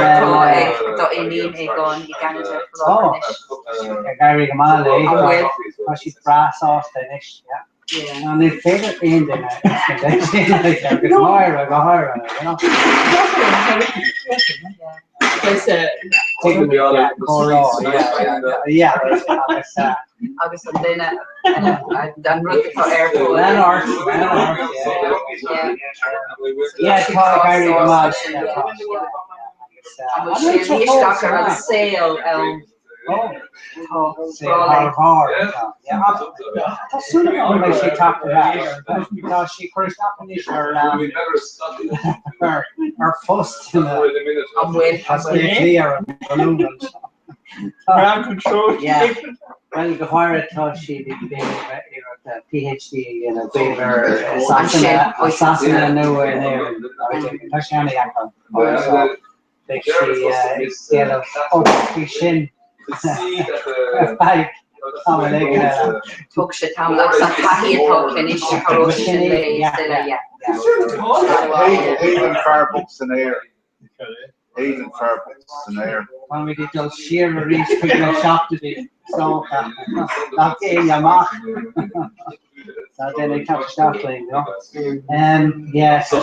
Gary Gamale, she's brass off the next, yeah. Yeah. And they fed it in there. It's Myra, you know. Yeah. Agus an duine an rud for airport. Yeah, Gary Gamale. On sale. That's soon when she talked about her because she first finished her first control. Yeah. Well, the higher thought she did the PhD in a paper assassin nowhere near Tashani Yakon. So she instead of fiction. Bike. Tuk się tam za takiej tokenish koroshin yeah. Haven far books in air. Haven far books in air. When we did those sheer reach quick shop to do so that's in your mark. So then they kept stop playing, you know. Yes. In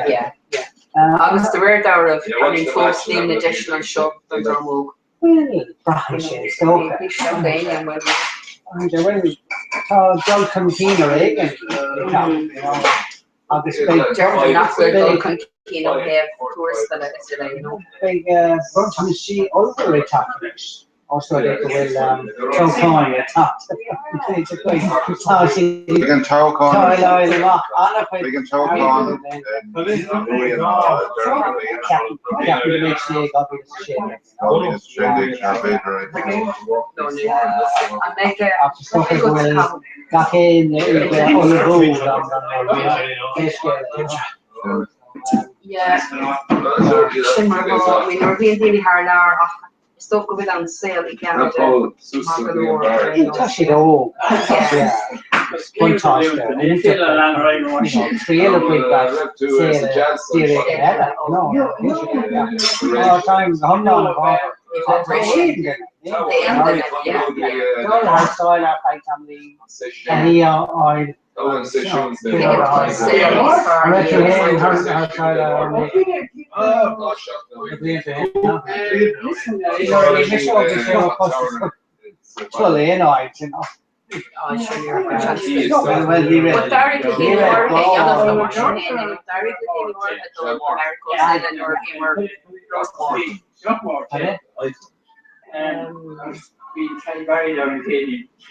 yeah. I was the rare hour of enforcing an additional shop for their walk. Well, she's so John Cantina Reagan, you know, obviously. That's where John Cantina have tours that I said, you know. Big bunch of she over attackers. Also, they will choke on your top. We can choke on. We can choke on. Yeah. We were really hard hour. Stuff going on sale again. Touch it all. Yeah. One touch there. Three big bags. No, times I'm not.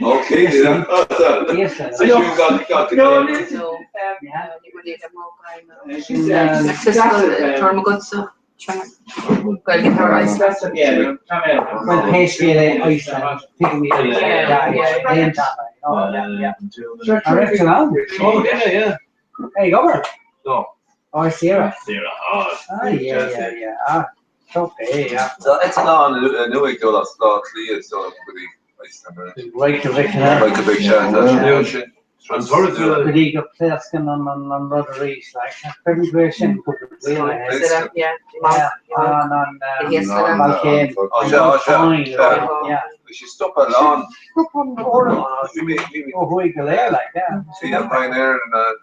Okay, then. Well, pastry Iceland, picking me yeah. Hey, go over. No. Oh, Sierra. Yeah. Okay, yeah. So it's not a new week, though. That's clear. So Right to Vic. The League of Players can on Brother Reese, like presentation. Yeah. We should stop it on. We go there like that. See that pioneer and the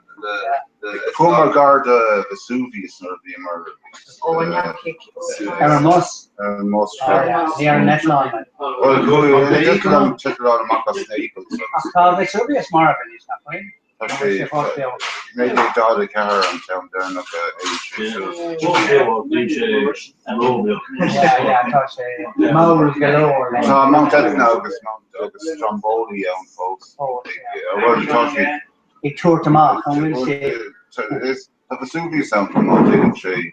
Comhrá the Sufis are being murdered. Eramos. Near Netland. Well, just them took a lot of mock-up snake. It's obvious Marvin, is that right? Actually, maybe they got a car and down there in the Maul galore. No, Mount that's now because Mount Stromboli own folks. Well, he tore them off. I'm going to say. So it's the Vesuvius sound come up, didn't she?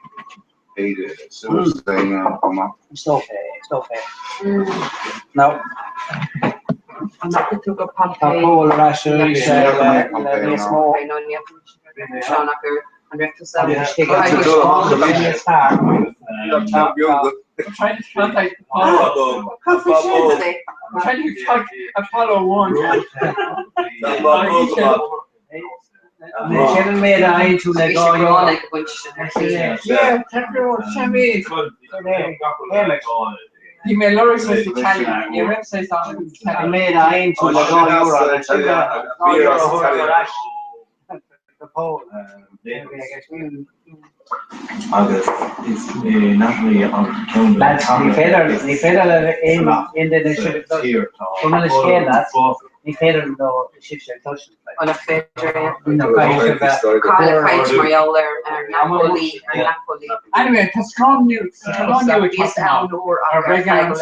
Suicide come up. It's okay. No. I'm not going to go pump. Paul Rasher is small. And rectal I'm trying to contact Apollo. I'm trying to contact Apollo 1. Kevin made an eye to the guy. Yeah, he made Loris says Italian. Yeah, Rep says that. He made an eye to the guy. Lads, ni feder in the ship. From the scale, lads. Ni feder no ship touch. On a feder. No, anyway, it's strong news. Strong news. Yes, our regular.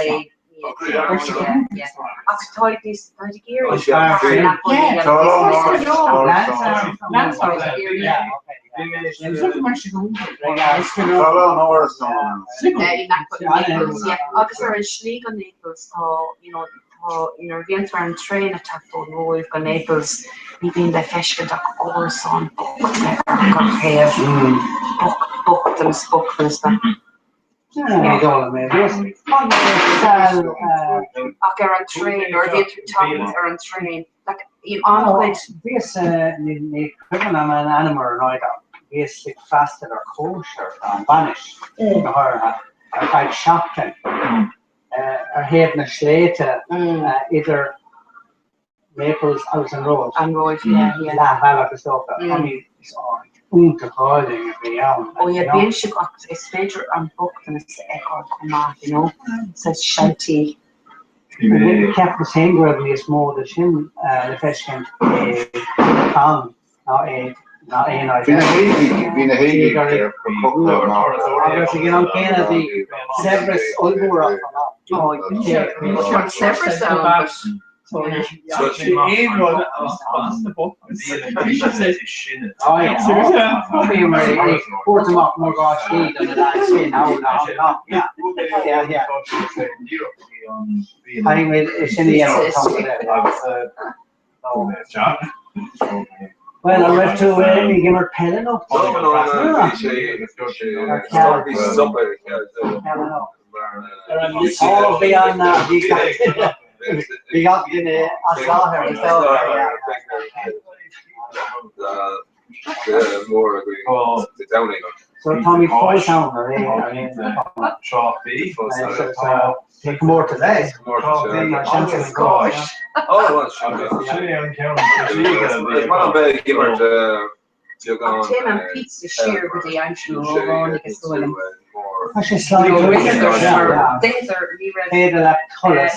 Innerviant waren train attack on we've got Naples, even the fish can talk over son, book them spoke for us. Okay, on train or the top or on train. Like you on this an animal or not this fasted or kosher and banished or like shocking or having a slate either Naples House and Road yeah stuff. I mean it's all calling oh yeah, being she got a spader and booked and it's echo Comhrá, you know, it says shanty. Kept the same word we small the shin the fish can come not a been a hay there again on Kennedy Severus Ulbura oh yeah Severus sound so the aim was on the book. Oh yeah. Put them up more gosh than the last day now. Yeah. Anyway, it's in the well, I read to give her pen enough. Oh, beyond that, we got in a saw more the downing. So Tommy Foytown take more today. Tim and Pete's the share with the actual wrong is going. Actually, slightly They that color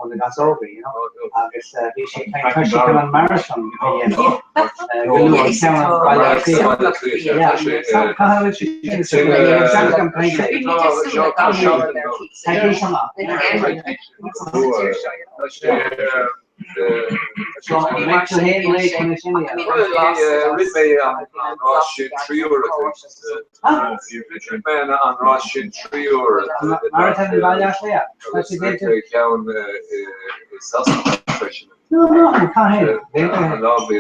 on the gas over, you know. I guess she came on marathon. No, I can't hear it. Lovely,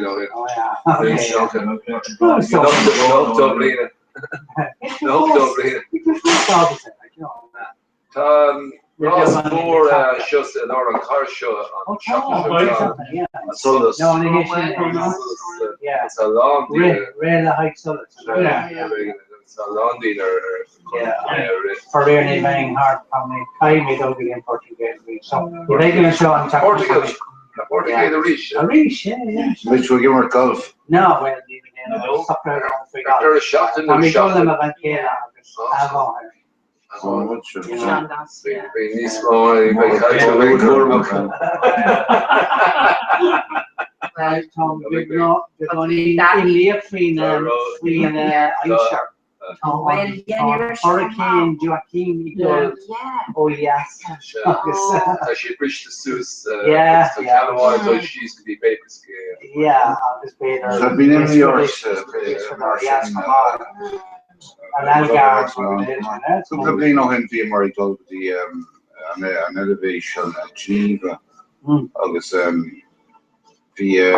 Ross Moore just an oral car show on yeah. So long. Rail hike sullets. So long dealer. For really main hard for me. I made out again Portugal. So they can show on top. Portugal the Reach. A Reach, yeah. Which will give her golf. No, well, They're a shot in the shot. So much. Being small, you make culture very cool. Hurricane Joaquin. Oh yes. So she reached the Sus. So she used to be paper scale. Yeah, I'll just pay her. So I've been in New York. Probably know him via Murray told the an elevation at Geneva. August via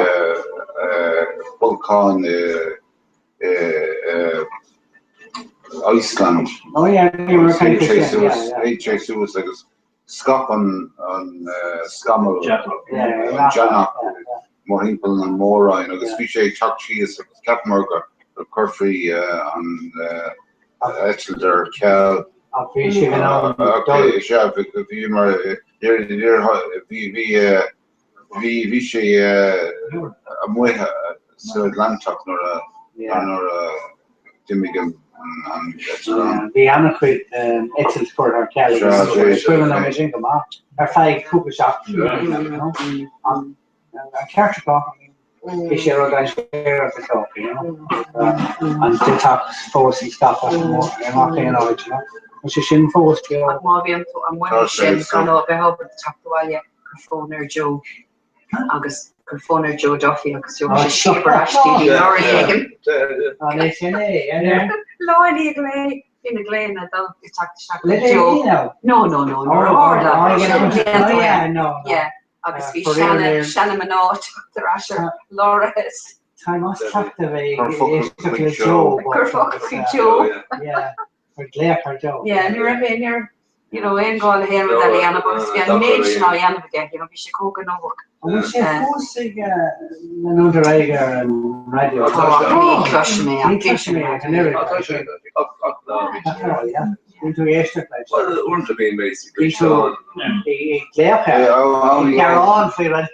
Vulcan Iceland. Oh yeah, you were kind of HSU was like a Scop on Scammell, Jannock, Mohimpel and Mora, you know, the speech Chakchi is Capmurger, Curfrey on Exeter, Cal. Okay, yeah, vi sé muha so Atlantic nor Dimmigan and the Anacrid Excel for her Kelly. Swimming on machine come on. Her five cooker shop. On Kerchikoff. Fish here guys share at the top, you know. And the top forcing stuff and more. I'm not paying out, you know. Which is in force, you know. I'm one shin gone over help at the top of the Phone Joe. August Phone Joe Duffy, because you're a sheep or actually Laura Hagen. Laura Hagen in the Glen that they'll attack the Joe. No. Yeah. August Shannon Minot, the Rasher, Laura is. I must have to be Joe. Joe. Yeah. Or Claire Joe. Yeah, and you're you know, ain't going here with Aliana, but it's been amazing Aliana again, you know, we should cook and work. And we should forcing another Eiger and radio. Oh, crush me, and everything. Into yesterday. Well, it wouldn't have been basically. Into Claire. Caron for that.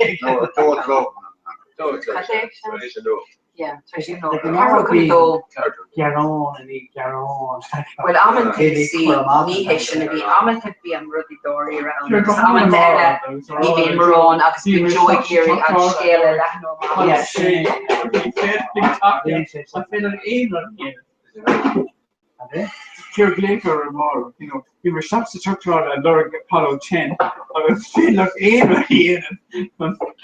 Yeah, you know, Caron. Well, I'm in see me Haitian be I'm in be I'm really dory around. I'm in there. Me being Maroon, I could be Joy Geary and scale that no. Yes. I feel like England here. Pure Glencore or more, you know, you were shocked to talk to and Laura Apollo 10. I would feel like England here and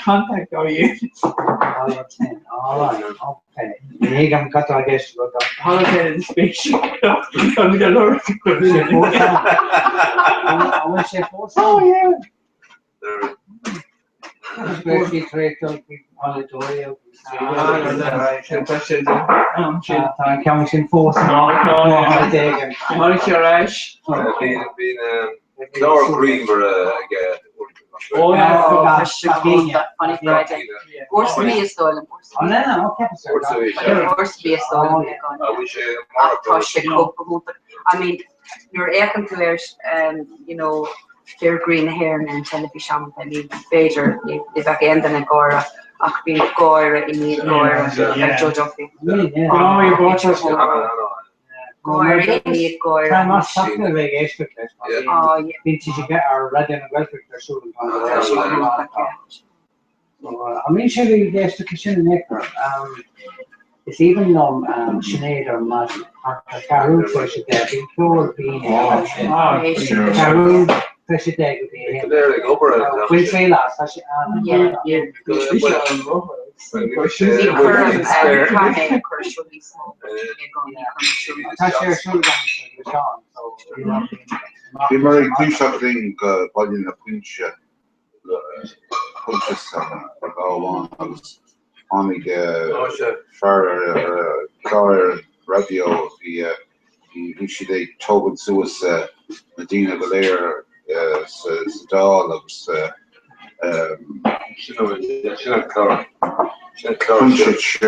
contact our Apollo 10. Alright, okay. You can cut our guest to go Apollo 10 in spaceship. I'm going to Laura. I wish I thought so. Oh, yeah. Especially trade auditorium. Can we enforce Ash. Laura Green were Oh, yeah, funny Friday. Worse to me is stolen. Oh, no, okay, sir. Worse to be a stolen. I mean, your air controllers, you know, fair green hair and television, I mean, Fader, the back end and a Gora, I could be Gora in the Gora, like Joe Duffy. Oh, you bought us. Gora in the Gora. I'm not talking about extra class. Oh, yeah. Did you get our red and welfare shooting on the I mean, should we get the kitchen and nectar? It's even though Sinead or Martin, Caroon Fresh Day, being pure being Caroon Fresh Day would be we'll say last. Yeah. Vi mar clúiseachling bailin na puintse gáháin agus tháinig fear cáir radio bhí siad é tógann suas na Dina go léir sa dá agus Punch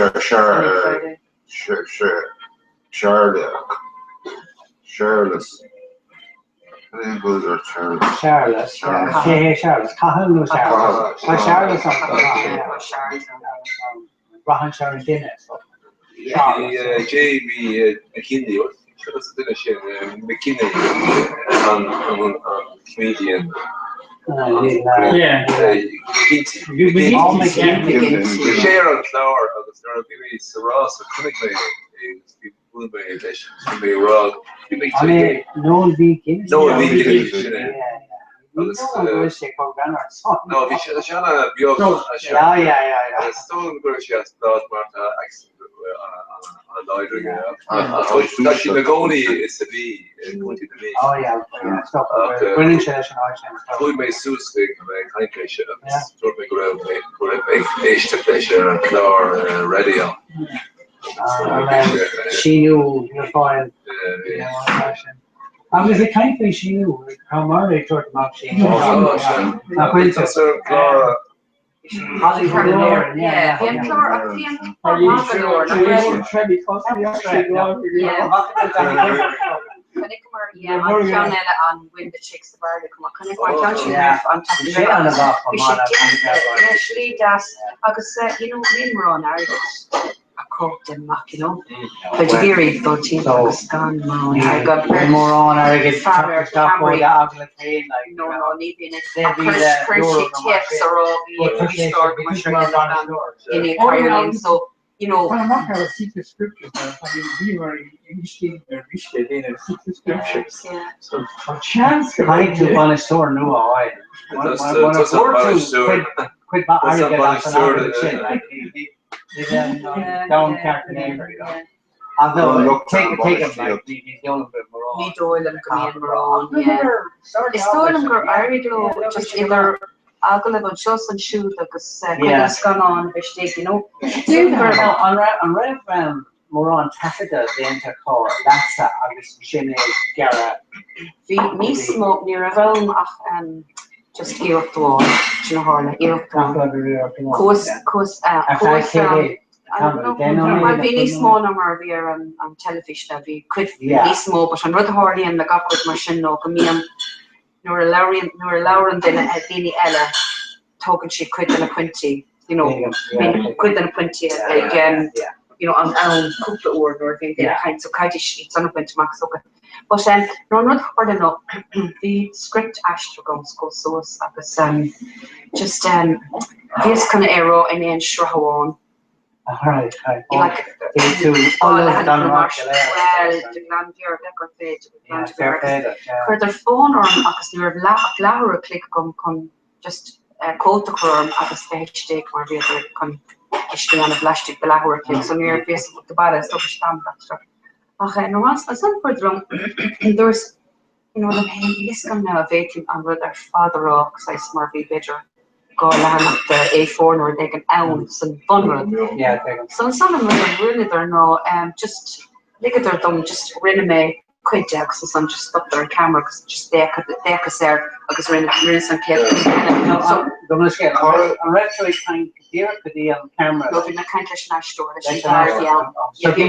Charles. I think those are Charles. Charles. Charles. Cahill no Charles. Charles Rahan Charles Guinness. Jamie McKinney. What's the name? McKinney on comedian. Sharon Flower of the Star TV Saras Clinic people may rock. No Guinness. No, vi känner Björn. Ja. Stone går ju att prata med accent on a Dutch Nagoni is to be going to me. Oh yeah. Winning session Who may sus thing kind of shit. Sort me go make pleasure and Claire radio. She knew you're fine. I was a kind of she knew how Murray taught about she knew. Hollywood, yeah. Are you sure? Yeah, I'm trying on when the chicks the bar to come on. Can you know, we were on I caught them back, you know. But you hear it, but you know, it's gone now. I got more on I get farmer, no, maybe in it. Crunchy tips are all we store in the Ireland. So, you know. I'm not going to secret scriptures. I mean, we were initially reached it in a secret scriptures. Yeah. So, a chance. I do want to store new alright. Quit my down Cartagena. Although take him like he's the only bit Maroon. Me Doyle and Camille Maroon, yeah. It's Doyle and Irido just either Agla go just and shoot because it's gone on fish you know. On Red Maroon Tafida the intercore that's I was Shinny Gara. Me smoke near a home just here up the wall, you know, Harley, here up the wall. Course, I'll be any small number there on television, I'll be quite really small, but I'm rather Harley and the got with machine no, come in, nor Lauren, then a Dini Ella, talking she quit than a 20, you know, quit than a 20, like, you know, on couple or anything, then kind so it's on a point max, okay. But no, not hard enough. The script Astrogon's go so as just this kind of arrow and then Shrahawan. Right. Like all of them well, the Glandier Decker page, for their phone or as near Lahore click come just quote the curm at the stage take or the other come on a plastic Lahore click so near Facebook the bad stuff stamp that stuff. Okay, no once I sent for drum there's you know the he's come now waiting on their father off because I smart be better go along at the A4 or they can ounce and bun so some of them really they're no just look at their thumb just rinne quite jacks and some just stop their camera because just there there because we're some kids so don't get a retro kind here for the camera no in the kind of national store so you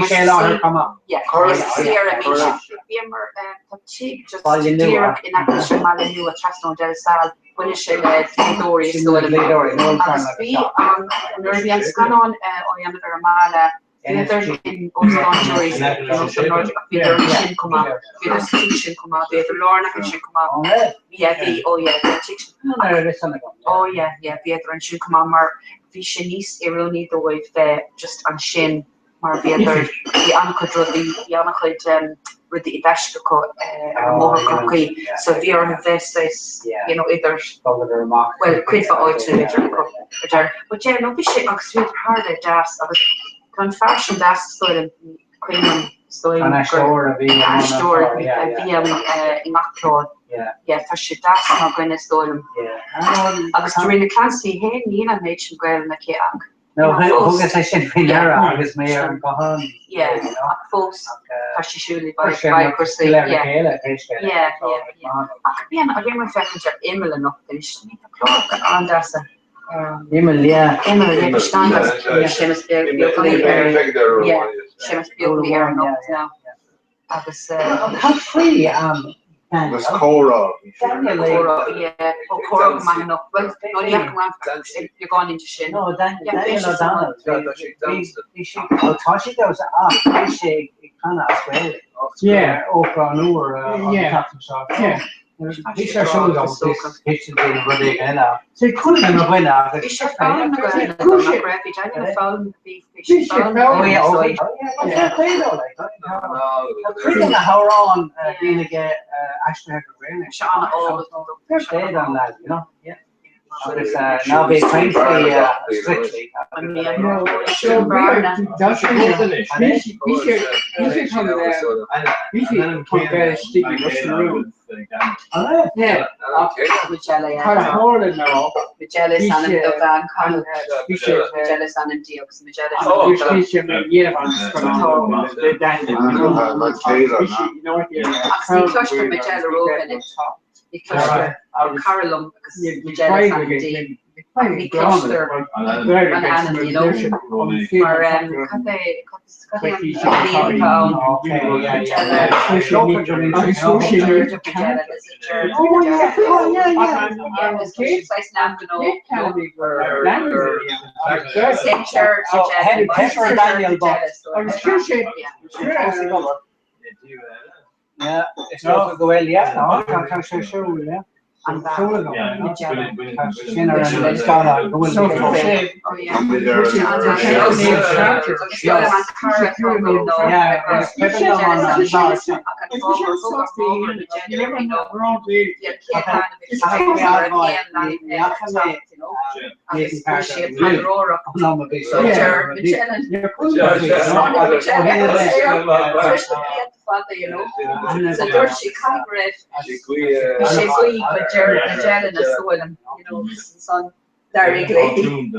say her come up Sierra just here in action Malu a Traston del Sal when she Dory so Norwegians gone on Oriana Vermala Either in Osborne Juries, either Shin come up, either Shin come up, either Lorna can Shin come up. Yeah, oh yeah, either and Shin come up, Mar Vishanis, Ironi, the way the just on Shin, Mar either the Anna with the Dashko, Mohawk, so we are investors, you know, either well, quid for oil to but yeah, no, Vish, actually, hard at Das. Kan fashion das story Queen story and ashore in Maclor fashion das na going story agus during the class he Nina made some girl na ke ak no who gets I said Pinera agus mayor and Cahan folks fashion surely by course I remember fashion Emil enough then she need to clock on das Emil, yeah. Emil, Steiner, Seamus Beagle, yeah, Seamus Beagle here now. I was, free, There's Comhrá. yeah, Comhrá man up. Well, no, you have to run you're going into Shin. No, Daniel O'Donnell. I thought she was she kind of Australia. Yeah. Over Noor, Yeah. Yeah. These are shows on this kitchen thing where they get out. So it could have been a winner. We should phone the guy. I'm going to phone the beef. Oh, yeah. Yeah, they don't like that. Thinking of how on being again, Ashton had a really Sean, they're stayed on that, you know. Yeah. It's now being trained strictly. I mean, so that's we should come there. We should come there sticky in the room. Yeah. Magellan now. Magellan and the van Carl. Magellan and Diox. Magellan. Yeah, I'm he cluster Carolum because Magellan and D. He cluster an animal, you know, for yeah, it's not go well, yeah. No, I'm sure, yeah. And you know, so there's she can't grab. She but Magellan is so you know, son directly.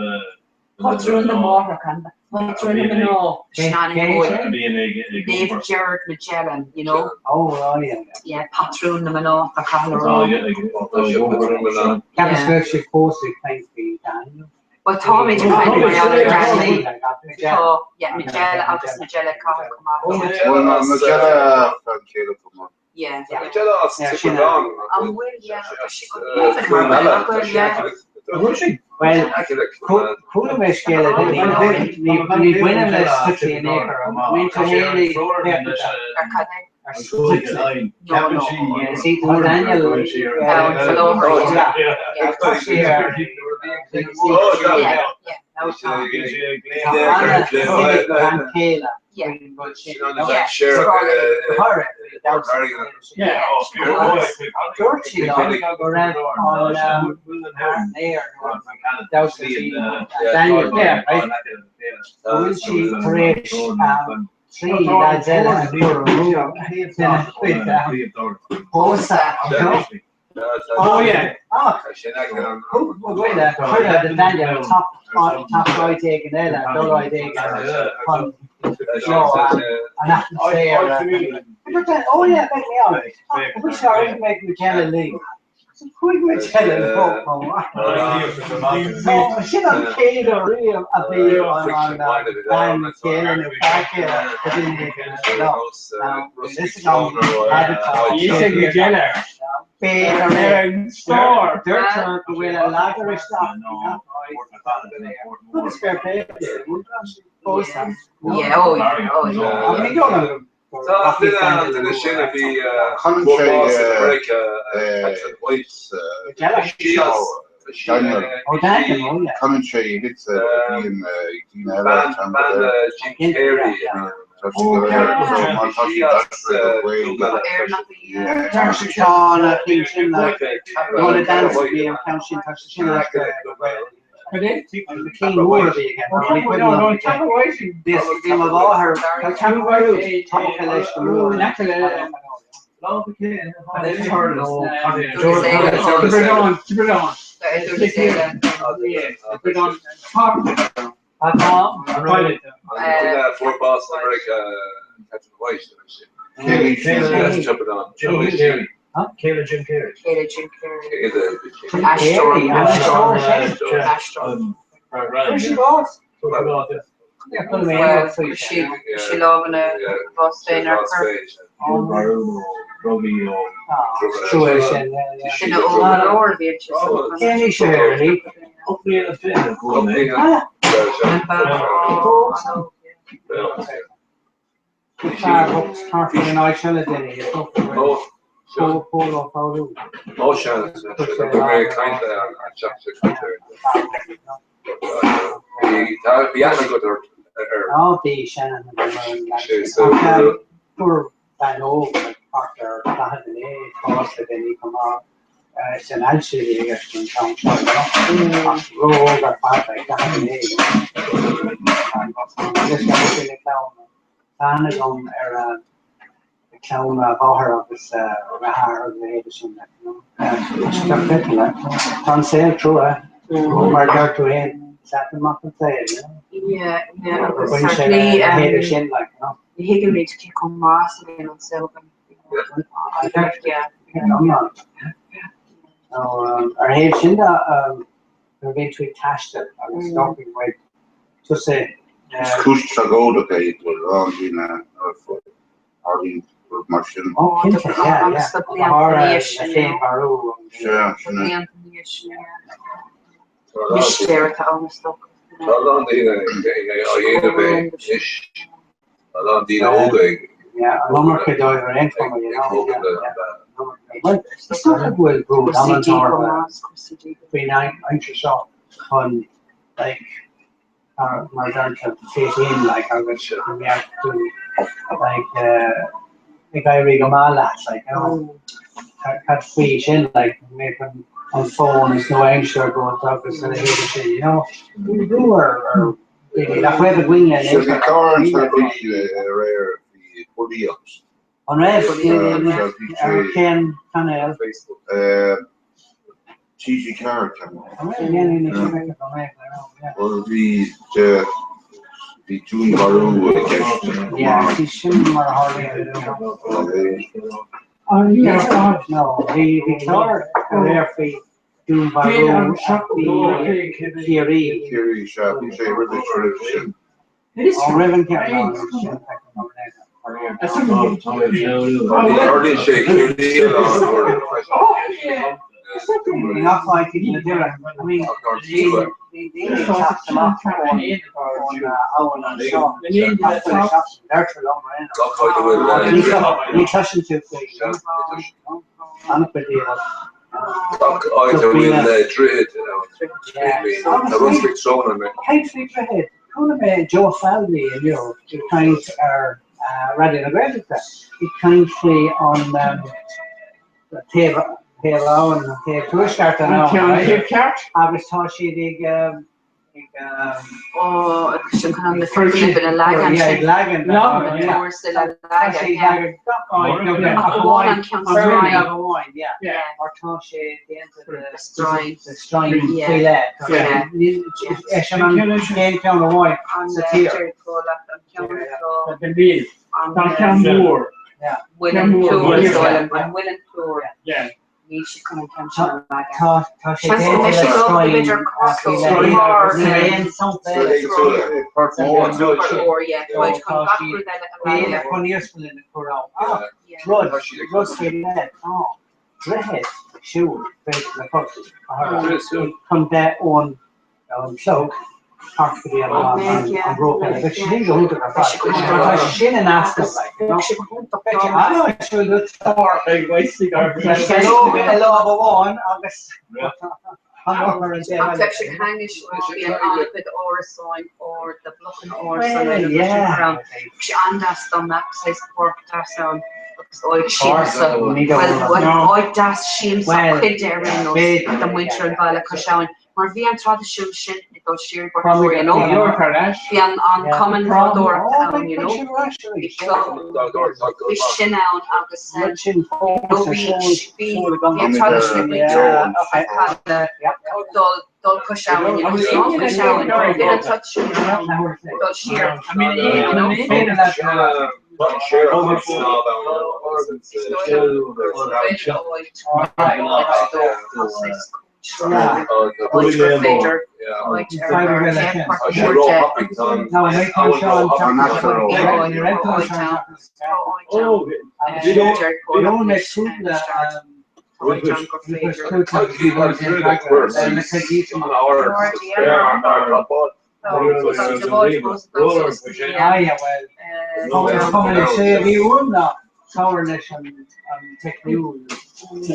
Patrón the morra can. Patrón the no. Shannon Dave Jared Magellan, you know. Oh, yeah. Yeah, Patrón the no. The color. Oh, yeah. Captain posted thanks to Daniel. Well, Tommy to find my other Daniel. So yeah, Magellan. I'll just Magellan come out. Well, Magellan from Caleb come on. Yeah. I'm well, yeah. She could even yeah. Well, cool me scale ni buena la strictly near me to really see Daniel three lads oh yeah. The Daniel top right taking there, that low right taking on an atmosphere. Oh yeah, make me on. I'm sorry, make Magellan leave. Quick Magellan, oh, should have paid a real a bit on Dan Magellan and back here. This is on advertising. You said Magellan. Paid store. Dirt with a ladder stuff. Good spare paper. Yeah, oh yeah. I mean, go So after the show will be commentary hits Jim Carrey the King Moore again. This game of all her White. Kelly, jumping on. Kayla Jim Carey. Ashton. Where she goes? Well, she loving a bus in her Romeo. She know overall the itches. Can you share it? Hopefully in a film. Half of the night, shall I tell you? Oh, Shannon, they're very kind to her and chapter. The Anna got her. Oh, the Shannon. Poor Van Owen, Parker, Saturday, Thursday, then he come out. It's an actually in town. Road or part like Saturday. This one in the town. Anagum era. Clown báthar agus rahar the edition stuff like on sale true mar gar to in sat them up and say yeah certainly edition like the Hegel needs to Comhrá again on sale yeah so our edition we're going to attach them I was talking with to say Skush Tragoda okay wrong in Arlene machine. Oh, yeah. Yeah, a number could over in from you know. Well, it's not a good road. I'm on tour. I'm sure on like my dad to fit in like I was react to like the guy Rigamala, like cut fish in like making on phone is no anxious going to office and you know we do or that's where the wing and the cars are really rare the podiums on red Ken Canel TG car camera well the June Baru yeah she's similar no the car rare fee June Baru the theory shop you say really it is Riven camera not like people do it. I mean, they chopped them up on show. They're too long, right? We touch them too quick. I'm a pretty deal. I will dread, I was big thrown on me. Hey, sleep ahead. Come on, Joe Falvey, you know, the kind are ready to grab that. It kindly on table. Hello and to start now. I was taught she did oh she can the first bit of lag yeah lag or still a lag yeah or taught she the end of the stride yeah count of wine yeah willing to yeah she come and and broken. But she didn't go to her she didn't ask us like, you know. I know it's really good for hello everyone. Actually, Hangish was being on with or sign or the blocking or sign around. She understood that says pork that's on. Oil shields well das shields quid there in the winter and Bala Kashawan. Mar bhí an tradiisiún sin I do siar go you know bhí an common rodor you know bhí sin ann agus bhí tradiisiún dul Kashawan you know small Kashawan bhí an tradiisiún dul siar you know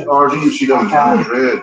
Or didn't she done Madrid?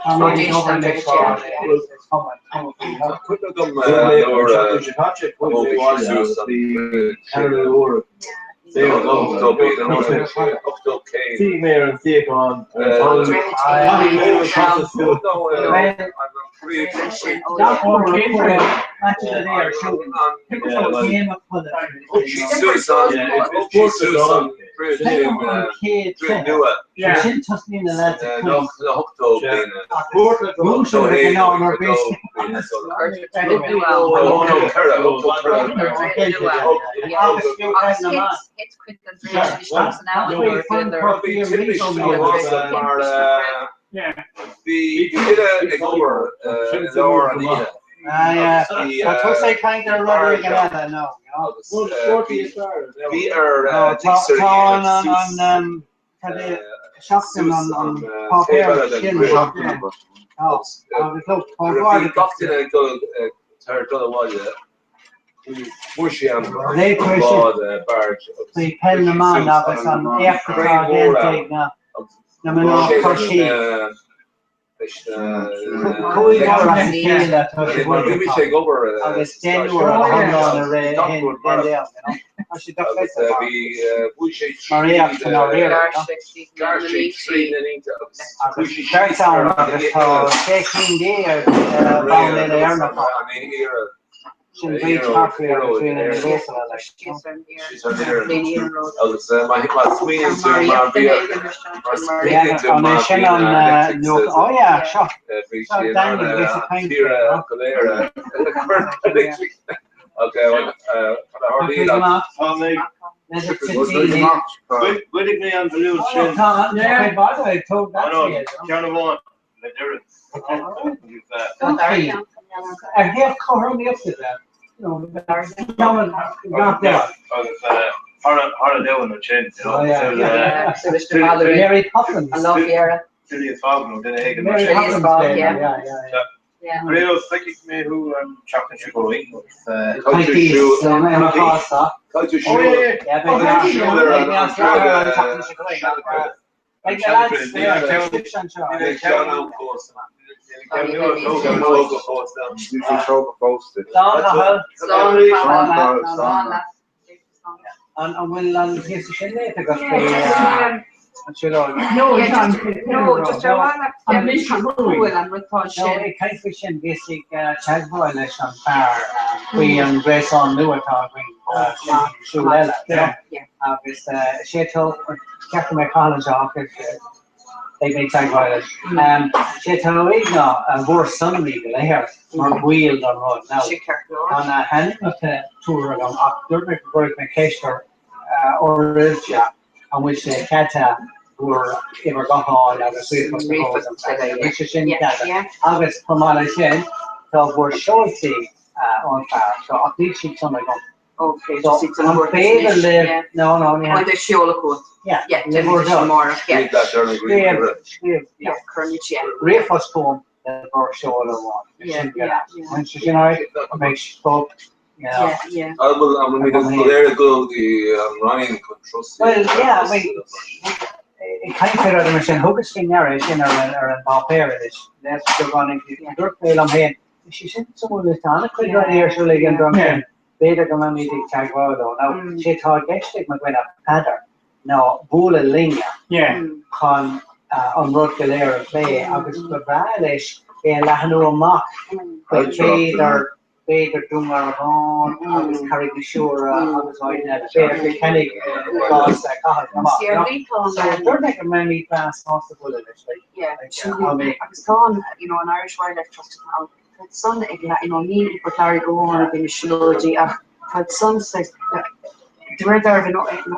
Dúir dar an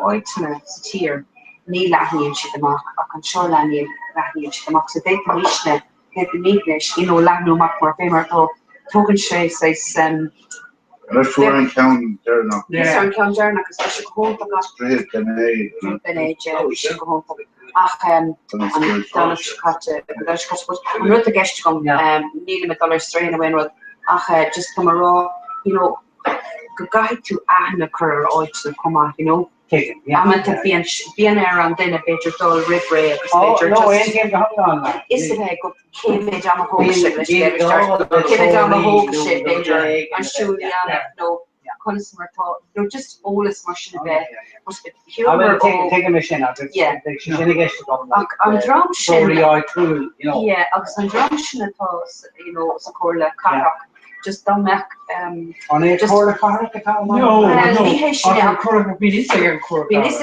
áitna sa tír ní leithníonn siad amach ach an seo leithníonn siad amach sa déit míisne het níis lehnúach mar fé mar tógann sé Restaurant count there now. Restaurant count there agus tá go hónta go hónta ach an ru a gist gom níle me dollar strain a win ach just come rá go gaith tú ana chur áit na comá bían an duine beidir dul ribré agus is bheith go céimiid am hóga céimiid am hóga sé beidir an siúlí anna nó chumartá nó just ólas mar sin bheith take a mission out. Yeah. An drum sin agus an drum sin atá sa cóla carach just dá meach on a cóla carach Bhí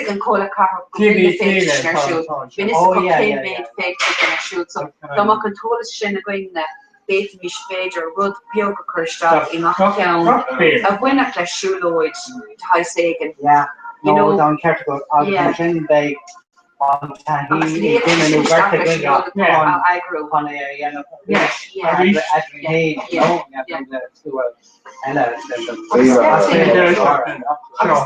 an cóla carach Dáach an tolas sin a goine béit mis féidir rud beag a chuirsta I nach ceann a bhuiineach le siúlóid thaiségan. No, down careful. Sin bei on tahi dinner vertical I grew on a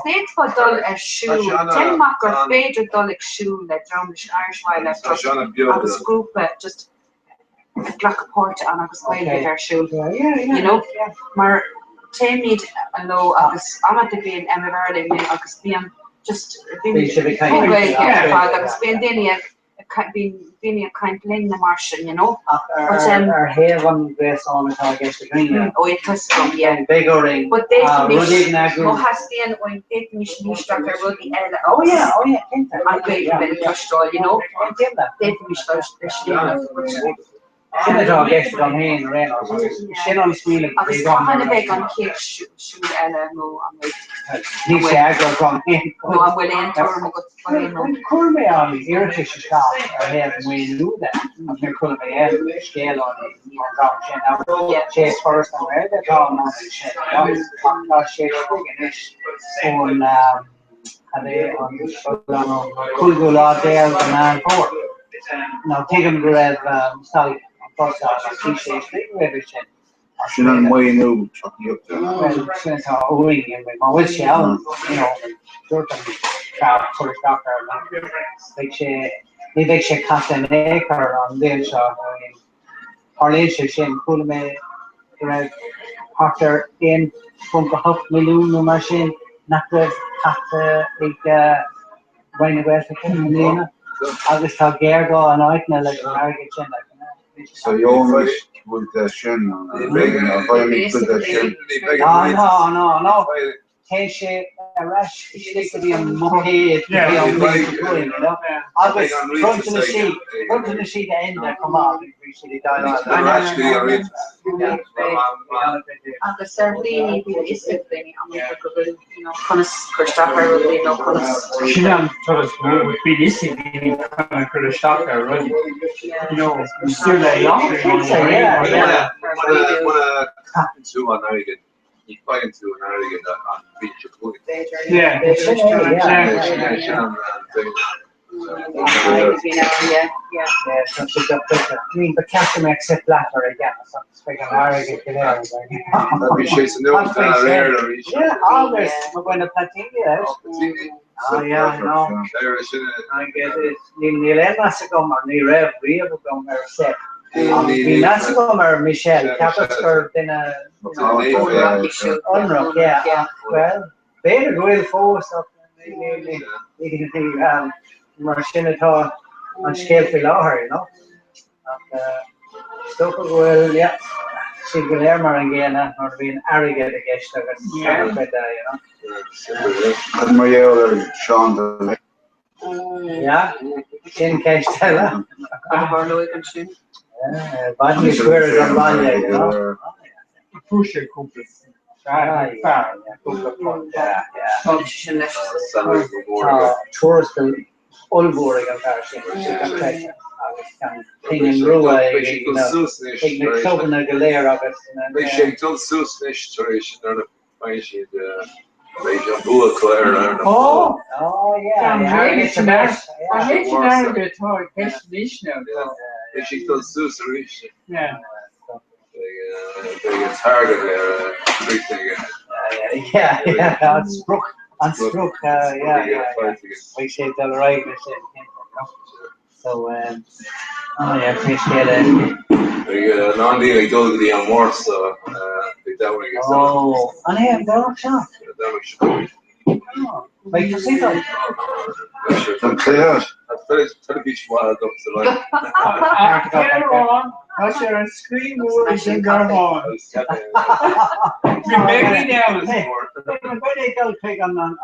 steeds wat dol shoe Denmark or féidir dolig shoe le drumlish Irishwile agus groepe just glachaport an agus their shoe maar téimiid an lo agus am de bíon emmerling mé agus bíam just agus bíon daine a kaint ling na marsin hef an bes an guess the green big ring but hastían oin dé mis nístructure rudi eile an ben tostal dé mis guess on hen ran sin on screen big on cake shoot eile no ní sé go from no am will enter cool me on irritation shop I have we knew that I'm cool me scale on chase first and where they go on shit on cool go lot there the man for now take him to have style first Sin an way new ma wil sé ní ve sé cané an dé Harlé sé sin cool me harter in fun go 8 milliún mar sin nach ag weine we agus tá géir go an áitna le sin so you with the shin no hey she a rush she could be a monkey always front to the sheet end come on agus serlíní bí isling you find into an area that on beach of point. But Captain accept latter again. Always we're going to Platinia. Oh yeah, no. I get it. Nilena Sigomar, Nirev, we have gone there set. Sigomar Michelle, Capper in a unrock, yeah. Well, they're real force of Marcinatá an scéal fi láthair, Stocha bhfuil, si go léir mar an ggéanna nó bhíon airige a gceist agus An mar dhéal Seán sin ceist eile. Bhaidní cuireadh an baile, Pusher complex. Tourist Olbúr an sin in ruúa sobanna go léir agus sé dul súsnéis taréis ar na siad Oh, yeah. It's I'm a toy destination. She does Susarish. Yeah. They target there, everything. Yeah, on Strook, yeah. We said all right, we said, so, appreciate it. Non-dealing go to the amor, so they don't really get oh, and hey, I'm going shop. Like to see them. I'm clear. Television wild up to like. I share a screen movies and go home. You make me down. Hey, when they go click on number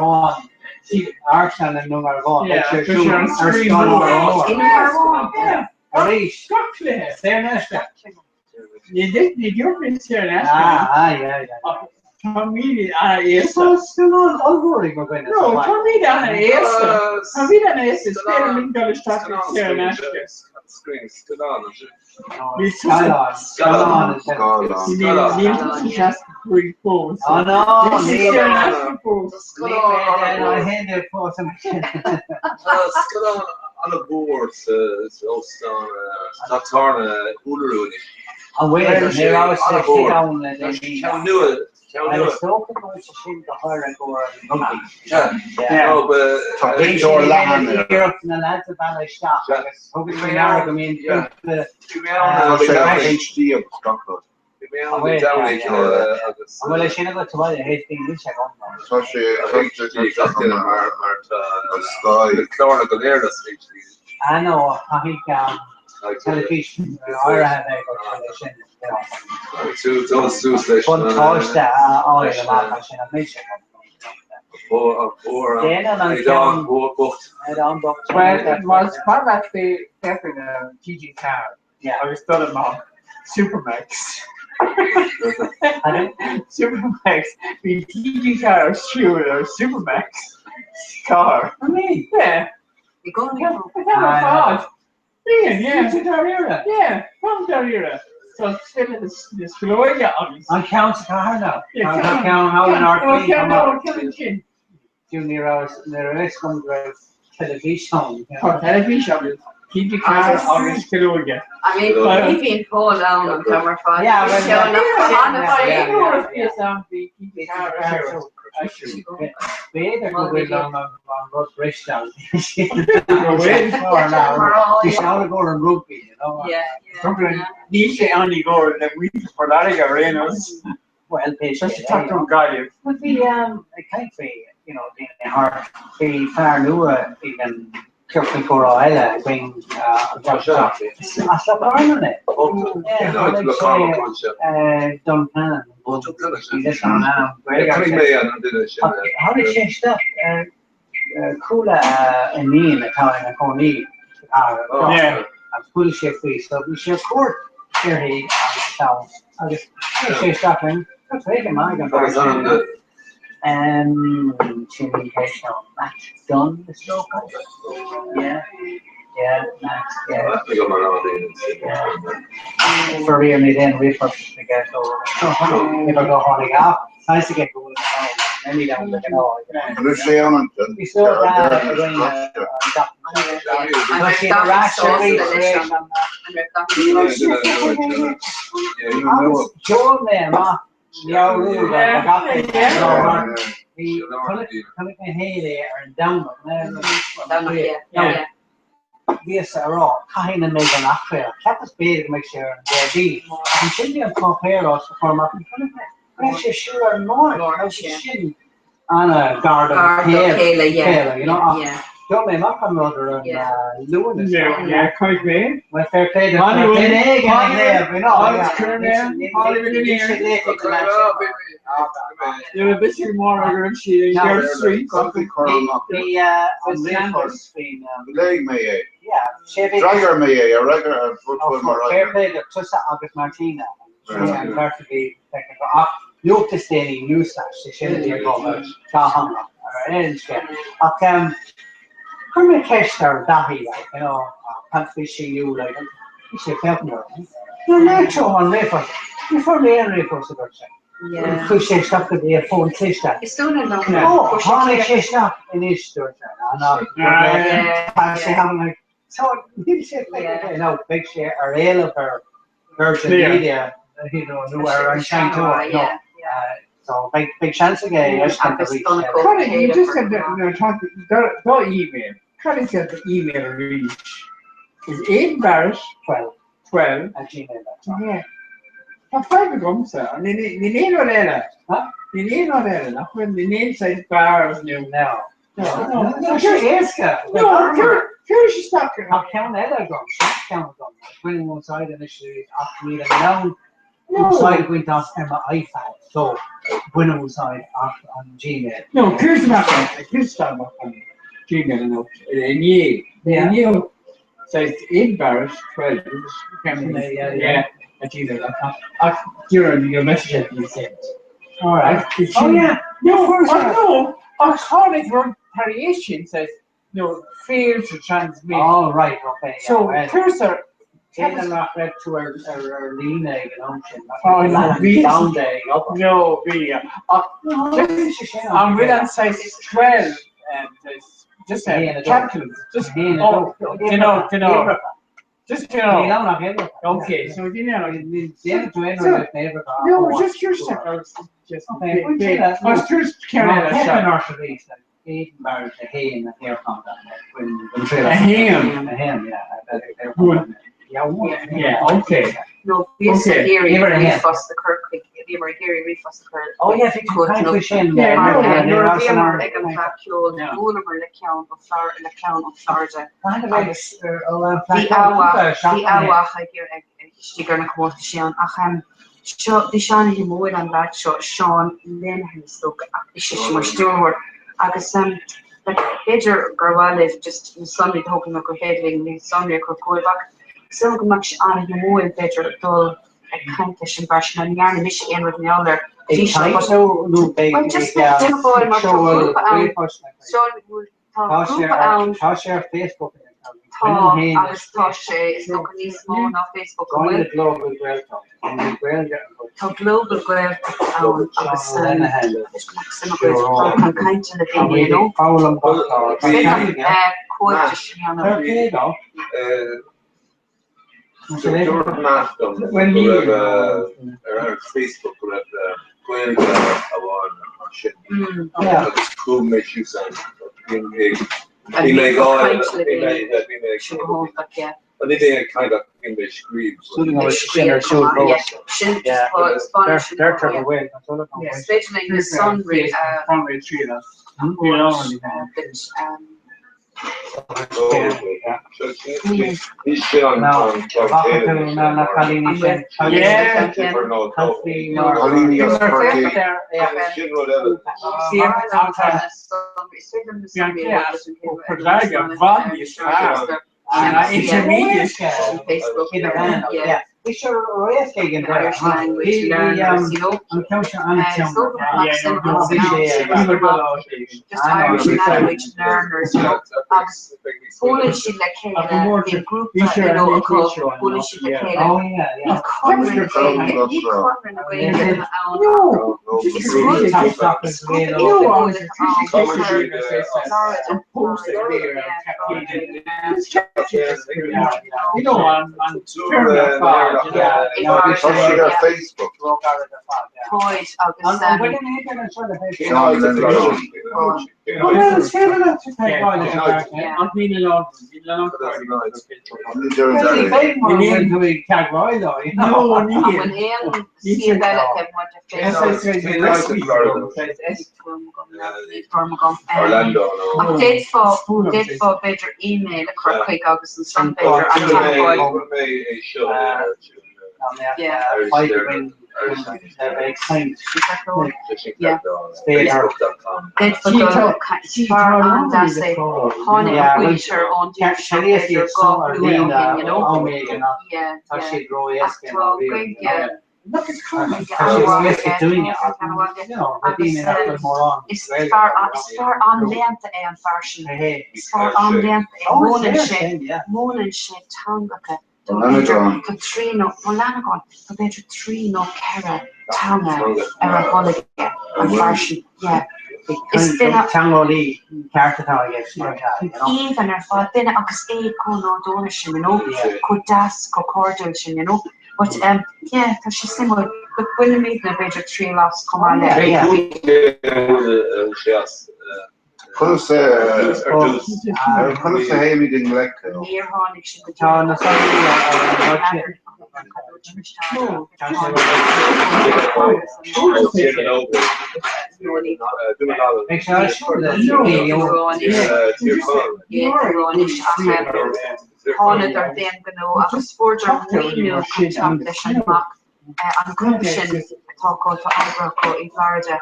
one. See, Arsenal and number one. Yeah, like because you're on screen yeah. Arish. They're nice. You did your bit here, yeah. Família, essa. Algoritmo, não, família essa. Família essa. Espera me que ela está acontecendo, né? Screens, oh no, on the board, it's also not torn, Uluru. I'm waiting, they're always down Can do it. I was talking about to see the higher and go rugby. Yeah. No, but Victor Lahan Europe and the lads of Ballet Stop. Hoping we are going to HD of Scotland. Well, I should have got to buy the head thing, which I don't know. So I know, I think television, I had a television. Those two stations. Fantastic, I should mention. I don't book. Well, it was probably definitely TG Tower. Yeah. I was talking about Supermax. Supermax, the TG Tower shoe or Supermax car. I mean, yeah. You go to yeah, from Darira. So still this Florida obviously. I count the car now. Yeah, count how in our television. Junior hours, the rest comes with television. Television. Keep the car on the Florida. I mean, keep in fall down on camera 5. Yeah, we either go down on Road Bridge down. We're waiting for now. We shall go on rugby, you know. Yeah. Niche only go the week for that arenas. Well, just to talk to God. Would be I can't be, you know, being hard. Be far newer even. Kirkman Corella bring stop on it. Duncan. How did change that? Kula and me in the town and Coney. Yeah. I'm fully chef free, so we share court here he town. I just say stopping. That's very good. Chimney Cash Max done the stroke. Yeah, Max, yeah. For real, me then we first to get over. Never go hunting out. Nice to get going. Then you don't look at all. We saw that Yeah, yes, raw. Kind of make an affair. Kept us big, make sure they're deep. And shouldn't have compare us for my. Actually, sure more. On a garden, you know. Yeah. Don't make my brother and Lewis. Yeah, quite big. When fair play, you know. You're a bit more aggressive. You're sweet. Leg may yeah. Dragger may a regular football. Fair play, the Tussa August Martina. And perfectly taken off. Look to stay in new slash. They shouldn't be a goal. Come and catch her, Dahi, like, you know, can't fishing you, like, you say, help me. You're natural on river. You're from the end river, Yeah. Push it stuff to be a phone sister. It's doing it now. Oh, honey, she's not in his store. Yeah. I'm like, so you say, you know, big share or all of her Virgin Media, you know, where I'm trying to, you know. So big chance again. Yes, can reach. Colin, you just said that don't email. Colin said the email reach is 8 bars 12 at gmail.com. Yeah. Vad fan kom så? Ni är nog där. Va? Ni är nog där. Då får ni säga bars nu. No. No, sure älskar. No, hur ska jag How can that go? Count on. When one side initially after me down. One side went off Emma iPad. So when one side after on Gmail. No, here's my phone. Here's my phone. Gmail and you says 8 bars 12. Yeah. At gmail.com. During your message that you sent. All right. Oh yeah. No. Our colleague variation says fail to transmit. Oh right. Okay. Yeah. So cursor. Take a look at to our lean egg and option. Oh no, down day. No, video. I'm with on size 12 and just a capital. Just Just okay, so no, just curious. Just okay. I was curious. Yeah, okay. No, yes, Gary refussed the Kirk. Gary refussed the Kirk. Oh yeah, if you can push in. Yeah, Florida. The Sean he moved on that Sean Lynn has look at much doing August like Pedro Garwale just Sunday talking about heading Sunday back. So much on the more better dull a countish and brush and yarn and mission in with the other. Just Facebook. I was touched it's not going to small enough Facebook. Global Grave when you around Facebook when it's cool makes you sound anything kind of English scream. They're turning away. Especially the sun intermediate Facebook. Yeah. We should always take in there. Language learners, you know. Just Irish language learners, you know. Polish in the group, you know, called Polish in the Oh yeah. Facebook. Orlando. Update for better email quick August and some better Look at Carmen. Doing it. It's far on length and fashion. It's far on length and moon and shape tongue. the three no Lanagon, the better three no Kara, Tanga, Holiday, and Farshi, yeah. It's been a Tangoli, character how I guess. Even if I've been a state no donation, you know, could das, could cordial, you know. But yeah, because she's similar. But when we meet in a better three lots come on there. Kan du se hem I din lekk? Near Hornick, she could John, the Honor then gonna sport renewal competition mock an competition talk to Albroco in Florida.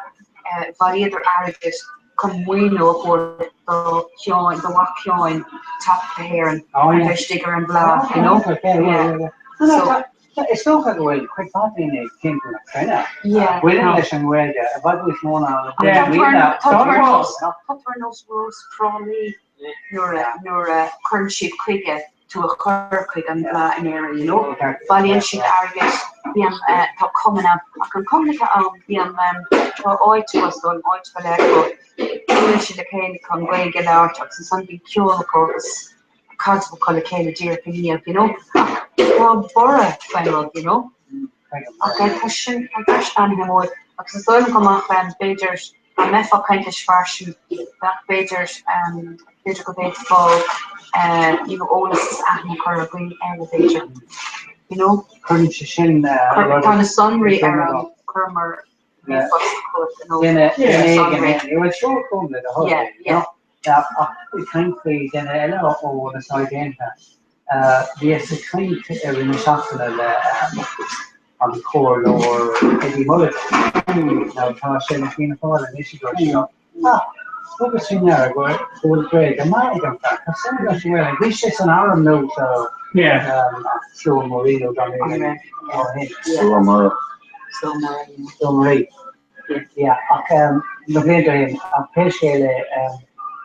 Varied Arabic come we know for the Kyoin, the Wak Kyoin, top the hair and the sticker and blah, you know? Yeah. So it's not going well. Quite often they came to China. Yeah. Well, English and well, what was known on the Tutvernos Rose Crawley, your current sheep cricket to a cur cricket and blah in area, you know? Valiant sheep Arabic, being coming up, I can come to being oi to us on oi to Vallejo. English the cane come way get out of something curicles, cards will call a cane of dear opinion, you know? Well, Bora, you know? Okay, question, I understand him more. Because I'm come off Bajers, I'm a kind of fashion, that Bajers, Bajer go baseball, you know, all this acne color green elevator, you know? Current Shishin, kind of sunray around Kermer. Yeah. We can't be then a lot over the side end. Yes, a kind of on the core or maybe mullet. Now, Tasha has been a part of this. What was in there? We're great. The man don't that. That's well. This is an arm note. Yeah. Slow Moreno done it. So Marie. Yeah, November Pescele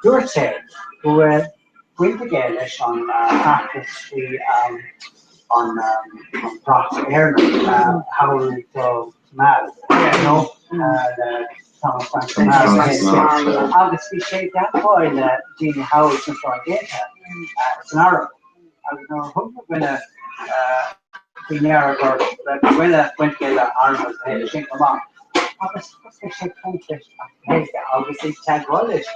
Durce, who went together on practice on Brock's Air, how to mad, you know, Thomas Frank obviously shaped that boy that Genie Howard since I did that. It's an Arab. I don't know who we're gonna be near or when I went together Arab and think them on. Obviously, Chad Wallace,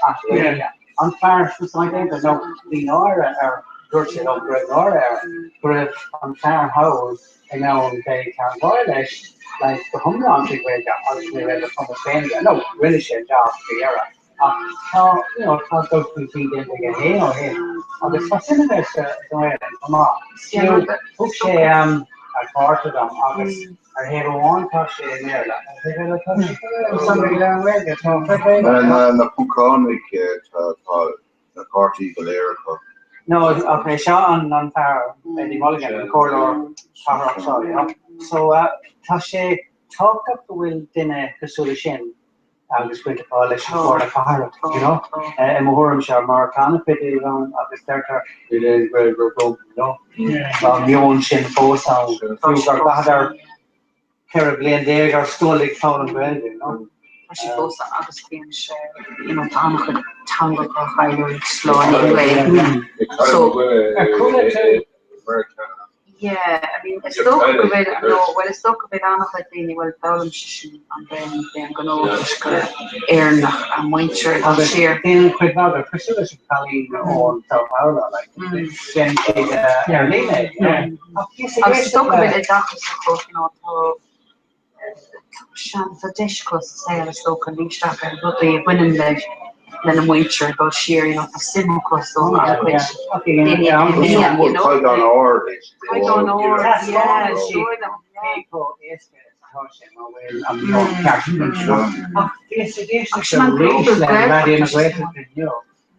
on fire from something, but no, the Nora or Georgia or Greg Nora, but on fire house, and now they can Wallace, like the home launching way, obviously, when the Pomosania, no, really shit off the era. How, you know, how those two feet in to get in or him. On the facility, come on. You, okay, a part of them, obviously. I have one touch in there. Somebody down there gets no fit. And the Puconic, the party Galera. No, okay, Sean on Farrow, Eddie Mulligan, the corridor, Farrow, sorry, you know. So, Tasha, talk up the will dinner to Sulishin. I was going to call it for the Farrow, you know. And Muhuram Shah Marcana, Pity on the starter, it is very good, you know. From your own Shin Post, you got Bahadar. Terribly and they are still town and well, you know. She goes to obviously and share, you know, tango or higher slow anyway. So yeah, I mean it's still a bit no, well it's still a bit on like being well balance and then gonna earn and winter this year. Then quick now the facility calling on Sao Paulo like then I'm stuck a bit of that you know. Shan for Dishkos say I still can reach that but the winning leg then a winter go sheer you know for Simcoe so which you know I don't know yeah sure people is I'm not catching them this is a reach that integrated with you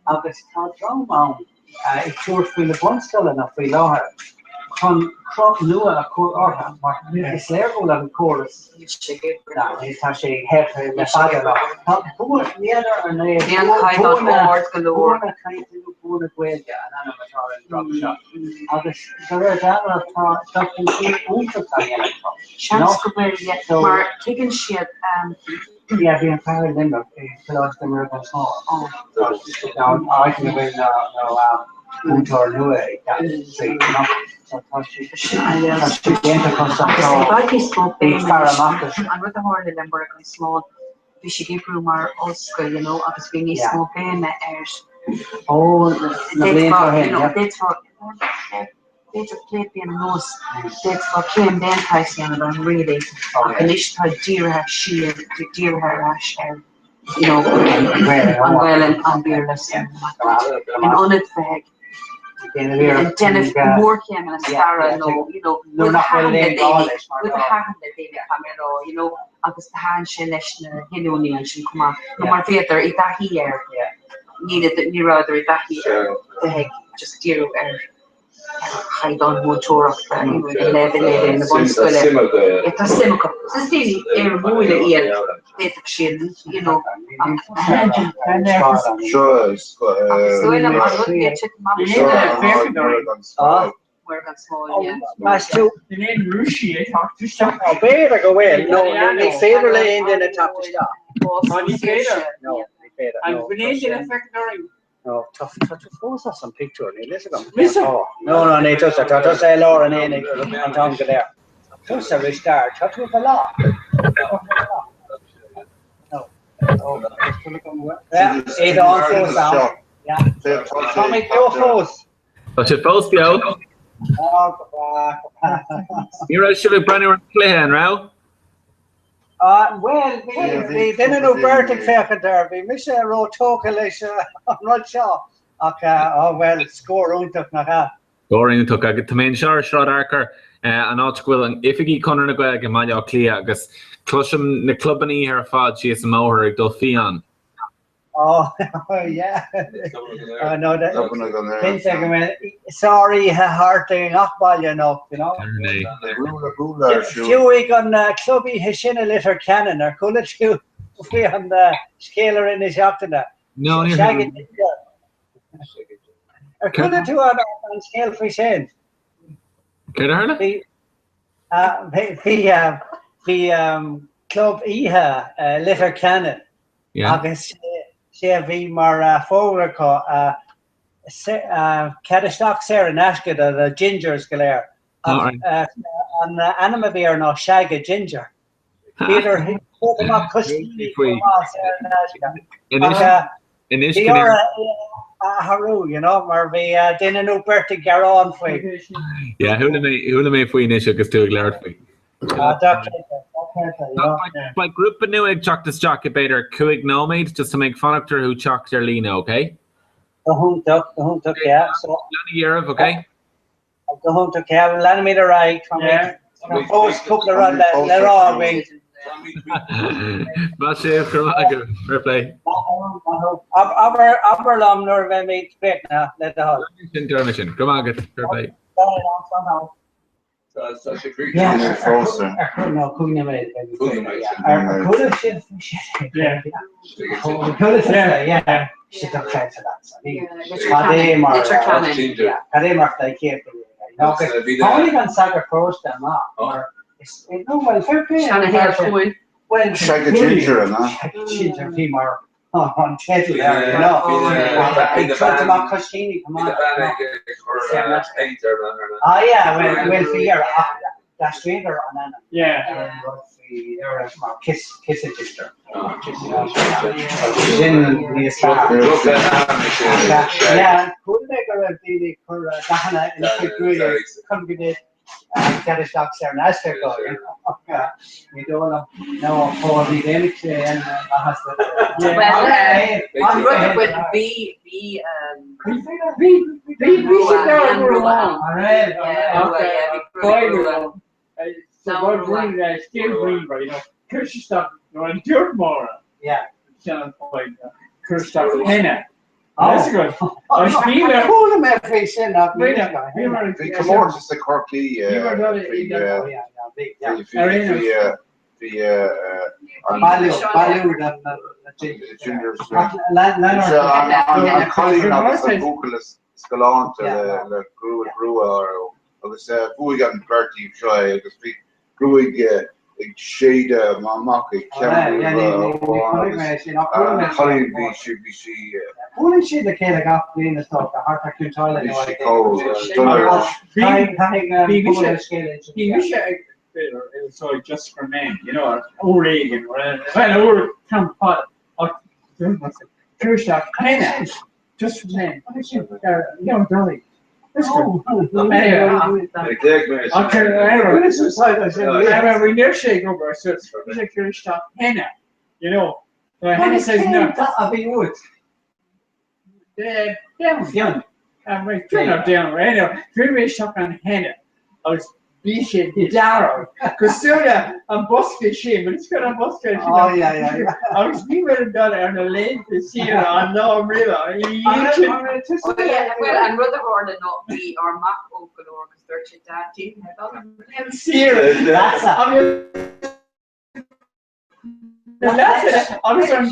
of this drama it tours through the one still enough we lower crop new a cool organ, maar is leergoed aan de chorus. Ja, die is als je hebt met vader nog. Hoe meer en nee. Ja, kan dat woord geloor. Kan je doen kwijt ja, en dan met haar drop shot. Als zo er daar dat een onte kan je. Chance gebeurt ja, maar tegen shit ja, die een paar dingen. Zoals de American song. Nou, eigenlijk ben nou Motor nu ja, sí, no. small Michigan Brumar Oscar, you know, agus vi ní smó béna Oh, dit plate being nose, dit for Kim Bentais and really, Kanish had deer her sheer, deer her ash, you know, well and beerless and on it bag. And Dennis more came and Sarah, no, you know, with a hand that they camera, you know, agus the hand she leshna, Hiloni and she come on, my theater, it that here, needed that near other it that here, the heck, just dear I don't want to rock that, you know, 11 in the one school. It's a simple, it's still really ill, it's chin, you know. Sure, Oregon small, yeah. Master, the name Rushi, I talked to shop. Oh, better go in. No, they favor land in a top to stop. No, no. And when they did affect during. No, tough force us some picture. Listen. Oh, no, they just say Laura and I'm talking to there. Just a restart. Touch with a lot. No. Yeah, it on force down. Yeah. Tommy, your force. What's your post, yo? You're should have brand new play, Rao. Well, we didn't know Bertic Fair we miss a row talk, I'm not sure. Okay, oh well, score on took na. Scoring took a to main shore, Shrod Arker, and not squill, and if you Connor na Gweg and Malia Clea, because Clusham the club and here fought Jason Mower, Dolphion. Oh, yeah. No, that. 10 seconds. Sorry, hearting Akbal, you know. Few week on Clubby Hishina Litter Cannon or Coolidge Q. We on the scaler in his shop to that. No, Shaggy. Or Coolidge to on scale fish end. Could I the Club Iha Litter Cannon. Yeah. Chevy mar forward Cadistock Sarah Nashka the gingers galere on anima beer no shaggy ginger. Either Haru, you know, mar we didn't know Bertie Garon for. Yeah, who may we initial because to glare for. By group of new chuck the stock better Kuig nomade just to make fun of her who chucked their lean, okay? The hunt took, yeah. So year of okay? The hunt took, yeah, land me the right from it. Post couple of run that they're all wing. Massive Kramaga, fair play. Upper lum nor when we expect now, let the whole. Intermission, Kramaga, fair play. Yeah, no, couldn't have yeah. She don't try to that. Only can saga cross them up. No, well, fair play. Well, Shaggy ginger and that. Ginger female. On Teddy there, you know. It's something about Costini, come on. Oh, yeah, well, for your that's later on that. Yeah. Kiss a sister. Then we start. Yeah, could they go to the Dahana in the good congregate Cadistock Sarah Nashka go? We don't know for the Danish and I'm going with B. So we're going still green, but you know, Kirsch stuff, you're in dirt more. Yeah. Like Kirsch stuff, henna. That's good. I was feeling. Cool him every sin up. Wait We come over to the Corky. Juniors. I'm calling up the vocalist Scalant, the Grua, agus bhuaig an party try agus bhí grúig shade mamach Colin bhí si Only she the kid got clean the stuff, the heart attack toilet. So just for men, you know, or Reagan, or come pot, Kirchhoff, just for men. You know, Dolly. That's cool. We near shake over, so it's a Kirchhoff henna, you know. Henna says no. I'll be wood. Young. I'm right down right now. Three-way shop on henna. I was beaching Darrow. Because soon I'm busking shame, but it's got a busking. Oh, yeah. I was being done on the lane this year on No River. Well, and Rutherford and not me or Mac Oakland or because they're your dad team. I'm serious. That's I was on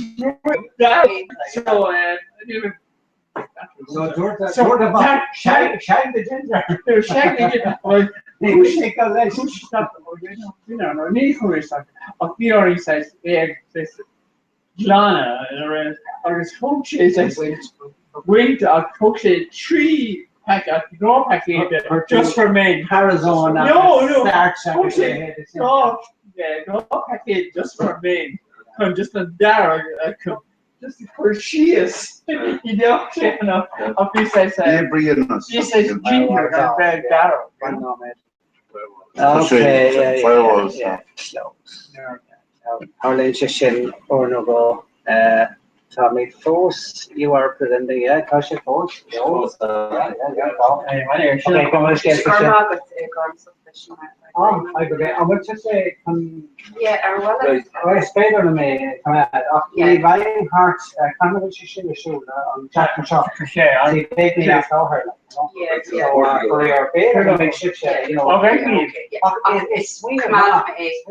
that. So Jordan, shag the ginger. They're shagging it. Like, push stuff. You know, Nico stuff. A theory says, Lana, or his coach is went a coach 3 pack, a draw packet just for men. Arizona. No. Draw packet just for men. Come just a Darrow. Just for she is, you know, a piece I said. She says junior and very Darrow. Okay, yeah. Our legislation or no go. Tommy Force, you are presenting, yeah, Kasha Force. Okay, come on, let's get Oh, I agree. I would just say, I stayed on me. Ryan Hart, kind of what you should have shown on Jack and Shop. Yeah, I take me after her. For your beer, make shit, you know. It's swing of my age.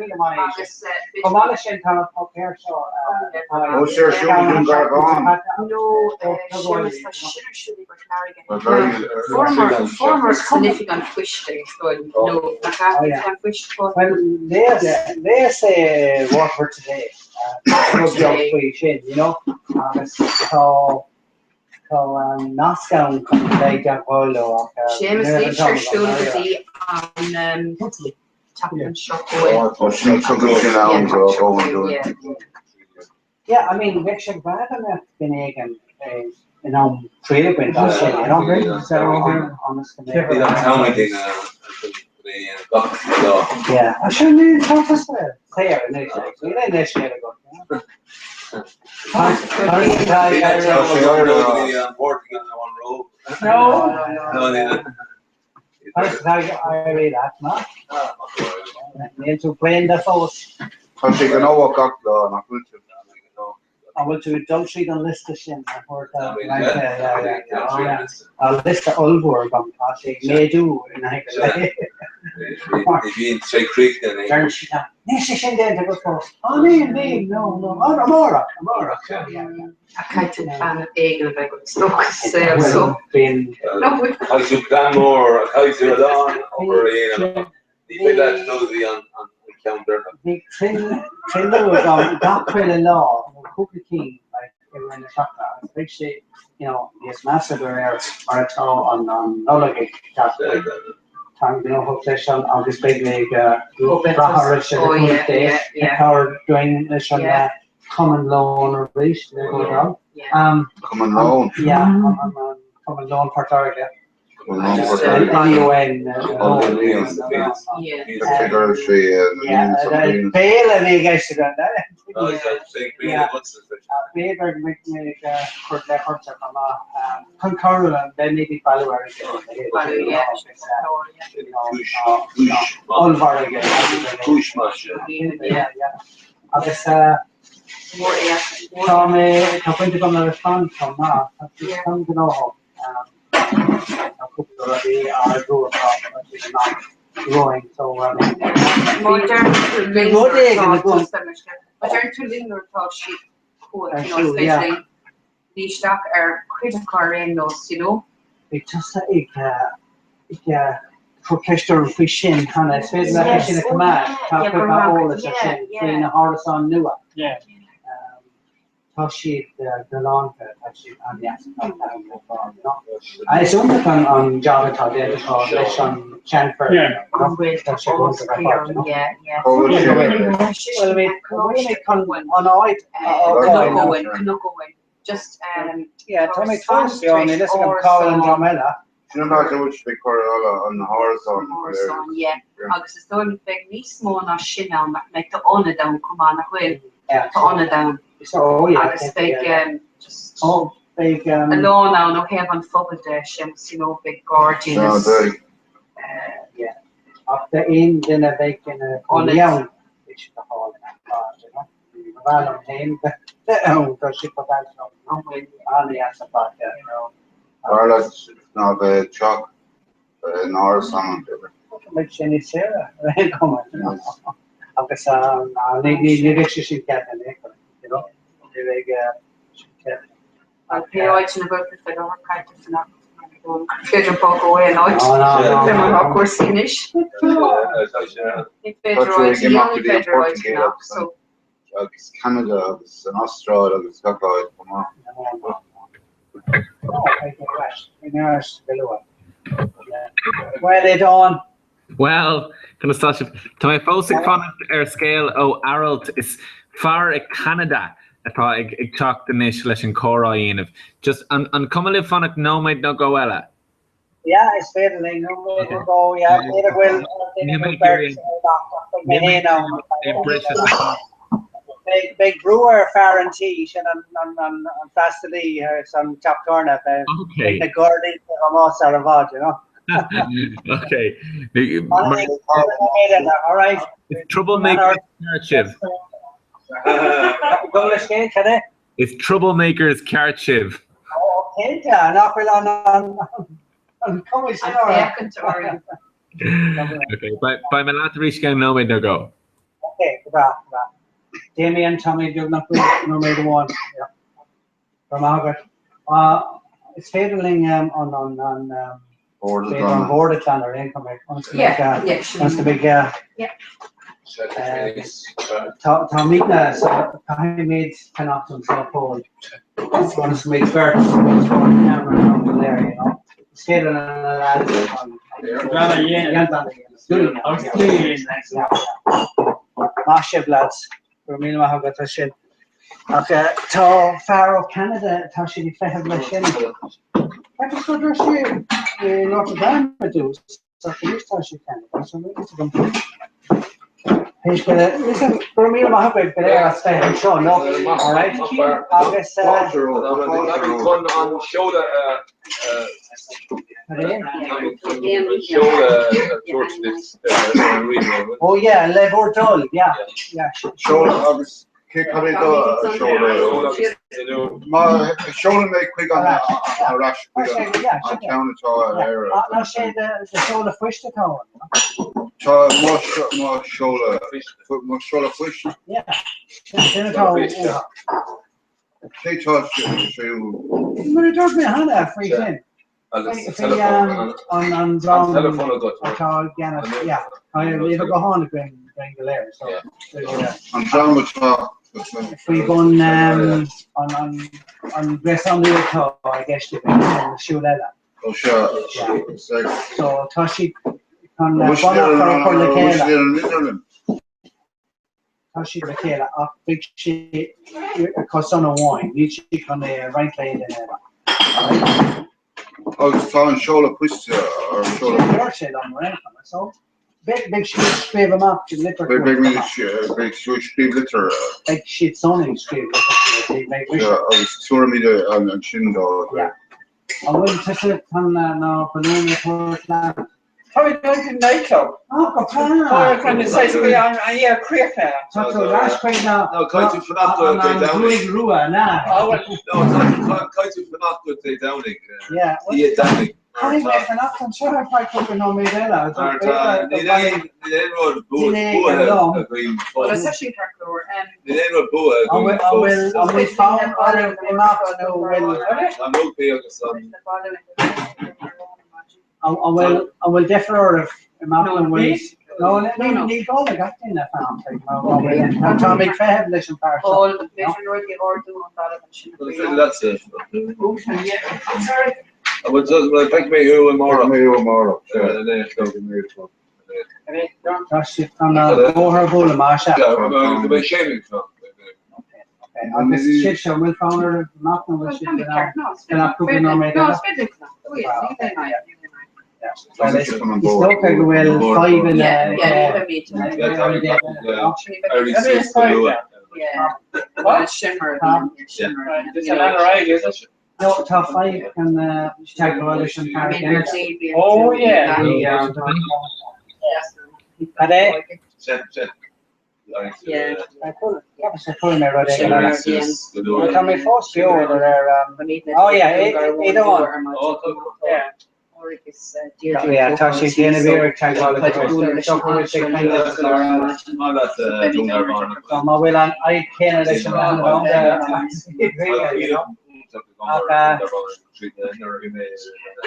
Come on, Shane, come up here, so. Oh, sure, you can go on. No, former significant fish things, no, they say what for today. You know, so Nascan comes like that polo. Seamus Leacher should be on Chapman Shop. Yeah, I mean, we should back on that Canadian, you know, trade with us, you know, so honestly. Yeah, I shouldn't talk to say I read that, no? Need to play in the force. I will do don't see the list of shit. I'll list the old word on Pasig. May do. If you in Shake Creek, then no. Amora. I can't plan of Eagle by good stock sale. So, I should plan more. I should have done over here. Leave that nosy on counter. The Trinidad was on doctrine and law, Cookie King, like they were in the shop. Big shit, you know, this massive area or a toe on Nolagig. Time, you know, what session on this big league, Raharish, or doing this on that common loan or lease, they go down. Common loan? Yeah, common loan for target. Tom, going to come to respond from Comhrá. Come to know a couple already are growing not growing. So modern to linger thought she especially the stock are critical in those, you know. It's just professional fishing, kind of fishing a command. Talk about all the fishing, between the horizon new. Yeah. She the long on the I assume that on Java on Chanford. Yeah. Well, just yeah, Tommy Twice, you only listen to Carl and Jamela. You know how much big on the horizon. Yeah. Agus is doing big nice more na shinel make the honor down come on the honor down. So yeah, big just big alone now no have on football there shims, you know, big gorgeous. Yeah. Up the end then a big on the young which the hall you know. Well him the ship of that on the answer part you know. Well, that's not a chalk in horizon. Like Jenny Sarah, right? Come on. Because the relationship captain, you know, I'll pay out in about the federal kind of federal poke away now. Of course, finish. So. It's Canada, it's in Australia, it's Scotland, come on. Well, they don't. Well, can I start? To my fósig fan scale o Aralt is far in Canada. Atá ag teach den is leis an Comhrá Íanamh. Just an cumala fanacht nóid nó go eile. Yeah, it's fair like no go. Yeah, it will. Big brewer Farrantish and Fastly some chop corner. Okay. The Gordy almost Saravad, you know. Okay. All right. It's troublemaker narrative. It's troublemakers Karchiv. Oh, okay, knock on Okay, by my last reach game, no way no go. Okay, goodbye. Damien, Tommy, do not no made one. Yeah. From Margaret. It's failing on board it on their income. That's the big Tommy, so I made 10 options for Paul. It's going to make fair camera there, you know. Skating Mashiv lads, Romina Mahagatashin. Okay, to Faro Canada, Tashi Fehad Lashin. I just got Russia, Notre Dame reduced. So here's Tashi Canada. So maybe it's going to listen, Romina Mahagatashin, but I say, sure, no. All right, I guess. Oh yeah, Le Bordeaux, yeah. Shoulder, kick coming to shoulder make quick on a rush quick on counter to area. I'll say the shoulder fish to town. More shoulder fish. Yeah. Take touch you. You told me how that free thing. On brown yeah. I never go on to bring the layer. So I'm trying to talk. if we go on dress on the top, I guess you can show that up. Oh sure. So Tashi on the Tashi the Kela up big sheet because on a wine, each on the right lane in I was trying shoulder push or shoulder. So big sheet scrape them up to litter. Big sheet litter. Big sheet zoning scrape. Yeah, I was touring me on Shindo. Yeah. I wouldn't touch it on now balloon report. Probably going to nightclub. Oh, Or kind of size of yeah, creep. So that's quite now. No, quite too fanatical they downing. Rua, nah. Oh, no, quite too fanatical they downing. Yeah. Yeah, downing. I'm not sure if I could know me then. Well, it's actually hardcore. I will defer if Malcolm will. No, need all the got in that farm. I'm trying to make fair listen part. All the measure the order on that. That's it. I would just pick me who and more. That's it from Comhrá Marsha. Yeah, the shaming from. And this shit show will founder Malcolm will shit and cooking on me. It's okay to well 5 in shimmer. No, top 5 and tag coalition park. Oh yeah. Yeah. I could. I couldn't ever Tell me first you over there. Oh yeah, it Yeah. Yeah, Tashi Dana Beer tag coalition. So well, I can't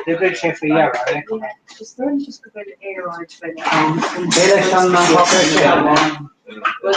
the good chef for year, right? Just go by the air or Well,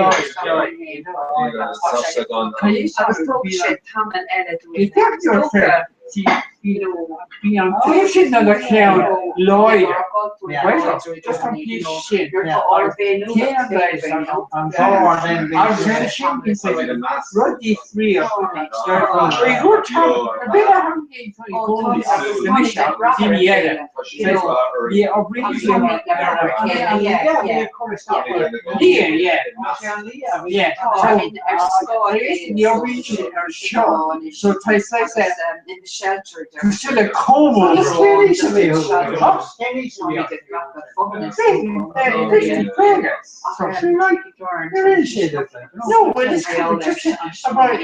we go to Lloyd, just a piece of shit. Rugby 3 of so I said in the shelter still a Como no, but it's just about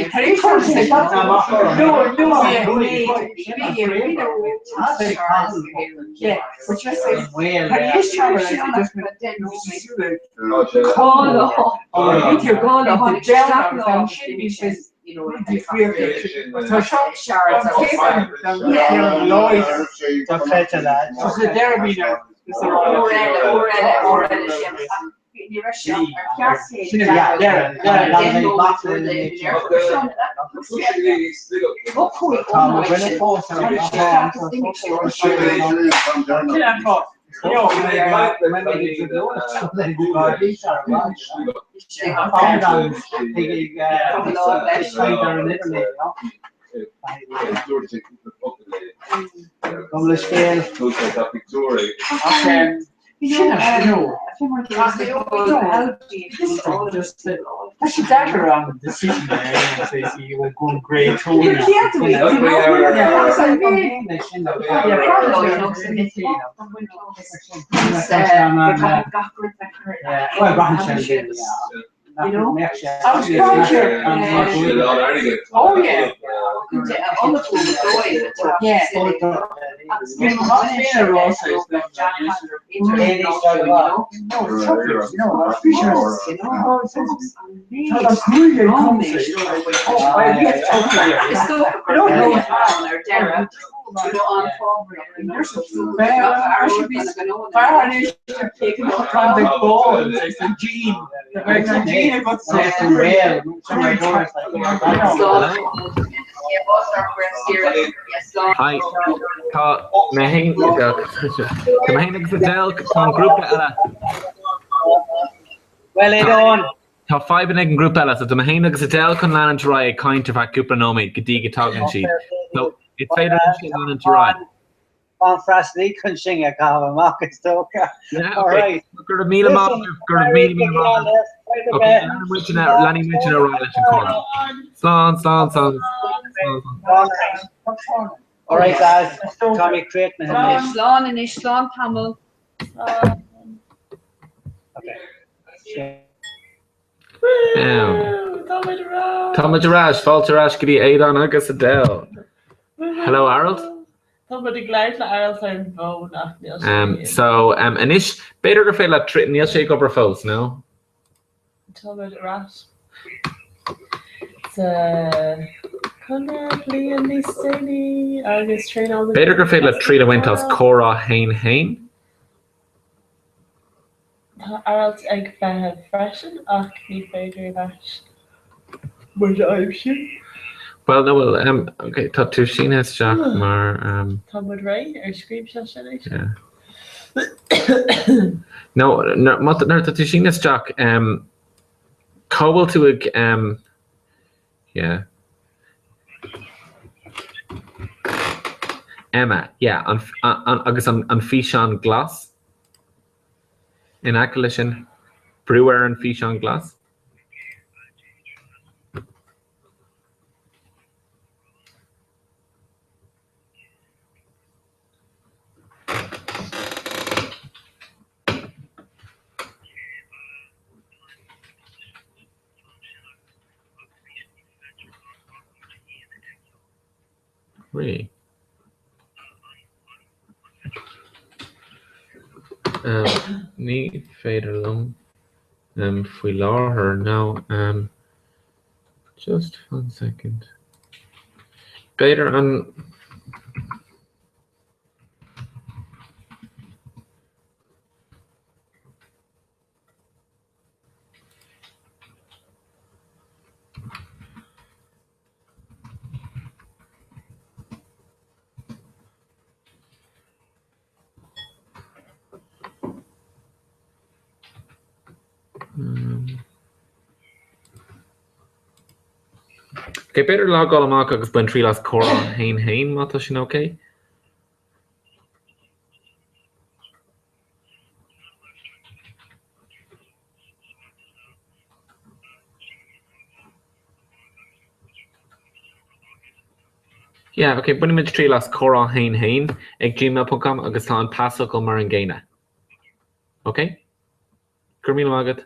yeah, but just say That's exactly around the season there. So you were going grade 2 You now. can't do it, Yeah, you know? yeah, That's yeah. what I mean. Yeah, probably you know, so it's Yeah, well, Grandchildren, yeah. You know? I was grandchildren. Oh, yeah. All the food is going. Yeah. You must be in a raw size now. Hi. Tá méhin Tá méhin agus a del tá grúpa eile. Well, it on. Tá fiban ag an grúpa eile, so tá méhin agus a del chun lean rá ag caint bheith cúpla nóméid go dtí go tágann siad. So it's féidir sin lean rá. On Frasney can sing a cover market stoker. Yeah, all okay. right. Gur a míle má gur a míle má. Okay, Lenny mention a right in corner. Slán. All right, guys. Tommy create me. Slán and Slán Pamel. Tá Raj, fáilte Raj go dtí Éireann agus Adele. Hello, Harold. Tá bud ag leid le airil an bó nach níl. So, inis, beidir gur féile níl sé go fós, no? Tá bud ras. Conor blian ní staine agus train all the Beidir gur féile trí a bhaint as Comhrá hain. Tá airil ag bheith freisin ach ní féidir bheis. Muid aimsin? Well, no, well, okay, tá tú sin Jack, mar, Tá bud ré scríb se sin yeah. No, tá tú sin Jack, cobal tú ag, yeah. Emma, yeah, agus an físeán glas. In aice sin, brewer an físeán glas. Really? Ní féidir lom faoi láthair now. Just 1 second. Beidir an okay, better log all amach agus buin trí las Comhrá hain mata sin okay? Yeah, okay, buin mid trí las Comhrá hain ag gmail.com agus tá an pasok go mar an ggéine. Okay? Gur míle mágad.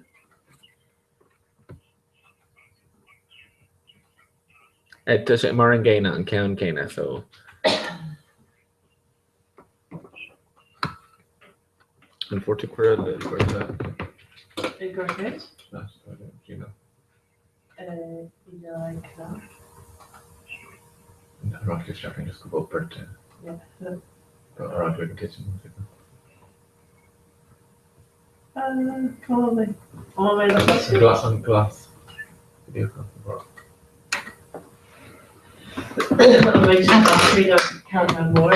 Tá sé mar an ggéine an ceann céine, so an 40 quid Big or good? Gmail. You like that? Around this shopping just go up to around the kitchen. Probably. Oh, wait, Glass on glass. I'll make sure that we don't count on more.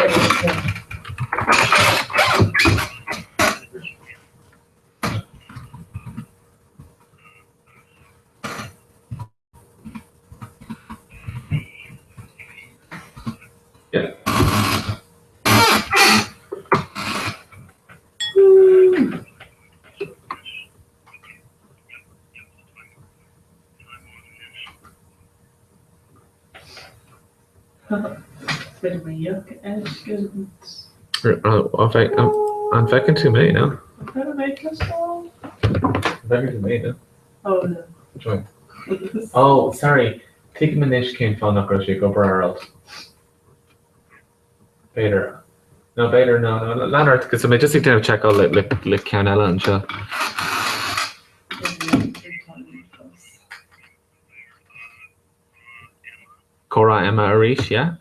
Yeah. Bit of a yuck and I'm fucking to me now. kind of make us all. Fucking to me now. Oh no. Which one? Oh, sorry. Take my niche came from the grocery go Barrel. Vader. No, Vader, no. Leonard, because I just need to check out like Canella and shit. Comhrá Emma Arish, yeah.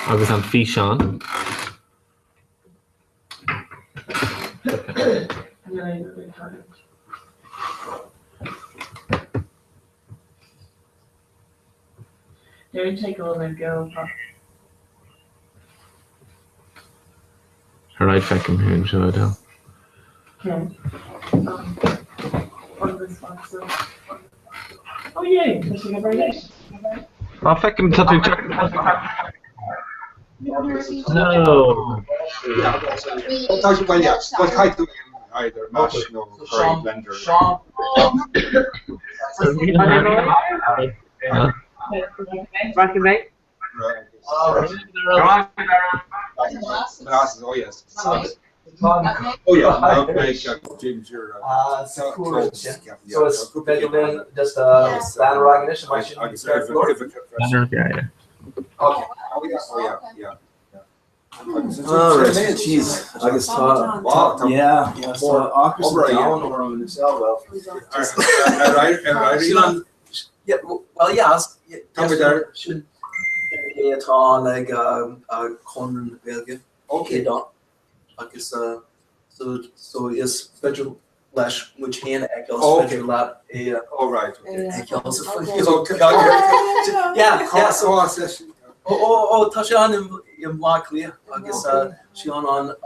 I was on Fishon. Yeah, you take all and go. Alright, fucking here and show it down. Okay. On this one, so. Oh yeah, that's a very nice. Oh, fucking something. No. Well, yeah. Well, kind of either mash, no curry blender. Frankie, mate? Molasses, oh yes. Oh yeah, ginger. So it's vegetables, just banner recognition. Yeah. Okay. Oh yeah. Oh, man, jeez. I guess yeah. So Ocker's down or on the cell. Well, yeah. Well, yeah. Should be on like Conan Belgium. Okay, done. I guess so is federal lash which hand federal lab all right. Yeah. So touch on in black clear. I guess she on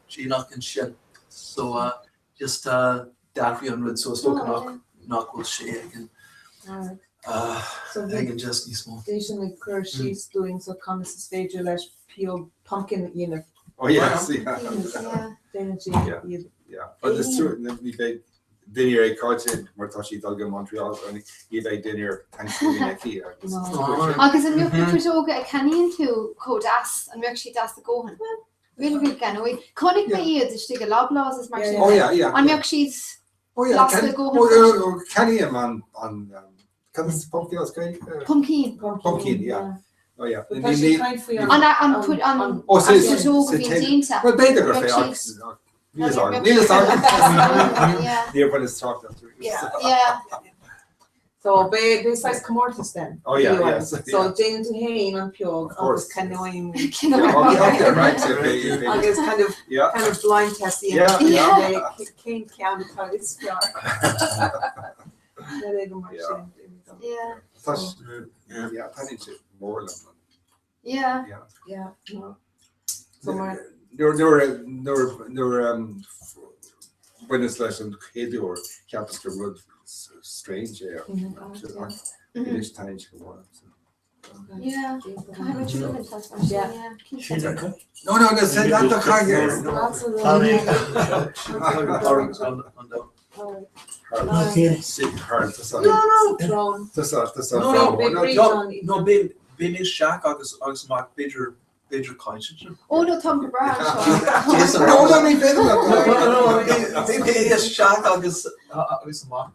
Gina and Shin. So just that we on so still knock with she again. So I can just be small. Usually she's doing so comes stage like pure pumpkin, you know. Oh yes, yeah. But it's true. We big dinner I caught in Martashi Dulga Montreal and he like dinner Thanksgiving here. Agus an nuúga a caníonn tú códas an bheag si as a ggóhan. Bhfuil ganhí. Connig mé iad is tí go láblás is mar sin. Oh yeah. An bheag siad las a ggóhan. Kenny on comes pumpkin, yeah. Oh yeah. An put an tóga bhí dínta. Well, better go say Near when it's talked after. Yeah. So besides Comortis then. Oh yeah, yes. So Jane to Hain and Pure, always canoeing. I guess kind of blind testing. Yeah. Can't count it how it's Yeah. Yeah. There were when it's lesson kid or campus to run strange English time to go on. Yeah. No, that's the Being Shack, August Mark Bidger conscience. Oh no, Tom Brown. No, Shack, August Mark.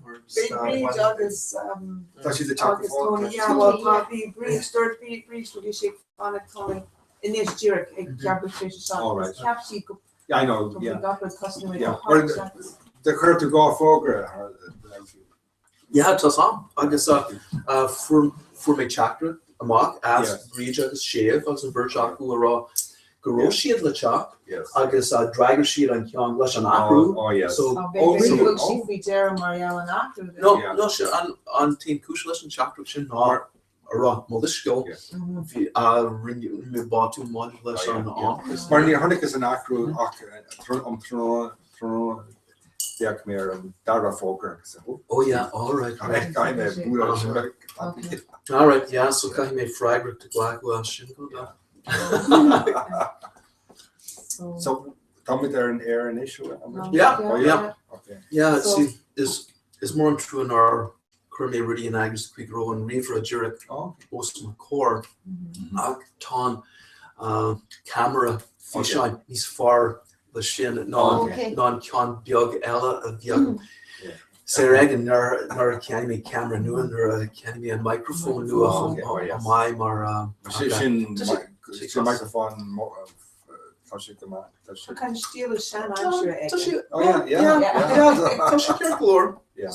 She's a chocolate. Yeah, well, Poppy, Breach, would you shake on it, Tony? In this jerk, a carpet fish shop. All right. Yeah, I know. Yeah. The curve to go forward. Yeah, it's awesome. I guess for my chakra, a mock as Rija shave as a virtual raw garrosh sheet the chop. Yes. I guess dragger sheet and kyong lash an akru. Oh yes. So she Jerry Marielle and after. No, she on team kushlish and chakra shin nor raw modishko. Ring me bought too much lash on the office. Marnie Honik is an akru throw yeah, come here and Dara Folker. Oh yeah, all right. Okay. All right, yeah. So can you fragment to black Welsh? So tell me there an air an issue. Yeah. Oh yeah. Okay. Yeah. See, is more true in our currently really in Agus quick row and River Jurek most McCord Ton camera shine he's far the shin non con biog ella of young Sarah and nor can me camera new and can me a microphone new a mime or microphone Kan steal a shan, I'm sure. Oh yeah. Touch your floor. Yeah.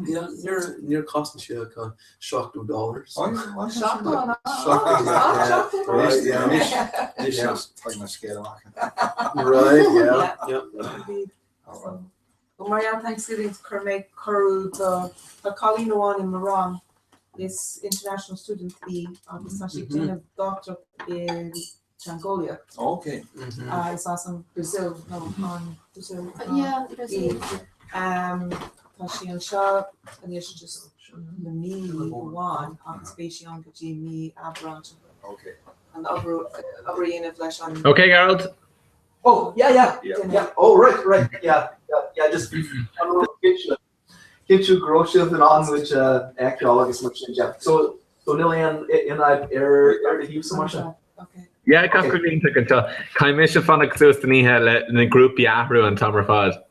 Yeah, near cost share shock $2. Oh, shock on. Right, yeah. Marianne, Thanksgiving to Kermake Kuru, the Colleen one in Moran, this international student, the doing a doctor in Mongolia. Okay. I saw some Brazil, on Brazil. Yeah, Brazil. She and Shaw, and you should just me one on Spatial on me Abrant. Okay. And over in a flesh on. Okay, Gerald. Oh, yeah. Oh, right. Yeah. Just get you groceries and on which archaeologists much yeah. So Lillian in I you so much. Okay. Yeah, can quickly take a shot. Can I fan exhaust in a group Yahoo and Tom Rafad?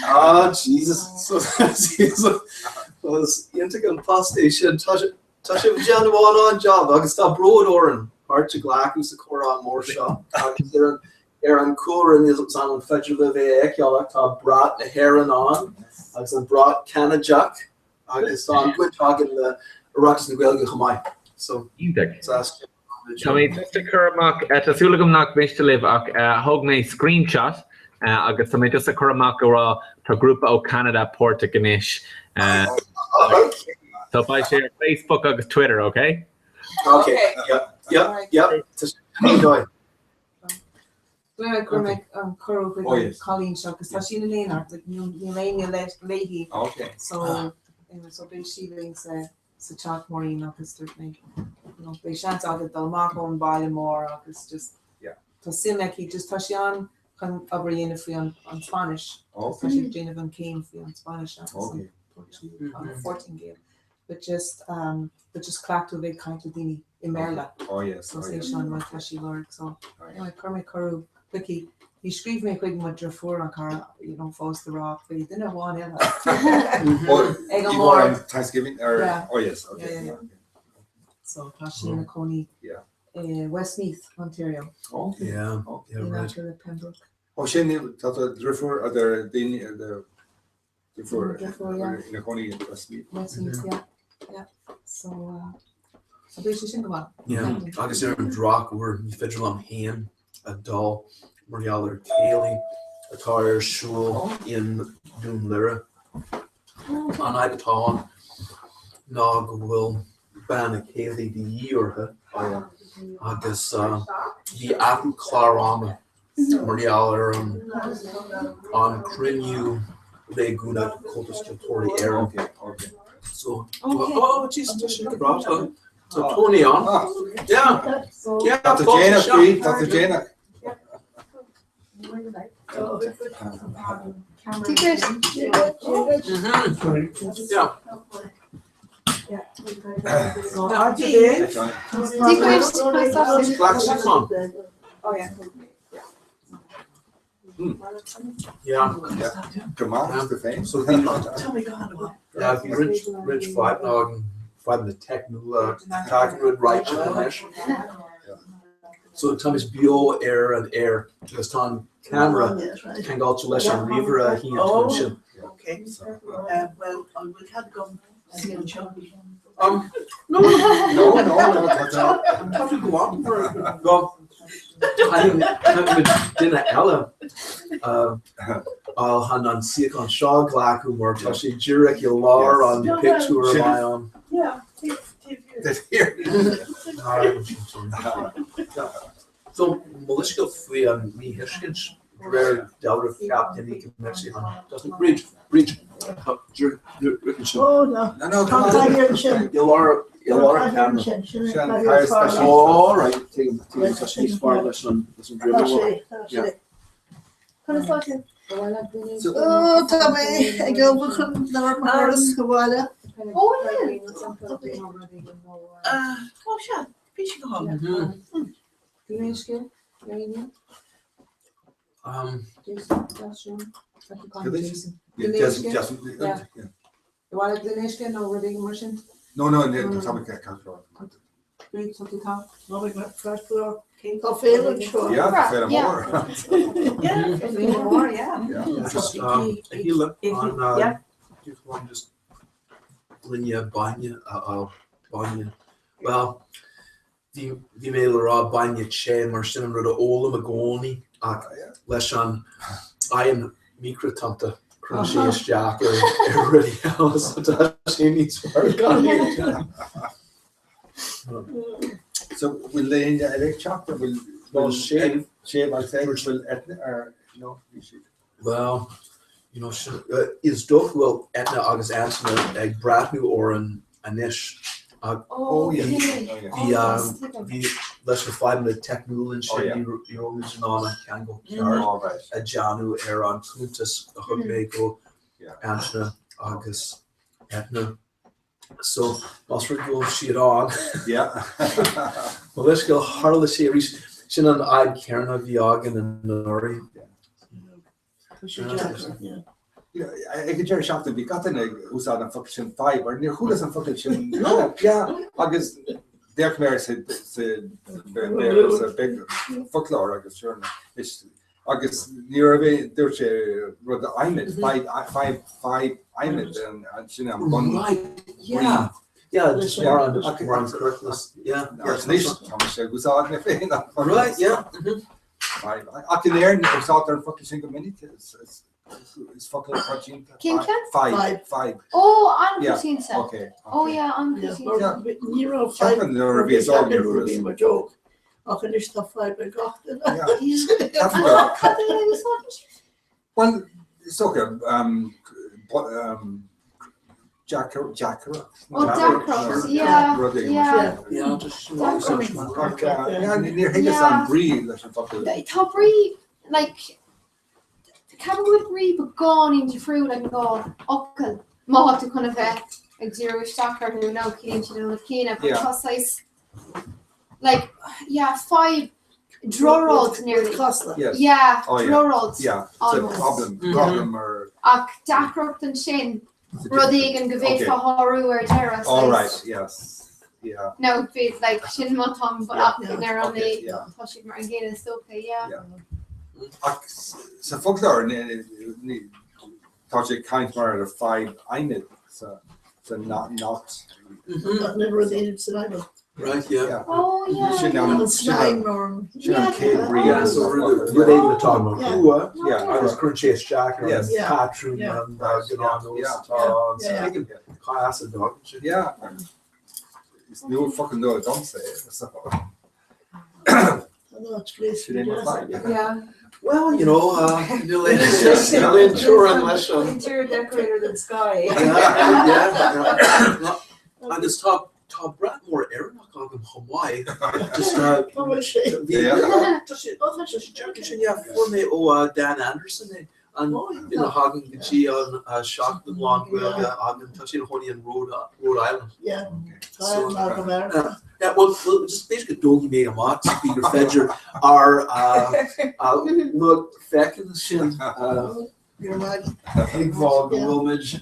Oh Jesus! So was integral past station touch of Jan on job. I can stop broad oran hard to glack who's the core on more shot. Aaron Cooler and is on federal archaeologist brought the heron on. I brought Canna Jack. I just on good talking the rocks and Gwelga Hamai. So that's Tommy, just a Kurmak at a Sulagum knock wish to live hog me screenshot. I got some just a Kurmak or a group of Canada Port to Ganesh. So if I share Facebook or Twitter, okay? Okay. Yep. Just enjoy. We're going to make Kuro with Colleen show because she's in the lane, like New lady. Okay. So, so basically, it's a chat more in because certainly, they shan't out at Del Marco and Baltimore. It's just to Simek, just touch on over if we on Spanish. Especially Jennifer came if we on Spanish. Okay. 14 game, but just clack to a big kind of dini in Merla. Oh yes. So say Sean my flashy lord. So anyway, Kermit Kuru. Quickly, he screamed me quick with your four on car, falls the rock, but he didn't want it. Or Thanksgiving, or oh yes, okay. Yeah. So Tashina Coney, Westmeath, Ontario. Okay. Yeah. Right. Pembroke. Oh, she knew that the refer other the refer in a Coney in Westmeath. Westmeath, yeah. So basically think about it. Yeah. I guess they're in Drock where you federal on hand. A doll, Morialler Kaylee, a tire shul in Doonlira. And I thought Nog will ban a Kaylee the year. I guess the Apple Clarama, Morialler on Crinu, Leguna, Cultus Tori Aaron. So, oh, Jesus, just should have brought so Tony on. Yeah. Dr. Jaina, Dr. Jaina. Come on, the fame. So tell me, God, yeah, Rich five the technical talking with right. So Thomas Bio air and air just on camera can go to less on river he attention. Okay. Well, we can't go. No. Tough go on for go. I dinner Ella. I'll hand on sick on Shaw Glack who were touching Jurek Lar on the picture of my own. Yeah. So Militia free on me Hishkins rare Delta Captain he can actually doesn't bridge. Oh no. You'll camera. All right, take him. He's far less on dribble. Yeah. Oh, Tommy, I go with him, never Morris, Hawala. Oh, yeah. Oh, sure, fish go home. Teenage Jason, that's your Jason. Yeah. You want to Dinesh again over the immersion? No, the topic I can't go. Read something top. No, we got first floor. Coffee and sure. Yeah, fair more. Yeah, more, yeah. Just heal up on just one just Linya Banya. Well, the mail or Banya Chem or Shinam Ruda Ola Magoni Leshan Ian Mikratanta Crochet Jack or everybody else that she needs work on. So will they in the elect chapter will shave I say which will or well is Duff will etna August answer a brand new or an Anish the less than 5 minute technical and shit your own on can go a Janu Aaron Kuntis a Hugmako Anshna August etna. So as we go shit on, well, let's go Harla series. Shin on I Kerna Viagan and Nori. I could Jerry shop to be got in a who's on a function 5 or near who doesn't function. August their Claire said there's a big folklore, I guess, sure. August near there's a rather Imid 5 Imid and you know one just more on correctness. Thomas was on right, I can learn if it's out there fucking single minute. It's fucking touching. Five. Oh, I'm Christine. Okay. Oh yeah, I'm Christine. Nero 5. My joke. I can stuff 5 by God. Well, it's okay. Jack Cross. Yeah. Near Higgins Bree. Top Bree, like the camera would Bree, but gone into fruit and go uphill. More to kind of like zero shocker who now came to the Kina because like 5 draw roads nearly. Yes. Draw roads. Yeah. It's a problem or. Dakrupt and Shin. Rodig and Gavit for Horu or Terrace. All right, yes. Yeah. No, it's like Shin Motom, but up there on the Toshik Marangina is okay, So folklore Toshik kind of 5 Imid. So not never related to Ivan. Right, yeah. Oh, yeah. So we're able to talk about who, I was Crunchase Jack and Patrick and get on those tons. Taking class and dog. Yeah. It's new fucking no, don't say it. So. Yeah. Well, interior decorator than Sky. On this top Bratmore Aaron on Hawaii. Just for me Dan Anderson and Hagen G on Shock the Long on touching Honey and Rhode Island. Yeah. Well, just basically don't make a mock speaker Fedger are look feckin' shin big vog Wilmage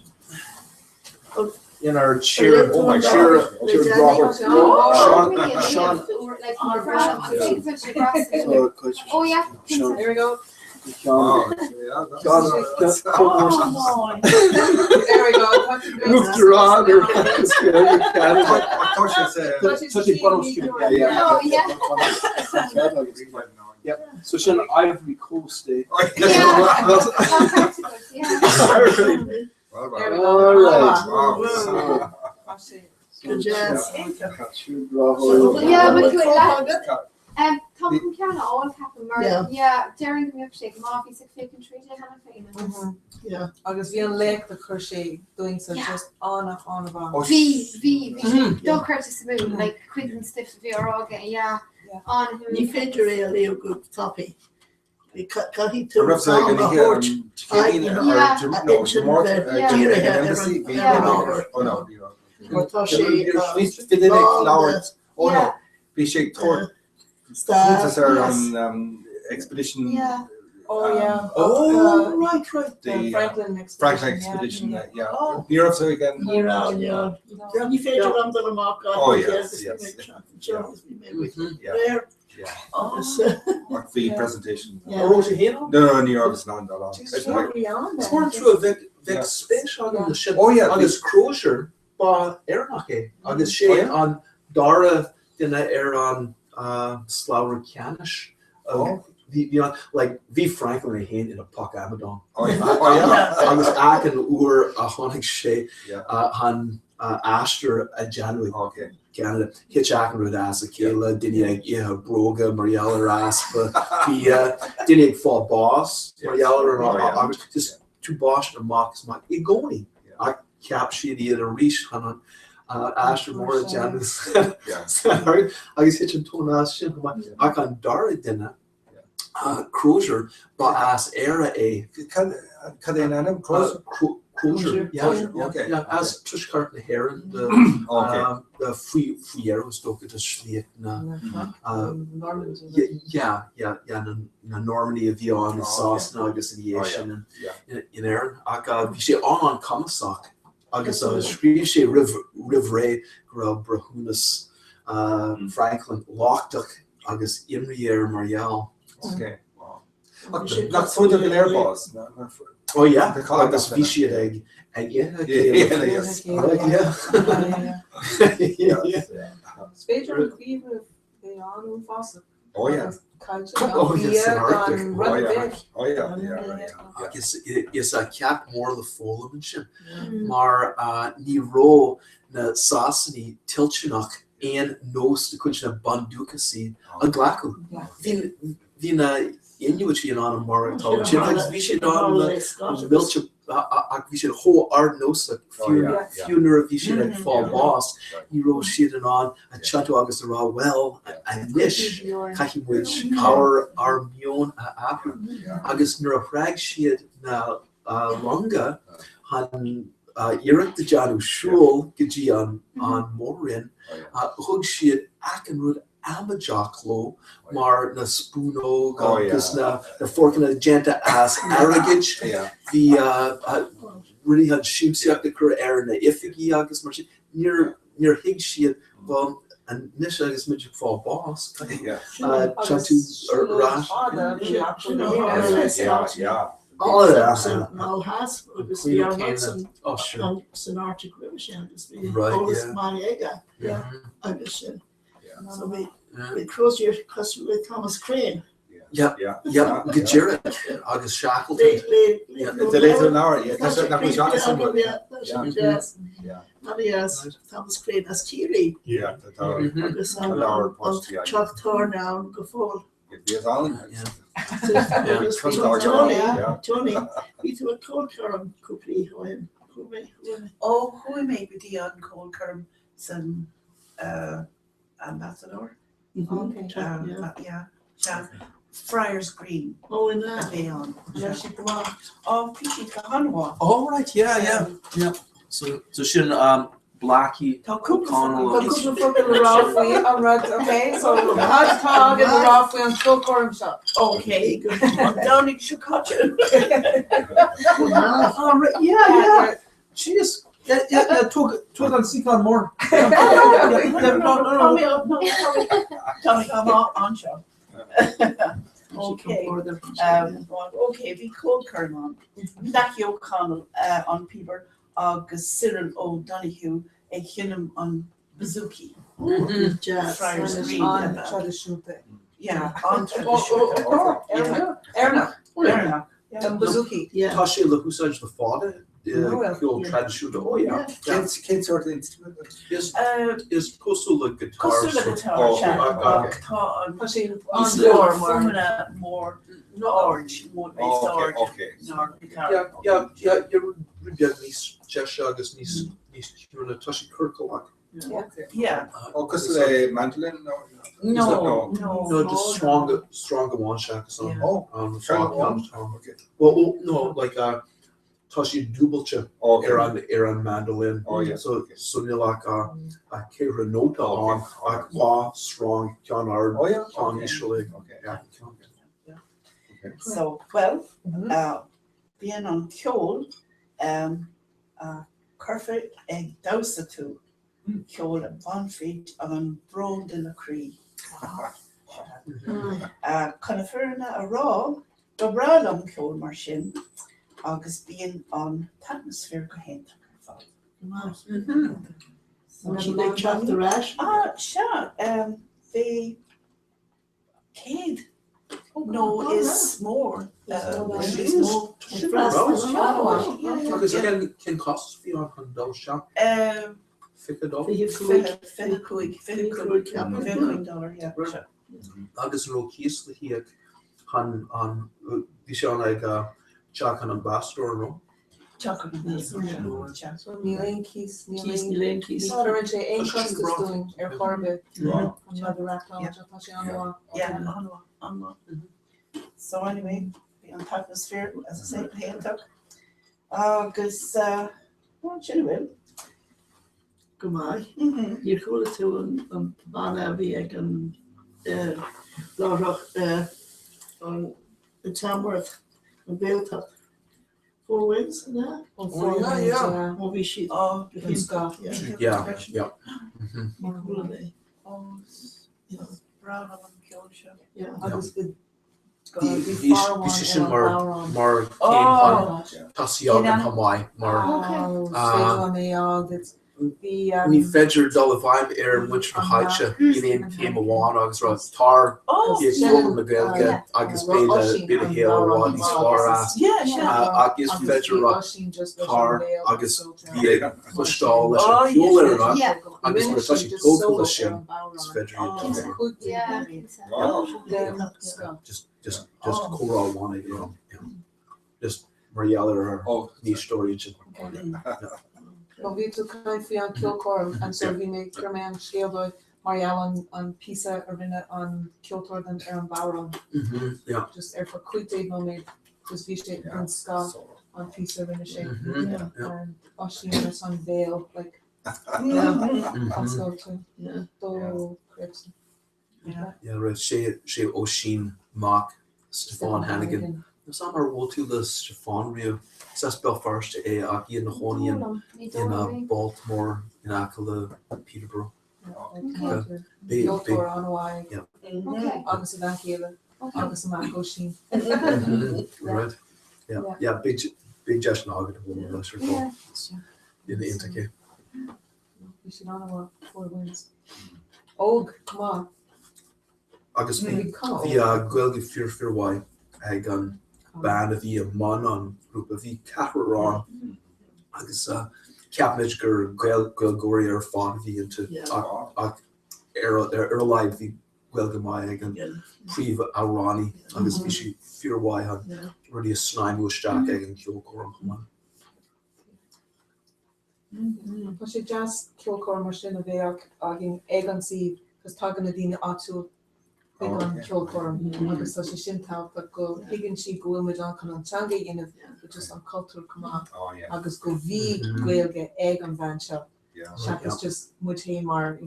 in our cheer Robert Sean oh yeah, there we go. There we go. Moved around or Yep. So she's an Ivory Coast day. All right. Good job. Yeah, but Tom from Canada all happen. Daring to milkshake, Marvy's a fake and treat it Yeah. Agus bhí an lech the crochet doing so just on about. V. Don't curtis the moon like quick and stiff V or all get on. You fed your Leo good toppy. Cahi A rough side and he or oh no, we shake toward on expedition. Yeah. Oh yeah. Right. The Franklin expedition. Yeah. Near us again. Yeah. You feel on the mark. Oh yes. Yeah. Or the presentation. Oh, was you here? No, New York is not that long. It's more through a Vic special on the ship. Oh yeah. On this cruiser, but Aeronautic. On this ship on Dara, then air on Slower Canish. Like V Franklin a hand in a puck Amadon. Oh yeah. I was acting or a Honig Shay on Astor a January. Okay. Canada hitchhiking with Asa Kayla, Dinny Broga, Mariella Raspa, Dinny Fall Boss, Mariella and just two Bosch and Mox Mike Igoni. I captured the other reach on Astor Mora Janus. I was hitching to an Astor. I can Dara dinner. Cruiser, but as era a cruiser, yeah, as Tushkart the Heron, the Fuyero stoke to Schliet, Normandy of Yon, Sauce, August Aviation, and in Aaron, Aka, Vishay on Comasock, August Screeshay Rivray, Grub, Brahunas, Franklin, Lockduck, August Imrier, Marielle. Okay. Wow. Not so the air boss. Oh yeah, they call it this Vichy egg. Spader Viva Leon Fossil. Oh yeah. It's a cap more the Folamanship. Mar Niro na Sassani Tilchinok and Nos the Kunchna Bundukasi a Glaku. Vina Inuit on a Marato. We should on Milch. We should whole art nosa funeral. We should fall boss. He wrote shit on a Chanto August Ra well and Nish Kaki which our Mion Apu August Nura Prag shit na Lunga on Eric the Janu Shul Giji on Morin Hug shit Akenrud Amajaklo, Mar na Spoono, Gisna, the fork and agenda as Arrogage, the really had Shimsiak the Kur Aaron, the Ifigi August March near Higshiat, well, and Nisha is Magic Fall Boss, Chantu Rash. All of that. Now has obviously our Watson Synartic Rivershan is the Boris Mariega. I guess. So we cross your customer with Thomas Crane. Gajeric, August Shackleton. The later an hour, that's not what Shackleton. Yes, Thomas Crane as Thierry. August Chuck Thornow, go forward. Tony, we do a cold current cookie. Oh, who may be the on cold current some ambassador? Friars Green. Oh, in that. Leon. Oh, Pichi Kahanwa. Oh, right, yeah. So shouldn't Blackie, Connell, okay, so hot dog in the Rough and still corn shop. Okay, good. Down in Chicago. Yeah. Jeez. Yeah, talk on Seacon more. No. Tommy, I'm on show. Okay. Okay, we called Kerman. Blackie O'Connell on Peeber, August Cyril O'Donoghue, a Hinnom on Bazooki. Friars Green. On traditional thing. Yeah, on traditional. Erna. Bazooki. Tashi Lahusaj the father. Cool traditional. Oh yeah. Can't sort of instrument. Is coastal the guitar. Coastal the guitar. On more orange, more orange. Okay. Yeah. You're nice Josh August nice Tashi Kirklock. Yeah. Oh, because the mandolin? No, just stronger one shack. So, strong one? Okay. Well, no, like Tashi Dubelcha Iran mandolin. Oh, yeah. So near like a Kira Nota on a qua strong Kyan Ard. Oh, yeah. Kyan initially. Okay. Yeah. So, well, being on Kjol, Curfew ag dausa tú, Kjol and Van Feet on Brone de la Cree. Conferna a raw, the Bralum Kjol Marshin, August being on atmosphere go ahead. They chop the rash? Sure. The kid. No, is more. Because can cost for you on those shop. Agus ro kies the hier han die show like Jack and ambassador no. So Níl Keys currently ein cost doing Corbe. Another rat on. So anyway, be on atmosphere, as I say, hand up. Because well, anyway. Goodbye. You're cool to an Bana Vieg and Lorach on the Tamworth and Beltop. 4 wins in that? Yeah. Movie sheet. Oh, Yeah. Yeah. Decision mar came Tasiog and Hawaii mar we fedger Dolavive air which the Hacha in came a one August Ross tar McGill August beta hill one Swaras August fedger tar August pushed all fuel August was such a total shim just coral one just Mariella or the storage. But we took kind for on Kilcore and so we make Kerman Shieldo, Marielle on Pisa Arena on Kiltor and Aaron Bauron. Yeah. Just air for quick day no made just Vishte and Scott on Pisa Arena shape. And Oshin on Vale like that's go too. So Cripson. Right. She Oshin Mark Stefan Hannigan. Some are wool to the Stefan Rio. That's Belfast, Aki in the Honey in Baltimore, in Akala, Peterborough. Big on Hawaii. August of Akila, August of Makoshin. Right. Yeah. Big Josh Nugget, one of us in the Intake. We should not know 4 wins. Oh, come on. August, Gwelgi Fear Why, I gun. Band of the man on group of the Caparon. I guess Capnage Gilgory or Fond into Erlive the Gwelgamai and Priva Arani. I guess Vichy Fear Why on already a snime with Jack Egg and Kilcorum. But she just Kilcorum machine of Egan Egan Seed because Taganadina Atu. On Kilcorum, August so she shouldn't have but go Higgin she go in with Uncle and Changi in it just on culture come on. August go V will get egg on van shop. Shop is just much hamar,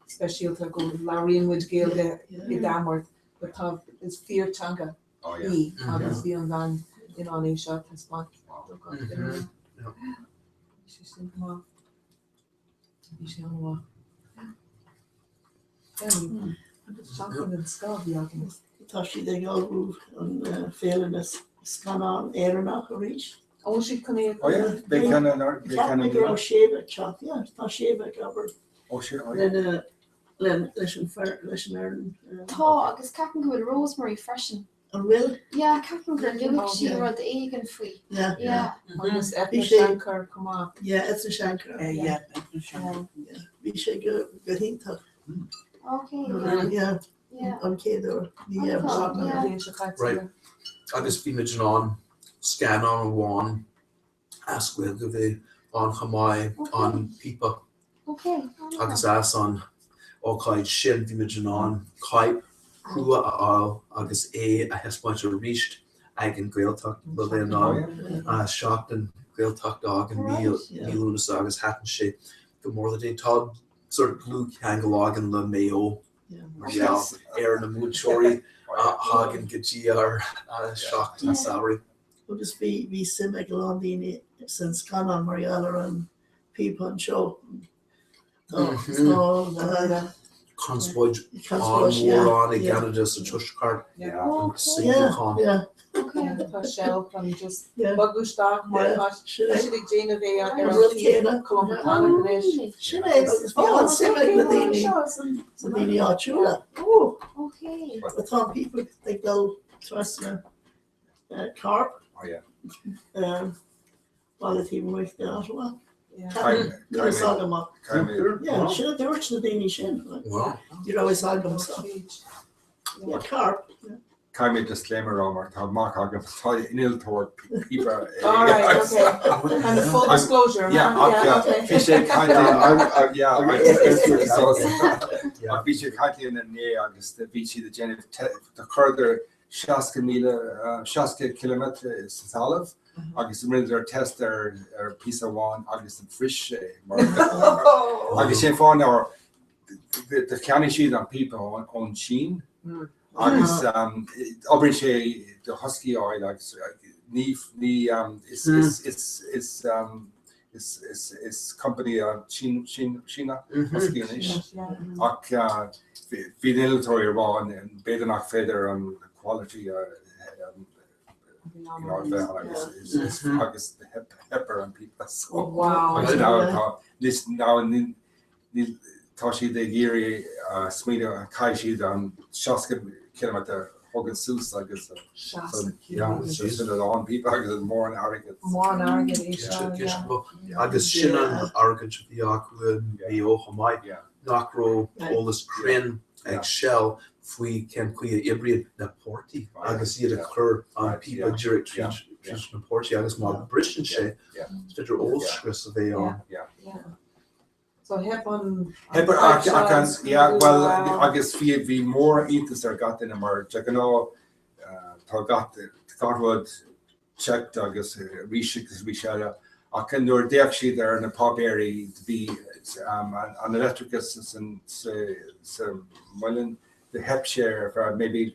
special to go Larry and which Gail get Damworth but have is fear Changa. August be on van on a shot and spot. She shouldn't come off. She on the Chocolate and skull, Tashi they go roof and failing us scan on air and reach. Oh, she can eat. Oh yeah, they can girl shave it, chop, not shave it covered. Oh shit, Then listen Aaron. Tá agus capan go rosemary freshen. Oh will? Yeah, capan go look she rod the egg and free. Yeah. This Shankar come on. Yeah, it's a Shankar. Yeah. We should go hint. Okay. Yeah. Okay, though. Right. I just image on, scan on one, ask where give on Hamai, on Pipa, Okay. agus as an óáid sin bhí muid an caiip crua agus a hespáint a ríist ag an gréilteach le bhéh ná seach an gréilteach dag an míúnas agus hatan sé go mór dé tá sort of glú hangalágan le méo ar na múteoirí hagan gotí ar seach na saoirí. Agus bhí sim ag Londíine san scanan Mariala an people show. Conspóid mór an Canada sa tuiscart Tá shelf an just bagúisteach mar ag déana bhéh áúla. Tá people ag go trust carp. Well he moved there as well. Yeah, sure, there was the Danish in. You always had them so. Yeah, carp. Can I disclaimer on how Mark Hagen inil toward people. All right, okay. And the full disclosure. Yeah, fish yeah, I beach a kindly in the near August, the beach the Jenny the further Shaska kilometer is olive. Agus rinner test ar piece of one agus an frisch agus sé fá or the county sheet on people on sheen agus obrin sé the husky oil like is company China husky ach fidelitory raw and bedanach feather on quality it's August the pepper and people. So wow. This now and then Tashi the Giri Smida Kaishi on Shaska kilometer Hogan Sus I guess. So yeah, it's on people I guess more an arrogant. More an arrogant I guess Shinan arrogant of the Aqua Hamai Nakro all this grin eggshell. We can create hybrid na porty. Agus iad a chur an people during traditional porty. Agus má Britain sé. It's old scripts of they on. So hep on. Well, I guess we more interest are got in mar. Check no, got would checked. I guess reshik we shall. I can do a actually there in the pop area to be an electricus and some million. The hep share for maybe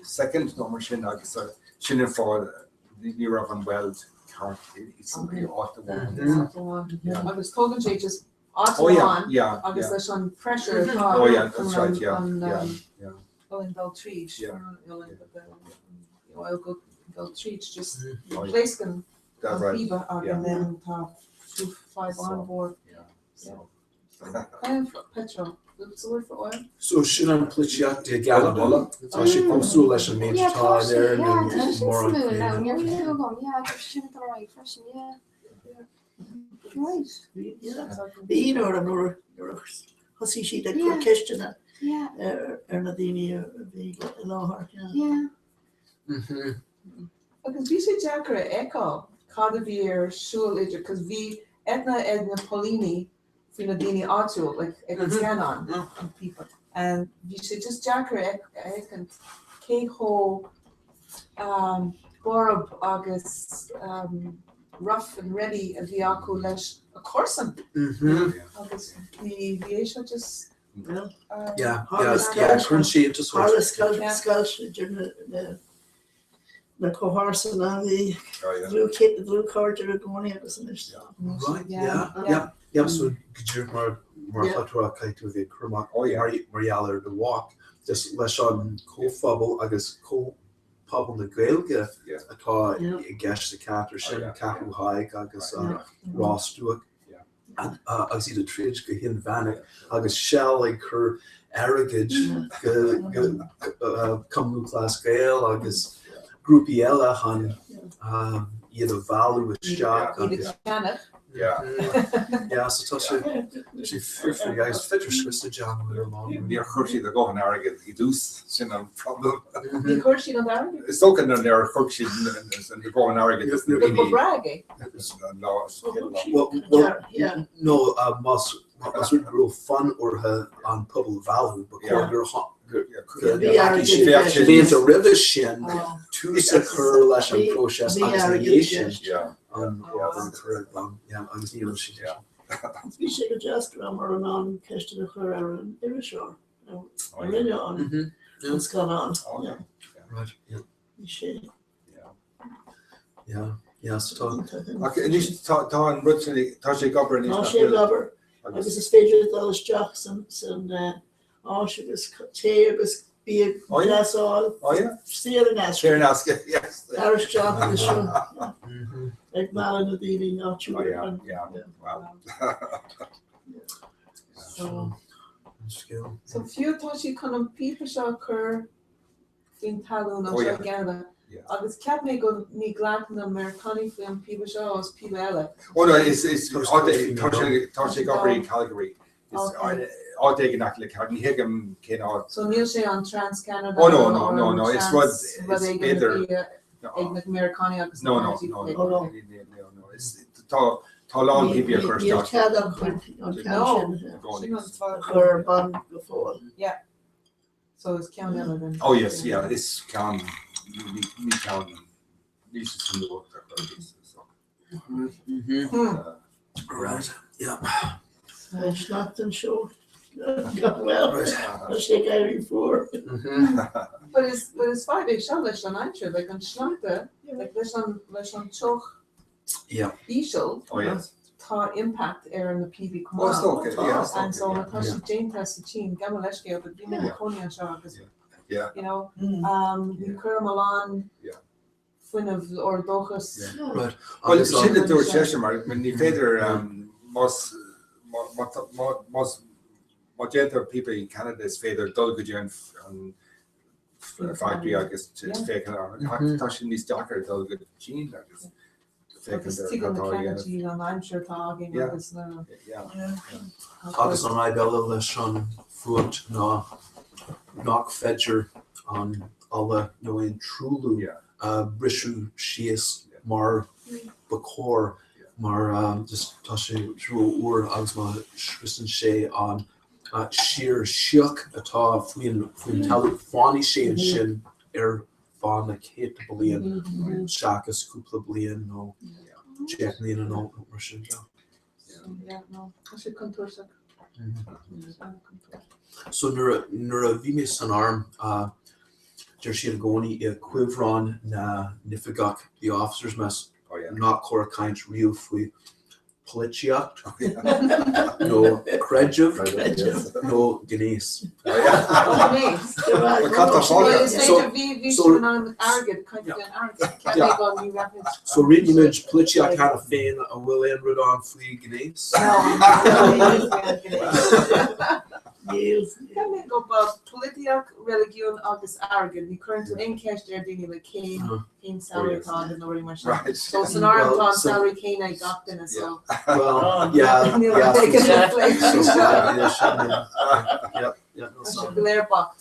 second number shin agus shin for the Europe and Weld car it's really off the one. Agus togan sé just agus leis an pressure that's right in Beltreach oil go treach just place can Viva and then top 5 on board petrol. So Shinan Plitchiat de Galabella. So she comes through less than major time there and more on. Right. The inner and or Hussy she did a question Ernadini the law. Because we say Jacker Echo, Cadavier, Shul because we Edna Polini. Finadini auto like scan on people and you should just jacker and Keho Borb August rough and ready and Viaku Lesh a corson. August the Asia just crunchy into sort the cohorse and the blue card to the morning right so Gajir Marfatura Kaitu the Kurmak Mariala the walk just lesh on co-fubble I guess co-pub the Gaelga atá gash the cat or shin capu high I guess Ross Stewart and I see the tridge hin vanek I guess shell like her arrogage come class Gael I guess groupie Ella han either value with Jack so she fearful guys fitter twisted John with her long near Hershey the going arrogant he does sin a problem it's so can there Hershey and you're going arrogant bragging no must as we grow fun or on public value, but you're hot. Bíonn a ribh sin túsa chur leis an próses agus na dhéisisin an chur agus níl si. Bhí sé go deastra mar an ceiste a chur ar an irisio rinne an gan an. Right, yeah. Bhí sé. Yeah, yes, tá an rud tá sé gobar Tá sé gobar agus is féidir dá isteach san agus té agus bí glasáil stíar an asca yes Aristeach is sin ag má na daoine náisiú So fiútá sí chun an pípa seo chur fin talún an seo gearda. Agus ceap mé go ní ghlaann na Americaní fao an pípa seo as pípa eile. Oh no, it's tá sé gobar in Calgary. Ádaigh nach le ceart ní hiigem cin á. So níl sé an Trans Canada. Oh no, it's what it's either ag na Americaní agus no, it's tá lán híbí a chuirteach. Chur ban go fáil. Yeah. So it's ceann eile then. Oh yes, yeah, it's ceann ní ceann níos san do Right, yeah. Snacht an seo. Well, I say Gary before. But it's fine. They shall leis an answer like an snachte like leis an choch. Yeah. Bishel. Oh yes. Tá impact ar na PV Comhrá. Oh, okay. Yeah. And so na tá si Jane tá si chin gamal leis ge but bí na coní an seo agus. Yeah. You know, we cur Milan. Yeah. Fin of or dochas. Right. Well, sin le dúir sé mar ní féidir má gentle people in Canada is féidir dul go dtíar an factory agus fécin tá sin níos deachar dul go Jean agus fécin an I'm sure tágin agus na. Agus an raibh leis an fuad nach feidir an alle in trúlú brisú sios mar bacór mar just tá sé trú uair agus má srisan sé an siar seach atá faoin talú fáinní sé an sin ar fáin na chéad bliain seachas cúpla bliain nó déag bliain nó mar sin. Yeah, no, I should contour. So nuair a bhí mé san arm deir siad gcónaí I cuimhrán na nifigach the officers mess ná córa caint riamh faoi políteacht nó creidimh nó gnéis. So riimiid políteacht hena féin a bhfuil éon rud an faoi gnéis. Go politiach religion agus agad ní current inceist ar daine le céin saoirtá den nóirí mar so san áirtá saoirí céin ag gatainna so. Well, léirbacht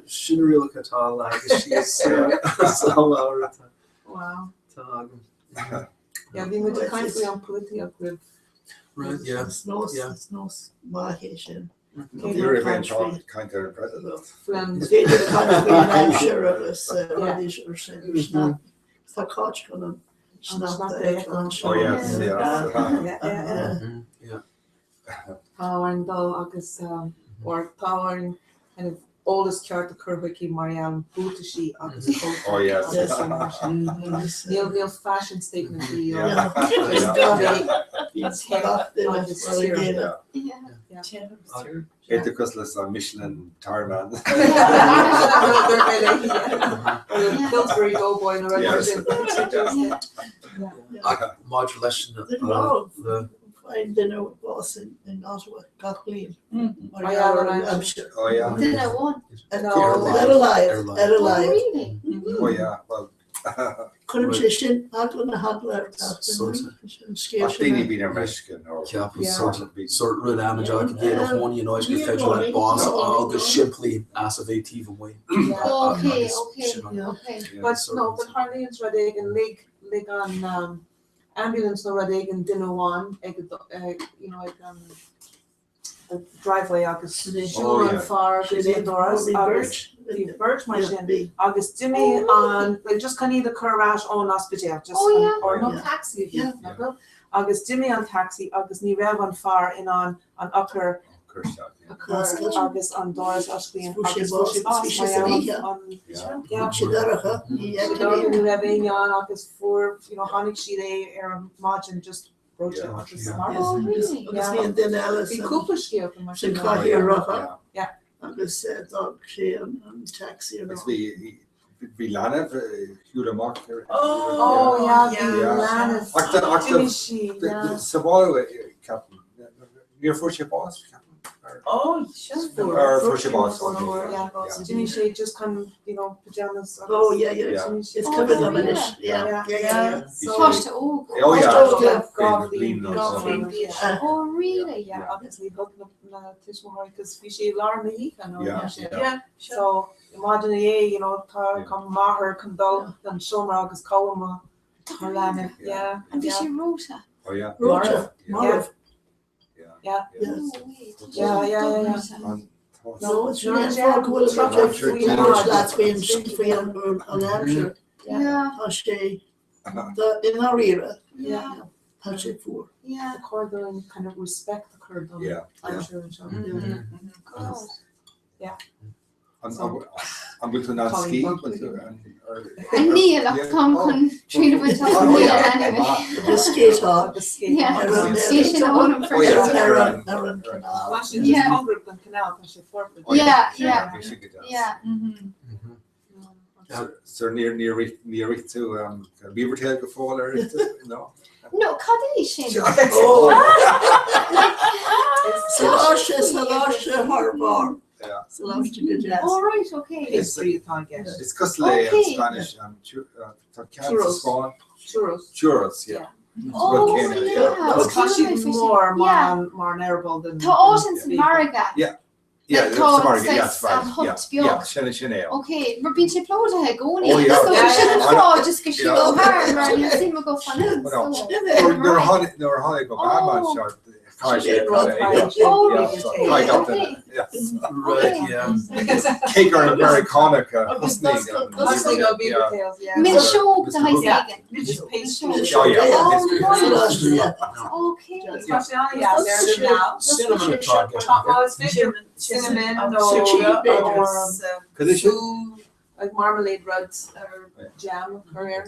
sin rialachatá agus sí wow. Yeah, bhí mu caiint faoi an politiach with. Right, yeah. It's no mahation. You're eventually kind of president. They did kind of I'm sure of us. Or saying the coach gonna snap the lunch. Oh yes, yeah. Táhain dul agus or táhain kind of oldest ceart a curviki Marianne Butashi agus oh yes. Neil fashion statement Because Michelin Tarman. Pillsbury Doughboy modulation I dinner with boss in Ottawa, Kathleen. I'm sure. Oh yeah. Dinner one. Adelaide. Oh yeah. Well. Couldn't say shin. I couldn't have left. Dini been a Mexican or sort of damage I could get a one, you know, I could fetch like boss all just simply as of 18 away. Okay. But no, but Harley's ready and leg on ambulance no ready and dinner one, you know, the driveway agus far doras agus the birch machine agus Jimmy on just kind of the Comhrá on hospital just or no taxi agus Jimmy on taxi agus ní raibh an far in on Ucker agus an Doris Ashley and agus for Hanig she margin just agus dog sé an taxi vi lenne Hugh Mark You're for your boss? Oh, sure. Or for your boss? Yeah. Jimmy Shea just come, pajamas. Oh, yeah. It's covered up in it. Yeah. So, oh, yeah. Oh, really? Yeah. Obviously, looking up Tishmore because we see Lauren the Heath. Yeah. So, imagine, come Maher, come Dol, and Shomer, August Column, Marlana. Yeah. And did she Rota? Oh, yeah. Rota. Yeah. No, it's really that's been free on Hampshire. Yeah. Hashtag in our era. Yeah. Hashtag 4. Yeah. The Cordon kind of respect the Cordon. Yeah. I'm sure. Yeah. I'm going to not ski. And Neil, come on, treat him with anyway. The skate off. Yeah, station on him for Yeah. So near to Beavertail before or no? No, Caddy Shane. Salasha Harbour. Yeah. All right, okay. It's costly in Spanish. Churros, yeah. Oh, yeah. It's more narrow than. To Autumn's Mariga. Yeah. Yeah, it's Mariga. Yeah. Okay, we're being to plod to Hagoni. Oh, yeah. So we shouldn't fraud just because she go hard, man. You see me go fun. They're honey go bad, short. Cake or Americana. Milk the high second. Cinnamon like marmalade ruds or jam or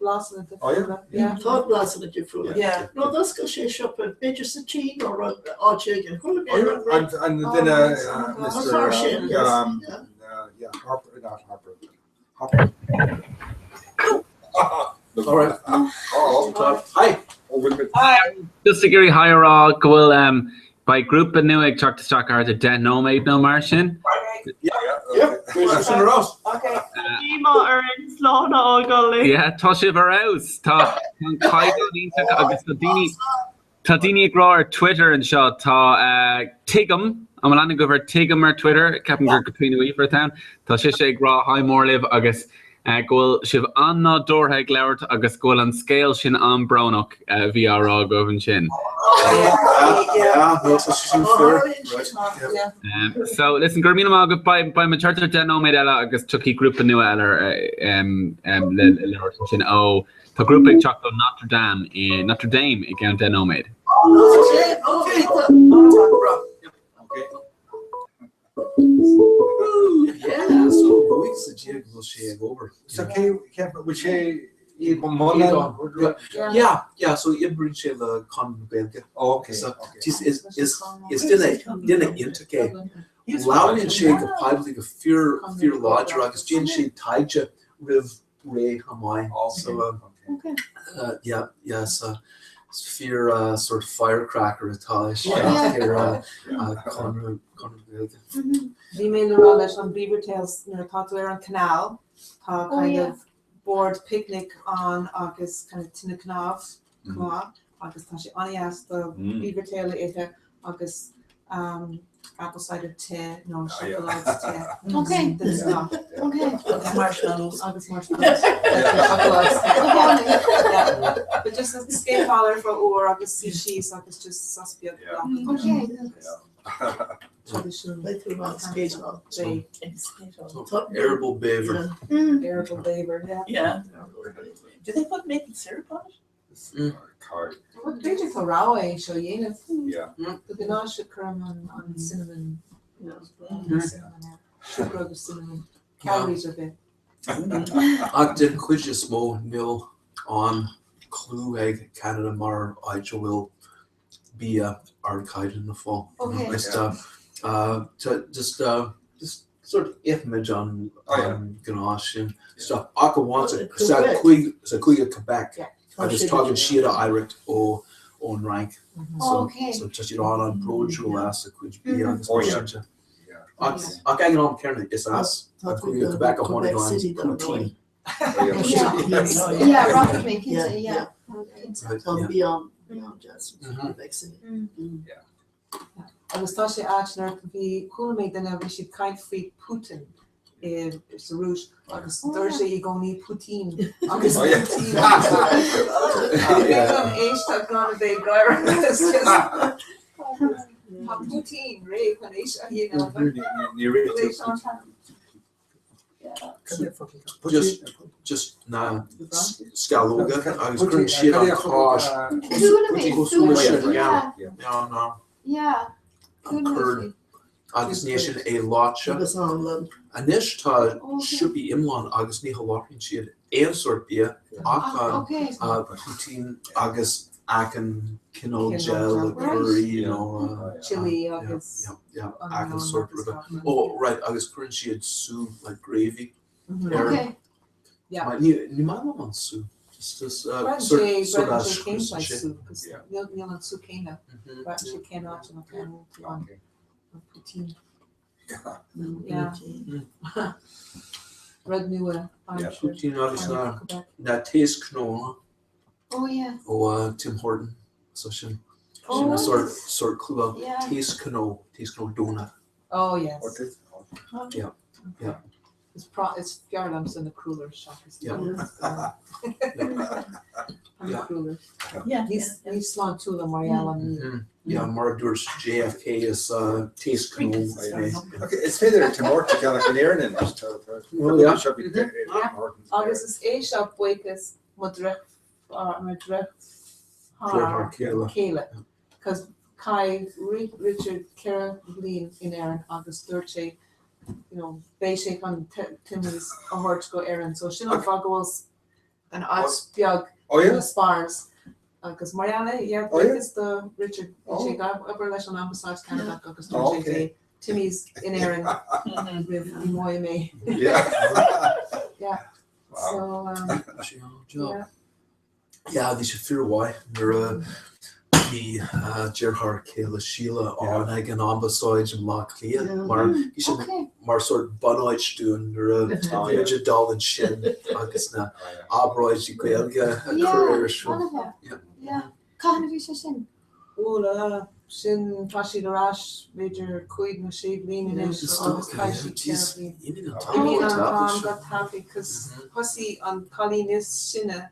blossom at the fruit. Yeah. Thought blossom at the fruit. Yeah. No, that's because she shop at Major Satine or chicken. And then Mr. Harper, not Harper. All right. Hi. Hi. Just to give you higher goal by group and new egg to stock are the den no made no martian. Yeah. Okay. Dima are in Sloan all gully. Yeah, Toshiv Arouse. Tadini Grower Twitter and shot Tigum. I'm an go over Tigum or Twitter. Captain Katrina Weaver town. Tashisha Gra High Morlive August. Goal Shiv Anna Dorhe Glowert August goal on scale shin on Brownok VR Govern Shin. So listen, Gurmina Mag by my charter Deno made Ella August Chucky group new Eller Shin O to group big chocolate Notre Dame again Deno made. Yeah, so weeks the jig will shave over. So can we say yeah, so you bring shave the con belge. Oh, okay. So is dinner intercade. Loud and shake a pipe like a fear larger agus gin she taija riv ray hamai. Also so fear sort of firecracker attach. We made a relish on Beaver Tails near Tatware and Canal. Kind of board picnic on August kind of Tinaknav, August Tashi Anias, the Beaver Tail August apple cider tea, no chocolate tea. Okay. This stuff. Okay. Marshmallows. Agus marshmallows. Chocolate tea. Yeah. But just a scale color for or agus cheese, agus just saspiad. Okay. Traditional. Arable beaver. Arable beaver, yeah. Yeah. Do they put maple syrup on it? Card. Did you Comhrá show you? Yeah. The ganache should come on cinnamon. Sugar of cinnamon. Calories are big. Ag den cuiide smó nil an clú ag Canada mar áide bhfuil bí arcade in the fall. Okay. Just sort of image on ganache and stuff. Ag wants a cuig Quebec. I was talking shit Irish on rank. Okay. So just on Projo last a cuig bí on the Ag an on Karen is as a cuig Quebec a one poutine. Yeah, rocket making. Yeah. Beyond just Agus tá sé áitnar bhí cúlméid denna bhí siad caiint faoi Putin sa rúis agus dúir sé I gcónaí Putin agus Putin éisteach ná a bheith gair Putin ré chun éis a Just na scalóga agus grún siad an cáis. Yeah. Curd agus níos sin é láte. Anis tá siúpi imláán agus ní láithrín siad éonsort bí ach poutine agus acan cinál gel curry, chili agus acan sort of right agus cuireann siad soup like gravy. Okay. Yeah. Ní má an soup. Just sort of soup because Neil and soup came out. But she came out and on poutine. Yeah. Red new poutine obviously that taste known. Oh yeah. Oh Tim Horton. So she sort of clue taste known donut. Oh yes. Yeah. It's Fjarlams in the cooler shop. Cooler. Yeah. He's slán túla Mariella. Yeah, Markdur's JFK is taste known. Okay, it's feather to more to get an air in it. August is a shop wakas Madrid Kayla. Because Kai Richard Caroline in Aaron August Thirty. Basic on Timmy's a hard to go Aaron. So she not goes an odds biog spars. Because Mariana, is the Richard she got upper level on besides Canada because Timmy's in Aaron with me. Yeah. So this is fear why they're the Gerhard Kayla Sheila on ag an ambasáid an lá clia mar sort bunáid dún ar a dal an sin agus na abráid I gaelga a career Yeah. Cána bhí sé sin? Sin tashi the rash major quid no shade lean in it so got happy because Hussy on Colleen is sinna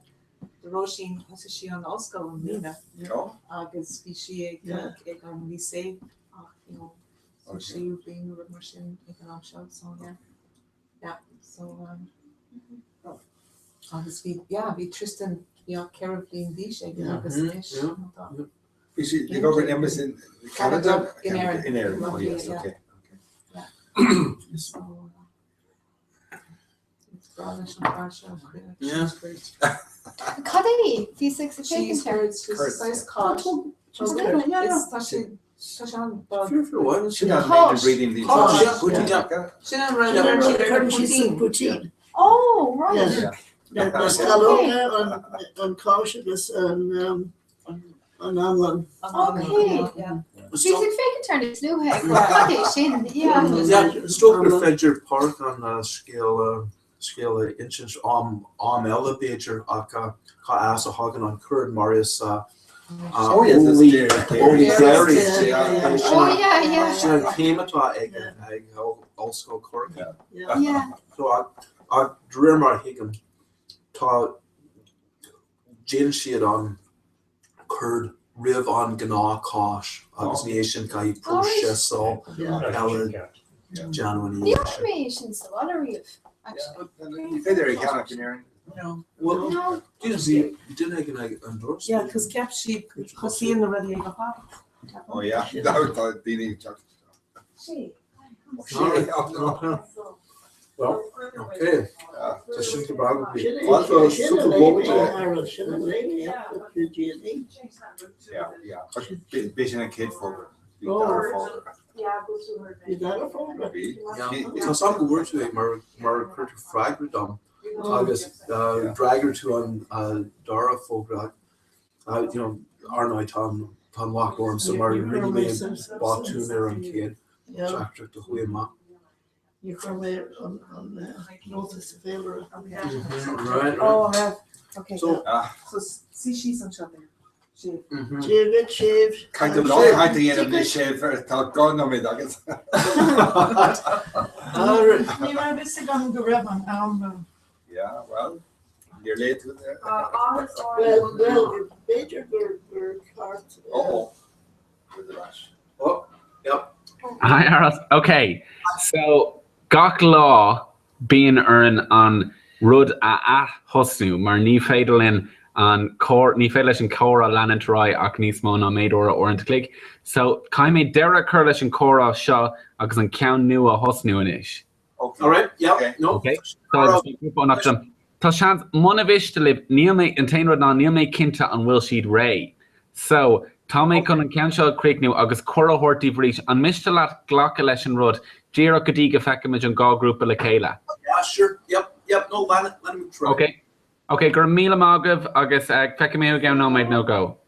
the Roisin has she on Oscar and Nina. Agus she on lycée so she being with machine economic show so so agus we Tristan Caribbean dish agus Is it the government embassy in Canada? In Erin. Oh yes, okay. So it's brownish and partial. Yeah. Cuddy, V6 She's size cod. She not reading these. She not reading. Oh, right. There's Caloga on cautious and on Okay. She's in fake turn it's new head. Okay, Shin. Yeah. Stoker Fedger Park on scale inches elevator aka ka asa hagen on Kurd Marius Only clarity. Oh yeah. Sin came atá ag Osco Cork. Yeah. So I dream mar hicken tá Jane siad an curd riv an gná cáis agus ní sin cai prúise so Ellen January. The information is a lot of real. You say there, you can't, Mary. No. Well, no. You didn't get endorsed. Yeah, because cap sheep, because he in the ready to Oh yeah, that was the need to. Well, okay. Just think about it. Yeah. Vision and kid folder. Tá sam go bhfuirú mar chuirú freigra dom agus draigur tú an dara fógra arnáid tá lachorm so mar rinne báún ar an céad tractor do chuí má. You come here on notice available. Right. Oh, yeah. Okay. So see she's on shopping. Shave. Shave. Kind of long height in the shave for thought gone on me nuggets. You want to sit on the ribbon? Yeah, well, you're late with that. Well, major bird cart. Oh, with the rush. Oh, yep. Hi, Aras. Okay, so gach law being earned on rud a hosnu mar ní féidirlinn an cór ní féidir leis an córa leanant roi ach níos mó ná méid orint click. So cai mé deire chur leis an córa seo agus an ceann nua a hosnu inis. Okay. All right. Yeah. No. Okay. So tá sean muna bhis to live níl mé an tain rud ná níl mé cinnte an bhfuil siad ré. So tá mé chun an ceann seo críicnú agus córa hortaí bhrís an miste leat ghlacha leis an rud díra go dtí go feicimiid an gá grúpa le chéile. Yeah, sure. Yep. No, let me try. Okay. Okay, gur míle mágah agus feicimé gan nó méid nó go.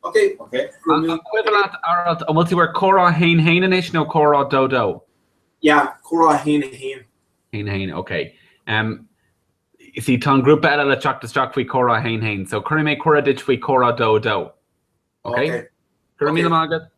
Okay. An equivalent arad a bhfuil córa hain inis nó córa dó. Yeah, córa hain. Hain, okay. See, tá grúpa eile le teach faoi córa hain. So chuir mé córa dit faoi córa dó. Okay? Gur míle mágah.